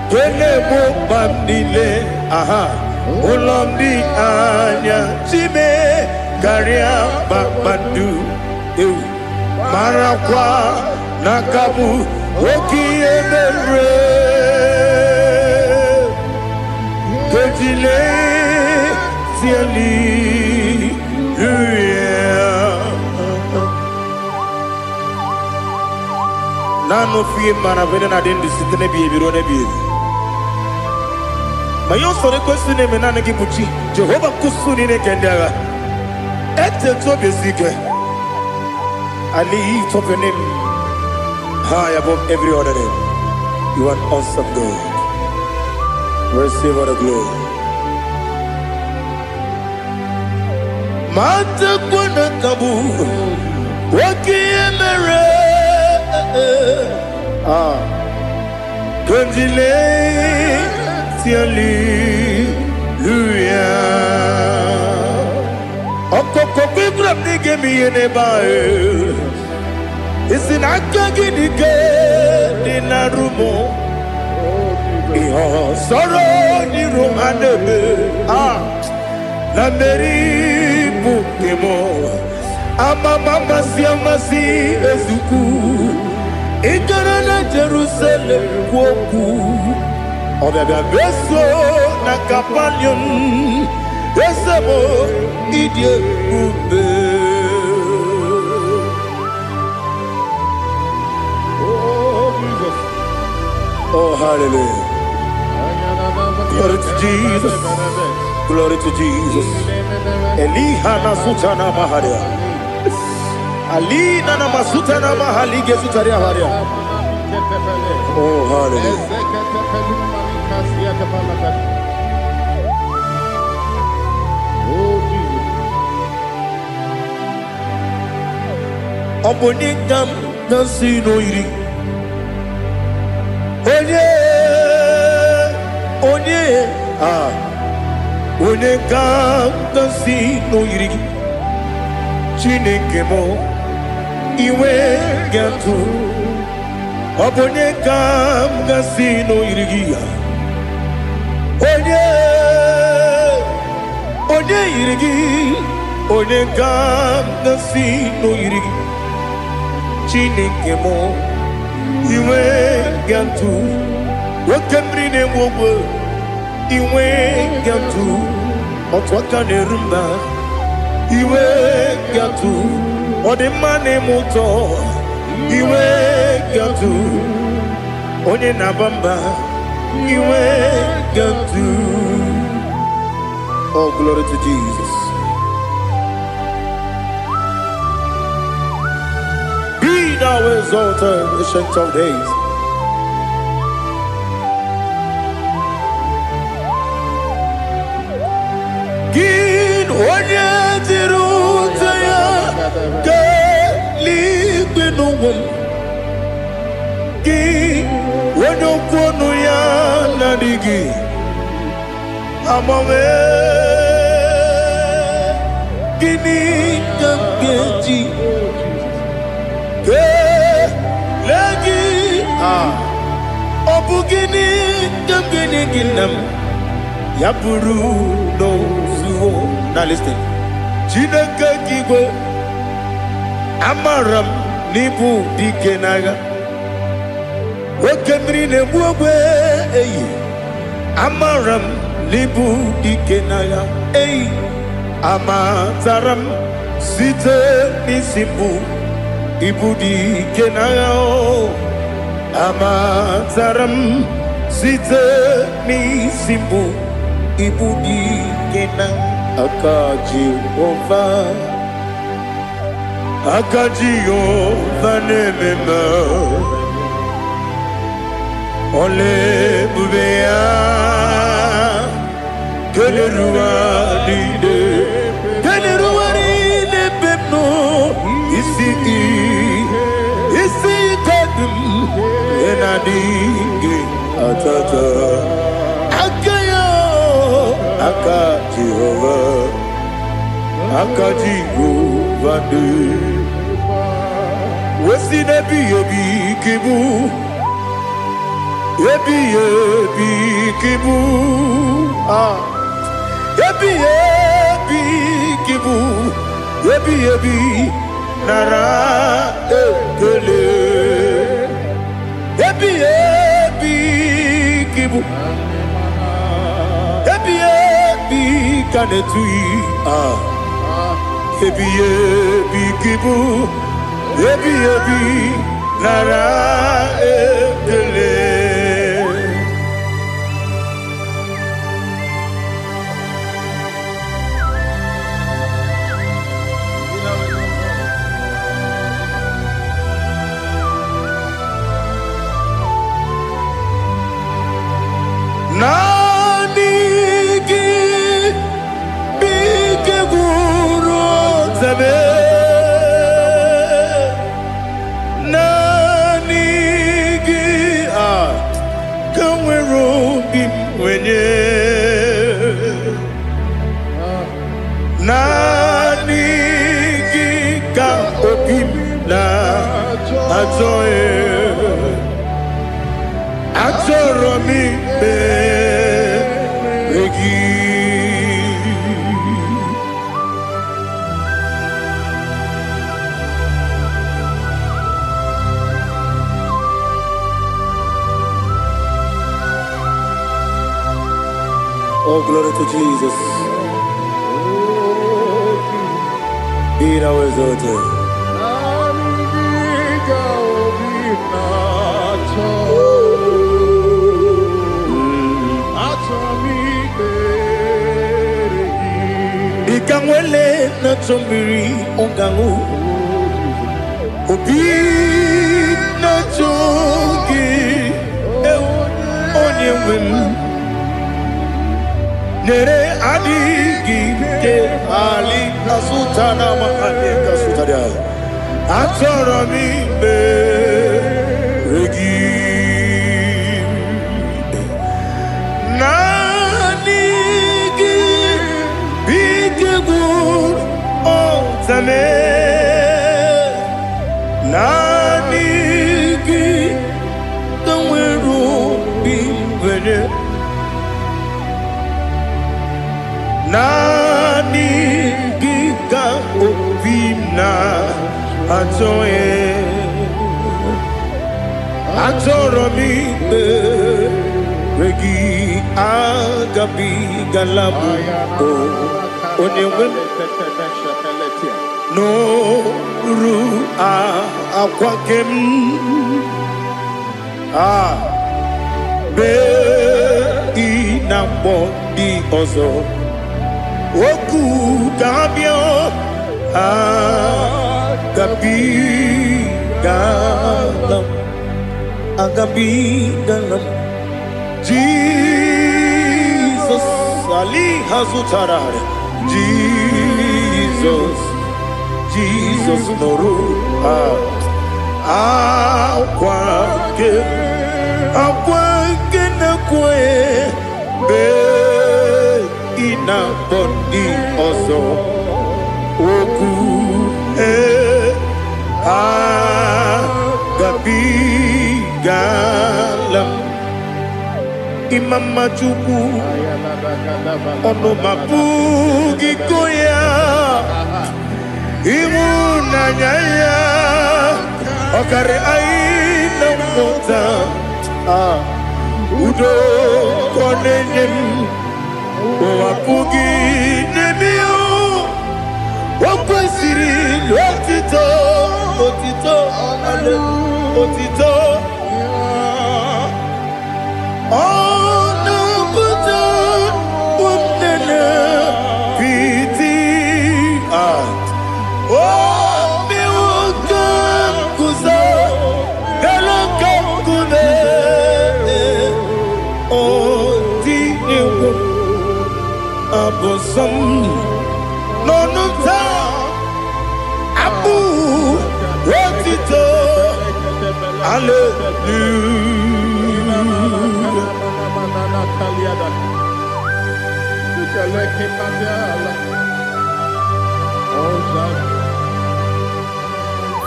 Kenemo bandile, aha, ulomdi anya, chime, garia babandu, marakwa, nakabu, oki emere, kejile, siali, Nano fiye mana vene na den disitene biye birone biye. Mayo sore kusune menane kibuchi. Jehovah kusuni ne kendaga. Ete to besike. I lift up your name high above every other name. You are awesome God. Receive all the glory. Mata kuna kabu. Waki emere. Gondile tiali luya okoko bigrab nige mi ene bae isina kagi nige dinarumo iho soro ni romanebe la meri bukemo ama mama siamasi ezuku Ikarana Jerusalem woku Obebe beso na kapanion Esemo idye ube Oh, Jesus. Oh, hallelujah. Glory to Jesus. Glory to Jesus. Elihana sutana maharia Ali nana masuta na mahali gesutaria haria. Oh, hallelujah. Oh, Jesus. Oboningam nasino iri. Onye, oningam nasino iri. Chineke mo. Iwe gatu Obonye kam gasino irigia Onye irigi Onye kam gasino irigi Chineke mo Iwe gatu Wakemrine mwogo Iwe gatu Otwaka nerumba Iwe gatu Ode mane moto Iwe gatu Onye nabamba Iwe gatu. Oh, glory to Jesus. Be thou exalted, ancient of days. Gin onye tirutaya Liquinum Gi when you kono ya nadigi Amame Gini kamgeji Ke lagi Obugini kamgini ginam Yapuru no zuo. Now listen Chineke kigwe Amaram nibu dikenaga Wakemri ne buogwe Amaram nibu dikenaga Amataram site nisimbu Ibu dikenaga Amataram site nisimbu Ibu dikenaga Akaji ova Akajio vanemema Ole bubea Keleruaride Keleruaride pepno Isi kadum Enadinge atata Akayo Akajihova Akajihova Wesi nebi yobi kibu Ebi ebi kibu ah ebi ebi kibu ebi ebi nara ekele ebi ebi kibu ebi ebi kanetui ah ebi ebi kibu ebi ebi nara ekele. Nanigi bike guru zabe nanigi kamweru bimwenye nanigi ka opim na atoe atoromi be oh, glory to Jesus. Be thou exalted. Ikangwele na chombiri ongangu obi na chogi onye wim nere adigi ke ali asutana mahane kasutaria atoro mi be regi nanigi bige gur otame nanigi kamweru bimwene nani giga opimna atoe atoromi regi agabi galabu onyewe no ru akwakem be inambo di ozo oku gabio agabi galam Jesus ali hazutarare Jesus noru akwake na kwe be ina bondi ozo oku gabi galam imama chuku ono mapugi koya imuna nyaya okare aina mota udo konenyem wapugi nemio wakwesiri lotito ale otito ono buto umnene piti mi wakam kuzo galakam kune abosom nonunta abu wotito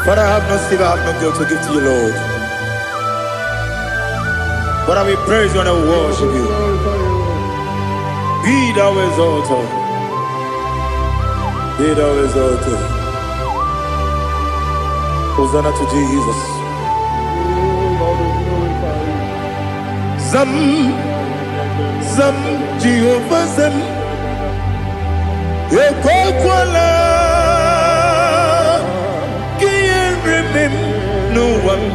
Father, I have no silver, I have no gold to give to you, Lord. But I will praise you and I will worship you. Be thou exalted. Be thou exalted. Hosanna to Jesus. Zam, Zam, Jehovah Zam. Ekwakwala, can't remember no one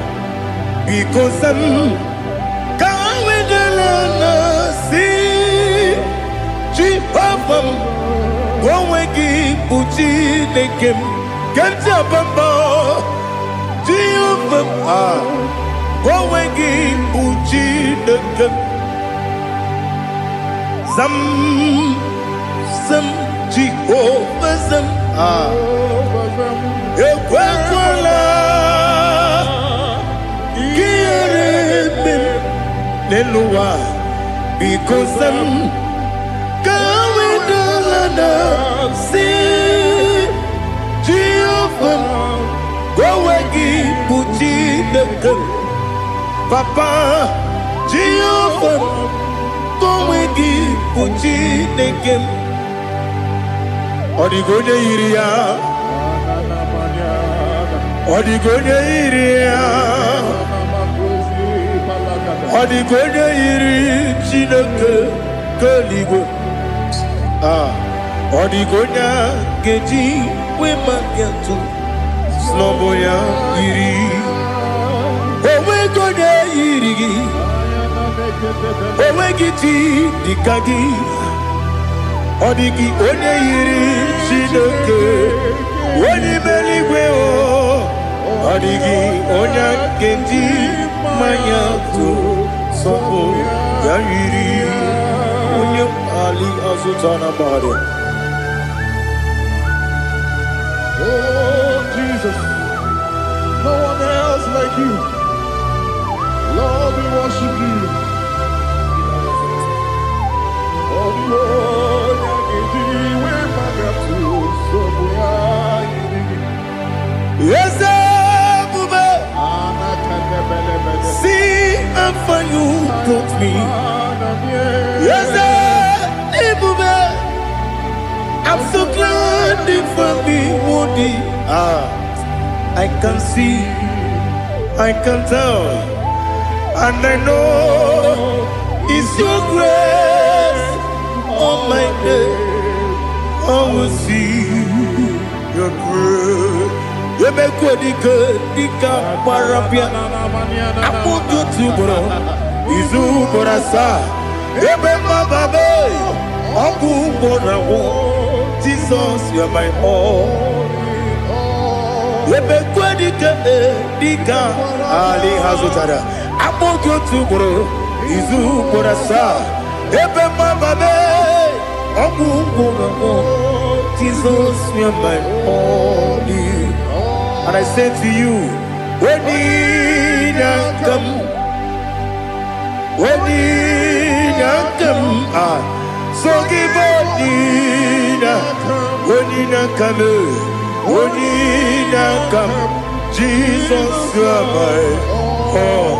because I'm going to see Jehovah. Go wegi puchi nekem, kanja bamba Jehovah. Go wegi puchi nekem, Zam, Zam. Jehovah Zam, Ekwakwala, Kiyarebe, Neluwa, because I'm going to see Jehovah, go wagi puchi nekem, Papa, Jehovah, go wagi puchi nekem. Odigonya iria, Odigonya iria, Odigonya iri chineke keligo. Odigonya geji wemakiatu, sloboya iri. Owegonya iri, owegiti dikagi. Odigi onye yiri Chineke, onye meligwe o. Odigi onye kenji manya to sopo ya yiri. Onye ali azutana bade. Oh Jesus, no one else like you. Lord, we worship you. Oh Lord. Yes, see how far you brought me. Yes, I'm so glad for me, Woody. I can see, I can tell, and I know it's your grace on my day. I will see your grace. You make good, Dika Parapia. I put you to bro. Izu Borasa. Remember, Babe. Abu Bonawo. Jesus, you are my all. You make good, Dika Ali Hazutara. I put you to bro. Izu Borasa. Remember, Babe. Jesus, you are my only. And I say to you, when you come, so give up, when you come, Jesus, you are my all.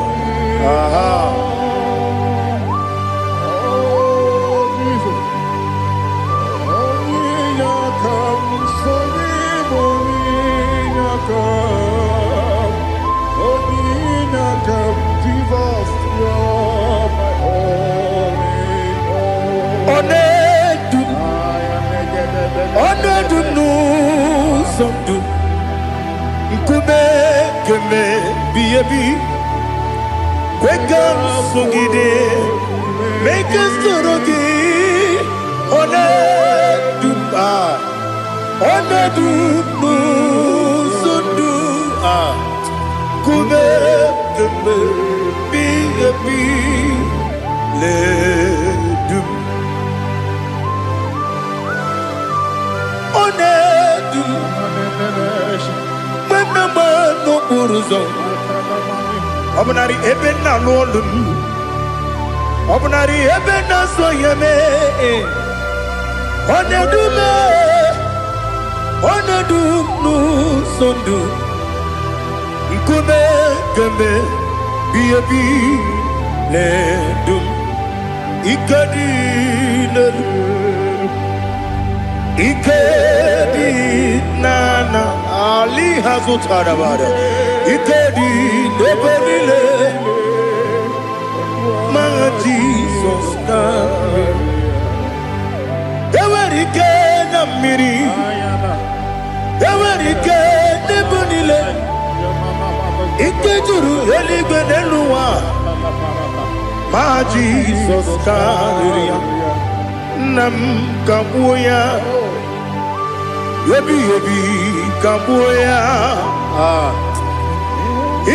Wake up, Sugide, make us Torogi, Obnari ebena lolum, Obnari ebena soyeme, Onedu no sondu, Nkume keme, biabi, ledum ikedi nana ali hazutarabada ikedi nebenile ma Jesus name ewerike na mmiri ewerike nebenile ikejuru eligwe n'eluwa ma Jesus karịrị ya nna m kagbuo ya ebi kagbuo ya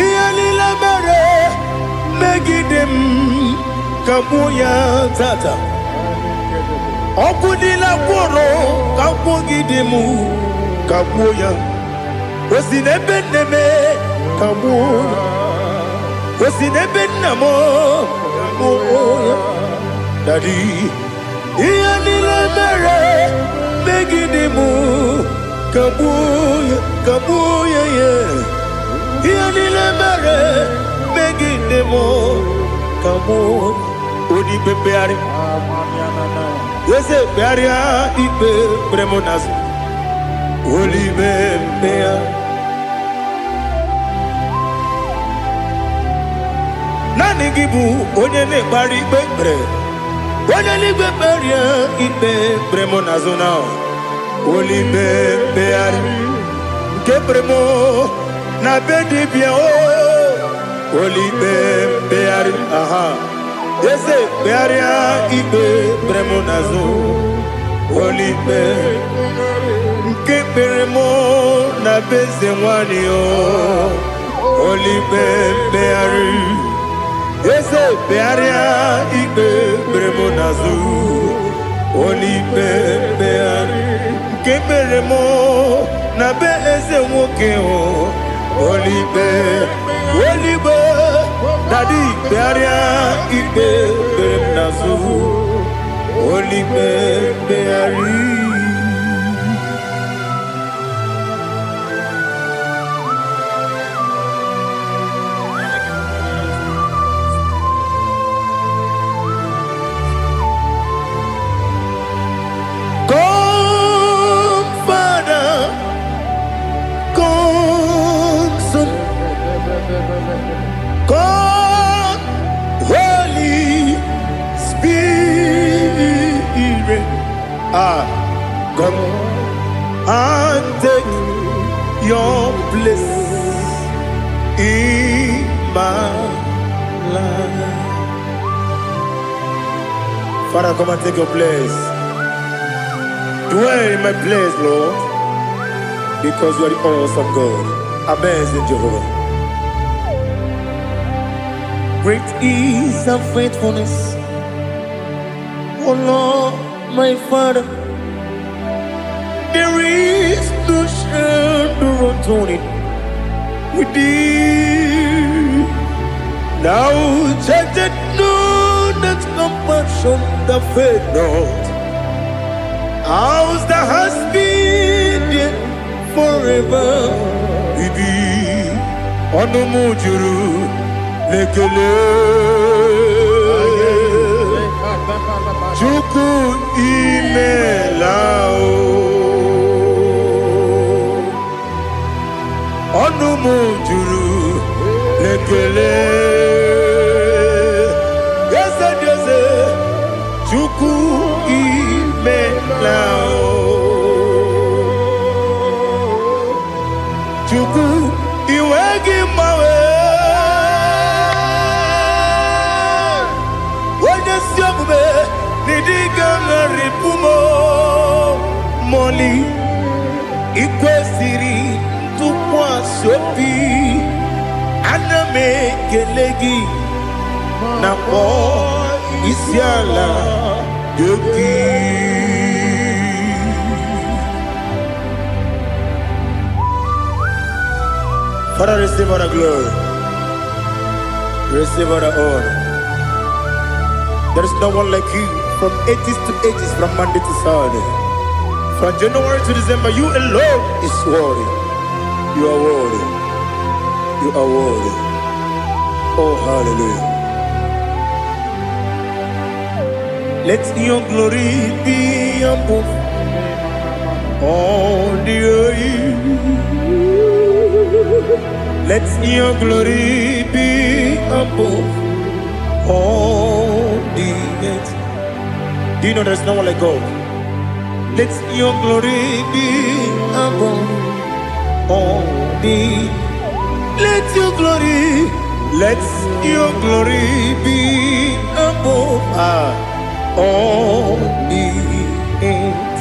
ihe niile mere megide m kagbuo ya tata ọkụ niile gwụrụ kagbugide m kagbuo ya o si n'ebe nne m kagbuo o si n'ebe nna m kagbuo ya Daddy ihe niile mere megide m kagbuo ya ihe niile mere megide m kagbuo odibe mkpegharị eze mkpegharịa ikpe kpere m n'azụ olibe mkpegharị naanị gị bụ onye na-ekpegharị ikpe kpere onye n'igwe kpere ikpe kpere m n'azụ na olibe mkpegharị nke kpere m na be dibịa olibe mkpegharị eze kpegharịa ikpe kpere m n'azụ olibe nke kpere m na be eze nwanyị olibe mkpegharị eze kpegharịa ikpe kpere m n'azụ olibe mkpegharị nke kpere m na be eze nwoke olibe Daddy kpegharịa ikpe kpere m n'azụ olibe mkpegharị God, Holy Spirit, come and take your place in my life. Father, come and take your place. Dwell in my place, Lord, because you are the awesome God. Amazing Jehovah. Great is thy faithfulness, O Lord, my Father. There is no shadow of turning with thee. Now judged know that compassion that faith not. Ours that has been there forever with thee. Onomujuru lekele Chukwu imelao ọnụ m juru lekele eze Chukwu imelao Chukwu iwe gị mgbanwe Moli ikwesịrị ntụkwasị obi ana m ekele gị na kpọ isi ala gị Father, receive all the glory, receive all the honor. There is no one like you. From ages to ages, from Monday to Saturday, from January to December, you alone is worthy. You are worthy. You are worthy. Oh, hallelujah. Let your glory be above all the earth. Let your glory be above all the earth. Do you know there's no one like God? Let your glory be above all the. Let your glory be above all the earth.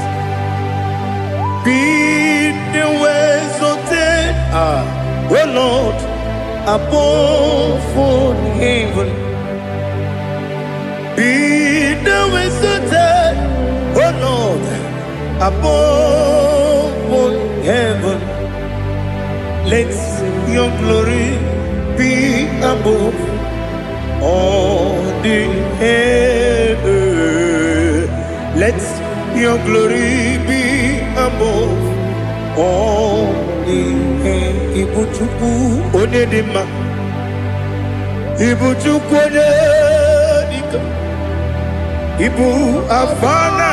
Be the ways of death, oh Lord, above all heaven. Be the ways of death, oh Lord, above all heaven. Let your glory be above all the earth. Let your glory be above all the earth. Ibuchuku onedima, Ibuchuku onedika, Ibu afana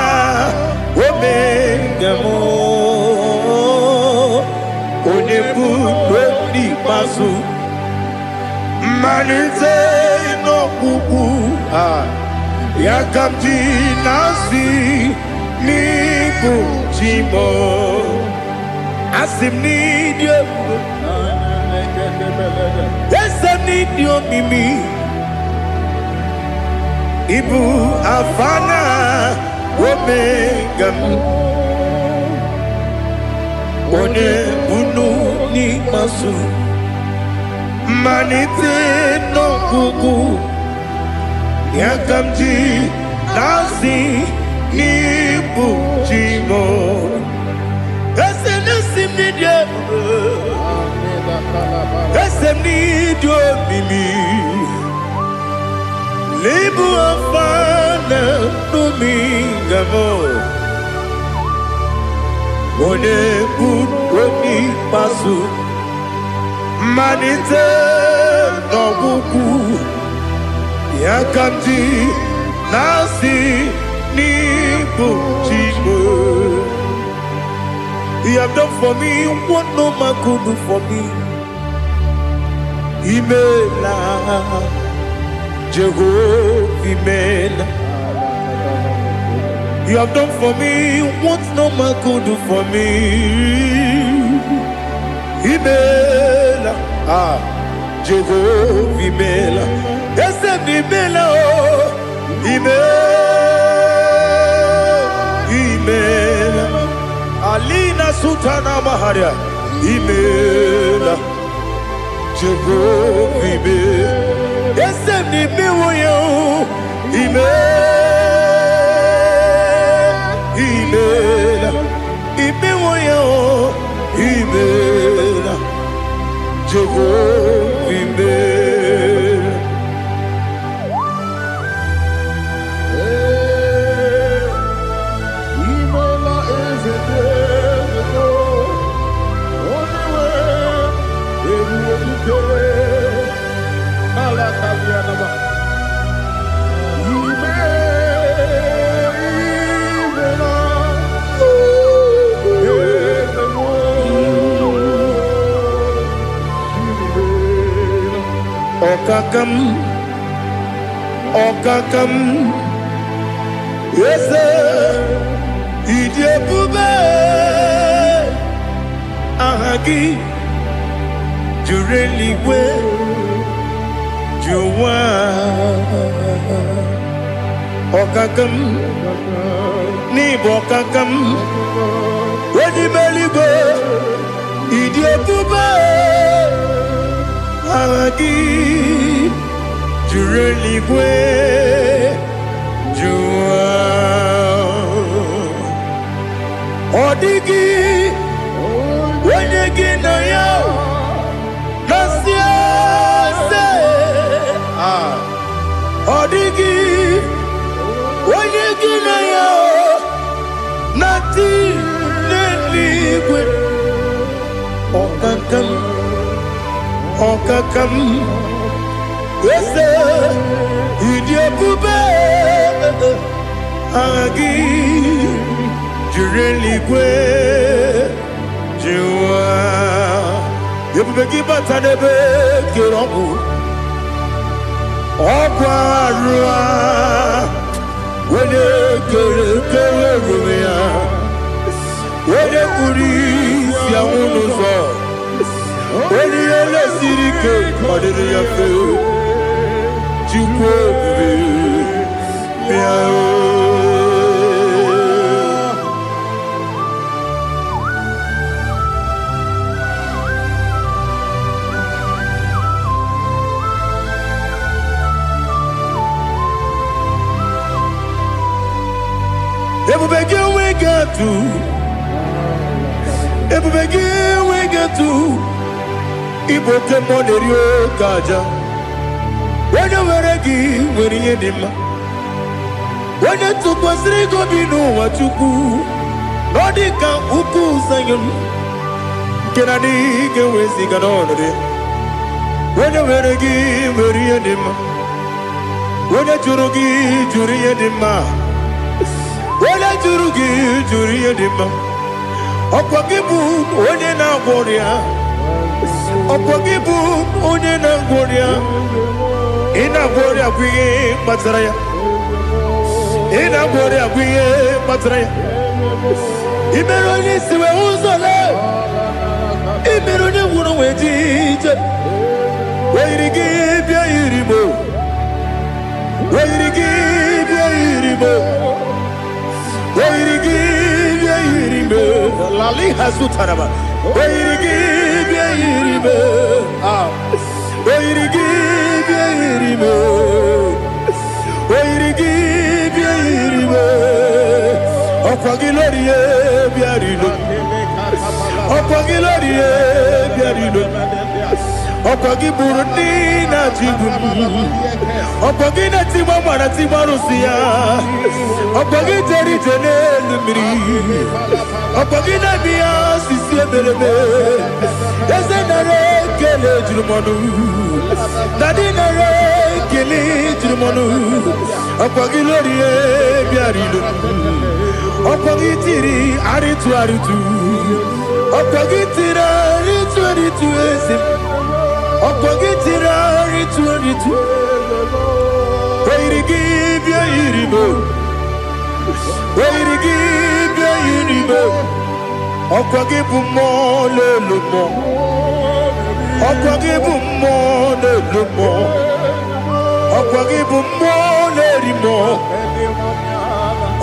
omega mo, onebu oni pasu. Manite no kuku yakamji nasi niku chimo asim nidio esem nidio mimi ibu afana omega one bunu ni masu. Manite no kuku yakamji nasi nipu chimo esem nidio esem nidio mimi libu afana numingamo one budoni pasu. Manite no kuku yakamji nasi nipu chimo. You have done for me what no man could do for me. Imela Jehovah Imela. You have done for me what no man could do for me. Imela, Jehovah Imela, Esem Imela, Imela, Alina Sutana Maharia, Imela, Jehovah Imela, Esem Imela, Imela, Imela, Imela, Jehovah Imela. Imela is a devil. Only way it will be. Alakalianaba. Okakam, yes, Idiabube, Ahagi, you really will, you want. Okakam, Nibokakam, where the belly go, Idiabube, Ahagi. You really way you are. Odigi, when you get no yo, Odigi, when you get no yo, nothing liquid. Okakam. Yes, Idiabube, Agi Jureligwe Jua Yebeki Batanebe Kirobu Okwarua Wede Kere Rumia Wede Kuri Siamunuzo Wede Yele Sirike Kodiri Yafe Chukwe Miao Everybody we get to Ibote Monerio Kaja when you were a give when you did when you took was Rigo Bino what you do Nodika Uku Sayon Kenadi Gaways Ganone when you were a give when you did when you Jurugi Juria Dima when I Juria Dima Opagibu, Odena Goria Opagibu, Odena Goria In a Goria Guye Matraya In a Goria Guye Matraya Imeroni Siwe Uzole Imeroni Wunu Wejije Where you give your Iribo Where you give your Iribo Where you give your Iribo Lali Hasutaraba Where you give your Iribo Where you give your Iribo Where you give your Iribo Opagilorie Biarino Opagilorie Biarino Opagiburudina Jibun Opagina Timamana Timarusia Opagiteri Tenelmiri Opagina Bia Sisia Belebe Yazenare Kele Jumanu Nadinare Kele Jumanu Opagilorie Biarino Opagitiri Aritu Aritu Opagitira Aritu Aritu Opagitira Aritu Aritu Where you give your Iribo Where you give your Iribo Opagibu more Lelumo Opagibu more Lelumo Opagibu more Lerimo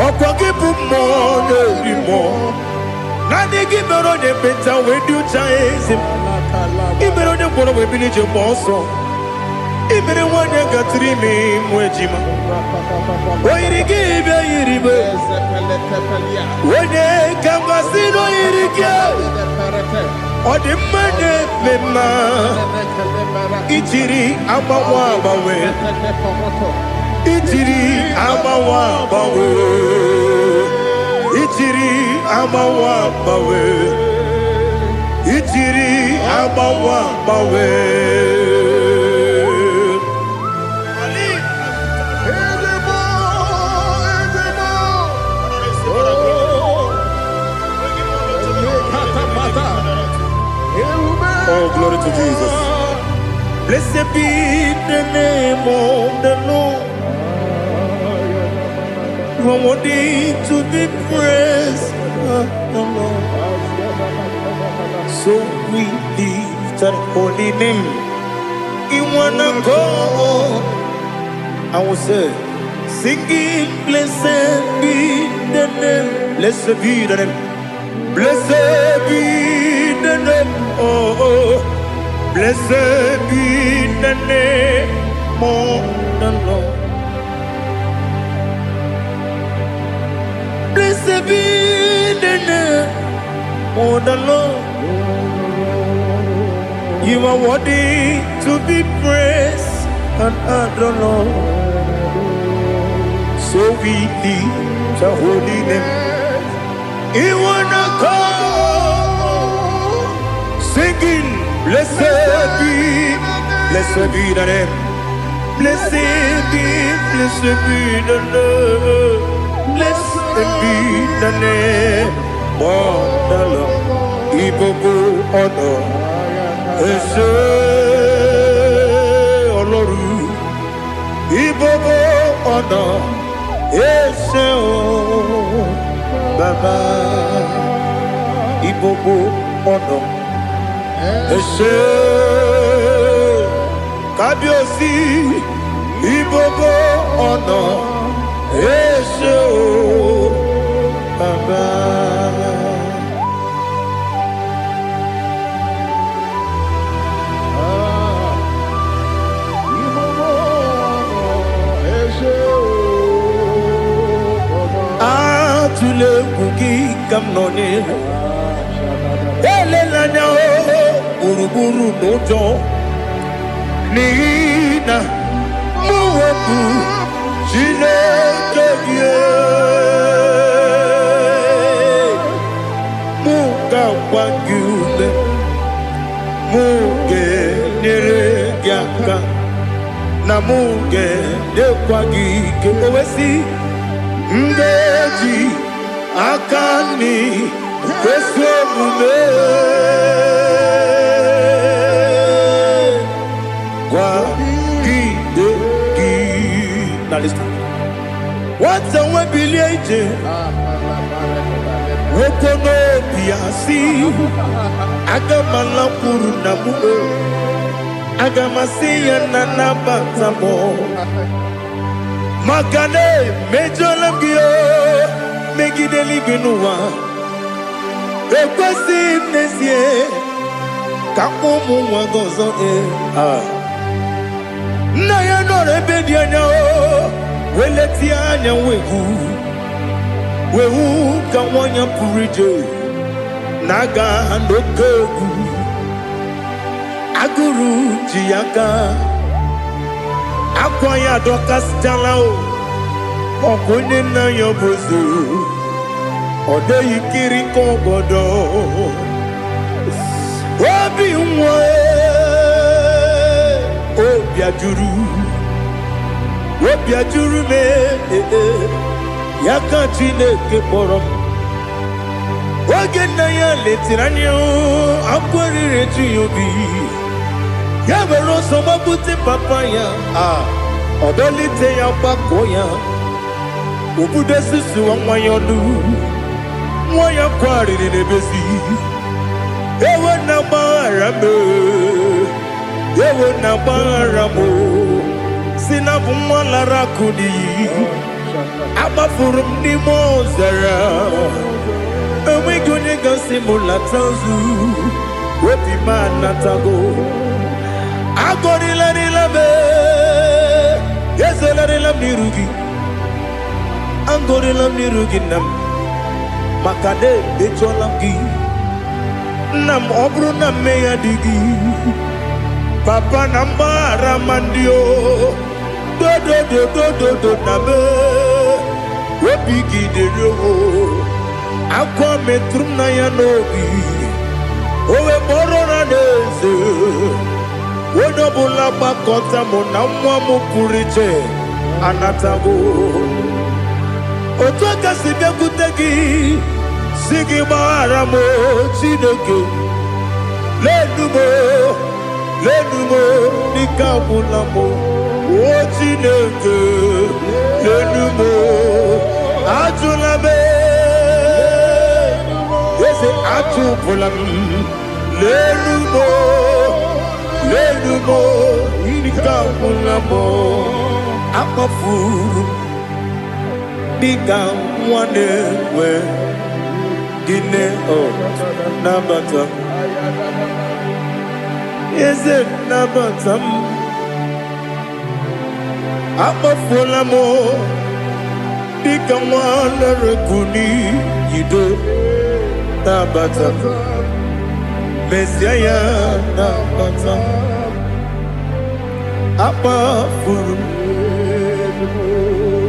Opagibu more Lerimo Nani give on the better when you chase him Even on the one of a village of Bosso Even one you got 3 me Mwejima Why you give your Iribo When they come Casino Irikia Or the money Mema Ichiri Amawa Bawe Ichiri Amawa Bawe Ichiri Amawa Bawe Ichiri Amawa Bawe Oh, glory to Jesus. Blessed be the name of the Lord. You are worthy to be praised, the Lord. So we lift that holy name. You wanna go? I will say, singing, blessed be the name. Blessed be the name. Blessed be the name. Oh, blessed be the name of the Lord. Blessed be the name of the Lord. You are worthy to be praised and adored, Lord. So we lift the holy name. You wanna call, singing, blessed be the name. Blessed be the name. Blessed be the name of the Lord. Ibogo honor. Ese Oloru. Ibogo honor. Ese o Baba. Ibogo honor. Ese Kabiosi. Ibogo honor. Ese o Baba. Atule kuki kamnone. Elelanya o buruburu nojo. Nina muweku Chineke muka wangule muge neregiaka na muge dekwagike owesi ngeji akani kwesomume kwa gideki. Now listen. What's the way biliaje? Wokono biasi. Agamala puru na muo. Agamasiya na nabatamo. Makane mejolamgio. Megideli binuwa. Ekwesi nesie. Kakomu wagozo na ya no rebedi anya o weleti anya wehu ka wanya purije naga ndokogu aguru jiaka akwa ya dokas jala o okunye na yo bozu ode yikiri ko godo obi nwa Obiajuru me Yaka Chineke kpọrọ oge nna ya letiri anya akwarịrị eju ya obi ya were ọsọ gbapute papa ya ọdọlite ya gbakọ ya obodo susu nwa ya ọnụ nwa ya kwarịrị n'ebezi ewe na gbaghara me ewe na gbaghara mo si na bụ nwa lara kudi agbafuru m n'ime ọzara enweghị onye gasị m lata nzu obi m anatago agọrịlarịla m ezelarịla m n'iru gị agọrịla m n'iru gị nna m maka na emejọla m gị nna m ọ bụrụ na mmehie dị gị papa na mgbaghara ma ndị o dodododododo na be obi gị dịrị o akwa metụrụ m na ya n'obi owe kpọrọ na n'eze onye ọbụla gbakọta mụ na nwa m pụrụ iche anatago otu aka si bịakwute gị si gị gbaghara m Chineke lenumo dịka ọbụla m o Chineke lenumo ajụla m eze ajụpụla m lenumo dịka ọbụla m akpafuru dịka nwa na-enwe gịnị nabata eze nabata m akpafuola m dịka nwa na-erekuni yido nabata mesia ya nabata akpafuru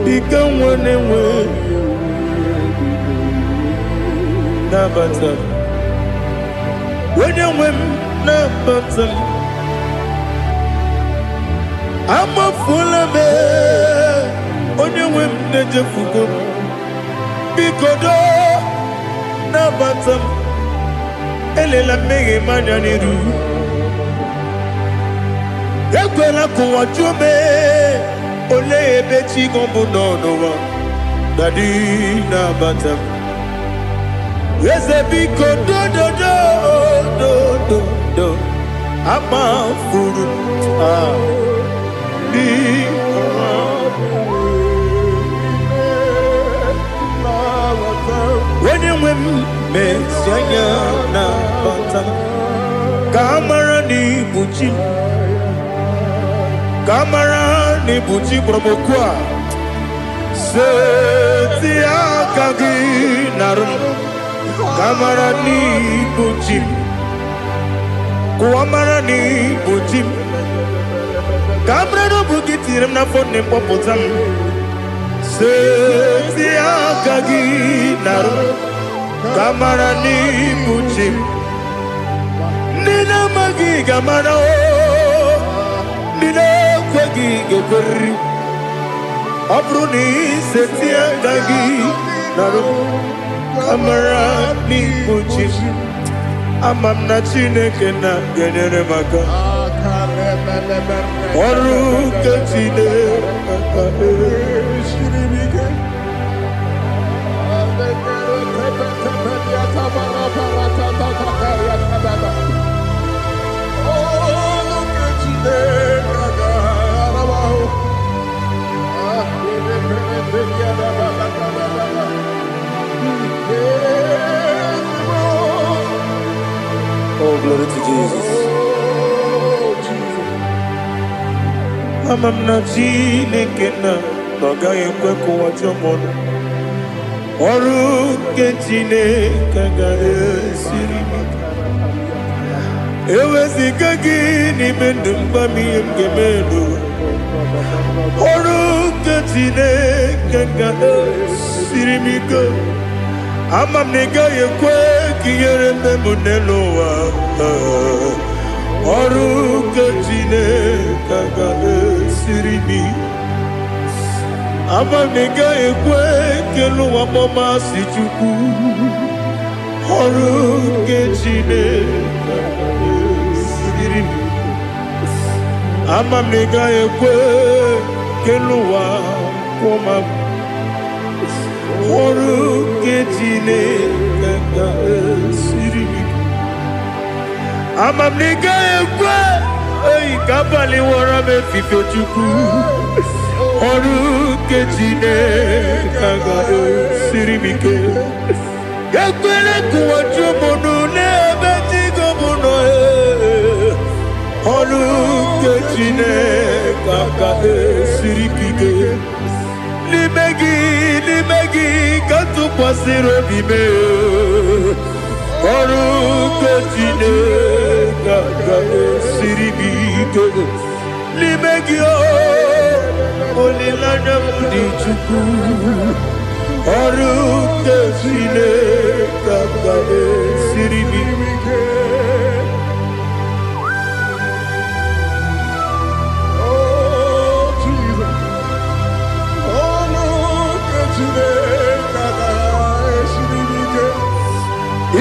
dịka nwa na-enwe nabata onye nwe m nabata m amafuola m onye nwe m na-ejefugo bikodo na batam elela mege manya niru ekwela kuwa jume ole ebe chigombu nonowa dadi na batam eze bikodo do ama furu di when you win mesianya na batam kamara ni buchi promokwa setia kagi narum kamara ni buchi kuamara ni buchi kamara no bukitiram na phone popotam setia kagi narum kamara ni buchi nina magi kamara nina kwagi gebri abruni setia kagi narum kamara ni buchi amam na chineke na genere maka oru ke chineke shiribike Oh, glory to Jesus. Amam na chineke na noga yekwe kuwa chomono oru ke chineke ga esiribike ewezika gị n'ime ndụ mgbami ngemelu ọrụ nke Chineke ga-esiri m ike ama m na ị gaghị ekwe ka ihere mme m n'elu ụwa ọrụ nke Chineke ga-esiri m ike ama m na ị gaghị ekwe ka elu ụwa kpọmasị Chukwu ọrụ nke Chineke ama m na ị gaghị ekwe ka elu ụwa kwụma m ọrụ nke Chineke ga-esiri m ama m na ị gaghị ekwe ka abalị wara m efife Chukwu ọrụ nke Chineke ga-esiri m ike ekwere ka ụwa jụọ m n'ebe Chigo m nọ ọrụ nke Chineke ga-esiri gị ike n'ime gị ka tụkwasịrị obi m ọrụ nke Chineke ga-esiri gị ike n'ime gị olileanya m dị Chukwu ọrụ nke Chineke ga-esiri gị ike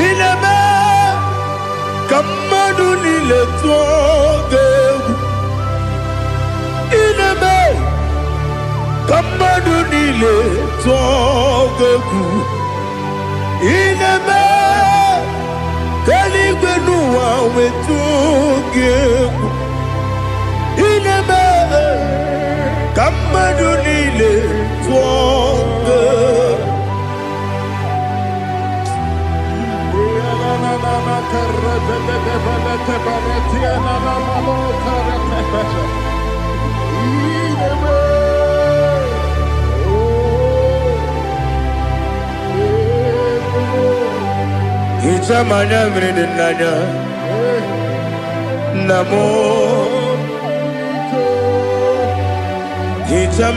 ineme ka mmadụ niile tụọ gị egwu ineme ka mmadụ niile tụọ gị egwu ineme ka eluigwe n'ụwa wee tụọ gị egwu ineme ka mmadụ niile tụọ gị egwu Hichamanya mridinanya namo Hicham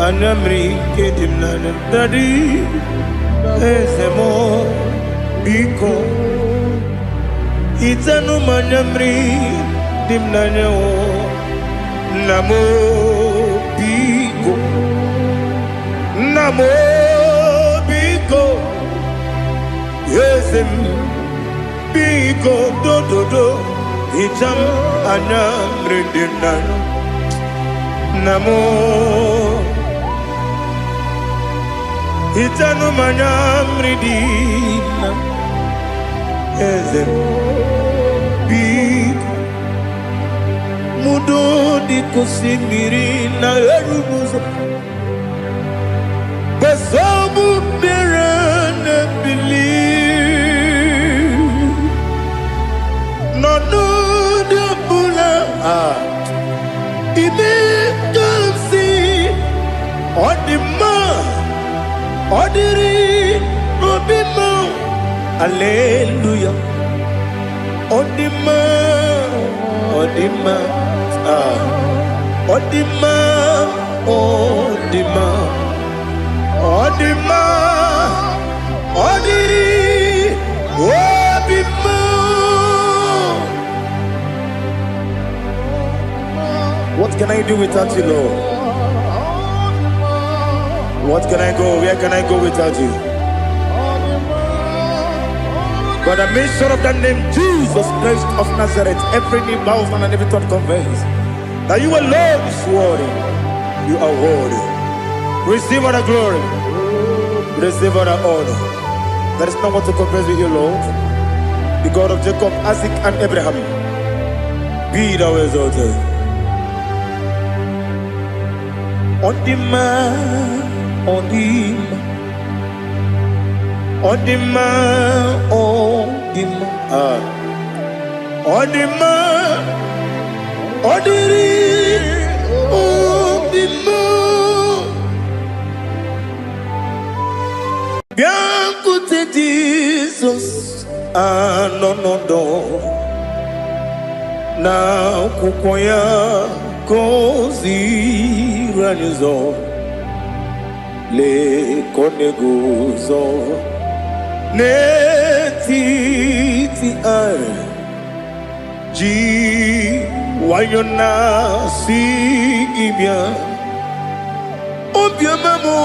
anamri kedimnana dadi ezemo biko Itanu manyamri dimnanya o namo biko Yesem Biko do Itam Anam Rindinan Namo Itanu Manam Ridina Yesem Biko Mudo di Kusimirina Erumuzo Besobu Mirana believe No the Bula Ibe Kamsi Odima Odiri Obima Alleluia Odima Odima Odima Odima Odima Odiri Obima. What can I do without you, Lord? What can I go? Where can I go without you? By the mention of that name, Jesus Christ of Nazareth, every knee bows and every tongue confesses that you alone is worthy. You are worthy. Receive all the glory. Receive all the honor. There is no one to compare with you, Lord. The God of Jacob, Isaac, and Abraham. Be thou exalted. On the man, on the man. On the man, on the man, on the man, on the man. Bianco te Jesus, no. Na kukoya kozi ranizo, le koneguzo. Netiti ai ji wayona si ibia obiamamo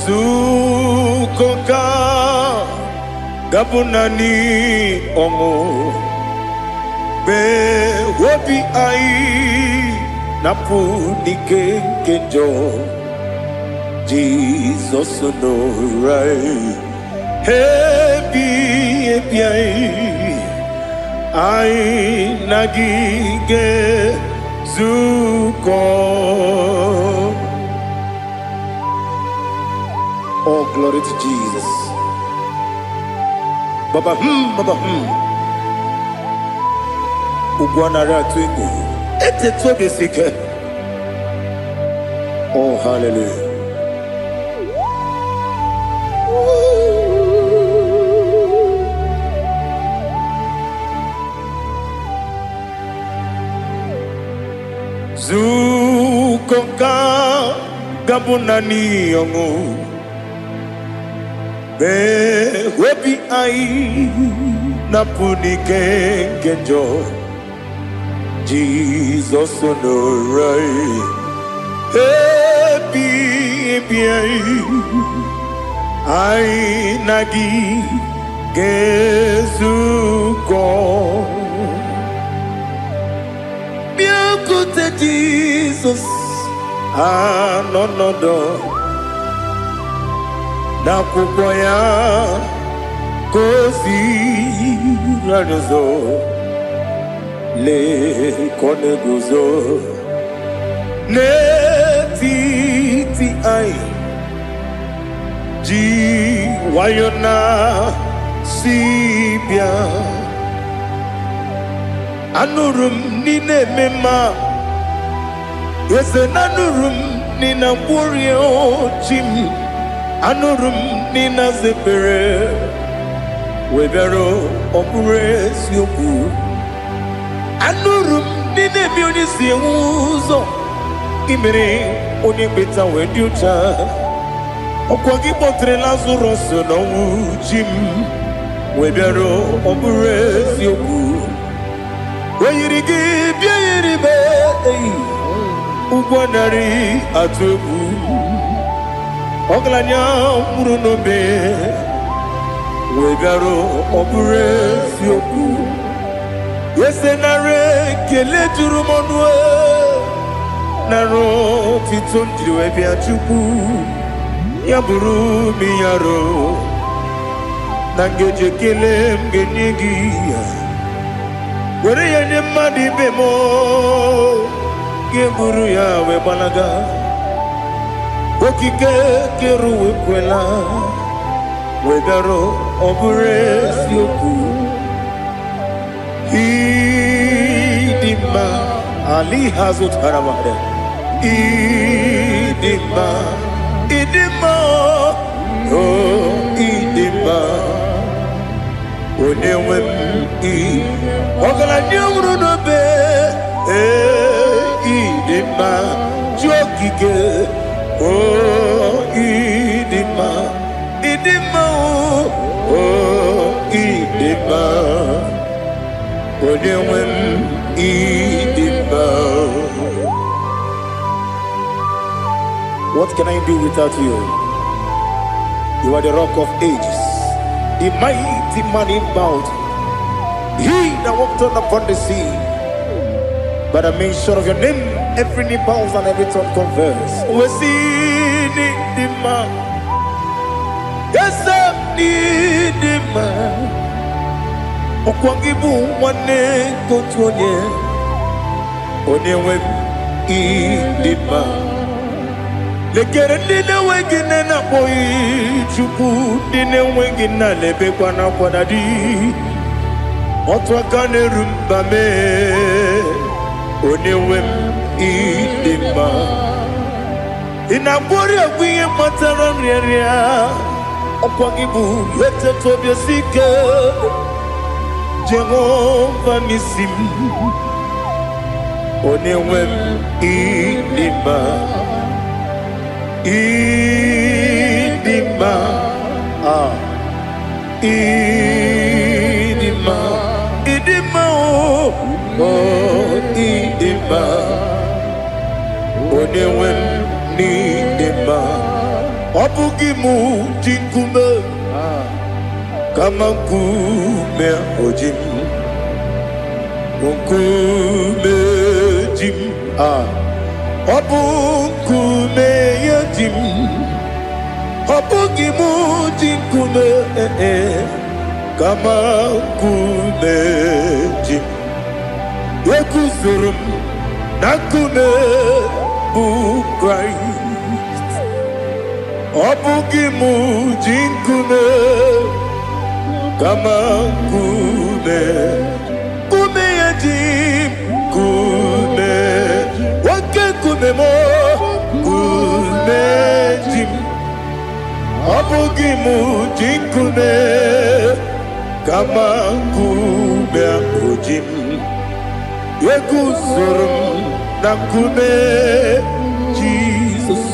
zukoka gabunani omo be wobi ai napu nikenjo Jesus no right. Happy I nagige zuko. Oh, glory to Jesus. Baba Ugwanara twingu. Ete tobe sike. Oh, hallelujah. Zukoka gabunani yongu be webi ai napuni kenjo Jesus no right happy ai nagi gezuko. Jesus, no. Na kukoya kozi ranizo le koneguzo netiti ai ji wayona sibia anurum nine mema. Yes, anurum nina warrior chim anurum nina zepere webero opures yoku anurum nina bionisi uzo imere onibeta weducha okwagi potre lazuro no chim webero opures yoku weyirigi biayiribe Ugwanari atubu Oglanya murunobe wegaro obresi oku yesenare kele turumonwe naro titondiri webi achuku yaburu miyaro nangeje kele mgenigi were yenye madi bemo geburu ya webalaga okike keru wekwela wegaro obresi oku idima ali hazut haramade idima oh idima onewem ogala nyumru no be idima jokike oh idima oh idima onewem idima. What can I do without you? You are the rock of ages, the mighty man in battle. He that walked on upon the sea. By the mention of your name, every knee bows and every tongue confess. We see the man. Yes, I need the man. Okwangibu wane kotuonye. Onyewe idima. Lekere nine wengine na boy chuku nine wengine lebe kwa na kwadadi. Otwakane rumba me. Onyewe idima. Inabori agwiye matara nyeria. Okwangibu yete tobye sike. Jehovah Nisim. Onewem idima. Idima. Idima. Idima. Oh idima. Onewem idima. Obugimu jinkume. Kama kume ojim, kume jim, obu kume yajim, obu gimu jim kume kama kume jim, yekusurum nakume bukrai, obu gimu jim kume. Kama kume yajim kume wake kume mo kume jim abugi mujim kume kama kume akujim yekusurum na kume Jesus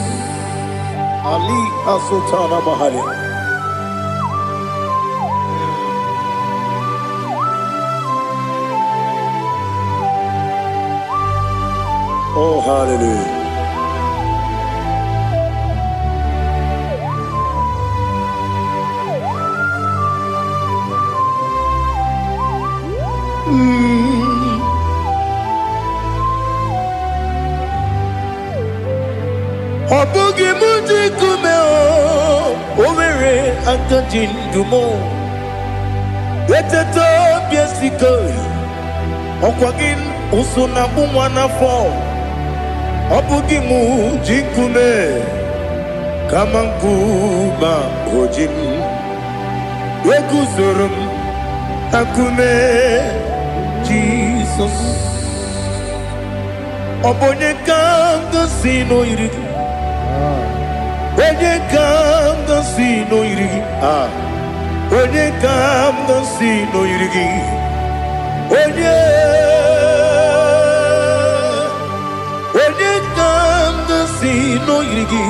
Ali Asotana Bahari. Oh, hallelujah. Obugi muji kume omere akajin dumo. Yeteto biesiko okwagin usuna bumwana fo. Obugi muji kume kama nkuma ojim. Yekuzurum akume Jesus. Obonye kanga sino irigi. Onye kanga sino irigi. Onye kanga sino irigi. Onye kanga sino irigi.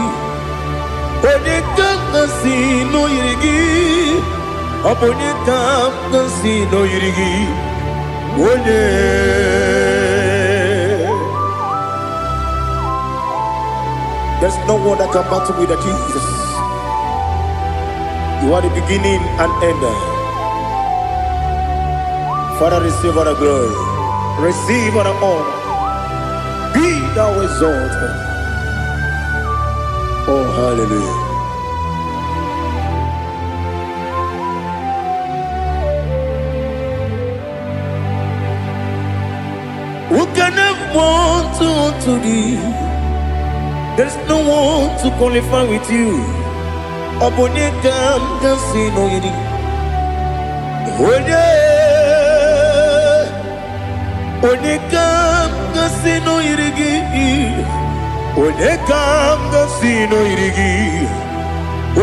Onye kanga sino irigi. Onye kanga sino irigi. Onye. There's no one that can battle with Jesus. You are the beginning and end. Father, receive all the glory. Receive all the honor. Be thou exalted. Oh, hallelujah. Who can have one to thee? There's no one to qualify with you. Abonekam kasino yidi. Onekam kasino yidi. Onekam kasino yidi.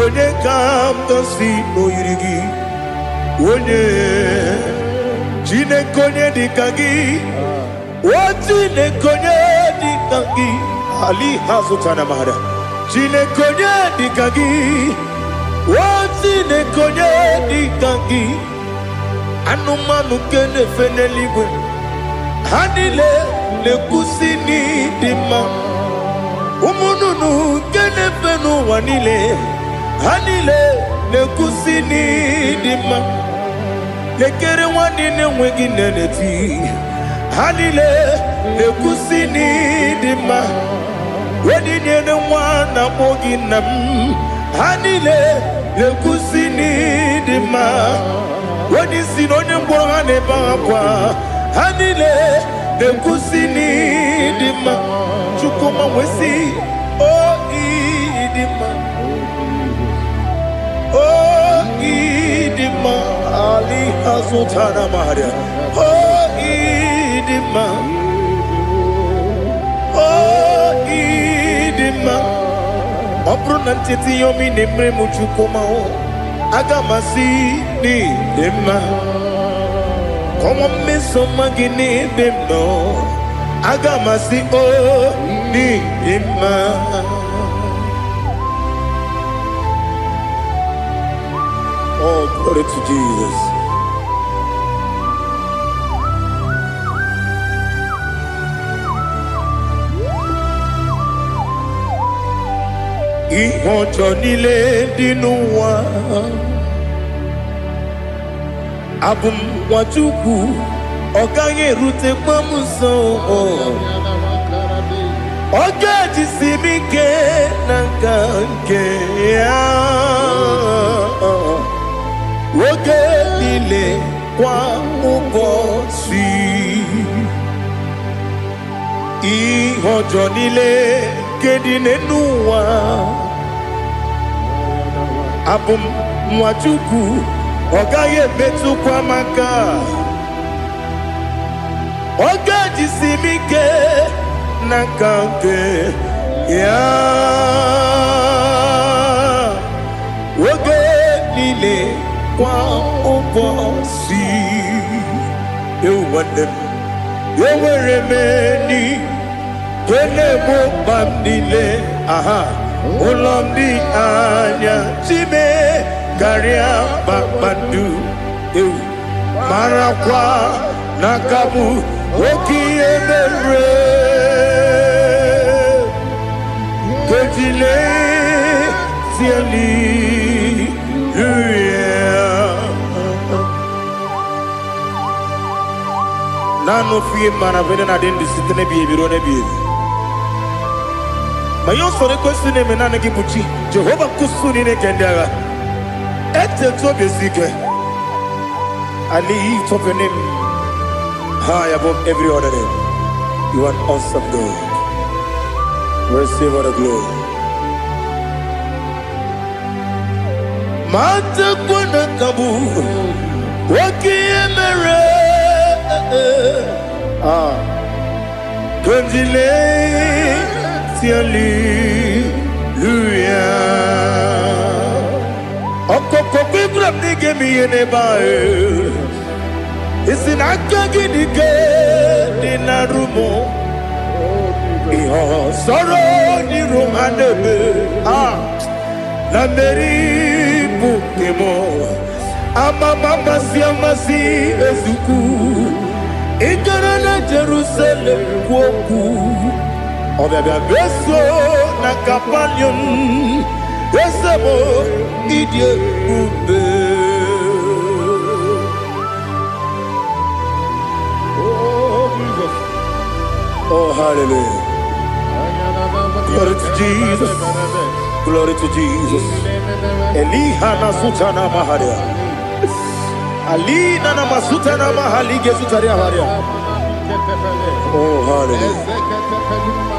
Onekam kasino yidi. One jine konye dikagi. Wajine konye dikagi. Ali hazutana mahada. Jine konye dikagi. Wajine konye dikagi. Anumanu kene feneligwe. Hanile le kusini dima. Umununu kene fenu wanile. Hanile le kusini dima. Lekere wanine wengi neneti. Hanile le kusini dima. Wedi nyene wana mogi nam. Hanile le kusini dima. Wedi sinonye mbora ne bakwa. Hanile le kusini dima. Chukuma wesi o idima. O idima. Ali hazutana maharia. O idima. O idima. Opronantiti yomi nemre muchukuma o. Agamasi ni dema. Como me somagini demno. Agamasi o ni dema. Oh, glory to Jesus. Ihojo nile dinuwa. Abum wachuku oganye rute pamuso. Oga jisimike nanganke ya. Oge nile kwa ubosi. Ihojo nile kedine nuwa. Abum mwachuku ogaye betu kwa maka. Oga jisimike nakanke ya. Oge nile kwa ubosi. You want them. You were many. Kene mo bandile. Aha. Ulomdi anya. Chime karia babandu. You. Marakwa nakabu. Oki emere. Kejile. Siali. Nano fiye mana vene na den disitene biye biro ne biye. Mayon sore kusune menane kibuchi. Jehova kusuni ne kendaga. Ete to besike. I lift up your name high above every other name. You are awesome God. Receive all the glory. Mata kuna kabu. Waki emere. Konjile tiali luya. Okoko kikram nige miyene bae. Isinaka gidike dinarumo. Iho soro ni romanebe. Na meri bukemo. Ama mama siamasi ezuku. Ikarana Jerusalem woku. Obebe beso na kapanion. Esemo idie ube. Oh, hallelujah. Glory to Jesus. Glory to Jesus. Elihana sutana maharia. Alina na masutana mahalige sutaria haria. Oh, hallelujah.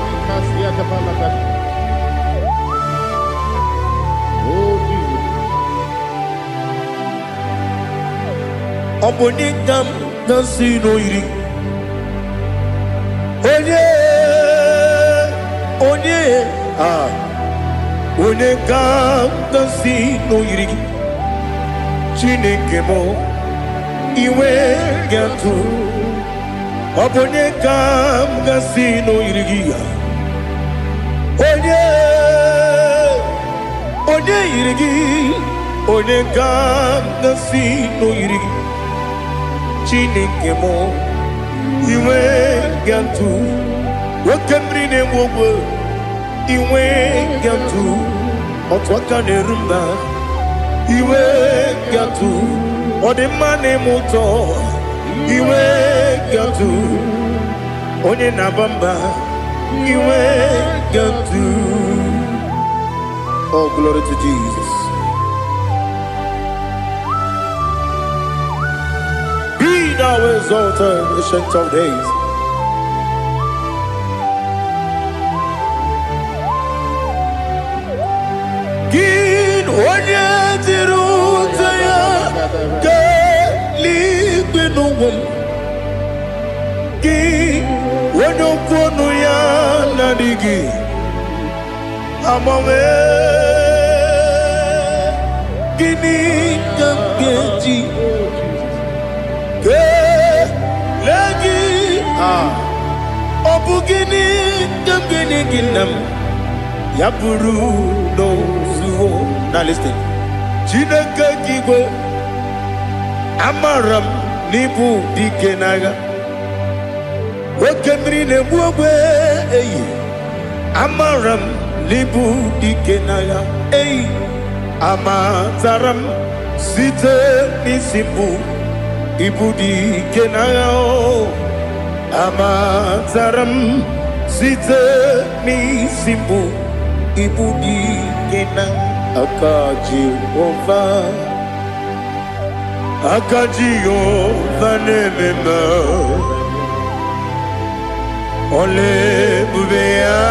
Oboningam dansino iri. Oningam dansino iri. Chineke mo iwe gatu. Oboningam dansino iri. Onye iri. Oningam dansino iri. Chineke mo iwe gatu wakemri ne mwogo iwe gatu otwaka ne rumba iwe gatu odemane moto iwe gatu onye nabamba iwe gatu. Oh, glory to Jesus. Thou exalted, ancient of days. Gin onye tirutaya ke ligbinum. Gin onye kwonu ya nadigi amame. Gini kamgeji. Obugini gambini ginam Yaburu no zuo. Now listen. Chineke kigwe Amaram nibu dikenaga Wakemri ne buogwe Amaram nibu dikenaga Amataram site nisimbu Ibu dikenaga Amataram site nisimbu Ibu dikenaga Akaji Ova nemema Ole bubea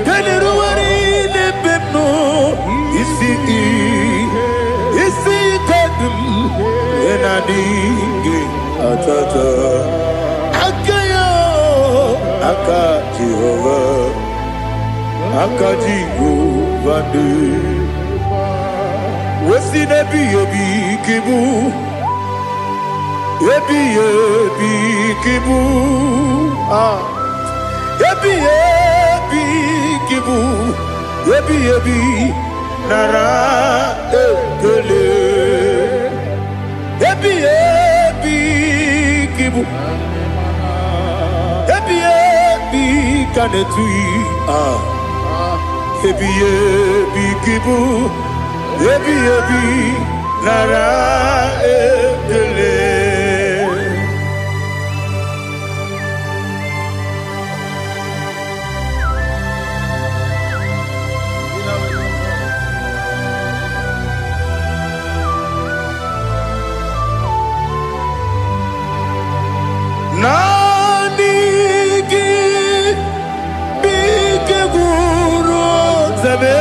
Keleruaride bebno Isi kadum Enadinge atata Akayo Akaji Vande Wesi nebi ebi kibu Ebi kibu Ebi kibu Ebi nara ekele Ebi kibu Ebi kanetui Ebi kibu Ebi nara ekele Nanigi bike guru zabe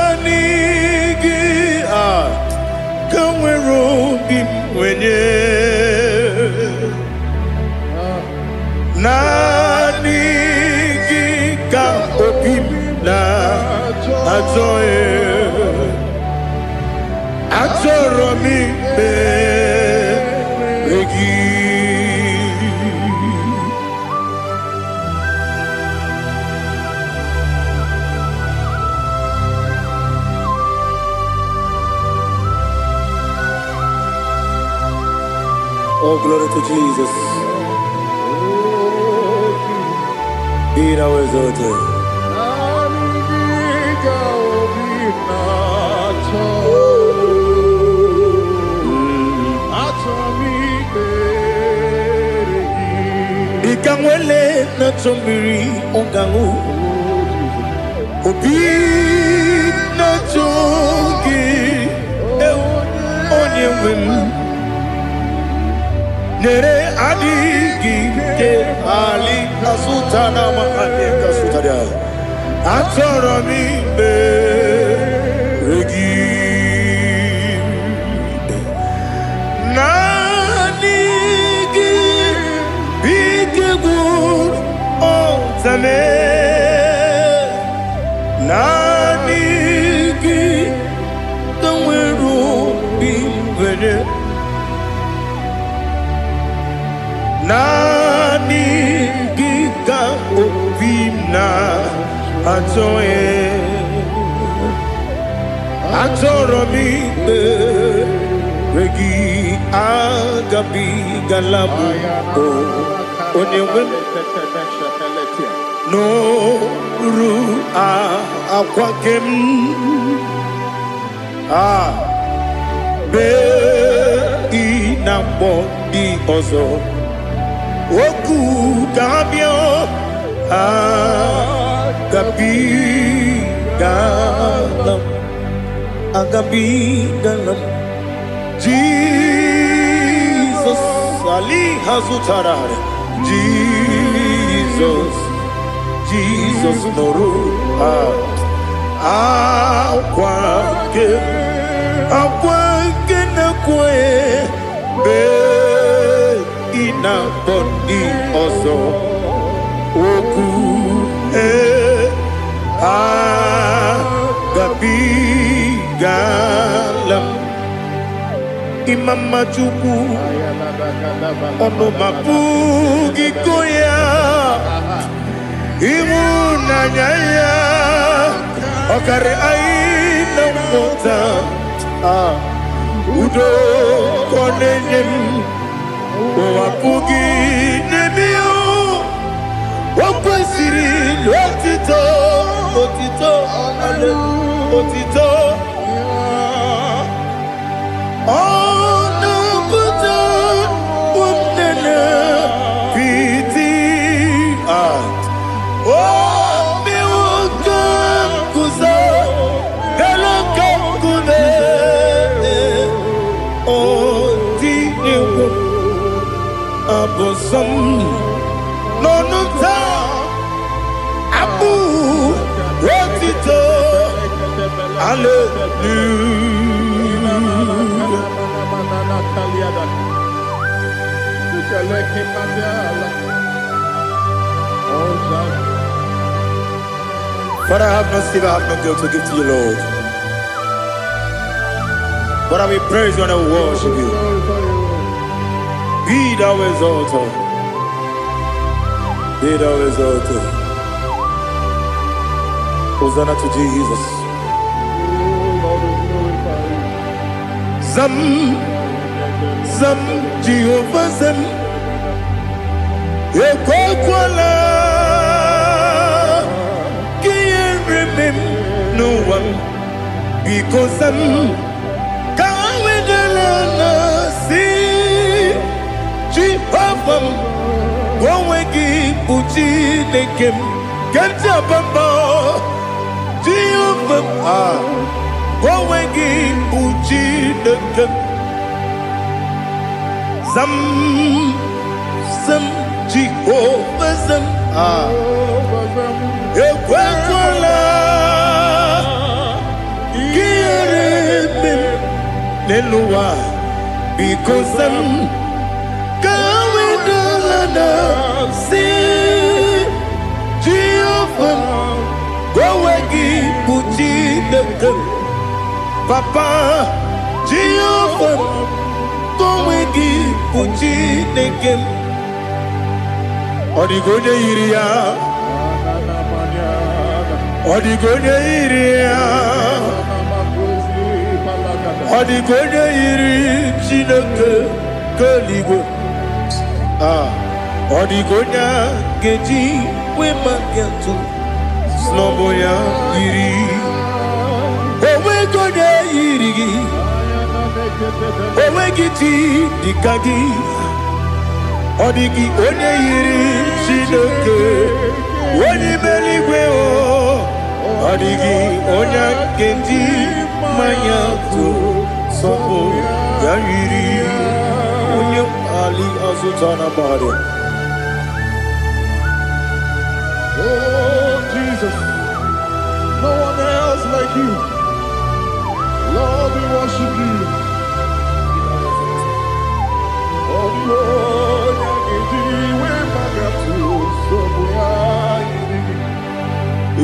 Nanigi kamwero bimwenye Nanigi ka opim na ajoe Atoro mi begi Oh, glory to Jesus. Be thou exalted. Ikangwele na chombiri ongangu Obi na chogi onye wim Nere adigi ke ali asutana mahane kasutaria Atoro mi be regi Nanigi bigegu otame Nanigi kanweru bimbere Nanigi ka obina atoye Atoro mi regi agabi galabu onyewe no ru akwakem be inambo di ozo oku gabio agabi galam agabi galam Jesus Ali Hazutarare Jesus Noru Akwake na kwe be ina bondi ozo oku gabi galam Imam Majuku ono mapugi koya imuna nyaya okare aina mota udo konenyem mapugi nebio wakwesiri lotito ale otito No ta abu rotito But I have no silver, I have no gold to give to you, Lord. But I will praise you and I will worship you. Be thou exalted. Be thou exalted. Hosanna to Jesus. Zam Jehovah Zam Ekwakwala Can't remember no one because Zam Kawedalana see Jehovah Gwawegi Uchi Nekem Ganja Bamba Jehovah Gwawegi Uchi Nekem Zam Jehovah Zam Ekwakwala Kieremem Neluwa because Zam Kawedalana see Jehovah Gwawegi Uchi Nekem Papa Jehovah Gwawegi Uchi Nekem Odigonya iria Odigonya iri Chineke Keligo Odigonya geji we magetu Snoboya yiri Owe gonya yiri Owe giti dikagi Odigi onye yiri Chineke Onye meligwe o Odigi onye geji mayatu Sobo ya yiri Onye ali azutana bari. Oh, Jesus, no one else like you. Lord, we worship you. Oh, Lord,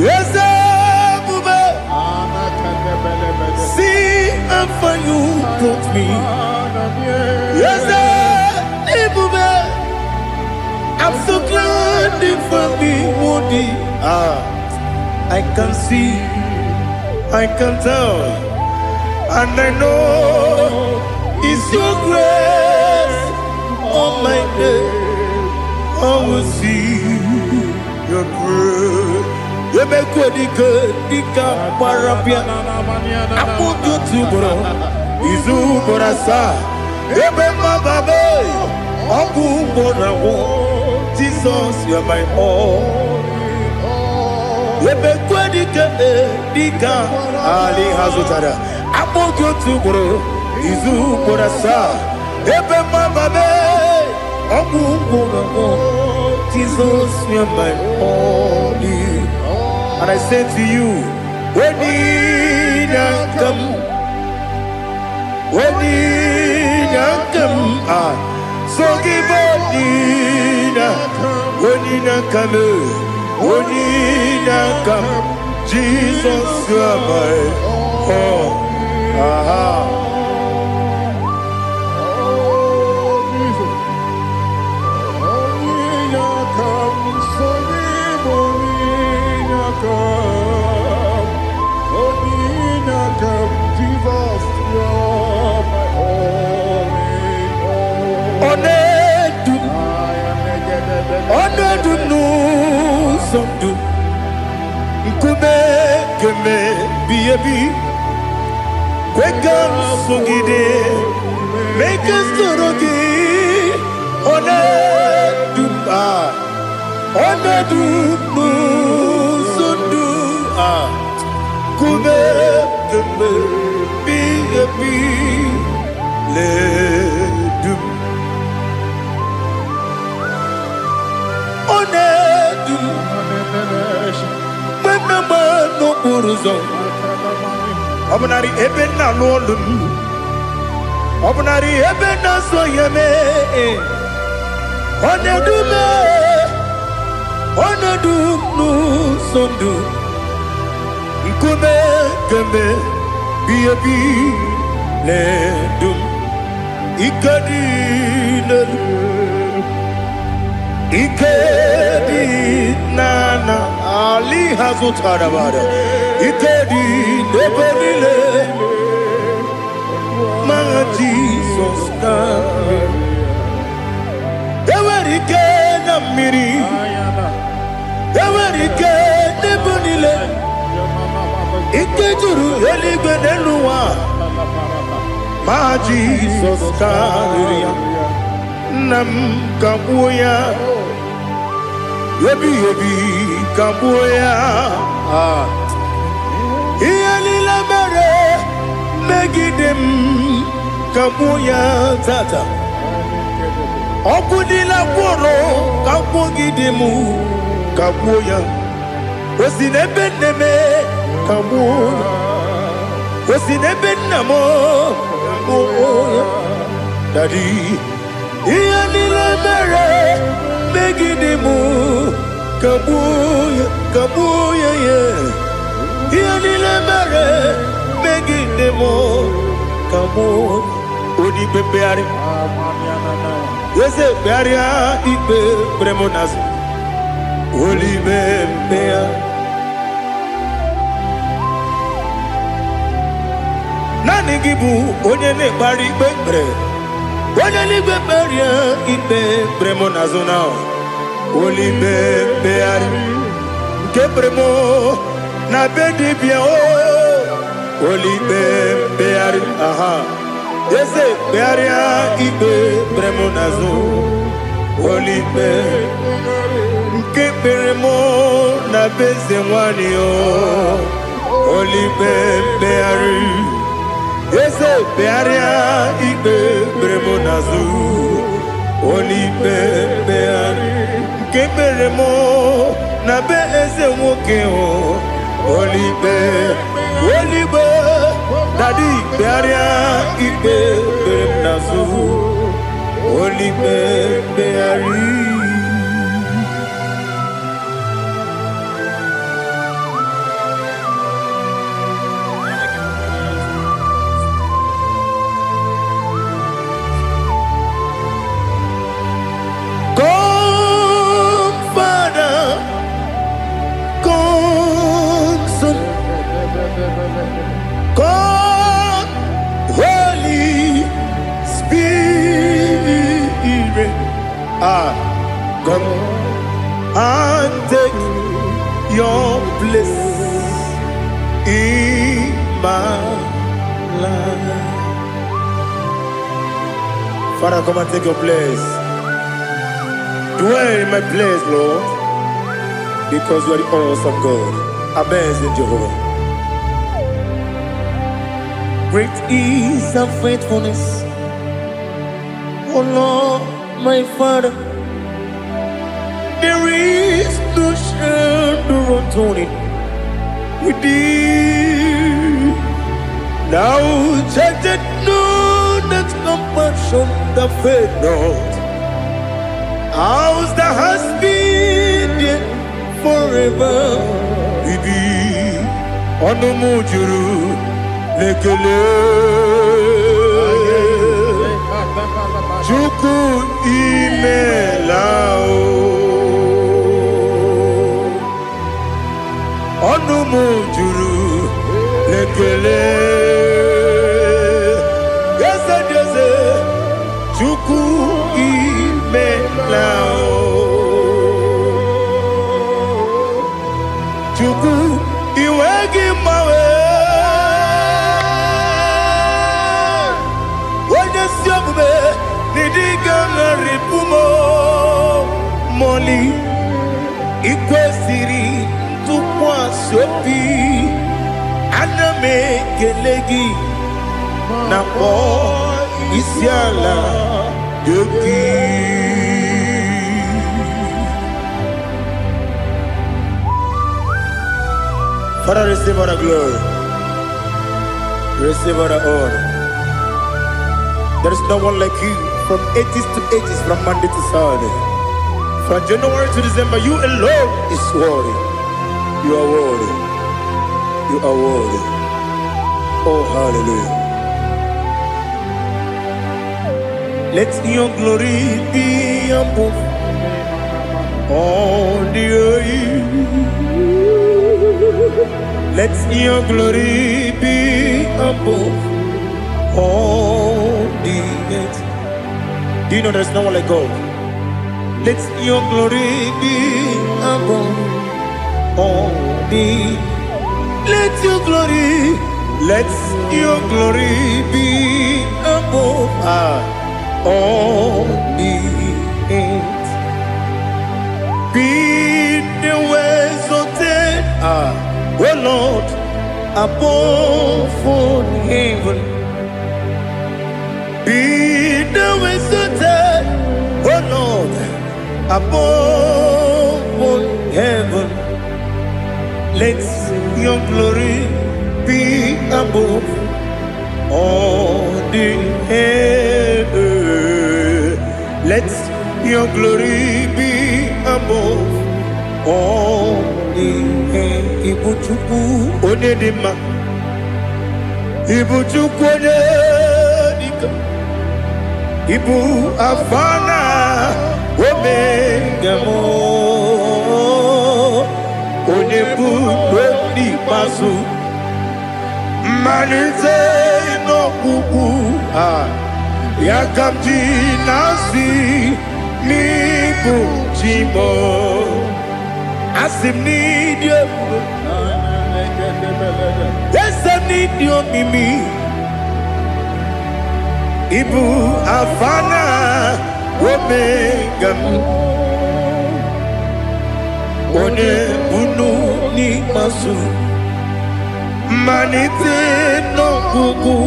yes, see how far you brought me. Yes, I'm so glad for me, Woody. I can see, I can tell, and I know it's your grace on my day. I will see your grace. You make what you could, you can't parapia. I put you to bro. Izu borasa. You make my baby. Aku bonawo. Jesus, you are my all. You make what you can. Ali Hazutara. I put you to bro. Izu borasa. You make my baby. Aku bonawo. Jesus, you are my all. And I say to you, when you come, so give up, when you come, Jesus, you are my all. Wake up, Sugide, make us Torogi, Sundu, Kube, Ledu, Onedu, Menama no Uruzo. Obnari ebena lolum Obnari ebena soyeme Onedu nu sondu Nkume keme Biyebi ledum Ikedi nana Ali hazutara bada Ikedi nebelile Manga Jesus kame Ewerike na miri Ewerike nebelile Ikejuru eligwe neluwa Ma Jesus kame Nam kabuya Yebi kabuya Iyalila mere megidem kabuya tata Okudila kworo kabugidemu kabuya Osinebenneme kabuya Osinebennamo kabuya Daddy Iyalila mere megidemu kabuya yeah Iyalila mere megidemu kabuya Odi bebeari Yese bearia ibe bremonazi Oli bebea Nani gibu onye ne bari bebre Onye ni beberia ibe bremonazo now Olibe beari kebremo na bedi bien o Olibe beari aha Yese bearia ibe bremo nazo Olibe kebremo na beze mwani o Olibe beari Yese bearia ibe bremo nazo Olibe beari kebremo na beze mwoke o Olibe Daddy bearia ibe bremo nazo Olibe beari God, Holy Spirit, come and take your place in my life. Father, come and take your place. Dwell in my place, Lord, because you are the awesome God. Amazing Jehovah. Great is thy faithfulness, O Lord, my Father. There is no shadow of turning with thee. Now judged know that compassion that faith not. Ours that has been there forever with thee. On the mujuru. Lekele Chuku imelao Onu mujuru Lekele Yese Chuku imelao Chuku iwegi mawe Moli ikwesiri tukwa sopi aname kelegi na po isiala yoki Father, receive all the glory, receive all the honor. There is no one like you. From ages to ages, from Monday to Saturday, from January to December, you alone is worthy. You are worthy. You are worthy. Oh, hallelujah. Let your glory be above all the earth. Let your glory be above all the earth. Do you know there's no one like God? Let your glory be above all the. Let your glory be above all the earth. Be the ways of death, oh Lord, above all heaven. Be the ways of death, oh Lord, above all heaven. Let your glory be above all the earth. Let your glory be above all the earth. Ibuchuku onedima, Ibuchuku onedika, Ibu afana omega mo, Onebu weni pasu, Manite no kuku yakamji nasi nibu Jimo Asim need you. Yes, I need you, Mimi. Ibu Afana Omega One Unu Ni Masu Manite no Gugu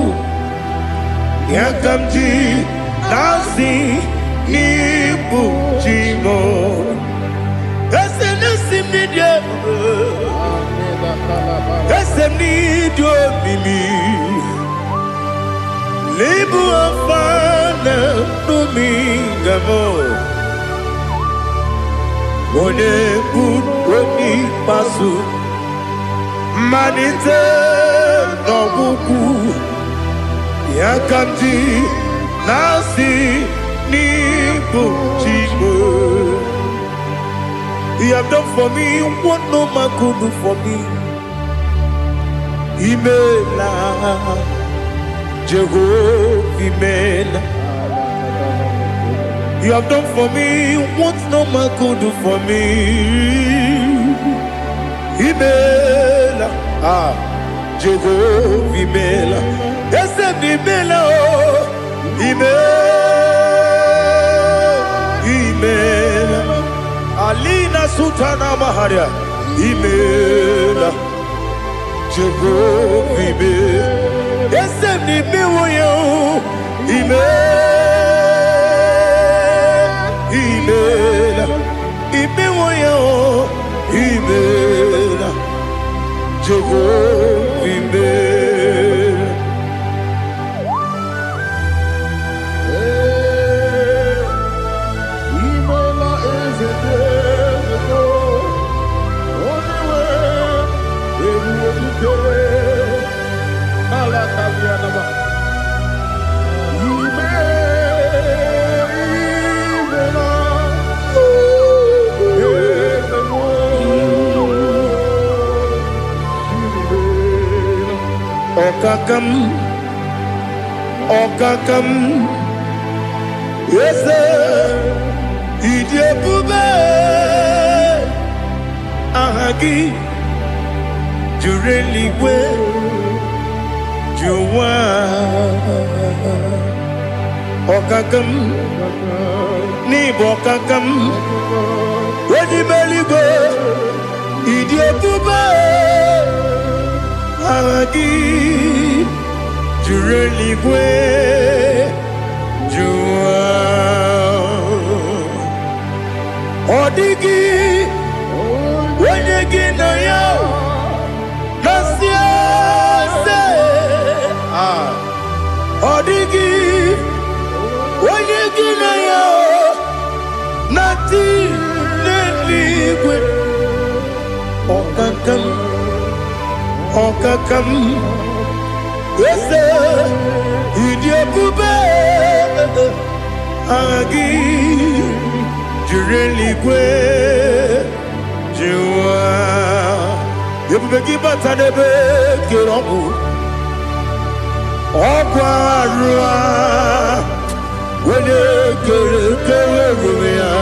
Yakamji Nasi Ibu Jimo Esenesim Nidia Esem Nidio Mimi Libu Afana Numingamo One Uni Pasu Manite no Gugu Yakamji Nasi Nibu Jimo. You have done for me what no man could do for me. Imela Jehovah Imela. You have done for me what no man could do for me. Imela Jehovah Imela. Yes, Imela Imela Alina Sutana Maharia Imela Jehovah Imela Yes, Imela Imela Imela Jehovah Imela. Okakam, yes, Idiabube, Ahagi, Jureli, Juwa, Okakam, Nibokakam, Ready Beligo, Idiabube, Ahagi. Jureli gwe Jua Odigi Wenyegi na yo Nasia se Odigi Wenyegi na yo Nati Neligwe Okakam Yes, Idiabube Agi Jureli Gwe Jua Yebubeki Batanebe Kirobu Okwarua Wede Kere Rumia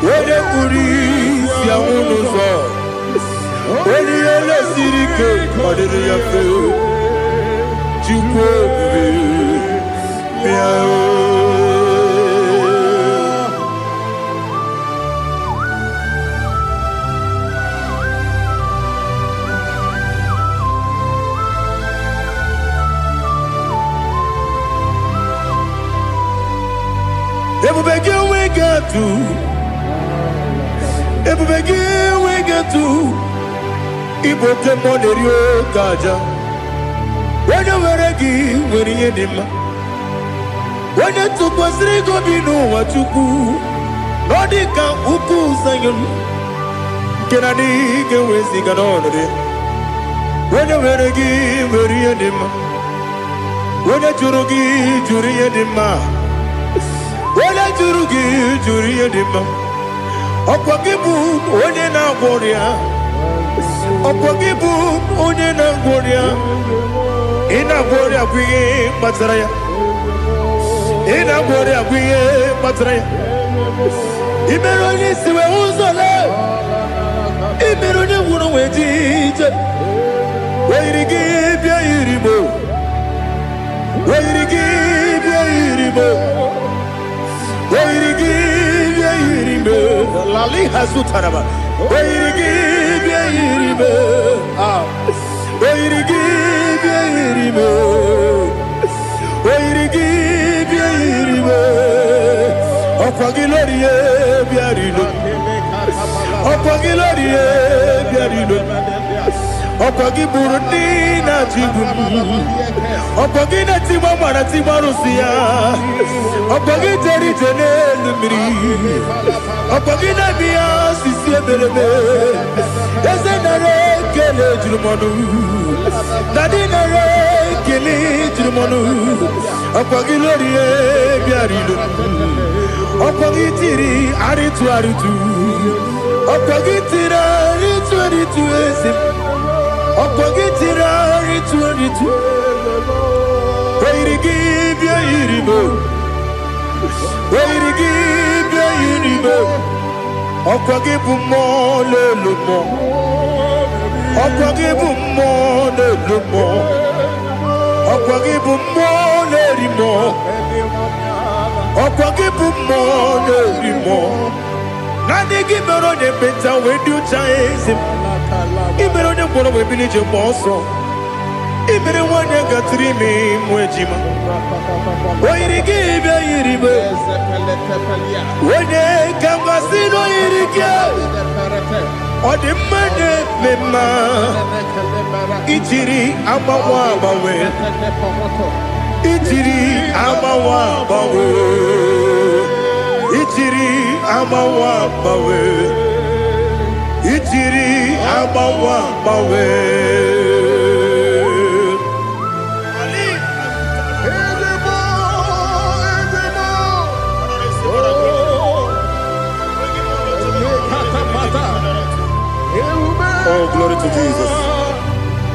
Wede Kuri Siamunuzo Wede Yele Sirike Kodere Yafe Everybody we get to Ibote Monerio Kaja. When you were a gay, when you had him, when you took was Rigo Bino, what you do, Nodica, Uku, Sayon, Kennedy, get with Siganone. When you were a gay, when you had him, when you Jurugi, Juri had him, when you Jurugi, Juri had him, Okwakibu, Odena Warrior, Okwakibu, Odena Warrior. Ina gloria kuye matraya. Ina gloria kuye matraya. Imeroni siwe uzole. Imeroni wunu wejije. Wairigi bia irimo. Wairigi bia irimo. Wairigi bia irimo. Lali hazutaraba. Wairigi bia irimo. Wairigi bia irimo. Wairigi bia irimo. Okwagilorie bia irimo. Okwagilorie bia irimo. Okwagi Burundi na Jibuti. Okwagi na Timama na Timarusia. Okwagi Jeri Jene Lumiri. Okwagi na Bia Sisi Ebelebe. Eze nare kele Jirumonu. Nadi nare kele Jirumonu. Okwagi Lorie Biarido. Okwagi Tiri Aritu Aritu. Okwagi Tira Aritu Aritu Esim. Okwagitira ritu Wairigi bia irimo. Wairigi bia irimo. Okwagibu mo lelumo. Okwagibu mo lelumo. Okwagibu mo lerimo. Okwagibu mo lerimo. Nani gibero de beta wedu chaizim. Ibero de bono we bilije moso. Ibere wanya gatrimi mwejima. Wairigi bia iribe. Wene kamasino irige. Ode mane mema. Ichiri amawa bawe. Ichiri amawa bawe. Ichiri amawa bawe. Ichiri amawa bawe. Oh, glory to Jesus.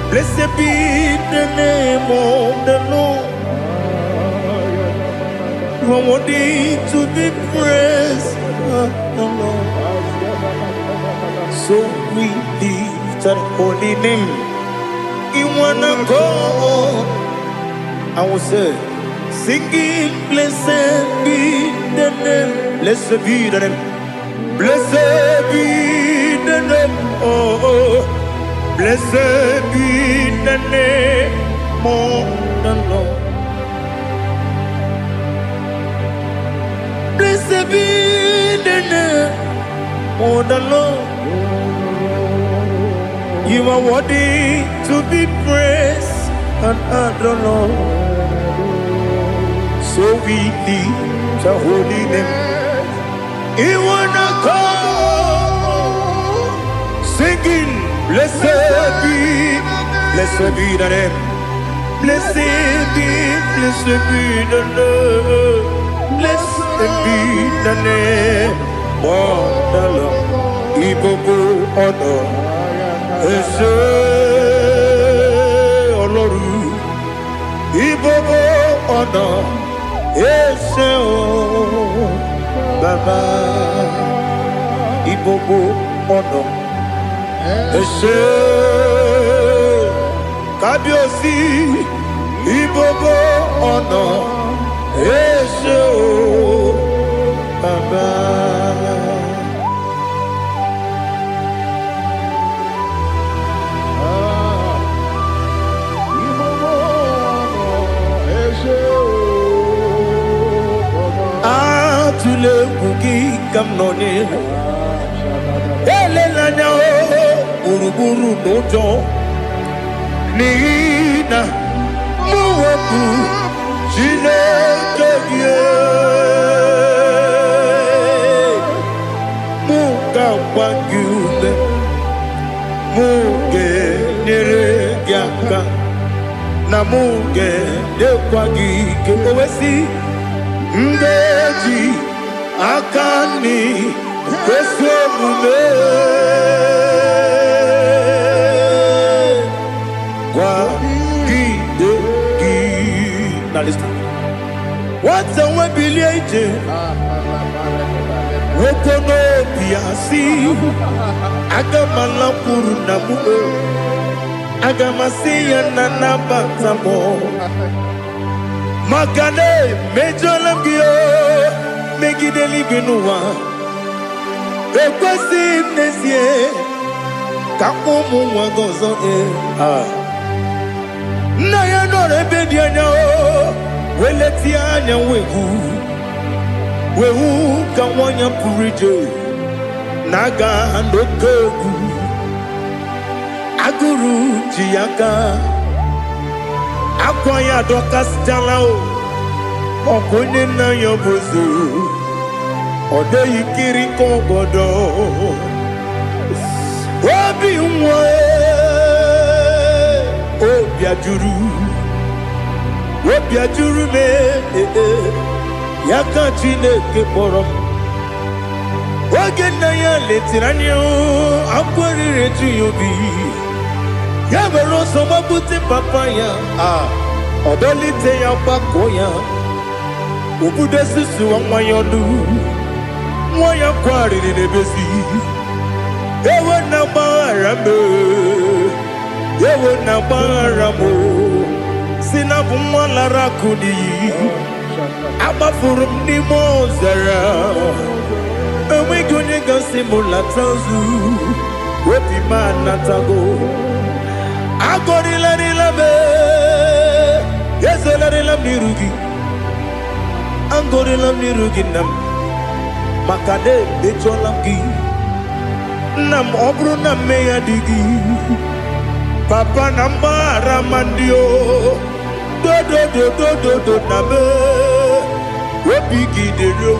Blessed be the name of the Lord. You are worthy to be praised, the Lord. So we lift that holy name. You wanna go? I will say, singing, blessed be the name. Blessed be the name. Blessed be the name. Oh, blessed be the name of the Lord. Blessed be the name of the Lord. You are worthy to be praised and adored, Lord. So we lift the holy name. You wanna call, singing, blessed be the name. Blessed be the Lord. Blessed be the name of the Lord. Ibobo honor. Ese Oloru. Ibobo honor. Ese o Baba. Ibobo honor. Ese Kabiosi. Ibobo honor. Ese o Baba. Tule kuki kamnoni. Ele lanya o buruburu nojo. Nina muwaku chile kege. Muka wangyule. Muge nere gyaka. Na muge dekwagi kewesi. Ndeji akani kwesomume kwa gidegi. Now listen. What's the way biliaje? Wokono Agamasi, Agamalapuru Namu, Agamasi and Nanabatamo, Magane, Majolangio, make it a living one. Requesting this year, Kapomu Wagozo, Naya no Rebediano, Weletiana Wehu Kawanya Purije, Naga and Okogu, Aguru Jiaka, Akwaya Dokas Jalao, Okunina Yobuzu. Ode yikiri kogodo Obi mwe Obi ajuru me Yaka Chineke kpọrọ Oge na ya letirani o Akwarire Chiyobi Ya were ọsọ mabute papa ya Odolite ya gbako ya Obude susu ọnwa ya ọdụ Wanya kwari ni nebesi Ewe na baramo Ewe na baramo Sinabu mwala rakuni Abafurum ni mozara Ewe gonye gasi mulatazu Wepi manatago Agori lari labe Yeze lari lam nirugi Angori lam nirugi nam Makade becholamgi Nam obru na meya digi Papa nambara mandio Do nabe Wepigi de yo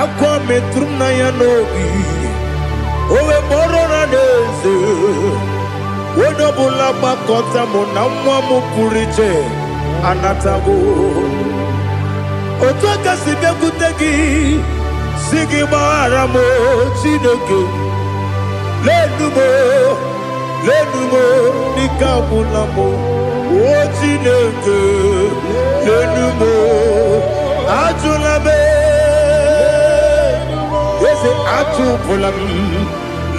Akwa metrum na ya nogi Owe moro na neze Wodobula bakota mo na mwa mupuriche Anatago Otoka sibe kutegi Sigi baramo Chineke Lenumo Nikabulamo O Chineke Lenumo Ajulabe Yese Ajupulam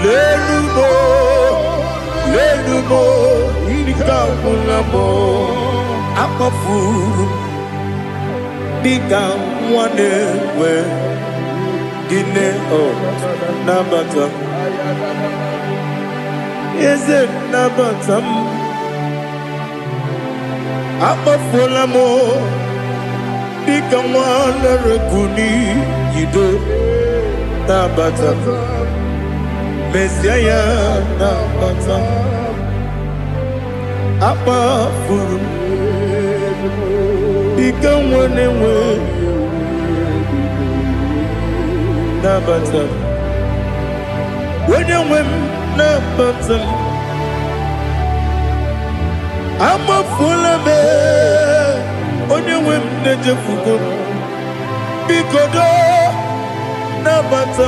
Lenumo Nikabulamo Akafuru Bika mwane we Gine o Nabata Is it Nabatam Akafula mo Bika mwane rekuni Yido Nabata Messiah Nabata Akafuru Bika mwane we Nabata When you win Nabata I'm a full of it When you win Nejafuko Bikodo Nabata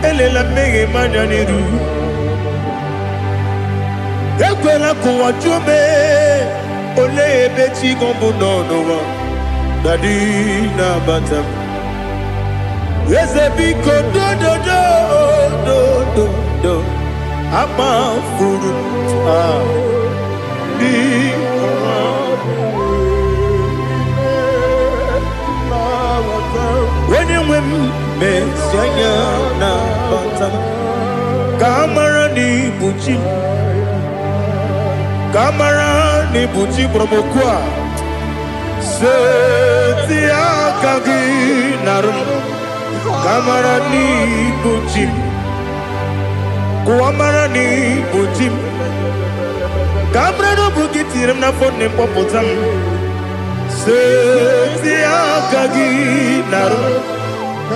Elela mege manjaniru Ekwela kuwa chume Ole ebechi gombu nonowa Dadi Nabata Yeze biko do Ama furu Di When you win Messiah Nabata Kamara ni buchi Kamara ni buchi promokwa Seti akagi narum Kamara ni buchim Kuamara ni buchim Kamara no bukitiram na fone popotam Seti akagi naru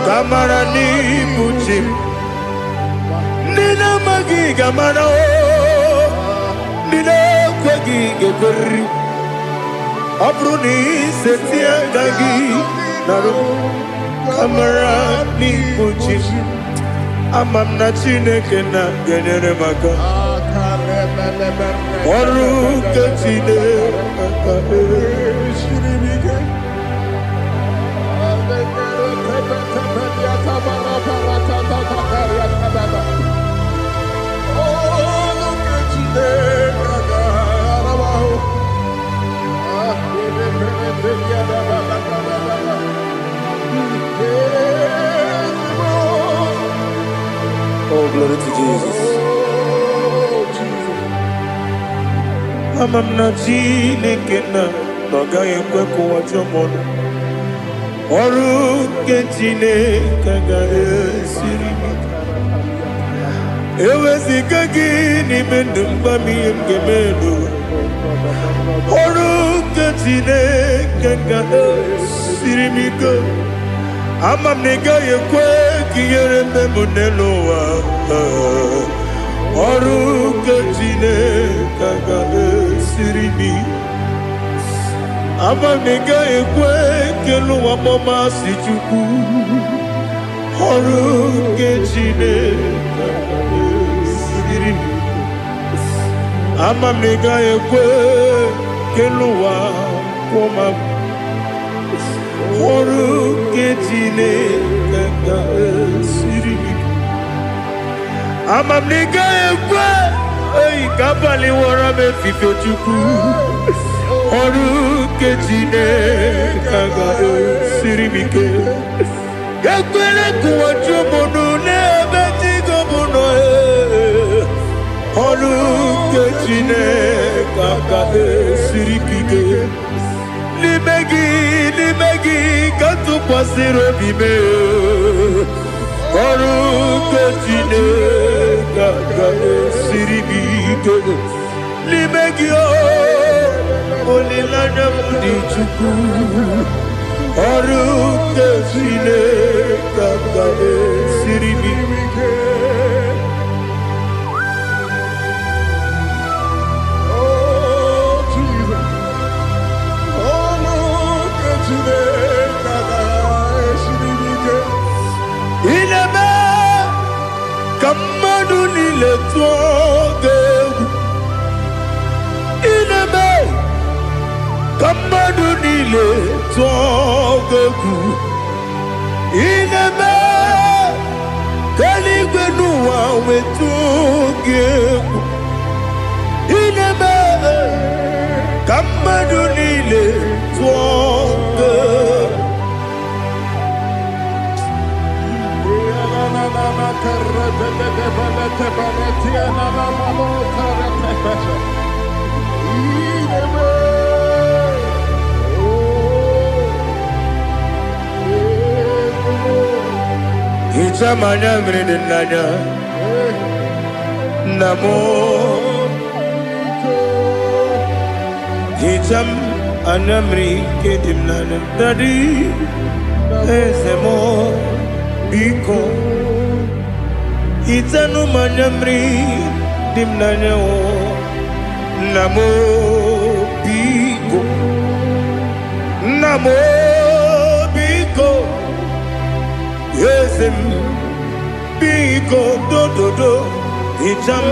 Kamara ni buchim Nina magi kamara o Nina kwagi geberi Abruni seti akagi naru Kamara ni buchim Amamna Chineke na genere maka Oru kachine Oh, glory to Jesus. Oh, Jesus. Amam na Chineke na n'ọgaghị ekwe ka ụwa jọọ m. Ọrụ nke Chineke ga-esiri m. Eweziga gị n'ime ndụ mgbam ihe m ga-eme n'ụwa. Ọrụ nke Chineke ga-esiri m ike. Ama m na ị gaghị ekwe ka ihere eme m n'elu ụwa. Ọrụ nke Chineke ga-esiri m ike. Ama m na ị gaghị ekwe ka elu ụwa gbamasị Chukwu. Ọrụ nke Chineke ga-esiri m ike. Ama m na ị gaghị ekwe ka elu ụwa kwụma m. Ọrụ nke Chineke ga-esiri m ike. Ama m na ị gaghị ekwe ka abalị wara m efife Chukwu. Ọrụ nke Chineke ga-esiri m ike. Ekwere ka ụwa jụọ m n'ebe chi gị bụ nọ. Ọrụ nke Chineke ga-esiri m ike. N'ime gị ka tụkwasịrị obi m. Ọrụ nke Chineke ga-esiri m ike. N'ime gị olileanya m dị Chukwu. Ọrụ nke Chineke ga-esiri m ike. Oh, Jesus. Ọrụ nke Chineke ga-esiri m ike. Ị na-eme ka mmadụ niile tụọ gị egwu. Ị na-eme ka mmadụ niile tụọ gị egwu. Ị na-eme ka eluigwe n'ụwa wee tụọ gị egwu. Ị na-eme ka mmadụ niile tụọ gị egwu. Hicham anya mmiri dị n'anya nna m. Hicham anya mmiri nke dị m n'anya Daddy, eze m biko. Hichanụ m anya mmiri dị m n'anya nna m biko. Nna m biko. Eze m biko dododo. Hicham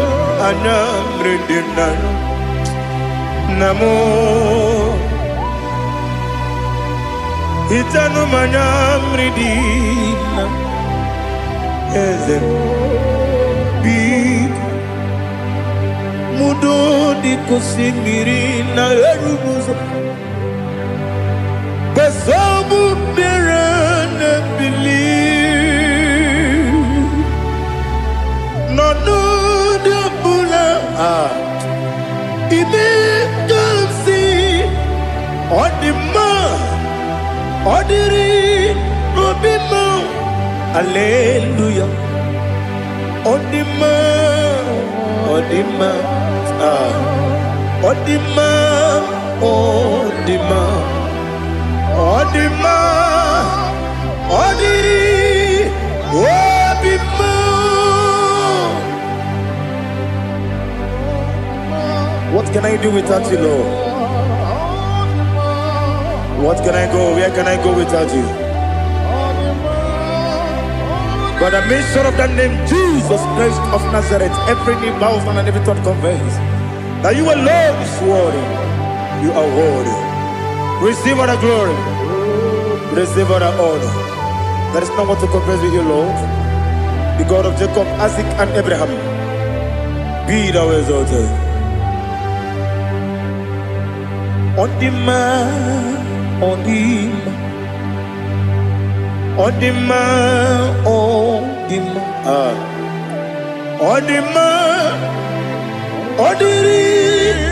anya mmiri dị m n'anya nna m. Hichanụ m anya mmiri dị na eze m biko. Mudo dị ka osimiri na-eru ụzọ. Besobu mmiri na-ebili. N'ọnọdụ ọbụla ime ka m si ọ dị mma. Ọ dịrị n'obi m. Hallelujah. Ọ dị mma. Ọ dị mma. Ọ dị mma. Ọ dị mma. Ọ dị mma. Ọ dịrị obi m. What can I do without you, Lord? What can I go? Where can I go without you? By the mention of that name, Jesus Christ of Nazareth, every knee bows and every tongue confesses that you alone is worthy. You are worthy. Receive all the glory. Receive all the honor. There is no one to confess with you, Lord. The God of Jacob, Isaac, and Abraham. Be thou exalted. On the man, on the man. On the man, on the man. Odima, Odiri.